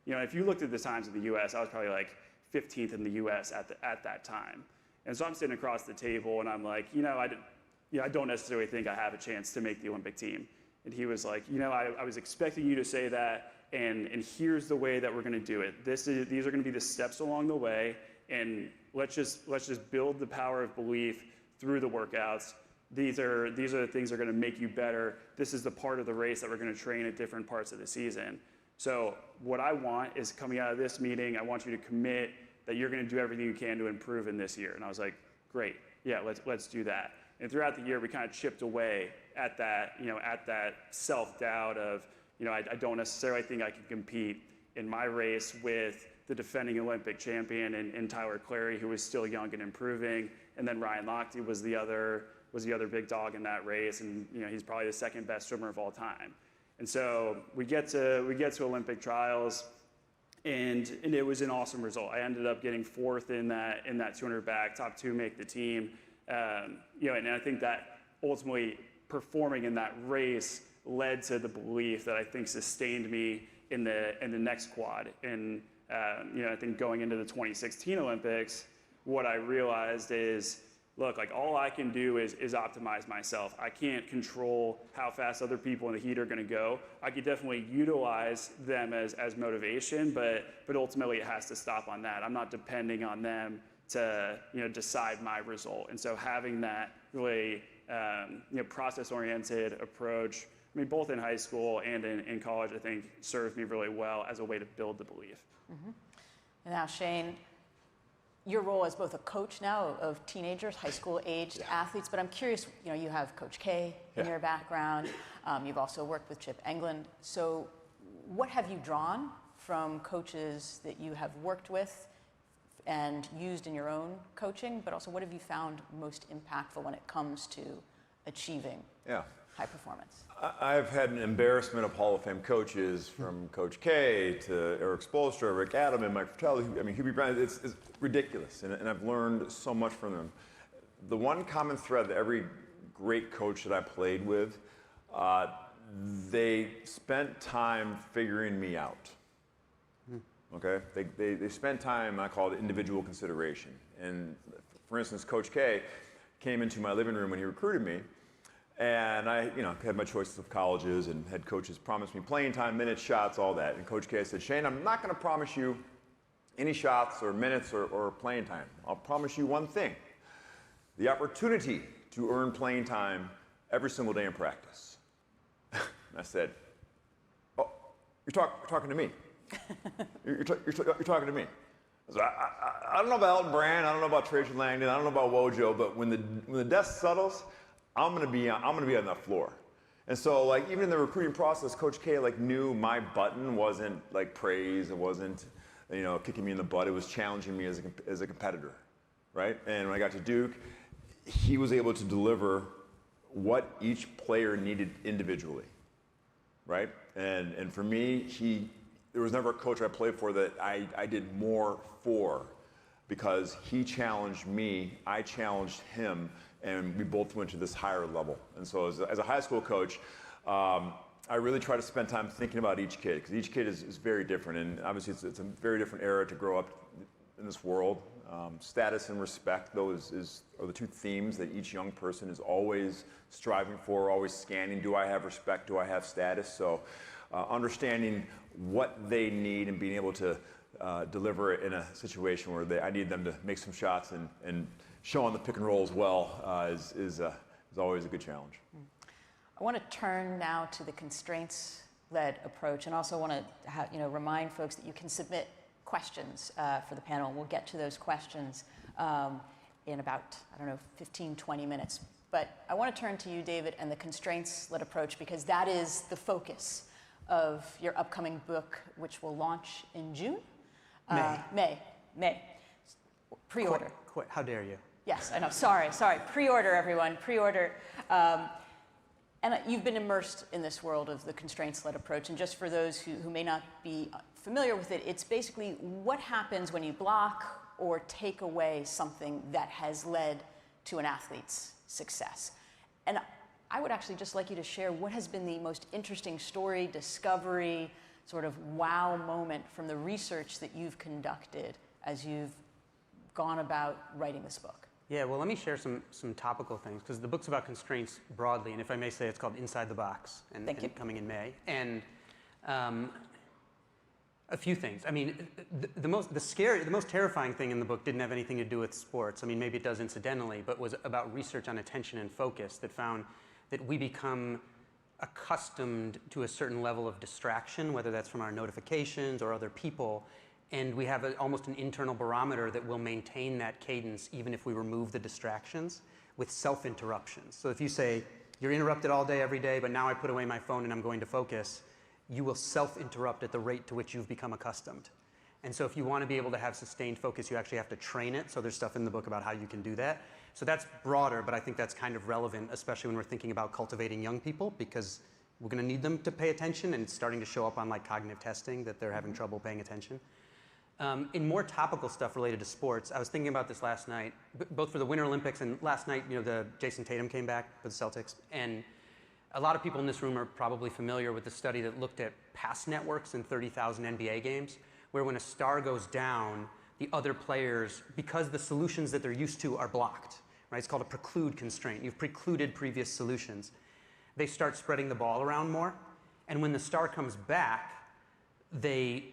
If you looked at the times in the U.S., I was probably like 15th in the U.S. at that time. And so I'm sitting across the table, and I'm like, I don't necessarily think I have a chance to make the Olympic team. And he was like, I was expecting you to say that, and here's the way that we're going to do it. These are going to be the steps along the way, and let's just build the power of belief through the workouts. These are the things that are going to make you better. This is the part of the race that we're going to train at different parts of the season. So what I want is, coming out of this meeting, I want you to commit that you're going to do everything you can to improve in this year. And I was like, great, yeah, let's do that. And throughout the year, we kind of chipped away at that, at that self-doubt of, I don't necessarily think I can compete in my race with the defending Olympic champion and Tyler Clary, who was still young and improving. And then Ryan Lochte was the other big dog in that race, and he's probably the second best swimmer of all time. And so we get to Olympic trials, and it was an awesome result. I ended up getting fourth in that 200 back, top two make the team. And I think that ultimately performing in that race led to the belief that I think sustained me in the next quad. And I think going into the 2016 Olympics, what I realized is, look, like all I can do is optimize myself. I can't control how fast other people in the heat are going to go. I could definitely utilize them as motivation, but ultimately it has to stop on that. I'm not depending on them to decide my result. And so having that really process-oriented approach, I mean, both in high school and in college, I think served me really well as a way to build the belief. Mm-hmm. And now, Shane, your role as both a coach now of teenagers, high school-aged athletes, but I'm curious, you have Coach K in your background. You've also worked with Chip Englund. So what have you drawn from coaches that you have worked with and used in your own coaching, but also what have you found most impactful when it comes to achieving high performance? I've had an embarrassment of Hall of Fame coaches, from Coach K to Eric Spoelstra, Rick Adam, and Mike Fratelli. I mean, Hubie Brown, it's ridiculous, and I've learned so much from them. The one common thread that every great coach that I played with, they spent time figuring me out. Okay, they spent time, I call it individual consideration. And for instance, Coach K came into my living room when he recruited me, and I had my choices of colleges, and had coaches promise me playing time, minutes, shots, all that. And Coach K said, Shane, I'm not going to promise you any shots or minutes or playing time. I'll promise you one thing: the opportunity to earn playing time every single day in practice. And I said, oh, you're talking to me. You're talking to me. So I don't know about Elton Brand, I don't know about Trajan Langdon, I don't know about Wojo, but when the dust settles, I'm gonna be on that floor. And so, like, even in the recruiting process, Coach K knew my button wasn't like praise, it wasn't kicking me in the butt, it was challenging me as a competitor, right? And when I got to Duke, he was able to deliver what each player needed individually, right? And for me, there was never a coach I played for that I did more for, because he challenged me, I challenged him, and we both went to this higher level. And so as a high school coach, I really try to spend time thinking about each kid, because each kid is very different, and obviously it's a very different era to grow up in this world. Status and respect, though, are the two themes that each young person is always striving for, always scanning. Do I have respect? Do I have status? So understanding what they need and being able to deliver it in a situation where I need them to make some shots and show on the pick and roll as well is always a good challenge. I want to turn now to the constraints-led approach, and also want to remind folks that you can submit questions for the panel. We'll get to those questions in about, 15, 20 minutes. But I want to turn to you, David, and the constraints-led approach, because that is the focus of your upcoming book, which will launch in June? May. Pre-order. How dare you? Yes, I know. Sorry. Pre-order, everyone. Pre-order. And you've been immersed in this world of the constraints-led approach. And just for those who may not be familiar with it, it's basically what happens when you block or take away something that has led to an athlete's success. And I would actually just like you to share what has been the most interesting story, discovery, sort of wow moment from the research that you've conducted as you've gone about writing this book. Yeah, well, let me share some topical things, because the book's about constraints broadly, and if I may say, it's called Inside the Box, and coming in May. And a few things. I mean, the most terrifying thing in the book didn't have anything to do with sports. I mean, maybe it does incidentally, but was about research on attention and focus that found that we become accustomed to a certain level of distraction, whether that's from our notifications or other people, and we have almost an internal barometer that will maintain that cadence even if we remove the distractions with self-interruptions. So if you say, you're interrupted all day, every day, but now I put away my phone and I'm going to focus, you will self-interrupt at the rate to which you've become accustomed. And so if you want to be able to have sustained focus, you actually have to train it. So there's stuff in the book about how you can do that. So that's broader, but I think that's kind of relevant, especially when we're thinking about cultivating young people, because we're going to need them to pay attention, and it's starting to show up on like cognitive testing that they're having trouble paying attention. In more topical stuff related to sports, I was thinking about this last night, both for the Winter Olympics and last night, the Jason Tatum came back for the Celtics, and a lot of people in this room are probably familiar with the study that looked at pass networks in 30,000 NBA games, where when a star goes down, the other players, because the solutions that they're used to are blocked, right? It's called a preclude constraint. You've precluded previous solutions. They start spreading the ball around more, and when the star comes back, they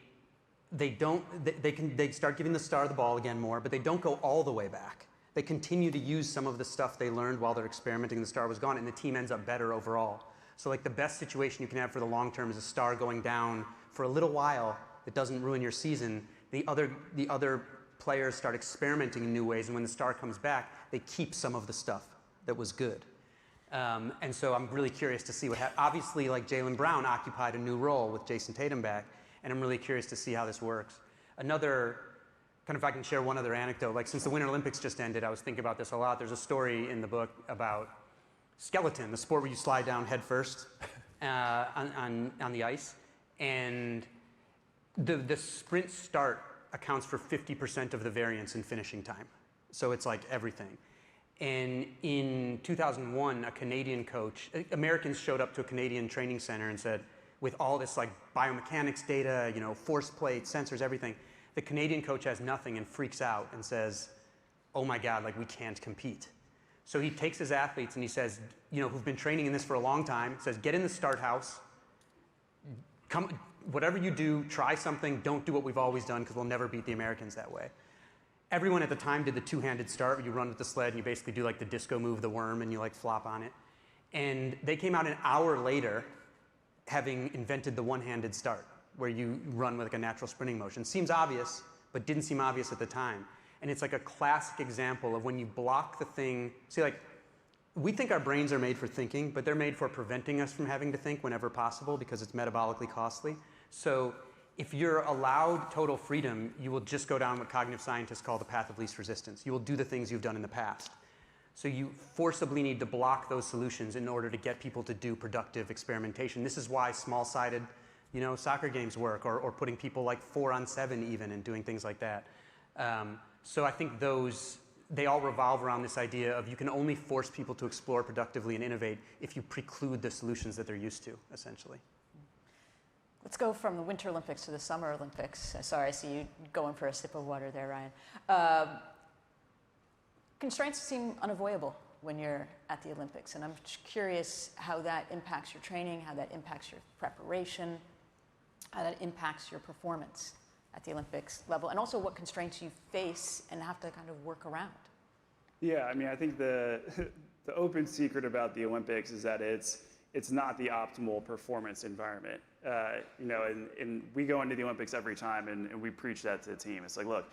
start giving the star the ball again more, but they don't go all the way back. They continue to use some of the stuff they learned while they're experimenting and the star was gone, and the team ends up better overall. So like the best situation you can have for the long term is a star going down for a little while that doesn't ruin your season. The other players start experimenting in new ways, and when the star comes back, they keep some of the stuff that was good. And so I'm really curious to see what happens. Obviously, like Jaylen Brown occupied a new role with Jason Tatum back, and I'm really curious to see how this works. Another, kind of if I can share one other anecdote, like since the Winter Olympics just ended, I was thinking about this a lot. There's a story in the book about skeleton, the sport where you slide down head first on the ice. And the sprint start accounts for 50% of the variance in finishing time. So it's like everything. And in 2001, a Canadian coach, Americans showed up to a Canadian training center and said, with all this like biomechanics data, force plates, sensors, everything, the Canadian coach has nothing and freaks out and says, oh my God, like we can't compete. So he takes his athletes and he says, who've been training in this for a long time, says, get in the start house, come, whatever you do, try something, don't do what we've always done because we'll never beat the Americans that way. Everyone at the time did the two-handed start where you run with the sled and you basically do like the disco move, the worm, and you like flop on it. And they came out an hour later having invented the one-handed start where you run with like a natural sprinting motion. Seems obvious, but didn't seem obvious at the time. And it's like a classic example of when you block the thing. See, like, we think our brains are made for thinking, but they're made for preventing us from having to think whenever possible because it's metabolically costly. So if you're allowed total freedom, you will just go down what cognitive scientists call the path of least resistance. You will do the things you've done in the past. So you forcibly need to block those solutions in order to get people to do productive experimentation. This is why small-sided soccer games work, or putting people like 4-on-7 even and doing things like that. So I think they all revolve around this idea of you can only force people to explore productively and innovate if you preclude the solutions that they're used to, essentially. Let's go from the Winter Olympics to the Summer Olympics. Sorry, I see you going for a sip of water there, Ryan. Constraints seem unavoidable when you're at the Olympics, and I'm curious how that impacts your training, how that impacts your preparation, how that impacts your performance at the Olympics level, and also what constraints you face and have to kind of work around. Yeah, I mean, I think the open secret about the Olympics is that it's not the optimal performance environment. And we go into the Olympics every time, and we preach that to the team. It's like, look,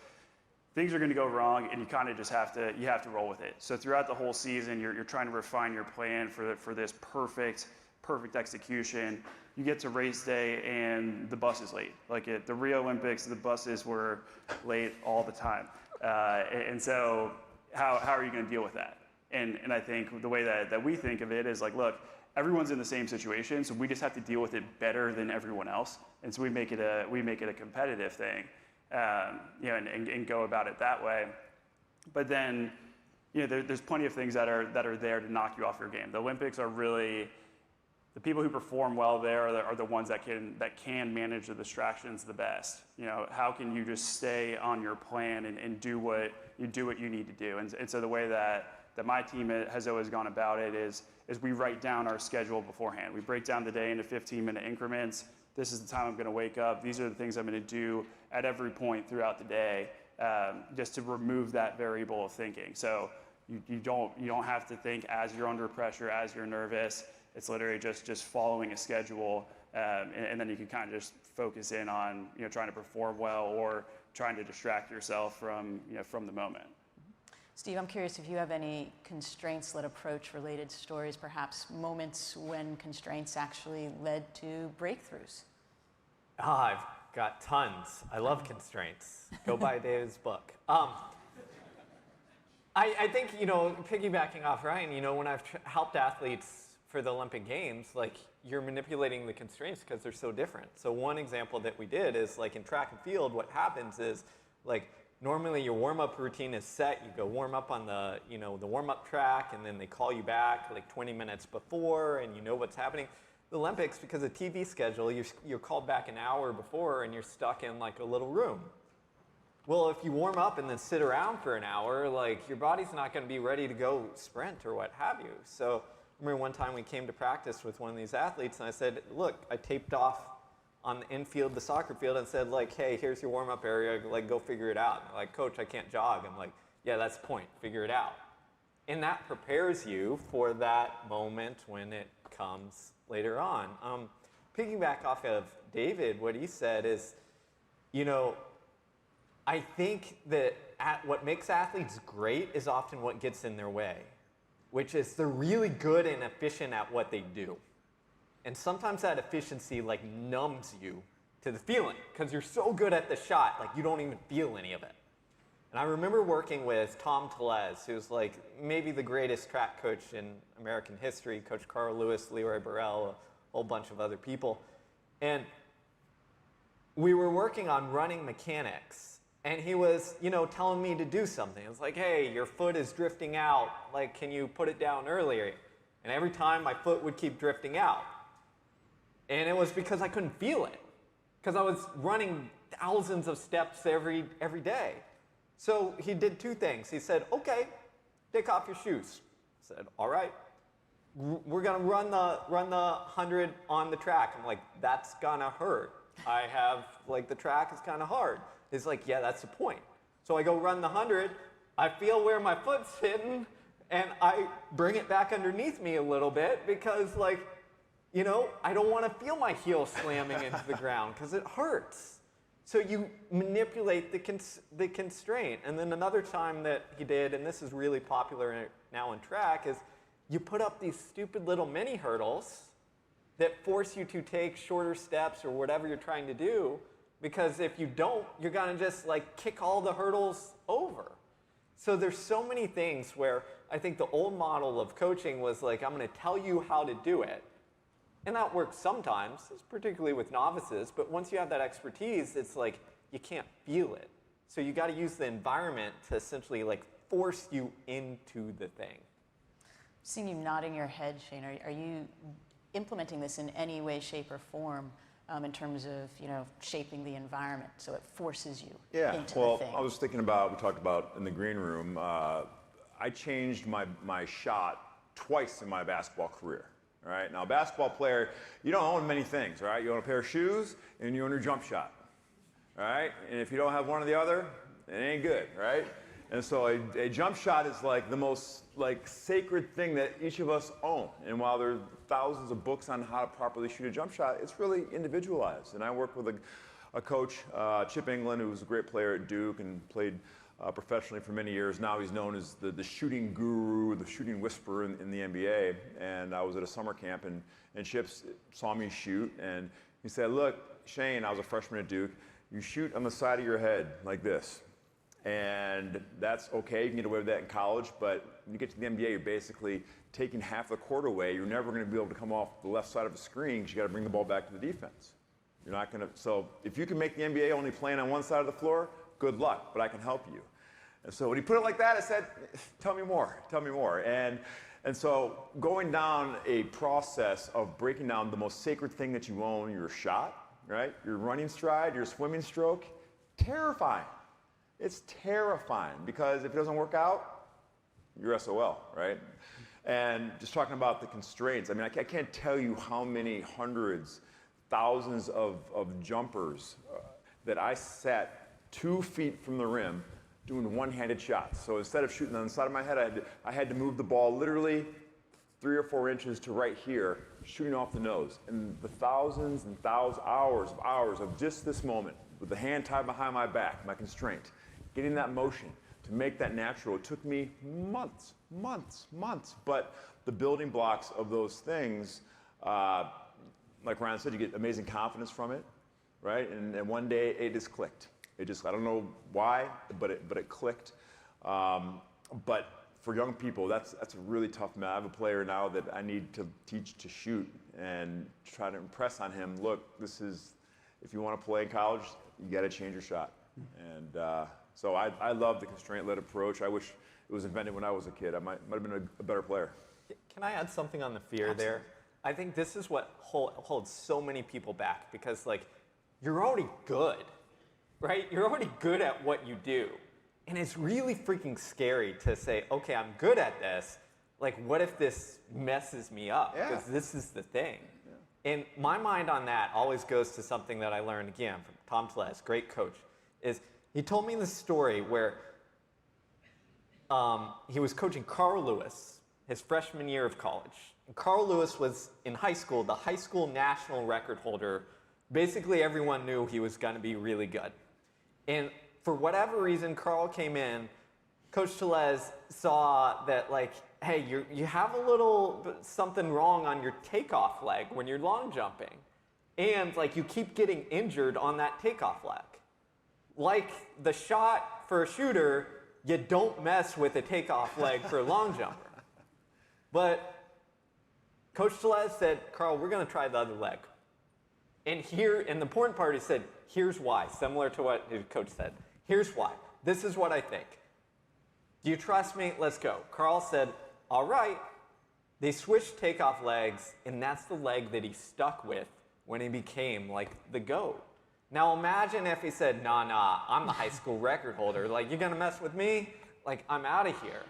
things are going to go wrong, and you kind of just have to roll with it. So throughout the whole season, you're trying to refine your plan for this perfect execution. You get to race day, and the bus is late. Like at the Rio Olympics, the buses were late all the time. And so how are you going to deal with that? And I think the way that we think of it is like, look, everyone's in the same situation, so we just have to deal with it better than everyone else. And so we make it a competitive thing, and go about it that way. But then, there's plenty of things that are there to knock you off your game. The Olympics are really the people who perform well there are the ones that can manage the distractions the best. How can you just stay on your plan and do what you need to do? And so the way that my team has always gone about it is we write down our schedule beforehand. We break down the day into 15-minute increments. This is the time I'm going to wake up. These are the things I'm going to do at every point throughout the day, just to remove that variable of thinking. So you don't have to think as you're under pressure, as you're nervous. It's literally just following a schedule, and then you can kind of just focus in on trying to perform well or trying to distract yourself from the moment. Steve, I'm curious if you have any constraints-led approach related stories, perhaps moments when constraints actually led to breakthroughs. I've got tons. I love constraints. Go buy David's book. I think, piggybacking off Ryan, when I've helped athletes for the Olympic Games, like, you're manipulating the constraints because they're so different. So one example that we did is, like, in track and field, what happens is, like, normally your warm-up routine is set. You go warm up on the warm-up track, and then they call you back like 20 minutes before, and you know what's happening. The Olympics, because of TV schedule, you're called back an hour before, and you're stuck in like a little room. Well, if you warm up and then sit around for an hour, like, your body's not going to be ready to go sprint or what have you. So I remember one time we came to practice with one of these athletes, and I said, look, I taped off on the infield, the soccer field, and said, like, hey, here's your warm-up area, like, go figure it out. And they're like, Coach, I can't jog. I'm like, yeah, that's the point, figure it out. And that prepares you for that moment when it comes later on. Piggyback off of David, what he said is, I think that what makes athletes great is often what gets in their way, which is they're really good and efficient at what they do. And sometimes that efficiency like numbs you to the feeling because you're so good at the shot, like you don't even feel any of it. And I remember working with Tom Tellez, who's like maybe the greatest track coach in American history, Coach Carl Lewis, Leroy Burrell, a whole bunch of other people. And we were working on running mechanics. And he was, telling me to do something. It was like, hey, your foot is drifting out. Like, can you put it down earlier? And every time my foot would keep drifting out. And it was because I couldn't feel it. Because I was running thousands of steps every day. So he did two things. He said, okay, take off your shoes. I said, all right. We're going to run the 100 on the track. I'm like, that's going to hurt. The track is kind of hard. He's like, yeah, that's the point. So I go run the 100. I feel where my foot's hitting, and I bring it back underneath me a little bit because, I don't want to feel my heel slamming into the ground because it hurts. So you manipulate the constraint. And then another time that he did, and this is really popular now in track, is you put up these stupid little mini hurdles that force you to take shorter steps or whatever you're trying to do. Because if you don't, you're going to just kick all the hurdles over. So there's so many things where I think the old model of coaching was like, I'm going to tell you how to do it. And that works sometimes, particularly with novices, but once you have that expertise, it's like you can't feel it. So you got to use the environment to essentially like force you into the thing. Seeing you nodding your head, Shane, are you implementing this in any way, shape, or form in terms of shaping the environment so it forces you into the thing? I was thinking about, we talked about in the green room, I changed my shot twice in my basketball career. All right, now a basketball player, you don't own many things, right? You own a pair of shoes and you own your jump shot, all right? And if you don't have one or the other, it ain't good, right? And so a jump shot is like the most sacred thing that each of us own. And while there are thousands of books on how to properly shoot a jump shot, it's really individualized. And I work with a coach, Chip England, who was a great player at Duke and played professionally for many years. Now he's known as the shooting guru, the shooting whisperer in the NBA. And I was at a summer camp, and Chip saw me shoot, and he said, look, Shane, I was a freshman at Duke, you shoot on the side of your head like this. And that's okay, you can get away with that in college, but when you get to the NBA, you're basically taking half the court away. You're never going to be able to come off the left side of a screen because you got to bring the ball back to the defense. You're not going to, so if you can make the NBA only playing on one side of the floor, good luck, but I can help you. And so when he put it like that, I said, tell me more, tell me more. And so going down a process of breaking down the most sacred thing that you own, your shot, right? Your running stride, your swimming stroke, terrifying. It's terrifying because if it doesn't work out, you're SOL, right? And just talking about the constraints, I mean, I can't tell you how many hundreds, thousands of jumpers that I set 2 feet from the rim doing one-handed shots. So instead of shooting on the side of my head, I had to move the ball literally 3 or 4 inches to right here, shooting off the nose. And the thousands and thousands, hours of just this moment, with the hand tied behind my back, my constraint, getting that motion to make that natural, it took me months. But the building blocks of those things, like Ryan said, you get amazing confidence from it, right? And one day it just clicked. It just, I don't know why, but it clicked. But for young people, that's a really tough man. I have a player now that I need to teach to shoot and try to impress on him, look, this is, if you want to play in college, you got to change your shot. And so I love the constraint-led approach. I wish it was invented when I was a kid. I might have been a better player. Can I add something on the fear there? I think this is what holds so many people back because, like, you're already good, right? You're already good at what you do. And it's really freaking scary to say, okay, I'm good at this. Like, what if this messes me up? Because this is the thing. Yeah. And my mind on that always goes to something that I learned, again, from Tom Tellez, great coach, is he told me this story where he was coaching Carl Lewis his freshman year of college. And Carl Lewis was, in high school, the high school national record holder. Basically, everyone knew he was going to be really good. And for whatever reason, Carl came in. Coach Tellez saw that, like, hey, you have a little something wrong on your takeoff leg when you're long jumping. And, like, you keep getting injured on that takeoff leg. Like the shot for a shooter, you don't mess with a takeoff leg for a long jumper. But Coach Tellez said, Carl, we're going to try the other leg. And the important part, he said, here's why, similar to what his coach said. Here's why. This is what I think. Do you trust me? Let's go. Carl said, all right. They switched takeoff legs, and that's the leg that he stuck with when he became, like, the GOAT. Now imagine if he said, nah, I'm the high school record holder. Like, you're going to mess with me? Like, I'm out of here.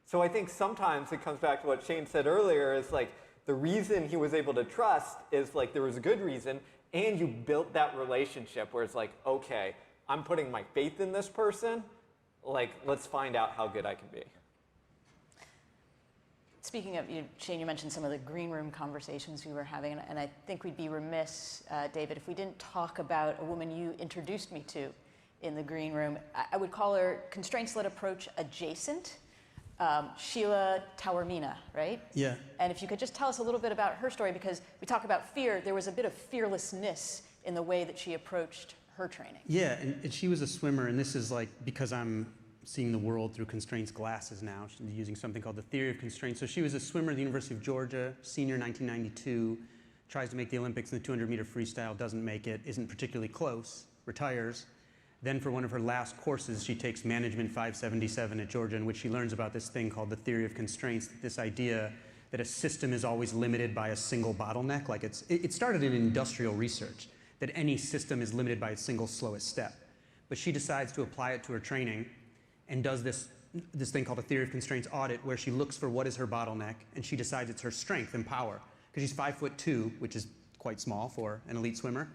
So I think sometimes it comes back to what Shane said earlier, is like, the reason he was able to trust is, like, there was a good reason, and you built that relationship where it's like, okay, I'm putting my faith in this person. Like, let's find out how good I can be. Speaking of, Shane, you mentioned some of the green room conversations we were having, and I think we'd be remiss, David, if we didn't talk about a woman you introduced me to in the green room. I would call her constraints-led approach adjacent, Sheila Taormina, right? Yeah. And if you could just tell us a little bit about her story, because we talk about fear, there was a bit of fearlessness in the way that she approached her training. Yeah, and she was a swimmer, and this is like because I'm seeing the world through constraints glasses now. She's using something called the theory of constraints. So she was a swimmer at the University of Georgia, senior 1992, tries to make the Olympics in the 200-meter freestyle, doesn't make it, isn't particularly close, retires. Then for one of her last courses, she takes Management 577 at Georgia, in which she learns about this thing called the theory of constraints, this idea that a system is always limited by a single bottleneck. Like it started in industrial research, that any system is limited by its single slowest step. But she decides to apply it to her training and does this thing called a theory of constraints audit, where she looks for what is her bottleneck, and she decides it's her strength and power. Because she's 5'2", which is quite small for an elite swimmer.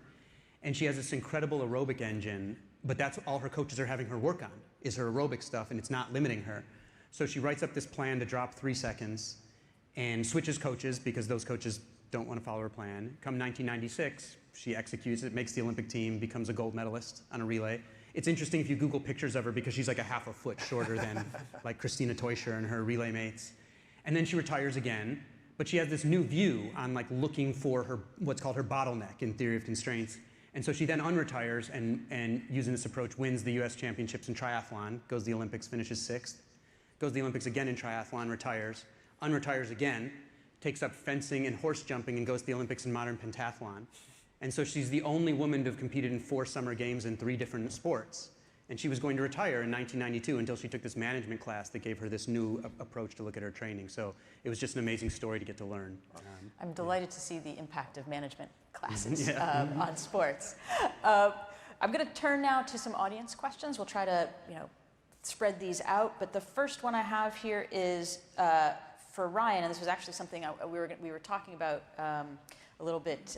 And she has this incredible aerobic engine, but that's all her coaches are having her work on, is her aerobic stuff, and it's not limiting her. So she writes up this plan to drop 3 seconds and switches coaches because those coaches don't want to follow her plan. Come 1996, she executes it, makes the Olympic team, becomes a gold medalist on a relay. It's interesting if you Google pictures of her because she's like a half a foot shorter than like Christina Teuscher and her relay mates. And then she retires again. But she has this new view on like looking for her, what's called her bottleneck in theory of constraints. And so she then unretires and using this approach wins the US championships in triathlon, goes to the Olympics, finishes 6th, goes to the Olympics again in triathlon, retires, unretires again, takes up fencing and horse jumping and goes to the Olympics in modern pentathlon. And so she's the only woman to have competed in 4 summer games in 3 different sports. And she was going to retire in 1992 until she took this management class that gave her this new approach to look at her training. So it was just an amazing story to get to learn. I'm delighted to see the impact of management classes on sports. I'm going to turn now to some audience questions. We'll try to, spread these out. But the first one I have here is for Ryan, and this was actually something we were talking about a little bit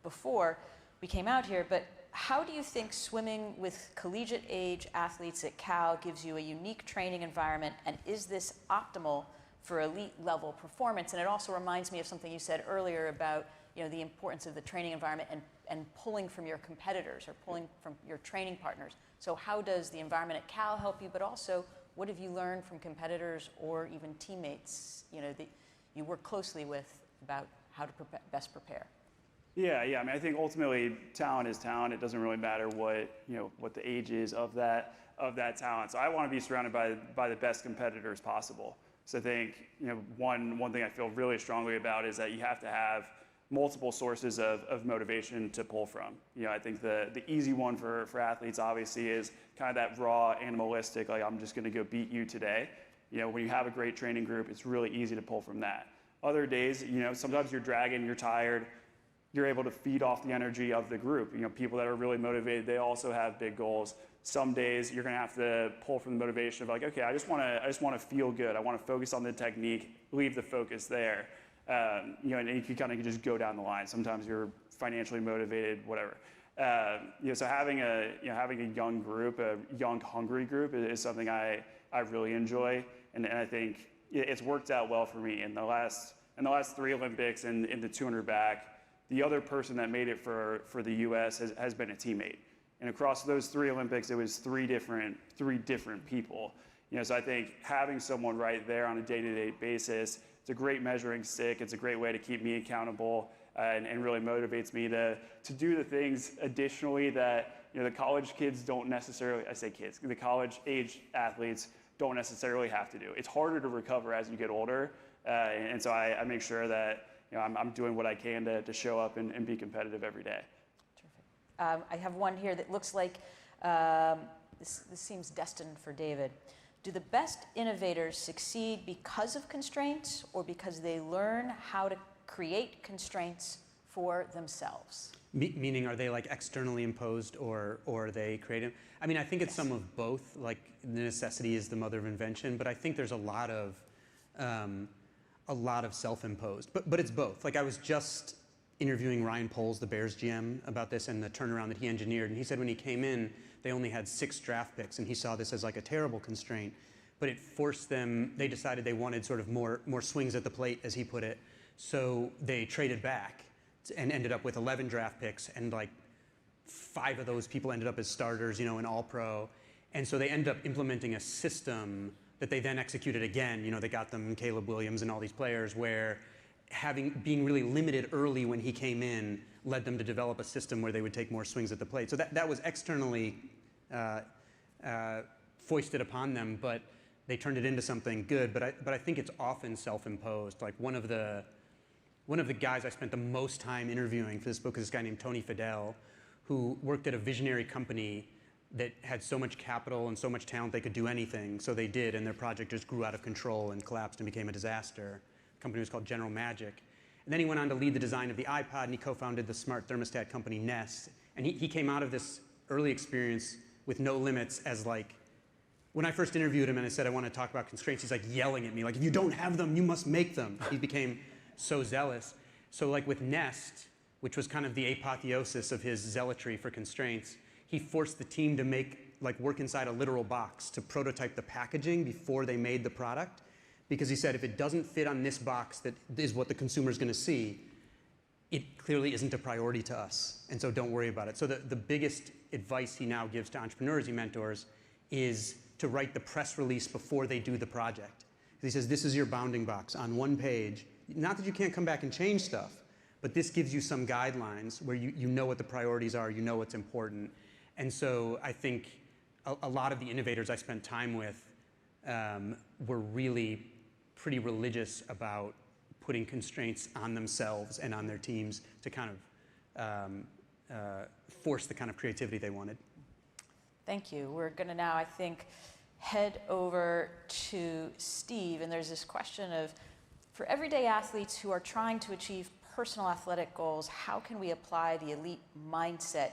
before we came out here. But how do you think swimming with collegiate age athletes at Cal gives you a unique training environment, and is this optimal for elite level performance? And it also reminds me of something you said earlier about the importance of the training environment and pulling from your competitors or pulling from your training partners. So how does the environment at Cal help you, but also what have you learned from competitors or even teammates that you work closely with about how to best prepare? Yeah. I mean, I think ultimately talent is talent. It doesn't really matter what the age is of that talent. So I want to be surrounded by the best competitors possible. So I think one thing I feel really strongly about is that you have to have multiple sources of motivation to pull from. I think the easy one for athletes obviously is kind of that raw animalistic, like I'm just going to go beat you today. When you have a great training group, it's really easy to pull from that. Other days, sometimes you're dragging, you're tired. You're able to feed off the energy of the group. People that are really motivated, they also have big goals. Some days you're going to have to pull from the motivation of like, okay, I just want to feel good. I want to focus on the technique, leave the focus there. And you can kind of just go down the line. Sometimes you're financially motivated, whatever. So having a young group, a young, hungry group is something I really enjoy, and I think it's worked out well for me in the last 3 Olympics and in the 200 back. The other person that made it for the U.S. has been a teammate. And across those 3 Olympics, it was 3 different people. So I think having someone right there on a day-to-day basis, it's a great measuring stick. It's a great way to keep me accountable and really motivates me to do the things additionally that the college kids don't necessarily, I say kids, the college age athletes don't necessarily have to do. It's harder to recover as you get older. And so I make sure that I'm doing what I can to show up and be competitive every day. Terrific. I have one here that looks like this seems destined for David. Do the best innovators succeed because of constraints or because they learn how to create constraints for themselves? Meaning, are they like externally imposed or are they creative? I mean, I think it's some of both. Like, the necessity is the mother of invention, but I think there's a lot of self-imposed. But it's both. Like, I was just interviewing Ryan Poles, the Bears GM, about this and the turnaround that he engineered, and he said when he came in, they only had 6 draft picks, and he saw this as like a terrible constraint. But it forced them. They decided they wanted sort of more swings at the plate, as he put it. So they traded back and ended up with 11 draft picks, and like 5 of those people ended up as starters, in All-Pro. And so they ended up implementing a system that they then executed again. They got them Caleb Williams and all these players where being really limited early when he came in led them to develop a system where they would take more swings at the plate. So that was externally foisted upon them, but they turned it into something good. But I think it's often self-imposed. Like one of the one of the guys I spent the most time interviewing for this book is this guy named Tony Fidel, who worked at a visionary company that had so much capital and so much talent they could do anything. So they did, and their project just grew out of control and collapsed and became a disaster. The company was called General Magic. And then he went on to lead the design of the iPod, and he co-founded the smart thermostat company Nest. And he came out of this early experience with no limits as like, when I first interviewed him and I said I want to talk about constraints, he's like yelling at me, like, if you don't have them, you must make them. He became so zealous. So like with Nest, which was kind of the apotheosis of his zealotry for constraints, he forced the team to work inside a literal box to prototype the packaging before they made the product. Because he said, if it doesn't fit on this box that is what the consumer is going to see, it clearly isn't a priority to us. And so don't worry about it. So the biggest advice he now gives to entrepreneurs he mentors is to write the press release before they do the project. He says, this is your bounding box on one page. Not that you can't come back and change stuff, but this gives you some guidelines where you know what the priorities are, you know what's important. And so I think a lot of the innovators I spent time with were really pretty religious about putting constraints on themselves and on their teams to kind of force the kind of creativity they wanted. Thank you. We're going to now, I think, head over to Steve. And there's this question of, for everyday athletes who are trying to achieve personal athletic goals, how can we apply the elite mindset,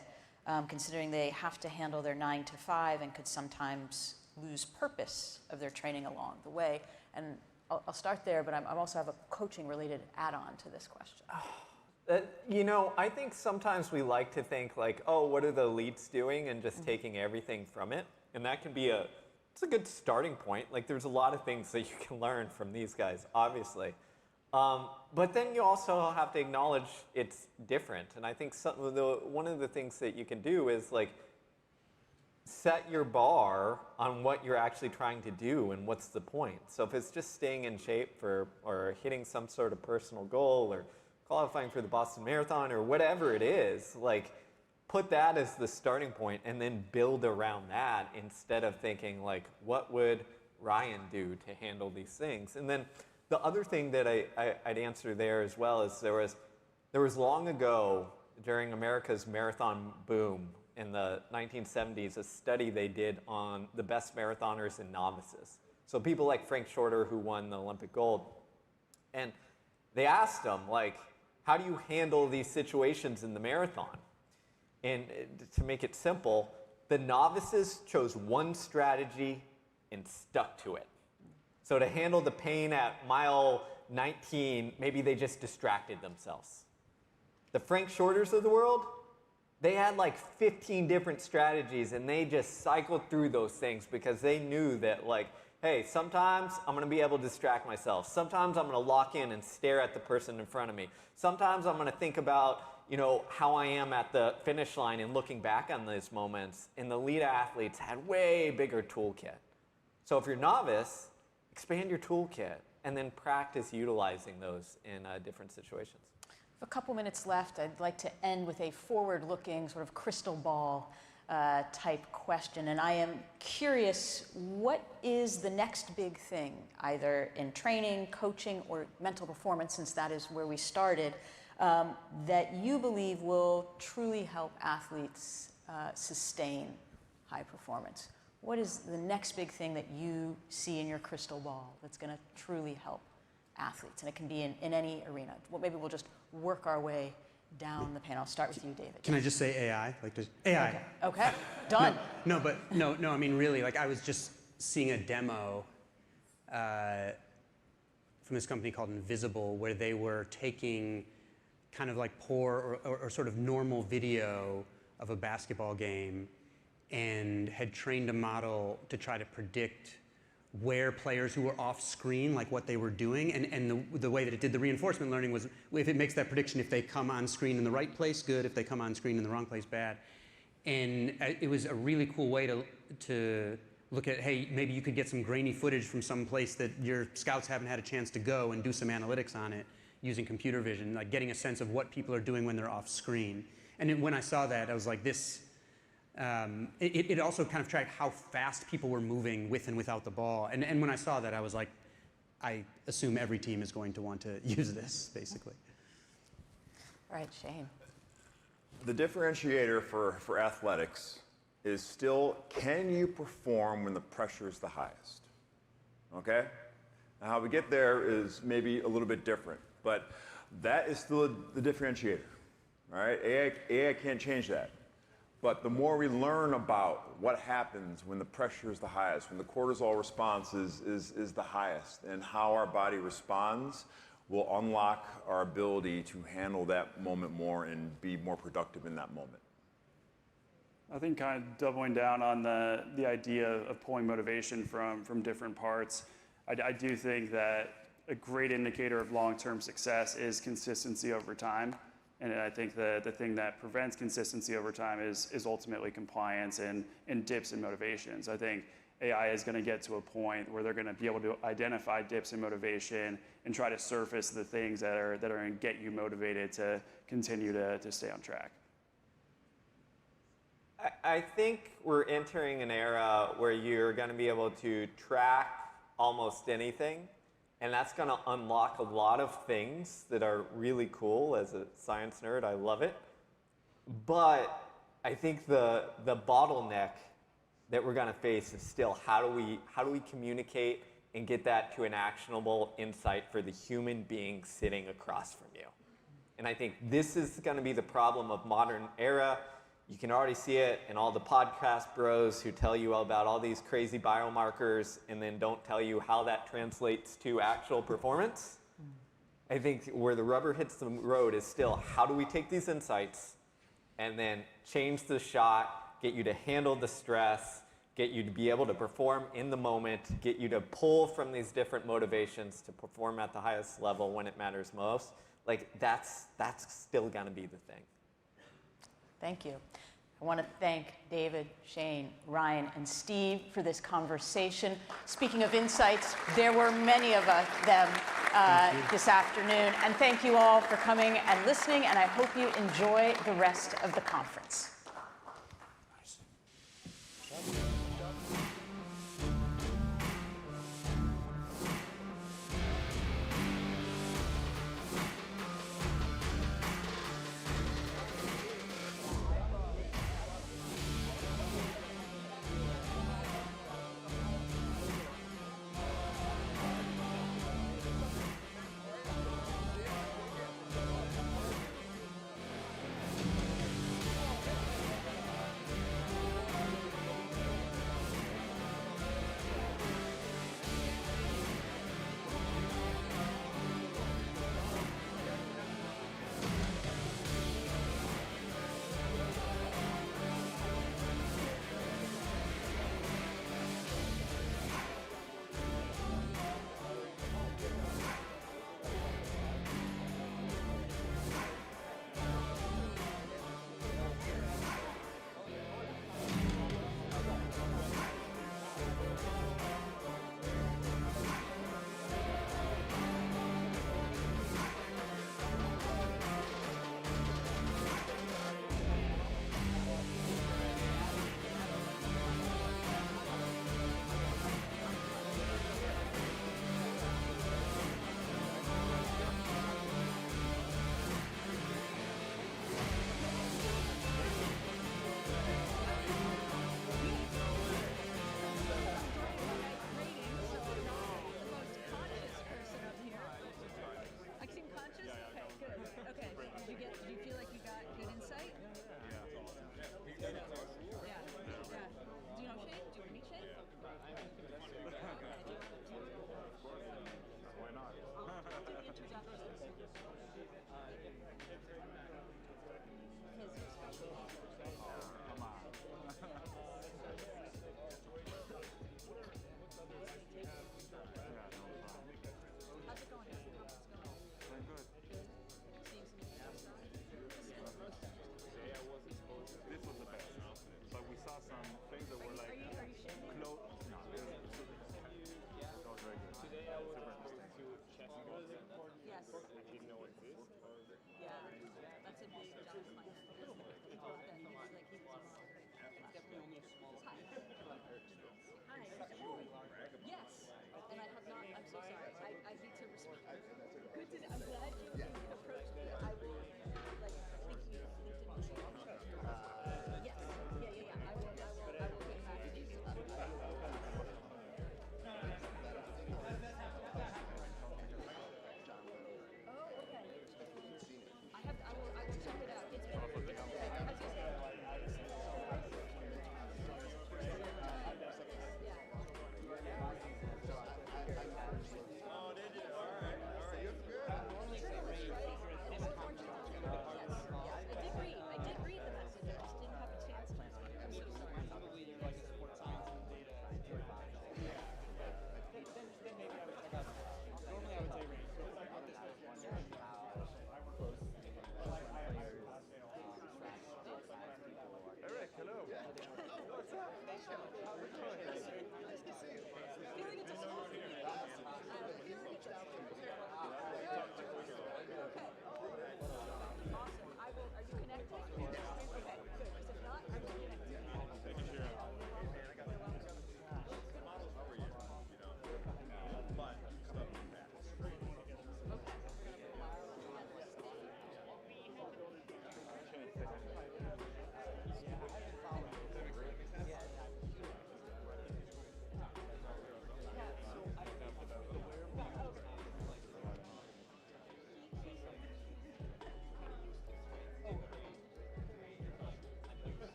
considering they have to handle their 9 to 5 and could sometimes lose purpose of their training along the way? And I'll start there, but I also have a coaching-related add-on to this question. You know, I think sometimes we like to think like, oh, what are the elites doing, and just taking everything from it. And that can be it's a good starting point. Like, there's a lot of things that you can learn from these guys, obviously. But then you also have to acknowledge it's different. And I think one of the things that you can do is like set your bar on what you're actually trying to do and what's the point. So if it's just staying in shape or hitting some sort of personal goal or qualifying for the Boston Marathon or whatever it is, like put that as the starting point and then build around that instead of thinking like, what would Ryan do to handle these things? And then the other thing that I'd answer there as well is there was long ago during America's marathon boom in the 1970s, a study they did on the best marathoners and novices. So people like Frank Shorter, who won the Olympic gold. And they asked them, like, how do you handle these situations in the marathon? And to make it simple, the novices chose one strategy and stuck to it. So to handle the pain at mile 19, maybe they just distracted themselves. The Frank Shorters of the world, they had like 15 different strategies, and they just cycled through those things because they knew that, like, hey, sometimes I'm going to be able to distract myself. Sometimes I'm going to lock in and stare at the person in front of me. Sometimes I'm going to think about, you know, how I am at the finish line and looking back on those moments. And the elite athletes had way bigger toolkit. So if you're novice, expand your toolkit and then practice utilizing those in different situations. A couple minutes left. I'd like to end with a forward-looking sort of crystal ball type question. And I am curious, what is the next big thing, either in training, coaching, or mental performance, since that is where we started, that you believe will truly help athletes sustain high performance? What is the next big thing that you see in your crystal ball that's going to truly help athletes? And it can be in any arena. Well, maybe we'll just work our way down the panel. I'll start with you, David. Can I just say AI? Like, just AI. Okay. Done. No, I mean, really, like, I was just seeing a demo from this company called Invisible, where they were taking kind of like poor or sort of normal video of a basketball game and had trained a model to try to predict where players who were off screen, like what they were doing, and the way that it did the reinforcement learning was, if it makes that prediction, if they come on screen in the right place, good. If they come on screen in the wrong place, bad. And it was a really cool way to look at, hey, maybe you could get some grainy footage from some place that your scouts haven't had a chance to go and do some analytics on it using computer vision, like getting a sense of what people are doing when they're off screen. And then when I saw that, I was like, this. It also kind of tracked how fast people were moving with and without the ball. And when I saw that, I was like, I assume every team is going to want to use this, basically. All right, Shane. The differentiator for athletics is still, can you perform when the pressure is the highest? Okay? Now, how we get there is maybe a little bit different, but that is still the differentiator. All right? AI can't change that. But the more we learn about what happens when the pressure is the highest, when the cortisol response is the highest, and how our body responds, will unlock our ability to handle that moment more and be more productive in that moment. I think kind of doubling down on the idea of pulling motivation from different parts, I do think that a great indicator of long-term success is consistency over time. And I think the thing that prevents consistency over time is ultimately compliance and dips in motivations. I think AI is going to get to a point where they're going to be able to identify dips in motivation and try to surface the things that are going to get you motivated to continue to stay on track. I think we're entering an era where you're going to be able to track almost anything, and that's going to unlock a lot of things that are really cool. As a science nerd, I love it. But I think the bottleneck that we're going to face is still how do we communicate and get that to an actionable insight for the human being sitting across from you. And I think this is going to be the problem of modern era. You can already see it in all the podcast bros who tell you about all these crazy biomarkers and then don't tell you how that translates to actual performance. I think where the rubber hits the road is still how do we take these insights and then change the shot, get you to handle the stress, get you to be able to perform in the moment, get you to pull from these different motivations to perform at the highest level when it matters most. Like that's still gonna be the thing. Thank you. I want to thank David, Shane, Ryan, and Steve for this conversation. Speaking of insights, there were many of them this afternoon. And thank you all for coming and listening, and I hope you enjoy the rest of the conference.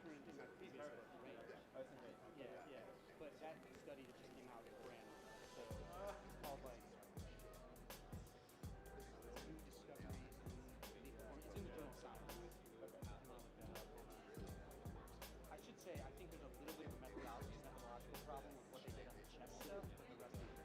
current in my previous book, right? Yeah, yeah. But that study that just came out is brand new. So it's called like new discoveries in the performance. It's in the journal Science. I should say I think there's a little bit of a methodological problem with what they did on the chest stuff, but the rest of it.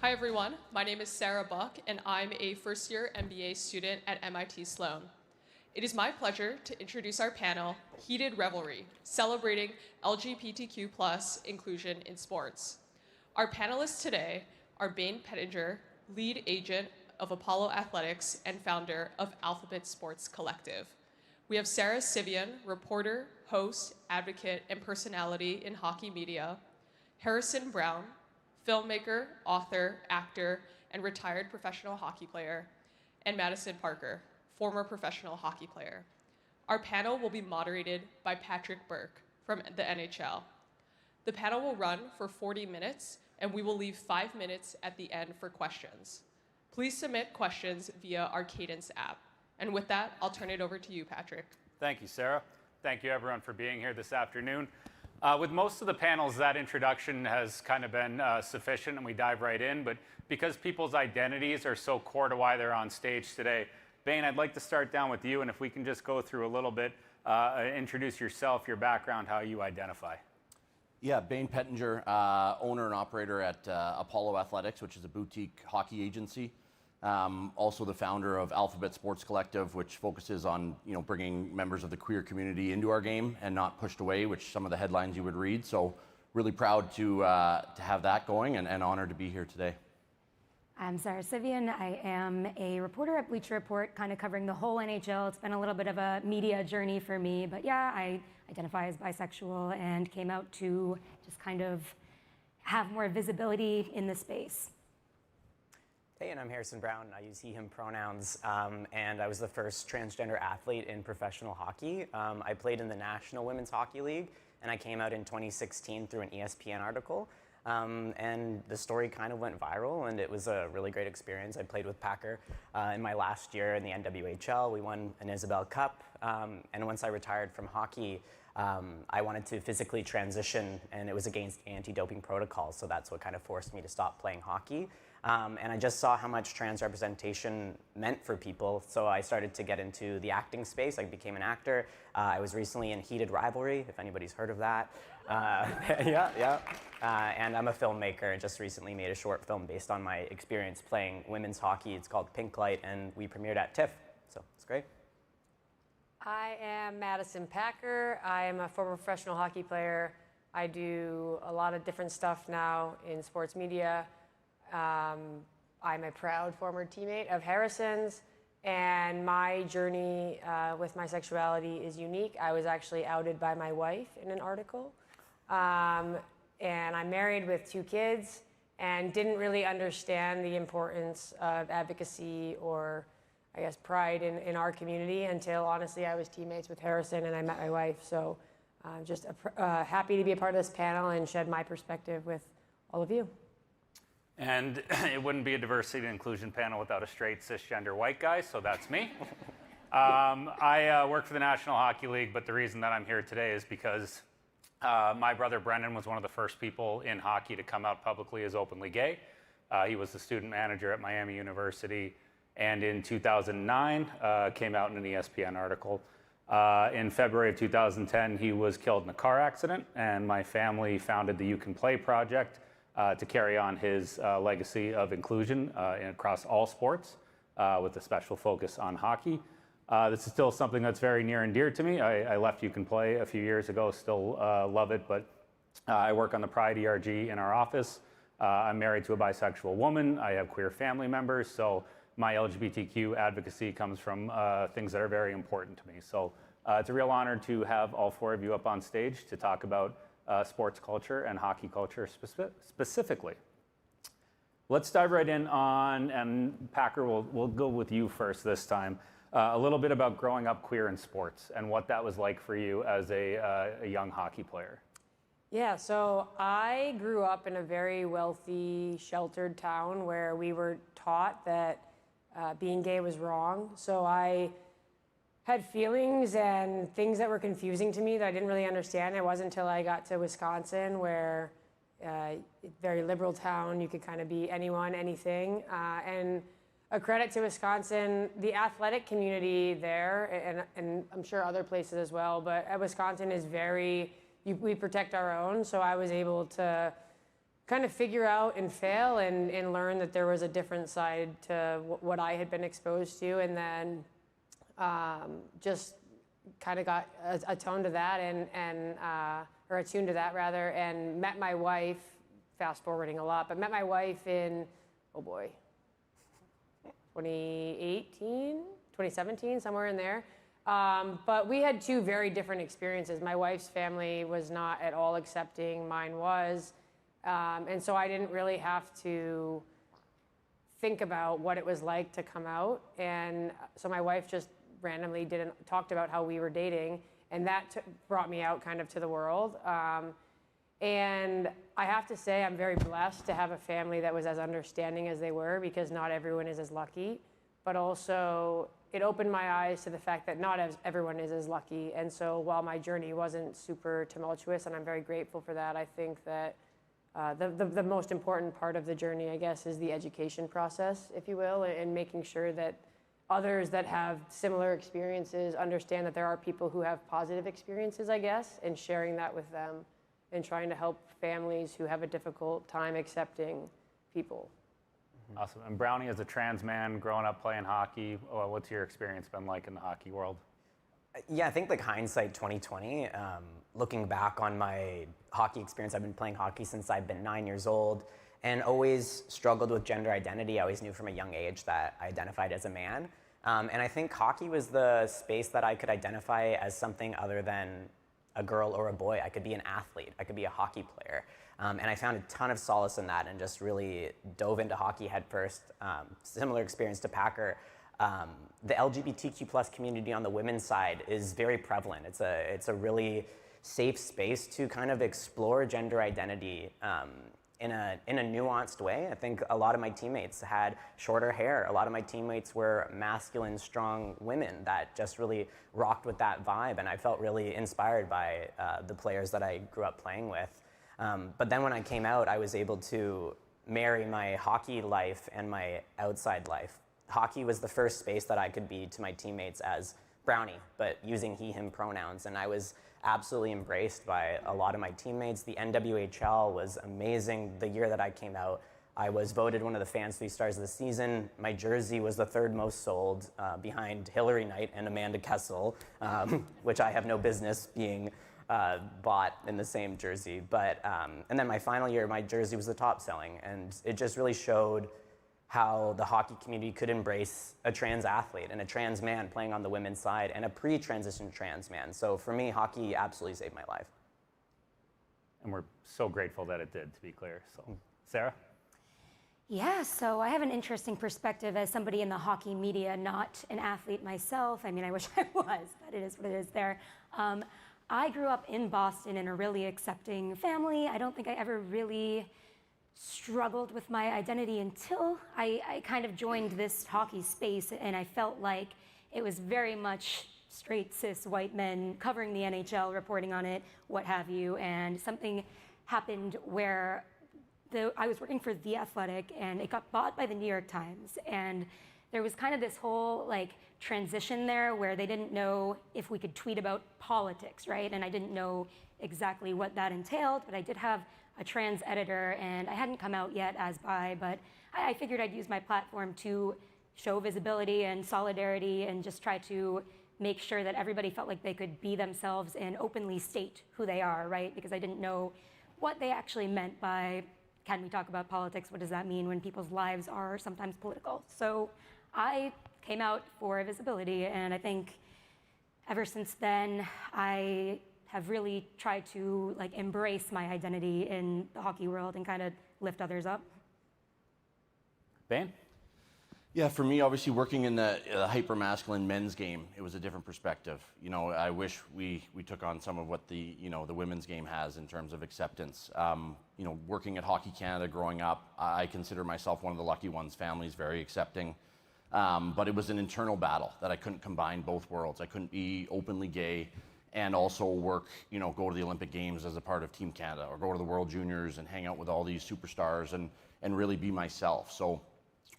Hi everyone, my name is Sarah Buck and I'm a first-year MBA student at MIT Sloan. It is my pleasure to introduce our panel, Heated Revelry, celebrating LGBTQ+ inclusion in sports. Our panelists today are Bain Pettinger, lead agent of Apollo Athletics and founder of Alphabet Sports Collective. We have Sarah Sivian, reporter, host, advocate, and personality in hockey media, Harrison Brown, filmmaker, author, actor, and retired professional hockey player, and Madison Parker, former professional hockey player. Our panel will be moderated by Patrick Burke from the NHL. The panel will run for 40 minutes, and we will leave 5 minutes at the end for questions. Please submit questions via our Cadence app. And with that, I'll turn it over to you, Patrick. Thank you, Sarah. Thank you, everyone, for being here this afternoon. With most of the panels, that introduction has kind of been sufficient, and we dive right in. But because people's identities are so core to why they're on stage today, Bain, I'd like to start down with you, and if we can just go through a little bit, introduce yourself, your background, how you identify. Yeah, Bain Pettinger, owner and operator at Apollo Athletics, which is a boutique hockey agency. Also the founder of Alphabet Sports Collective, which focuses on bringing members of the queer community into our game and not pushed away, which some of the headlines you would read. So really proud to have that going and honored to be here today. I'm Sarah Sivian. I am a reporter at Bleacher Report, kind of covering the whole NHL. It's been a little bit of a media journey for me, but yeah, I identify as bisexual and came out to just kind of have more visibility in the space. Hey, and I'm Harrison Brown. I use he, him pronouns, and I was the first transgender athlete in professional hockey. I played in the National Women's Hockey League, and I came out in 2016 through an ESPN article. And the story kind of went viral, and it was a really great experience. I played with Packer in my last year in the NWHL. We won an Isabel Cup, and once I retired from hockey, I wanted to physically transition, and it was against anti-doping protocols, so that's what kind of forced me to stop playing hockey. And I just saw how much trans representation meant for people, so I started to get into the acting space. I became an actor. I was recently in Heated Rivalry, if anybody's heard of that. And I'm a filmmaker and just recently made a short film based on my experience playing women's hockey. It's called Pink Light, and we premiered at TIFF, so it's great. I am Madison Packer. I am a former professional hockey player. I do a lot of different stuff now in sports media. I'm a proud former teammate of Harrison's, and my journey with my sexuality is unique. I was actually outed by my wife in an article, and I'm married with 2 kids and didn't really understand the importance of advocacy or, I guess, pride in our community until, honestly, I was teammates with Harrison and I met my wife. So I'm just happy to be a part of this panel and shed my perspective with all of you. And it wouldn't be a diversity and inclusion panel without a straight cisgender white guy, so that's me. I work for the National Hockey League, but the reason that I'm here today is because my brother Brendan was one of the first people in hockey to come out publicly as openly gay. He was the student manager at Miami University, and in 2009 came out in an ESPN article. In February of 2010, he was killed in a car accident, and my family founded the You Can Play project to carry on his legacy of inclusion across all sports with a special focus on hockey. This is still something that's very near and dear to me. I left You Can Play a few years ago, still love it, but I work on the Pride ERG in our office. I'm married to a bisexual woman. I have queer family members, so my LGBTQ advocacy comes from things that are very important to me. So it's a real honor to have all 4 of you up on stage to talk about sports culture and hockey culture specifically. Let's dive right in on, and Packer, we'll go with you first this time, a little bit about growing up queer in sports and what that was like for you as a young hockey player. Yeah, so I grew up in a very wealthy, sheltered town where we were taught that being gay was wrong. So I had feelings and things that were confusing to me that I didn't really understand. It wasn't until I got to Wisconsin, where very liberal town, you could kind of be anyone, anything. And a credit to Wisconsin, the athletic community there, and I'm sure other places as well, but Wisconsin is very, we protect our own. So I was able to kind of figure out and fail and learn that there was a different side to what I had been exposed to, and then just kind of got attuned to that or attuned to that rather, and met my wife, fast forwarding a lot, but met my wife in, 2017, somewhere in there. But we had two very different experiences. My wife's family was not at all accepting, mine was. And so I didn't really have to think about what it was like to come out. And so my wife just randomly talked about how we were dating, and that brought me out kind of to the world. And I have to say, I'm very blessed to have a family that was as understanding as they were, because not everyone is as lucky. But also, it opened my eyes to the fact that not everyone is as lucky. And so while my journey wasn't super tumultuous, and I'm very grateful for that, I think that the most important part of the journey, I guess, is the education process, if you will, and making sure that others that have similar experiences understand that there are people who have positive experiences, I guess, and sharing that with them and trying to help families who have a difficult time accepting people. Awesome. And Brownie, as a trans man growing up playing hockey, what's your experience been like in the hockey world? Yeah, I think like hindsight 2020, looking back on my hockey experience, I've been playing hockey since I've been 9 years old and always struggled with gender identity. I always knew from a young age that I identified as a man. And I think hockey was the space that I could identify as something other than a girl or a boy. I could be an athlete. I could be a hockey player. And I found a ton of solace in that and just really dove into hockey head first. Similar experience to Packer. The LGBTQ plus community on the women's side is very prevalent. It's a really safe space to kind of explore gender identity in a nuanced way. I think a lot of my teammates had shorter hair. A lot of my teammates were masculine, strong women that just really rocked with that vibe, and I felt really inspired by the players that I grew up playing with. But then when I came out, I was able to marry my hockey life and my outside life. Hockey was the first space that I could be to my teammates as Brownie, but using he, him pronouns, and I was absolutely embraced by a lot of my teammates. The NWHL was amazing. The year that I came out, I was voted one of the Fans 3 Stars of the season. My jersey was the third most sold, behind Hillary Knight and Amanda Kessel, which I have no business being bought in the same jersey. But and then my final year, my jersey was the top selling, and it just really showed how the hockey community could embrace a trans athlete and a trans man playing on the women's side and a pre-transition trans man. So for me, hockey absolutely saved my life. And we're so grateful that it did, to be clear. So, Sarah? Yeah, so I have an interesting perspective as somebody in the hockey media, not an athlete myself. I mean, I wish I was, but it is what it is there. I grew up in Boston in a really accepting family. I don't think I ever really struggled with my identity until I kind of joined this hockey space, and I felt like it was very much straight cis white men covering the NHL, reporting on it, what have you, and something happened where I was working for The Athletic, and it got bought by the New York Times, and there was kind of this whole transition there where they didn't know if we could tweet about politics, right? And I didn't know exactly what that entailed, but I did have a trans editor, and I hadn't come out yet as bi, but I figured I'd use my platform to show visibility and solidarity and just try to make sure that everybody felt like they could be themselves and openly state who they are, right? Because I didn't know what they actually meant by, can we talk about politics? What does that mean when people's lives are sometimes political? So I came out for visibility, and I think ever since then, I have really tried to embrace my identity in the hockey world and kind of lift others up. Ben? Yeah, for me, obviously working in the hyper-masculine men's game, it was a different perspective. You know, I wish we took on some of what the women's game has in terms of acceptance. You know, working at Hockey Canada growing up, I consider myself one of the lucky ones. Family's very accepting. But it was an internal battle that I couldn't combine both worlds. I couldn't be openly gay and also work, go to the Olympic Games as a part of Team Canada, or go to the World Juniors and hang out with all these superstars and really be myself. So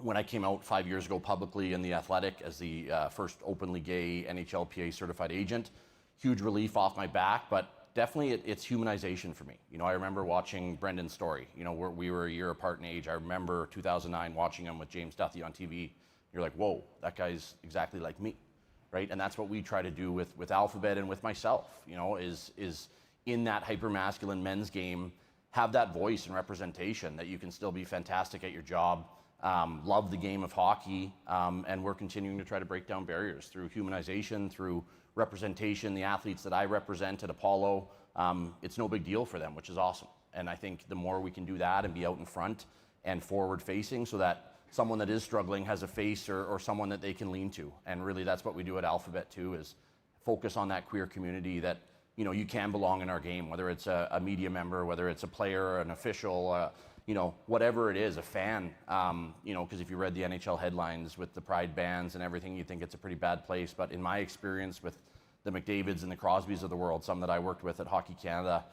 when I came out 5 years ago publicly in The Athletic as the first openly gay NHLPA certified agent, huge relief off my back, but definitely it's humanization for me. You know, I remember watching Brendan's story. You know, we were a year apart in age. I remember 2009 watching him with James Duthie on TV. You're like, whoa, that guy's exactly like me, right? And that's what we try to do with Alphabet and with myself, you know, is in that hyper-masculine men's game, have that voice and representation that you can still be fantastic at your job, love the game of hockey, and we're continuing to try to break down barriers through humanization, through representation. The athletes that I represent at Apollo, it's no big deal for them, which is awesome. And I think the more we can do that and be out in front and forward facing so that someone that is struggling has a face or someone that they can lean to. And really that's what we do at Alphabet too, is focus on that queer community that, you know, you can belong in our game, whether it's a media member, whether it's a player, an official, you know, whatever it is, a fan, you know, because if you read the NHL headlines with the pride bans and everything, you think it's a pretty bad place. But in my experience with the McDavids and the Crosbys of the world, some that I worked with at Hockey Canada,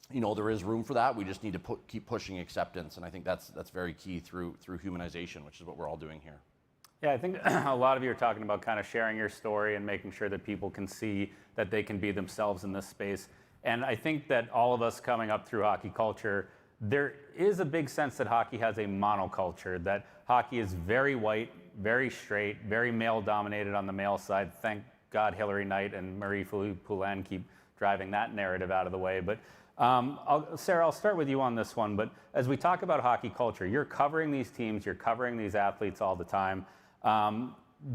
you know, there is room for that. We just need to keep pushing acceptance. And I think that's very key through humanization, which is what we're all doing here. Yeah, I think a lot of you are talking about kind of sharing your story and making sure that people can see that they can be themselves in this space. And I think that all of us coming up through hockey culture, there is a big sense that hockey has a monoculture, that hockey is very white, very straight, very male-dominated on the male side. Thank God Hillary Knight and Marie-Philippe Poulin keep driving that narrative out of the way. But Sarah, I'll start with you on this one. But as we talk about hockey culture, you're covering these teams, you're covering these athletes all the time.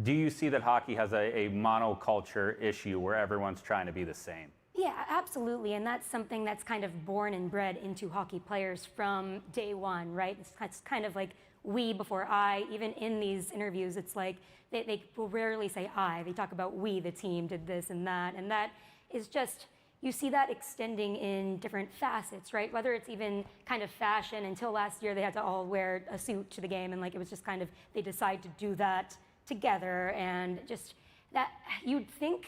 Do you see that hockey has a monoculture issue where everyone's trying to be the same? Yeah, absolutely. And that's something that's kind of born and bred into hockey players from day one, right? It's kind of like we before I. Even in these interviews, it's like they will rarely say I. They talk about we, the team, did this and that. And that is just, you see that extending in different facets, right? Whether it's even kind of fashion. Until last year, they had to all wear a suit to the game. And like it was just kind of, they decide to do that together. And just that, you'd think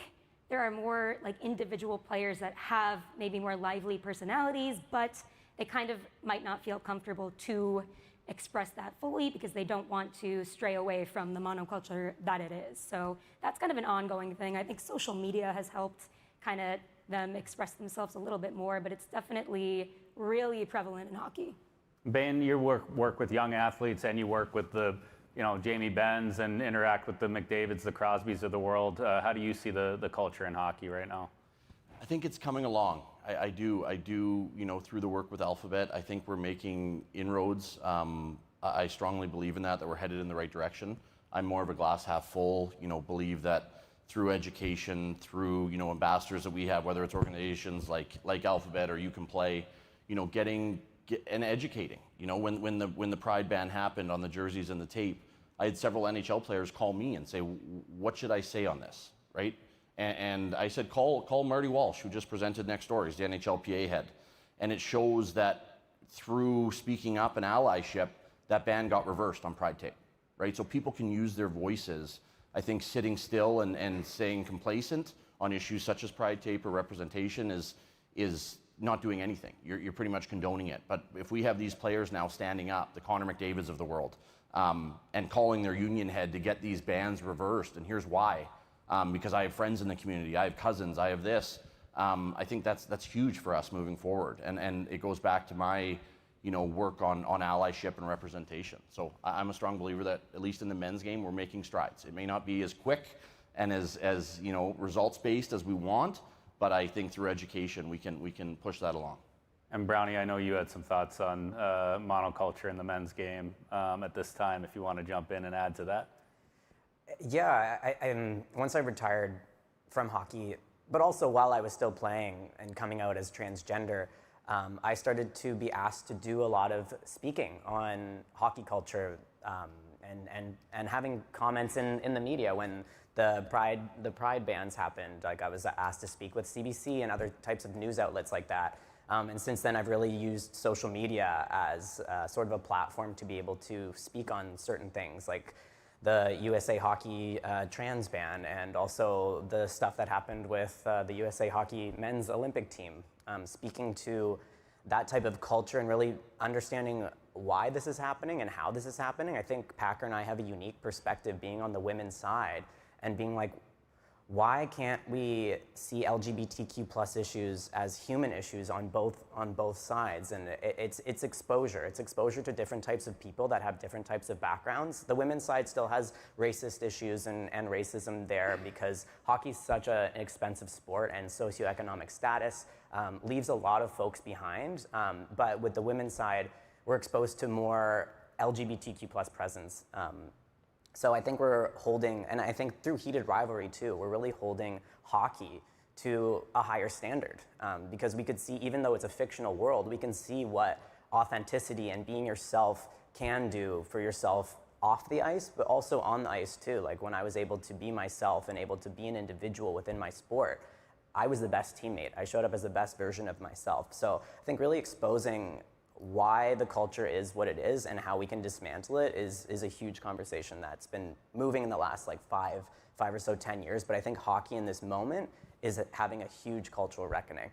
there are more like individual players that have maybe more lively personalities, but they kind of might not feel comfortable to express that fully because they don't want to stray away from the monoculture that it is. So that's kind of an ongoing thing. I think social media has helped kind of them express themselves a little bit more, but it's definitely really prevalent in hockey. Ben, you work with young athletes and you work with the, you know, Jamie Benns and interact with the McDavids, the Crosbys of the world. How do you see the culture in hockey right now? I think it's coming along. I do, you know, through the work with Alphabet, I think we're making inroads. I strongly believe in that we're headed in the right direction. I'm more of a glass half full, you know, believe that through education, through, you know, ambassadors that we have, whether it's organizations like Alphabet or You Can Play, you know, and educating. You know, when the Pride ban happened on the jerseys and the tape, I had several NHL players call me and say, what should I say on this, right? And I said, call Marty Walsh, who just presented next door. He's the NHLPA head. And it shows that through speaking up and allyship, that ban got reversed on Pride tape, right? So people can use their voices. I think sitting still and staying complacent on issues such as Pride tape or representation is not doing anything. You're pretty much condoning it. But if we have these players now standing up, the Connor McDavids of the world, and calling their union head to get these bans reversed, and here's why. Because I have friends in the community, I have cousins, I have this. I think that's huge for us moving forward. And it goes back to my, you know, work on allyship and representation. So I'm a strong believer that at least in the men's game, we're making strides. It may not be as quick and as you know, results-based as we want, but I think through education, we can push that along. And Brownie, I know you had some thoughts on monoculture in the men's game at this time, if you want to jump in and add to that. Yeah, once I retired from hockey, but also while I was still playing and coming out as transgender, I started to be asked to do a lot of speaking on hockey culture and having comments in the media when the Pride bans happened. Like I was asked to speak with CBC and other types of news outlets like that. And since then, I've really used social media as sort of a platform to be able to speak on certain things, like the USA Hockey trans ban, and also the stuff that happened with the USA Hockey men's Olympic team. Speaking to that type of culture and really understanding why this is happening and how this is happening. I think Packer and I have a unique perspective being on the women's side and being like, why can't we see LGBTQ plus issues as human issues on both sides? And it's exposure. It's exposure to different types of people that have different types of backgrounds. The women's side still has racist issues and racism there because hockey's such an expensive sport, and socioeconomic status leaves a lot of folks behind. But with the women's side, we're exposed to more LGBTQ plus presence. So I think we're holding, and I think through heated rivalry too, we're really holding hockey to a higher standard because we could see, even though it's a fictional world, we can see what authenticity and being yourself can do for yourself off the ice, but also on the ice too. Like when I was able to be myself and able to be an individual within my sport, I was the best teammate. I showed up as the best version of myself. So I think really exposing why the culture is what it is and how we can dismantle it is a huge conversation that's been moving in the last like five or so 10 years. But I think hockey in this moment is having a huge cultural reckoning.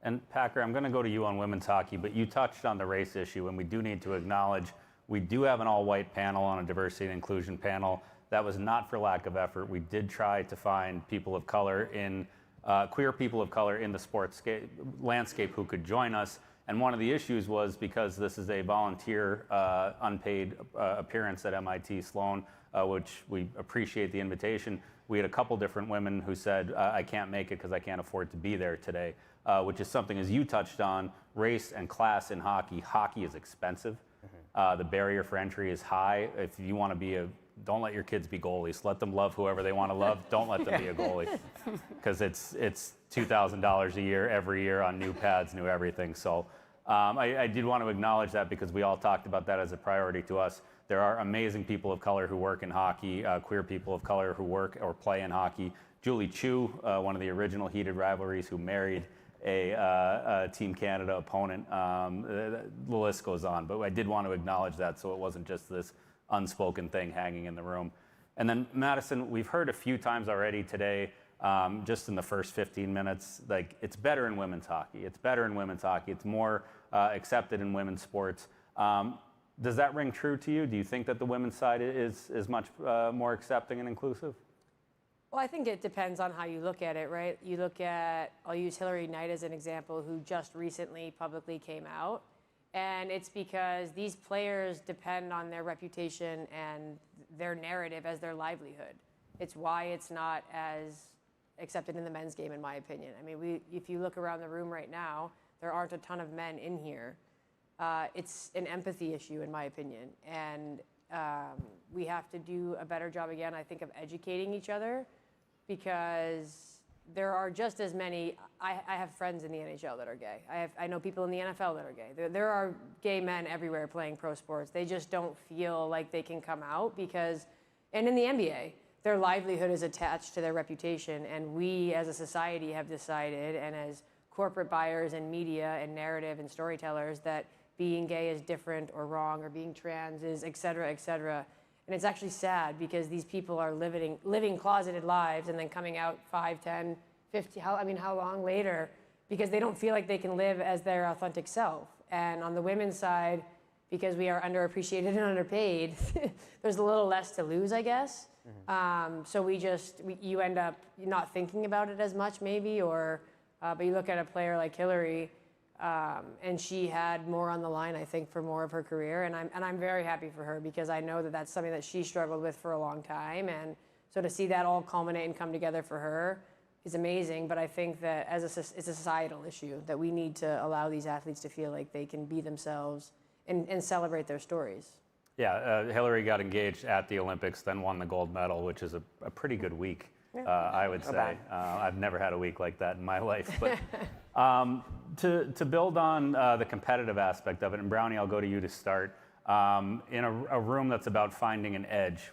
And Packer, I'm going to go to you on women's hockey, but you touched on the race issue, and we do need to acknowledge we do have an all-white panel on a diversity and inclusion panel. That was not for lack of effort. We did try to find people of color in queer people of color in the sports landscape who could join us. And one of the issues was because this is a volunteer, unpaid appearance at MIT Sloan, which we appreciate the invitation. We had a couple different women who said, I can't make it because I can't afford to be there today, which is something, as you touched on, race and class in hockey. Hockey is expensive. The barrier for entry is high. If you want to don't let your kids be goalies. Let them love whoever they want to love. Don't let them be a goalie, because it's $2,000 a year every year on new pads, new everything. So I did want to acknowledge that because we all talked about that as a priority to us. There are amazing people of color who work in hockey, queer people of color who work or play in hockey. Julie Chu, one of the original heated rivalries, who married a Team Canada opponent. The list goes on, but I did want to acknowledge that so it wasn't just this unspoken thing hanging in the room. And then Madison, we've heard a few times already today, just in the first 15 minutes, like it's better in women's hockey. It's better in women's hockey. It's more accepted in women's sports. Does that ring true to you? Do you think that the women's side is much more accepting and inclusive? Well, I think it depends on how you look at it, right? You look at, I'll use Hillary Knight as an example, who just recently publicly came out. And it's because these players depend on their reputation and their narrative as their livelihood. It's why it's not as accepted in the men's game, in my opinion. I mean, if you look around the room right now, there aren't a ton of men in here. It's an empathy issue, in my opinion. And we have to do a better job, again, I think, of educating each other, because there are just as many. I have friends in the NHL that are gay. I know people in the NFL that are gay. There are gay men everywhere playing pro sports. They just don't feel like they can come out because, and in the NBA, their livelihood is attached to their reputation. And we as a society have decided, and as corporate buyers and media and narrative and storytellers, that being gay is different or wrong, or being trans is et cetera, et cetera. And it's actually sad because these people are living closeted lives and then coming out 5, 10, 50, how long later, because they don't feel like they can live as their authentic self. And on the women's side, because we are underappreciated and underpaid, there's a little less to lose, I guess. So you end up not thinking about it as much maybe, but you look at a player like Hillary, and she had more on the line, I think, for more of her career. And I'm very happy for her, because I know that that's something that she struggled with for a long time. And so to see that all culminate and come together for her is amazing. But I think that it's a societal issue that we need to allow these athletes to feel like they can be themselves and celebrate their stories. Yeah, Hillary got engaged at the Olympics, then won the gold medal, which is a pretty good week, I would say. I've never had a week like that in my life. But to build on the competitive aspect of it, and Brownie, I'll go to you to start. In a room that's about finding an edge,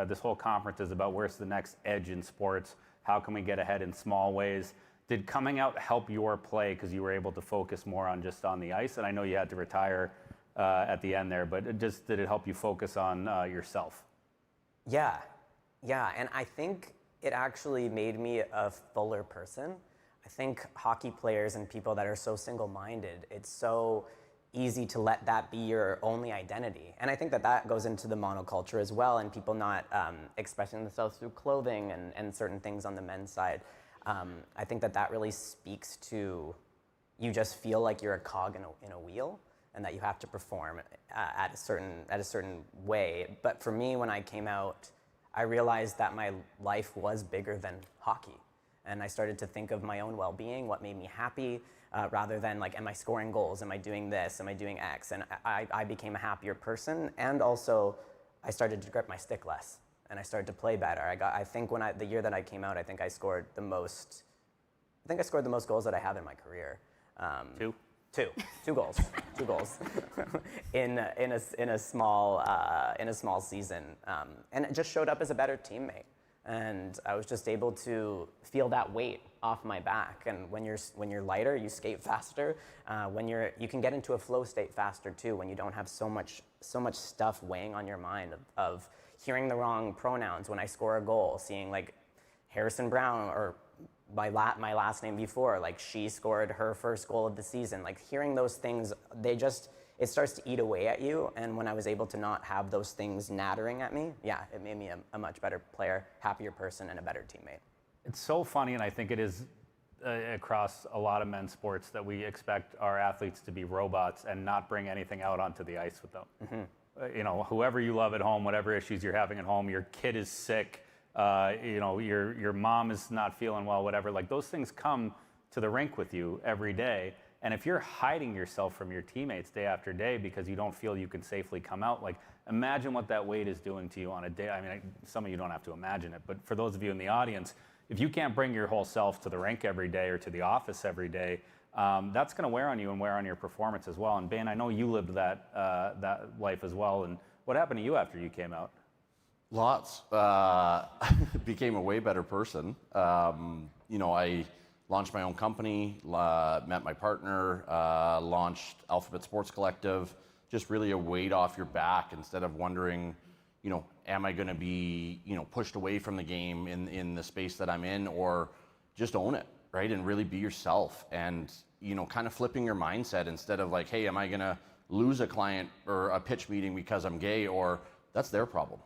this whole conference is about where's the next edge in sports, how can we get ahead in small ways. Did coming out help your play because you were able to focus more on just on the ice? And I know you had to retire at the end there, but did it help you focus on yourself? Yeah, and I think it actually made me a fuller person. I think hockey players and people that are so single-minded, it's so easy to let that be your only identity. And I think that that goes into the monoculture as well, and people not expressing themselves through clothing and certain things on the men's side. I think that that really speaks to you just feel like you're a cog in a wheel, and that you have to perform at a certain way. But for me, when I came out, I realized that my life was bigger than hockey. And I started to think of my own well-being, what made me happy, rather than like, am I scoring goals? Am I doing this? Am I doing X? And I became a happier person. And also, I started to grip my stick less, and I started to play better. I think the year that I came out, I think I scored the most goals that I have in my career. Two goals in a small season, and it just showed up as a better teammate. And I was just able to feel that weight off my back. And when you're lighter, you skate faster. You can get into a flow state faster too, when you don't have so much stuff weighing on your mind of hearing the wrong pronouns when I score a goal, seeing like Harrison Brown or my last name before, like she scored her first goal of the season. Like hearing those things, it starts to eat away at you. And when I was able to not have those things nattering at me, yeah, it made me a much better player, happier person, and a better teammate. It's so funny, and I think it is across a lot of men's sports that we expect our athletes to be robots and not bring anything out onto the ice with them. Mm-hmm. You know, whoever you love at home, whatever issues you're having at home, your kid is sick, you know, your mom is not feeling well, whatever, like those things come to the rink with you every day. And if you're hiding yourself from your teammates day after day because you don't feel you can safely come out, like imagine what that weight is doing to you on a day. I mean, some of you don't have to imagine it, but for those of you in the audience, if you can't bring your whole self to the rink every day or to the office every day, that's going to wear on you and wear on your performance as well. And Ben, I know you lived that life as well. And what happened to you after you came out? Lots. Became a way better person. You know, I launched my own company, met my partner, launched Alphabet Sports Collective. Just really a weight off your back instead of wondering, you know, am I going to be, you know, pushed away from the game in the space that I'm in, or just own it, right? And really be yourself, and, you know, kind of flipping your mindset instead of like, hey, am I going to lose a client or a pitch meeting because I'm gay, or that's their problem.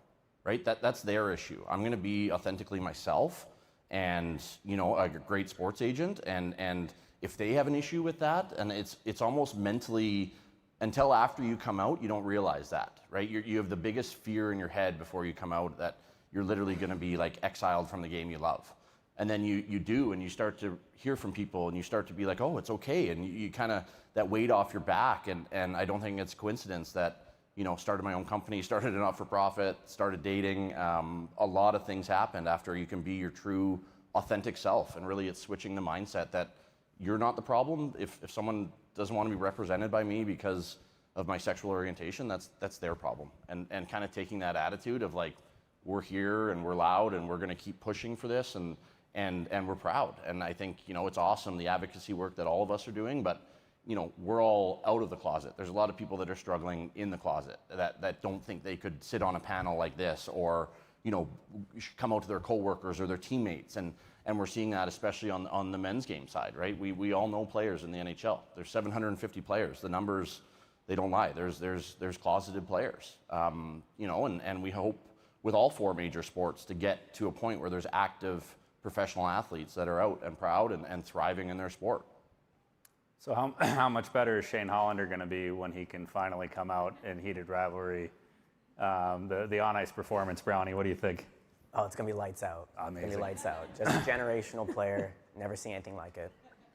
Right? That's their issue. I'm going to be authentically myself, and, you know, a great sports agent. And if they have an issue with that, and it's almost mentally, until after you come out, you don't realize that, right? You have the biggest fear in your head before you come out that you're literally going to be like exiled from the game you love. And then you do, and you start to hear from people, and you start to be like, oh, it's okay. And you kind of, that weight off your back. And I don't think it's coincidence that, you know, started my own company, started a not-for-profit, started dating. A lot of things happened after you can be your true, authentic self. And really, it's switching the mindset that you're not the problem. If someone doesn't want to be represented by me because of my sexual orientation, that's their problem. And kind of taking that attitude of like, we're here and we're loud and we're going to keep pushing for this, and we're proud. And I think, you know, it's awesome, the advocacy work that all of us are doing, but you know, we're all out of the closet. There's a lot of people that are struggling in the closet that don't think they could sit on a panel like this, or, you know, come out to their coworkers or their teammates. And we're seeing that especially on the men's game side, right? We all know players in the NHL. There's 750 players. The numbers, they don't lie. There's closeted players, you know, and we hope with all four major sports to get to a point where there's active professional athletes that are out and proud and thriving in their sport. So how much better is Shane Hollander going to be when he can finally come out in heated rivalry? The on-ice performance, Brownie, what do you think? Oh, it's going to be lights out. Amazing. It's going to be lights out. Just a generational player. Never seen anything like it.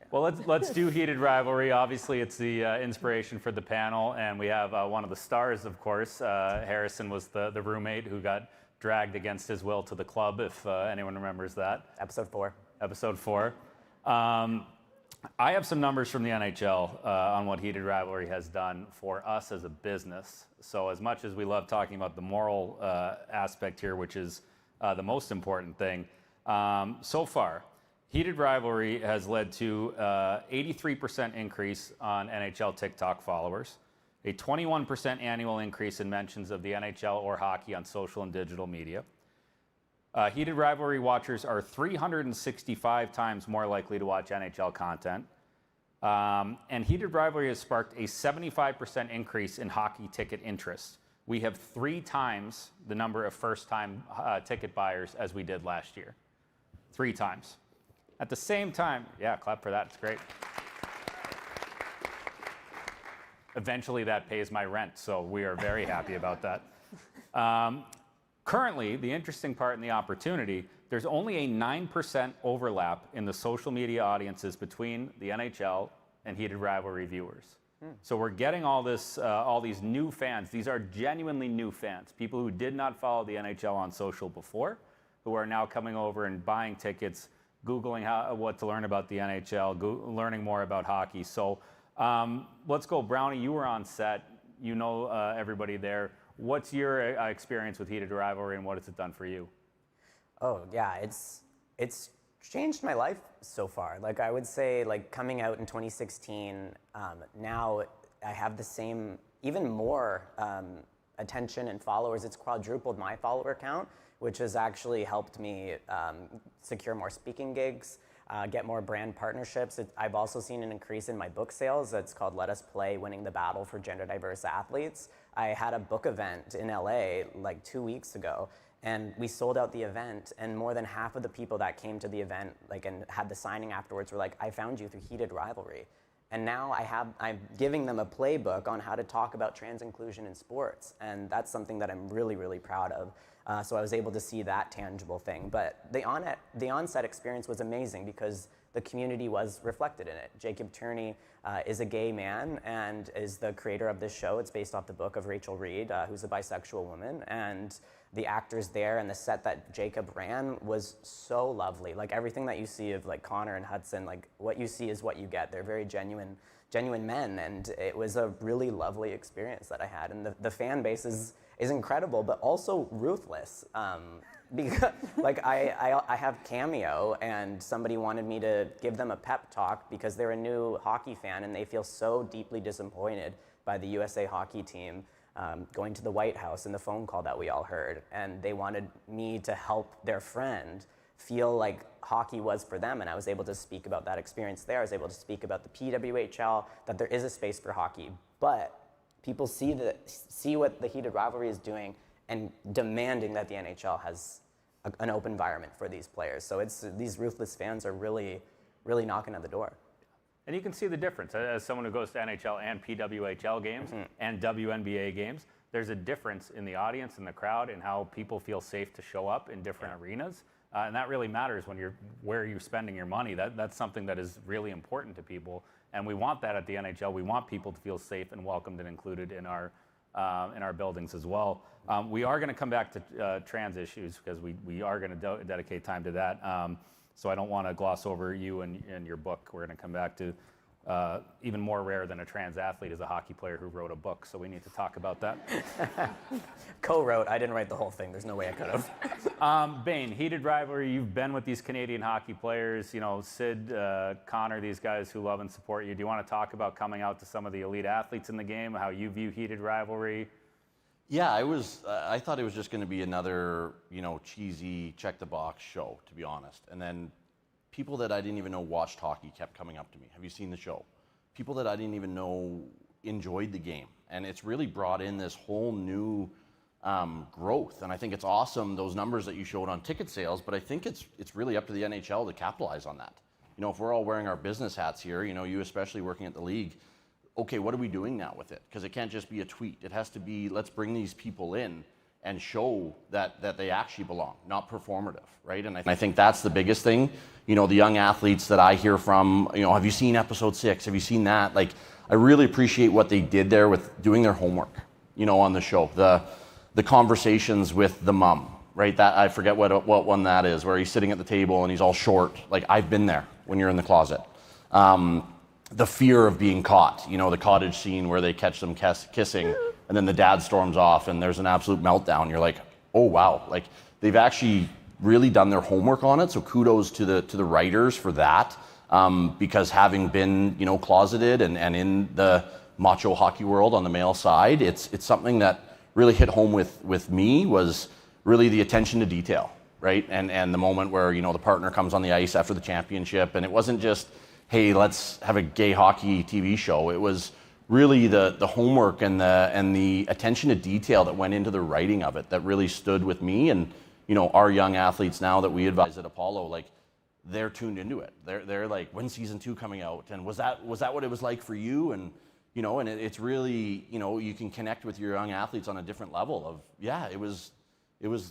Well, let's do heated rivalry. Obviously, it's the inspiration for the panel, and we have one of the stars, of course. Harrison was the roommate who got dragged against his will to the club, if anyone remembers that. Episode 4. Episode 4. I have some numbers from the NHL on what heated rivalry has done for us as a business. So as much as we love talking about the moral aspect here, which is the most important thing, so far, heated rivalry has led to 83% increase on NHL TikTok followers, a 21% annual increase in mentions of the NHL or hockey on social and digital media. Heated rivalry watchers are 365 times more likely to watch NHL content. And Heated Rivalry has sparked a 75% increase in hockey ticket interest. We have 3 times the number of first-time ticket buyers as we did last year. 3 times. At the same time, yeah, clap for that, it's great. Eventually that pays my rent, so we are very happy about that. Currently, the interesting part and the opportunity, there's only a 9% overlap in the social media audiences between the NHL and Heated Rivalry viewers. So we're getting all these new fans. These are genuinely new fans, people who did not follow the NHL on social before, who are now coming over and buying tickets, Googling what to learn about the NHL, learning more about hockey. So let's go, Brownie, you were on set, you know everybody there. What's your experience with Heated Rivalry and what has it done for you? Oh yeah, it's changed my life so far. Like I would say, like coming out in 2016, now I have the same, even more attention and followers. It's quadrupled my follower count, which has actually helped me secure more speaking gigs, get more brand partnerships. I've also seen an increase in my book sales. It's called Let Us Play, Winning the Battle for Gender Diverse Athletes. I had a book event in LA like 2 weeks ago, and we sold out the event, and more than half of the people that came to the event and had the signing afterwards were like, I found you through Heated Rivalry. And now I'm giving them a playbook on how to talk about trans inclusion in sports, and that's something that I'm really, really proud of. So I was able to see that tangible thing. But the on-set experience was amazing because the community was reflected in it. Jacob Turney is a gay man and is the creator of this show. It's based off the book of Rachel Reed, who's a bisexual woman. And the actors there and the set that Jacob ran was so lovely. Like everything that you see of like Connor and Hudson, like what you see is what you get. They're very genuine men, and it was a really lovely experience that I had. And the fan base is incredible, but also ruthless. Because like I have Cameo, and somebody wanted me to give them a pep talk because they're a new hockey fan and they feel so deeply disappointed by the USA hockey team going to the White House and the phone call that we all heard. And they wanted me to help their friend feel like hockey was for them, and I was able to speak about that experience there. I was able to speak about the PWHL, that there is a space for hockey, but people see what the Heated Rivalry is doing and demanding that the NHL has an open environment for these players. So these ruthless fans are really, really knocking at the door. And you can see the difference. As someone who goes to NHL and PWHL games and WNBA games, there's a difference in the audience and the crowd and how people feel safe to show up in different arenas. And that really matters when where you're spending your money. That's something that is really important to people. And we want that at the NHL. We want people to feel safe and welcomed and included in our buildings as well. We are going to come back to trans issues because we are going to dedicate time to that. So I don't want to gloss over you and your book. We're going to come back to even more rare than a trans athlete is a hockey player who wrote a book. So we need to talk about that. Co-wrote. I didn't write the whole thing. There's no way I could have. Bane, Heated Rivalry. You've been with these Canadian hockey players. You know, Sid, Connor, these guys who love and support you. Do you want to talk about coming out to some of the elite athletes in the game, how you view Heated Rivalry? Yeah, I thought it was just going to be another, cheesy check the box show, to be honest. And then people that I didn't even know watched hockey kept coming up to me. Have you seen the show? People that I didn't even know enjoyed the game. And it's really brought in this whole new growth. And I think it's awesome, those numbers that you showed on ticket sales, but I think it's really up to the NHL to capitalize on that. If we're all wearing our business hats here, you especially working at the league, okay, what are we doing now with it? Because it can't just be a tweet. It has to be, let's bring these people in and show that they actually belong, not performative, right? And I think that's the biggest thing. The young athletes that I hear from, have you seen episode 6? Have you seen that? Like, I really appreciate what they did there with doing their homework, on the show. The conversations with the mom, right? That I forget what one that is, where he's sitting at the table and he's all short. Like, I've been there when you're in the closet. The fear of being caught, the cottage scene where they catch them kissing and then the dad storms off and there's an absolute meltdown. You're like, oh wow, like they've actually really done their homework on it. So kudos to the writers for that, because having been closeted and in the macho hockey world on the male side, it's something that really hit home with me was really the attention to detail, right? And the moment where the partner comes on the ice after the championship, and it wasn't just hey, let's have a gay hockey TV show. It was really the homework and the attention to detail that went into the writing of it that really stood with me. And our young athletes now that we advise at Apollo, like, they're tuned into it. They're like, when's season 2 coming out? And was that what it was like for you? And and it's really, you can connect with your young athletes on a different level of, yeah, it was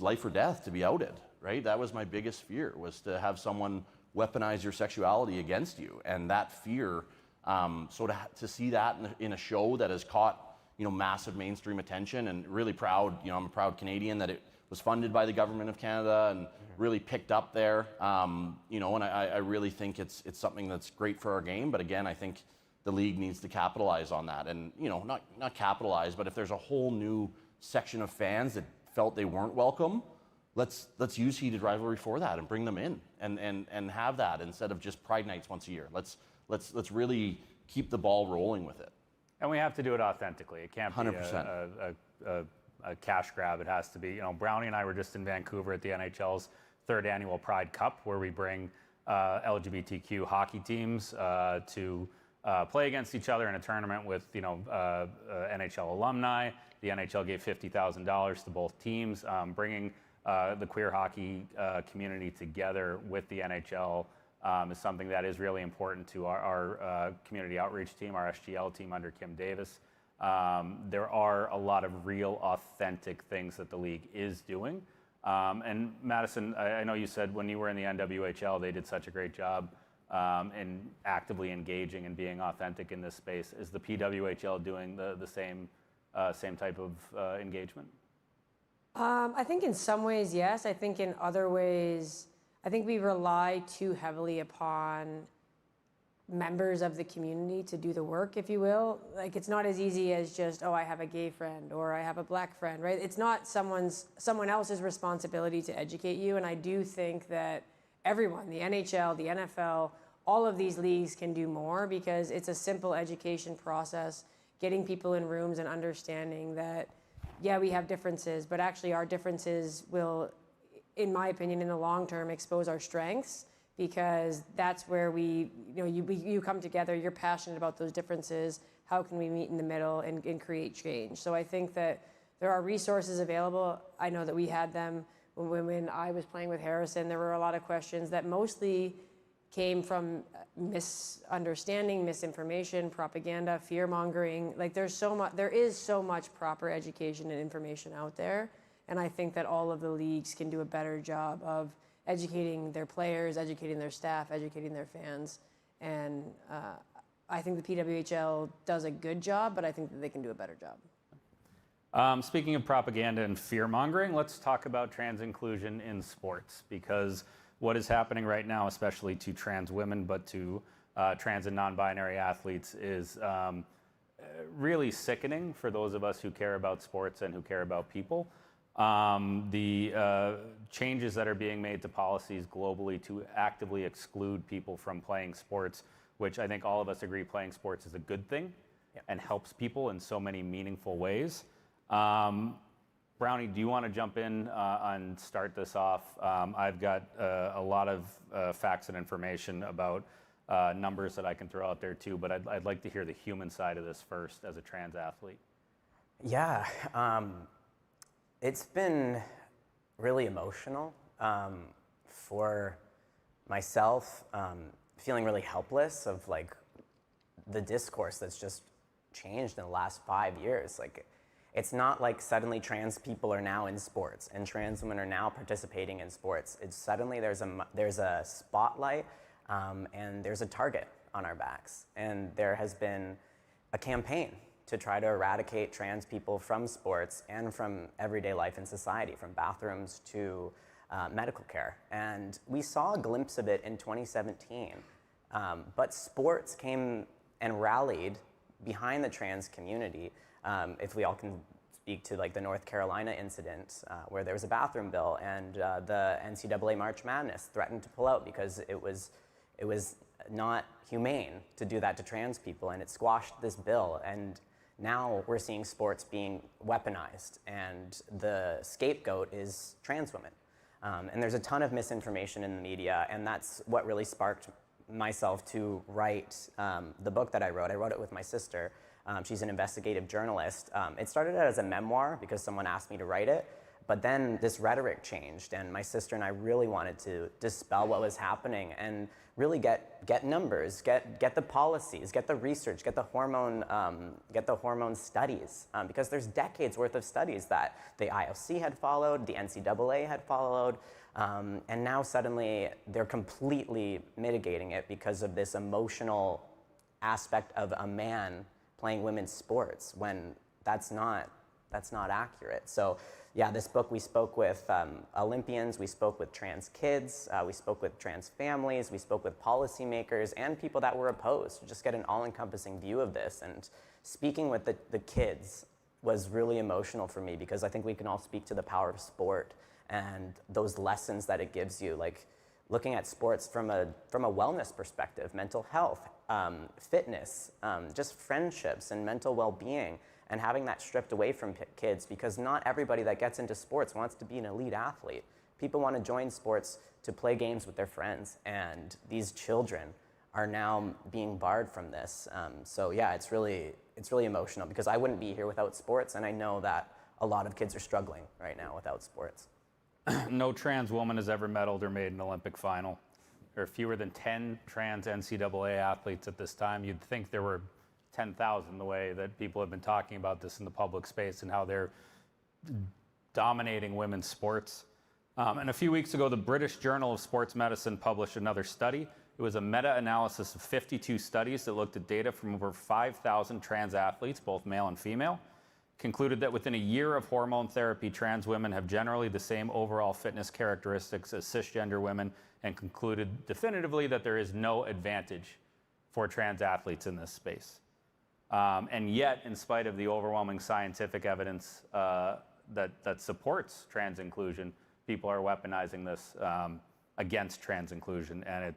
life or death to be outed, right? That was my biggest fear, was to have someone weaponize your sexuality against you. And that fear, so to see that in a show that has caught, massive mainstream attention, and really proud, I'm a proud Canadian that it was funded by the government of Canada and really picked up there, and I really think it's something that's great for our game. But again, I think the league needs to capitalize on that, and not capitalize, but if there's a whole new section of fans that felt they weren't welcome, let's use heated rivalry for that and bring them in and have that instead of just Pride nights once a year. Let's really keep the ball rolling with it. And we have to do it authentically. It can't be 100%. a cash grab. It has to be, Brownie and I were just in Vancouver at the NHL's 3rd annual Pride Cup, where we bring LGBTQ hockey teams to play against each other in a tournament with, NHL alumni. The NHL gave $50,000 to both teams, bringing the queer hockey community together with the NHL is something that is really important to our community outreach team, our SGL team under Kim Davis. There are a lot of real, authentic things that the league is doing. And Madison, I know you said when you were in the NWHL, they did such a great job in actively engaging and being authentic in this space. Is the PWHL doing the same type of engagement? I think in some ways, yes. I think in other ways, I think we rely too heavily upon members of the community to do the work, if you will. Like, it's not as easy as just, I have a gay friend or I have a black friend, right? It's not someone else's responsibility to educate you. And I do think that everyone, the NHL, the NFL, all of these leagues can do more, because it's a simple education process, getting people in rooms and understanding that, yeah, we have differences, but actually our differences will, in my opinion, in the long term, expose our strengths, because that's where you come together, you're passionate about those differences, how can we meet in the middle and create change? So I think that there are resources available. I know that we had them when I was playing with Harrison. There were a lot of questions that mostly came from misunderstanding, misinformation, propaganda, fear-mongering. Like, there is so much proper education and information out there, and I think that all of the leagues can do a better job of educating their players, educating their staff, educating their fans. And I think the PWHL does a good job, but I think that they can do a better job. Speaking of propaganda and fear-mongering, let's talk about trans inclusion in sports, because what is happening right now, especially to trans women, but to trans and non-binary athletes, is really sickening for those of us who care about sports and who care about people. The changes that are being made to policies globally to actively exclude people from playing sports, which I think all of us agree playing sports is a good thing and helps people in so many meaningful ways. Brownie, do you want to jump in and start this off? I've got a lot of facts and information about numbers that I can throw out there too, but I'd like to hear the human side of this first as a trans athlete. Yeah. It's been really emotional for myself, feeling really helpless of like the discourse that's just changed in the last 5 years. Like, it's not like suddenly trans people are now in sports and trans women are now participating in sports. It's suddenly there's a spotlight and there's a target on our backs. And there has been a campaign to try to eradicate trans people from sports and from everyday life in society, from bathrooms to medical care. And we saw a glimpse of it in 2017, but sports came and rallied behind the trans community. If we all can speak to like the North Carolina incident where there was a bathroom bill and the NCAA March Madness threatened to pull out because it was not humane to do that to trans people, and it squashed this bill. And now we're seeing sports being weaponized, and the scapegoat is trans women. And there's a ton of misinformation in the media, and that's what really sparked myself to write the book that I wrote. I wrote it with my sister. She's an investigative journalist. It started out as a memoir because someone asked me to write it, but then this rhetoric changed, and my sister and I really wanted to dispel what was happening and really get numbers, get the policies, get the research, get the hormone studies, because there's decades worth of studies that the IOC had followed, the NCAA had followed, and now suddenly they're completely mitigating it because of this emotional aspect of a man playing women's sports when that's not accurate. So yeah, this book, we spoke with Olympians, we spoke with trans kids, we spoke with trans families, we spoke with policymakers and people that were opposed to just get an all-encompassing view of this. And speaking with the kids was really emotional for me because I think we can all speak to the power of sport and those lessons that it gives you, like looking at sports from a wellness perspective, mental health, fitness, just friendships and mental well-being, and having that stripped away from kids, because not everybody that gets into sports wants to be an elite athlete. People want to join sports to play games with their friends, and these children are now being barred from this. So yeah, it's really emotional because I wouldn't be here without sports, and I know that a lot of kids are struggling right now without sports. No trans woman has ever medaled or made an Olympic final. There are fewer than 10 trans NCAA athletes at this time. You'd think there were 10,000, the way that people have been talking about this in the public space and how they're dominating women's sports. And a few weeks ago, the British Journal of Sports Medicine published another study. It was a meta-analysis of 52 studies that looked at data from over 5,000 trans athletes, both male and female, concluded that within a year of hormone therapy, trans women have generally the same overall fitness characteristics as cisgender women, and concluded definitively that there is no advantage for trans athletes in this space. And yet, in spite of the overwhelming scientific evidence that supports trans inclusion, people are weaponizing this against trans inclusion, and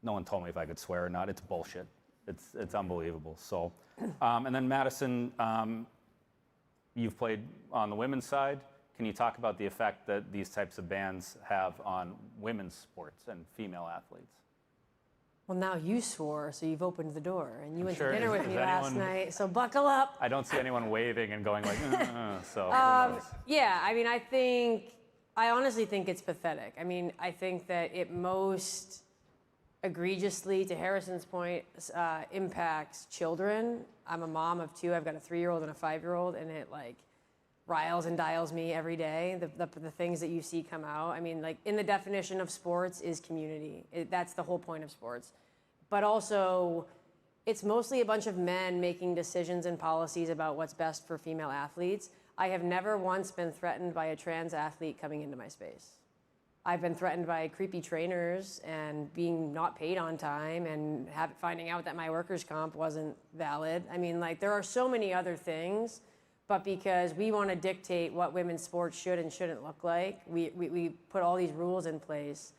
no one told me if I could swear or not. It's bullshit. It's unbelievable. So, and then Madison, you've played on the women's side. Can you talk about the effect that these types of bans have on women's sports and female athletes? Well, now you swore, so you've opened the door, and you went sure. to dinner with Is me last night, so buckle up. I don't see anyone waving and going like, so. Yeah, I mean, I honestly think it's pathetic. I mean, I think that it most egregiously, to Harrison's point, impacts children. I'm a mom of two. I've got a 3-year-old and a 5-year-old, and it like riles and dials me every day, the things that you see come out. I mean, like, in the definition of sports is community. That's the whole point of sports. But also, it's mostly a bunch of men making decisions and policies about what's best for female athletes. I have never once been threatened by a trans athlete coming into my space. I've been threatened by creepy trainers and being not paid on time and finding out that my workers' comp wasn't valid. I mean, like, there are so many other things. But because we want to dictate what women's sports should and shouldn't look like, we put all these rules in place.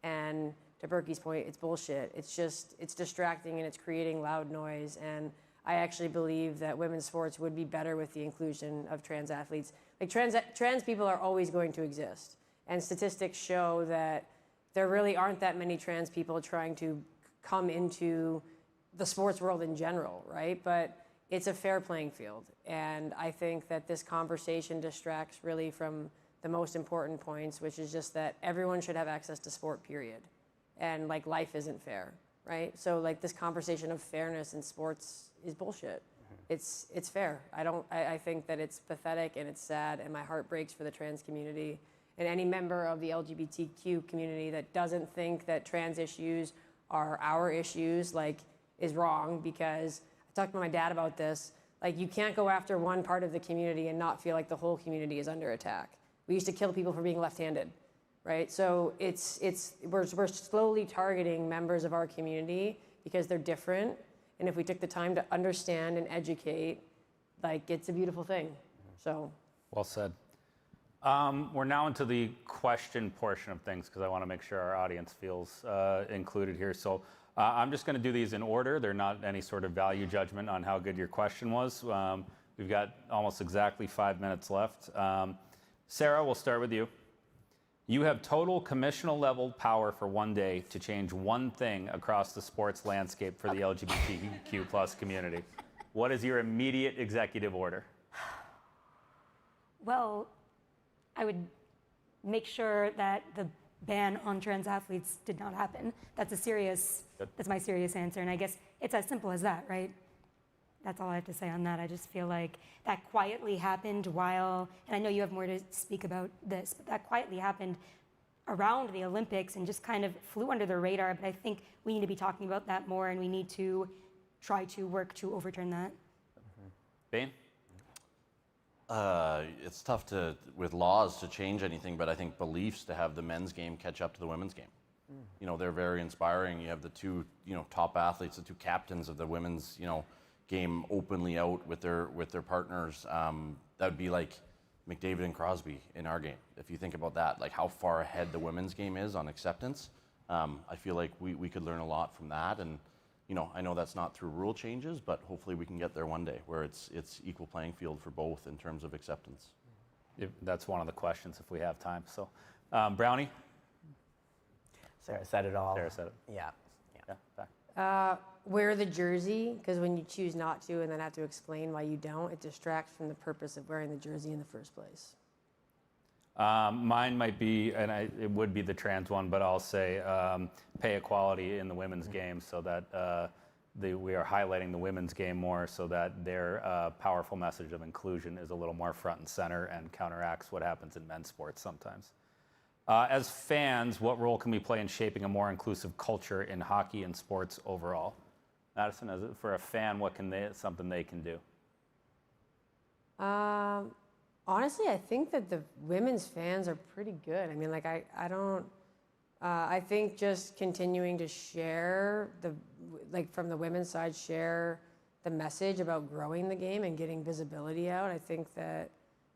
And to Berkey's point, it's bullshit. It's distracting and it's creating loud noise. And I actually believe that women's sports would be better with the inclusion of trans athletes. Like, trans people are always going to exist. And statistics show that there really aren't that many trans people trying to come into the sports world in general, right? But it's a fair playing field. And I think that this conversation distracts really from the most important points, which is just that everyone should have access to sport, period. And like, life isn't fair, right? So like, this conversation of fairness in sports is bullshit. It's fair. I think that it's pathetic and it's sad, and my heart breaks for the trans community and any member of the LGBTQ community that doesn't think that trans issues are our issues, like, is wrong, because I talked to my dad about this. Like, you can't go after one part of the community and not feel like the whole community is under attack. We used to kill people for being left-handed, right? So we're slowly targeting members of our community because they're different. And if we took the time to understand and educate, like, it's a beautiful thing. So. Well said. We're now into the question portion of things because I want to make sure our audience feels included here. So I'm just going to do these in order. They're not any sort of value judgment on how good your question was. We've got almost exactly 5 minutes left. Sarah, we'll start with you. You have total commissional level power for one day to change one thing across the sports landscape for the LGBTQ plus community. What is your immediate executive order? Well, I would make sure that the ban on trans athletes did not happen. That's my serious answer, and I guess it's as simple as that, right? That's all I have to say on that. I just feel like that quietly happened while, and I know you have more to speak about this, but that quietly happened around the Olympics and just kind of flew under the radar. But I think we need to be talking about that more, and we need to try to work to overturn that. Bane? It's tough with laws to change anything, but I think beliefs to have the men's game catch up to the women's game. You know, they're very inspiring. You have the two, top athletes, the two captains of the women's, game openly out with their partners. That would be like McDavid and Crosby in our game. If you think about that, like how far ahead the women's game is on acceptance, I feel like we could learn a lot from that. And I know that's not through rule changes, but hopefully we can get there one day where it's equal playing field for both in terms of acceptance. That's one of the questions if we have time. So, Brownie? Sarah said it all. Sarah said it. Yeah. Back. Wear the jersey, because when you choose not to and then have to explain why you don't, it distracts from the purpose of wearing the jersey in the first place. Mine might be, and it would be the trans one, but I'll say pay equality in the women's game so that we are highlighting the women's game more so that their powerful message of inclusion is a little more front and center and counteracts what happens in men's sports sometimes. As fans, what role can we play in shaping a more inclusive culture in hockey and sports overall? Madison, for a fan, something they can do? Honestly, I think that the women's fans are pretty good. I mean, like, I think just continuing to share from the women's side, share the message about growing the game and getting visibility out. I think that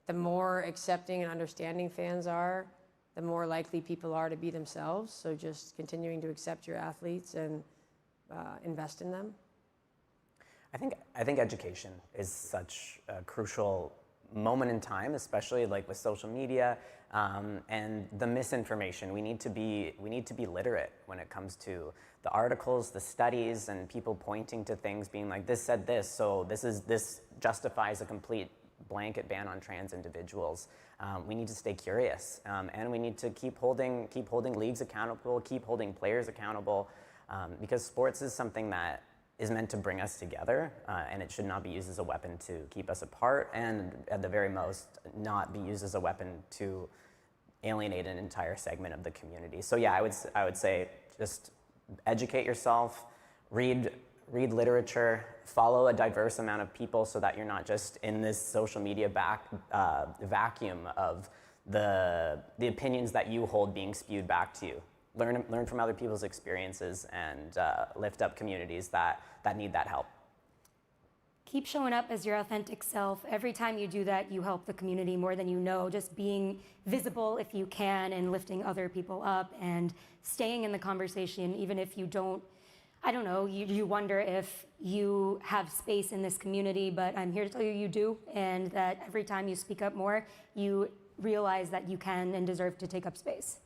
the more accepting and understanding fans are, the more likely people are to be themselves. So just continuing to accept your athletes and invest in them. I think education is such a crucial moment in time, especially like with social media and the misinformation. We need to be literate when it comes to the articles, the studies, and people pointing to things being like, this said this, so this justifies a complete blanket ban on trans individuals. We need to stay curious, and we need to keep holding leagues accountable, keep holding players accountable, because sports is something that is meant to bring us together, and it should not be used as a weapon to keep us apart, and at the very most, not be used as a weapon to alienate an entire segment of the community. So yeah, I would say just educate yourself, read literature, follow a diverse amount of people so that you're not just in this social media vacuum of the opinions that you hold being spewed back to you. Learn from other people's experiences and lift up communities that need that help. Keep showing up as your authentic self. Every time you do that, you help the community more than you know. Just being visible if you can and lifting other people up and staying in the conversation, even if you don't, you wonder if you have space in this community, but I'm here to tell you you do, and that every time you speak up more, you realize that you can and deserve to take up space.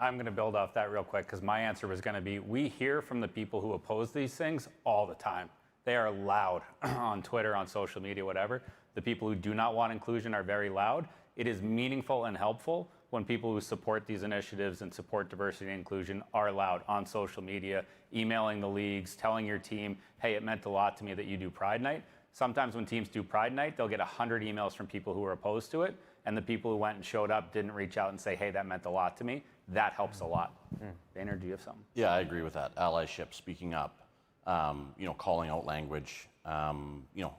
I'm going to build off that real quick because my answer was going to be, we hear from the people who oppose these things all the time. They are loud on Twitter, on social media, whatever. The people who do not want inclusion are very loud. It is meaningful and helpful when people who support these initiatives and support diversity and inclusion are loud on social media, emailing the leagues, telling your team, hey, it meant a lot to me that you do Pride Night. Sometimes when teams do Pride Night, they'll get 100 emails from people who are opposed to it, and the people who went and showed up didn't reach out and say, hey, that meant a lot to me. That helps a lot. Boehner, do you have something? Yeah, I agree with that. Allyship, speaking up, calling out language.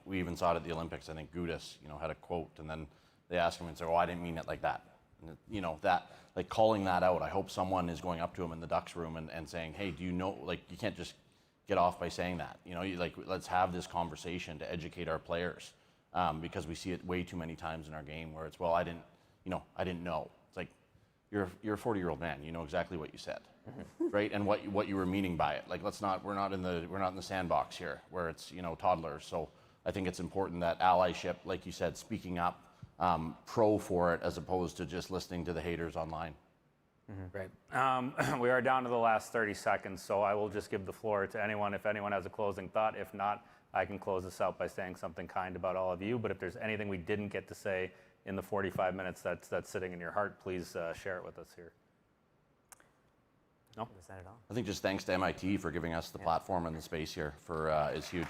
We even saw it at the Olympics. I think Gudis, had a quote, and then they asked him and said, "Oh, I didn't mean it like that." And, that, like calling that out. I hope someone is going up to him in the Ducks room and saying, "Hey, do you know?" Like, you can't just get off by saying that. Let's have this conversation to educate our players, because we see it way too many times in our game where it's, "Well, I didn't know." It's like, you're a 40-year-old man. You know exactly what you said, right? And what you were meaning by it. Like, we're not in the sandbox here where it's toddlers. So I think it's important that allyship, like you said, speaking up, pro for it as opposed to just listening to the haters online. Great. We are down to the last 30 seconds, so I will just give the floor to anyone if anyone has a closing thought. If not, I can close this out by saying something kind about all of you. But if there's anything we didn't get to say in the 45 minutes that's sitting in your heart, please share it with us here. No? Is that at all? I think just thanks to MIT for giving us the platform and the space here is huge.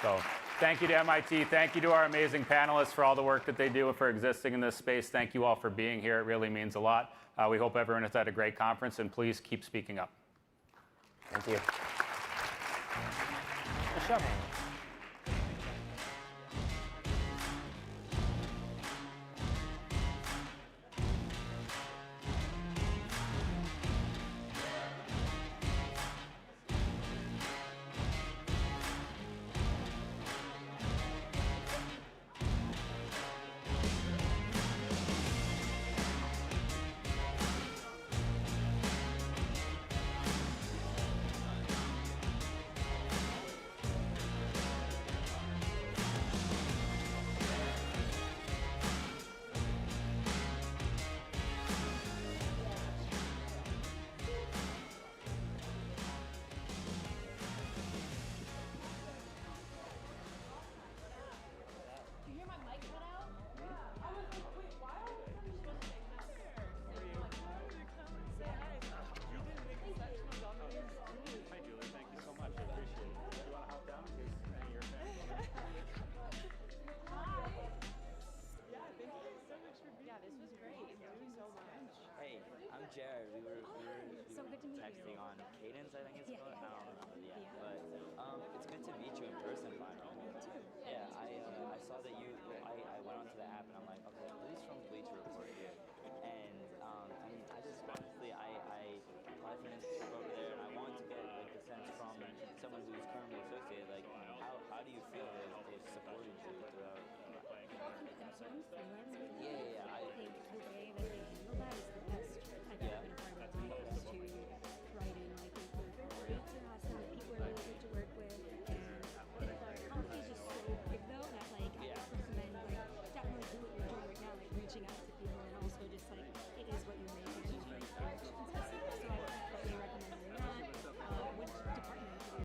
So thank you to MIT. Thank you to our amazing panelists for all the work that they do and for existing in this space. Thank you all for being here. It really means a lot. We hope everyone has had a great conference, and please keep speaking up. Thank you. Good job. Hey, I'm Jared. We were texting on Cadence, I think it's called. I don't remember the app, but it's good to meet you in person finally. Yeah, I saw that I went onto the app and I'm like, okay, who's from Bleacher Report here? And I just honestly I applied for an internship over there, and I wanted to get like the sense from someone who's currently associated, like how do you feel they've supported you throughout? Yeah.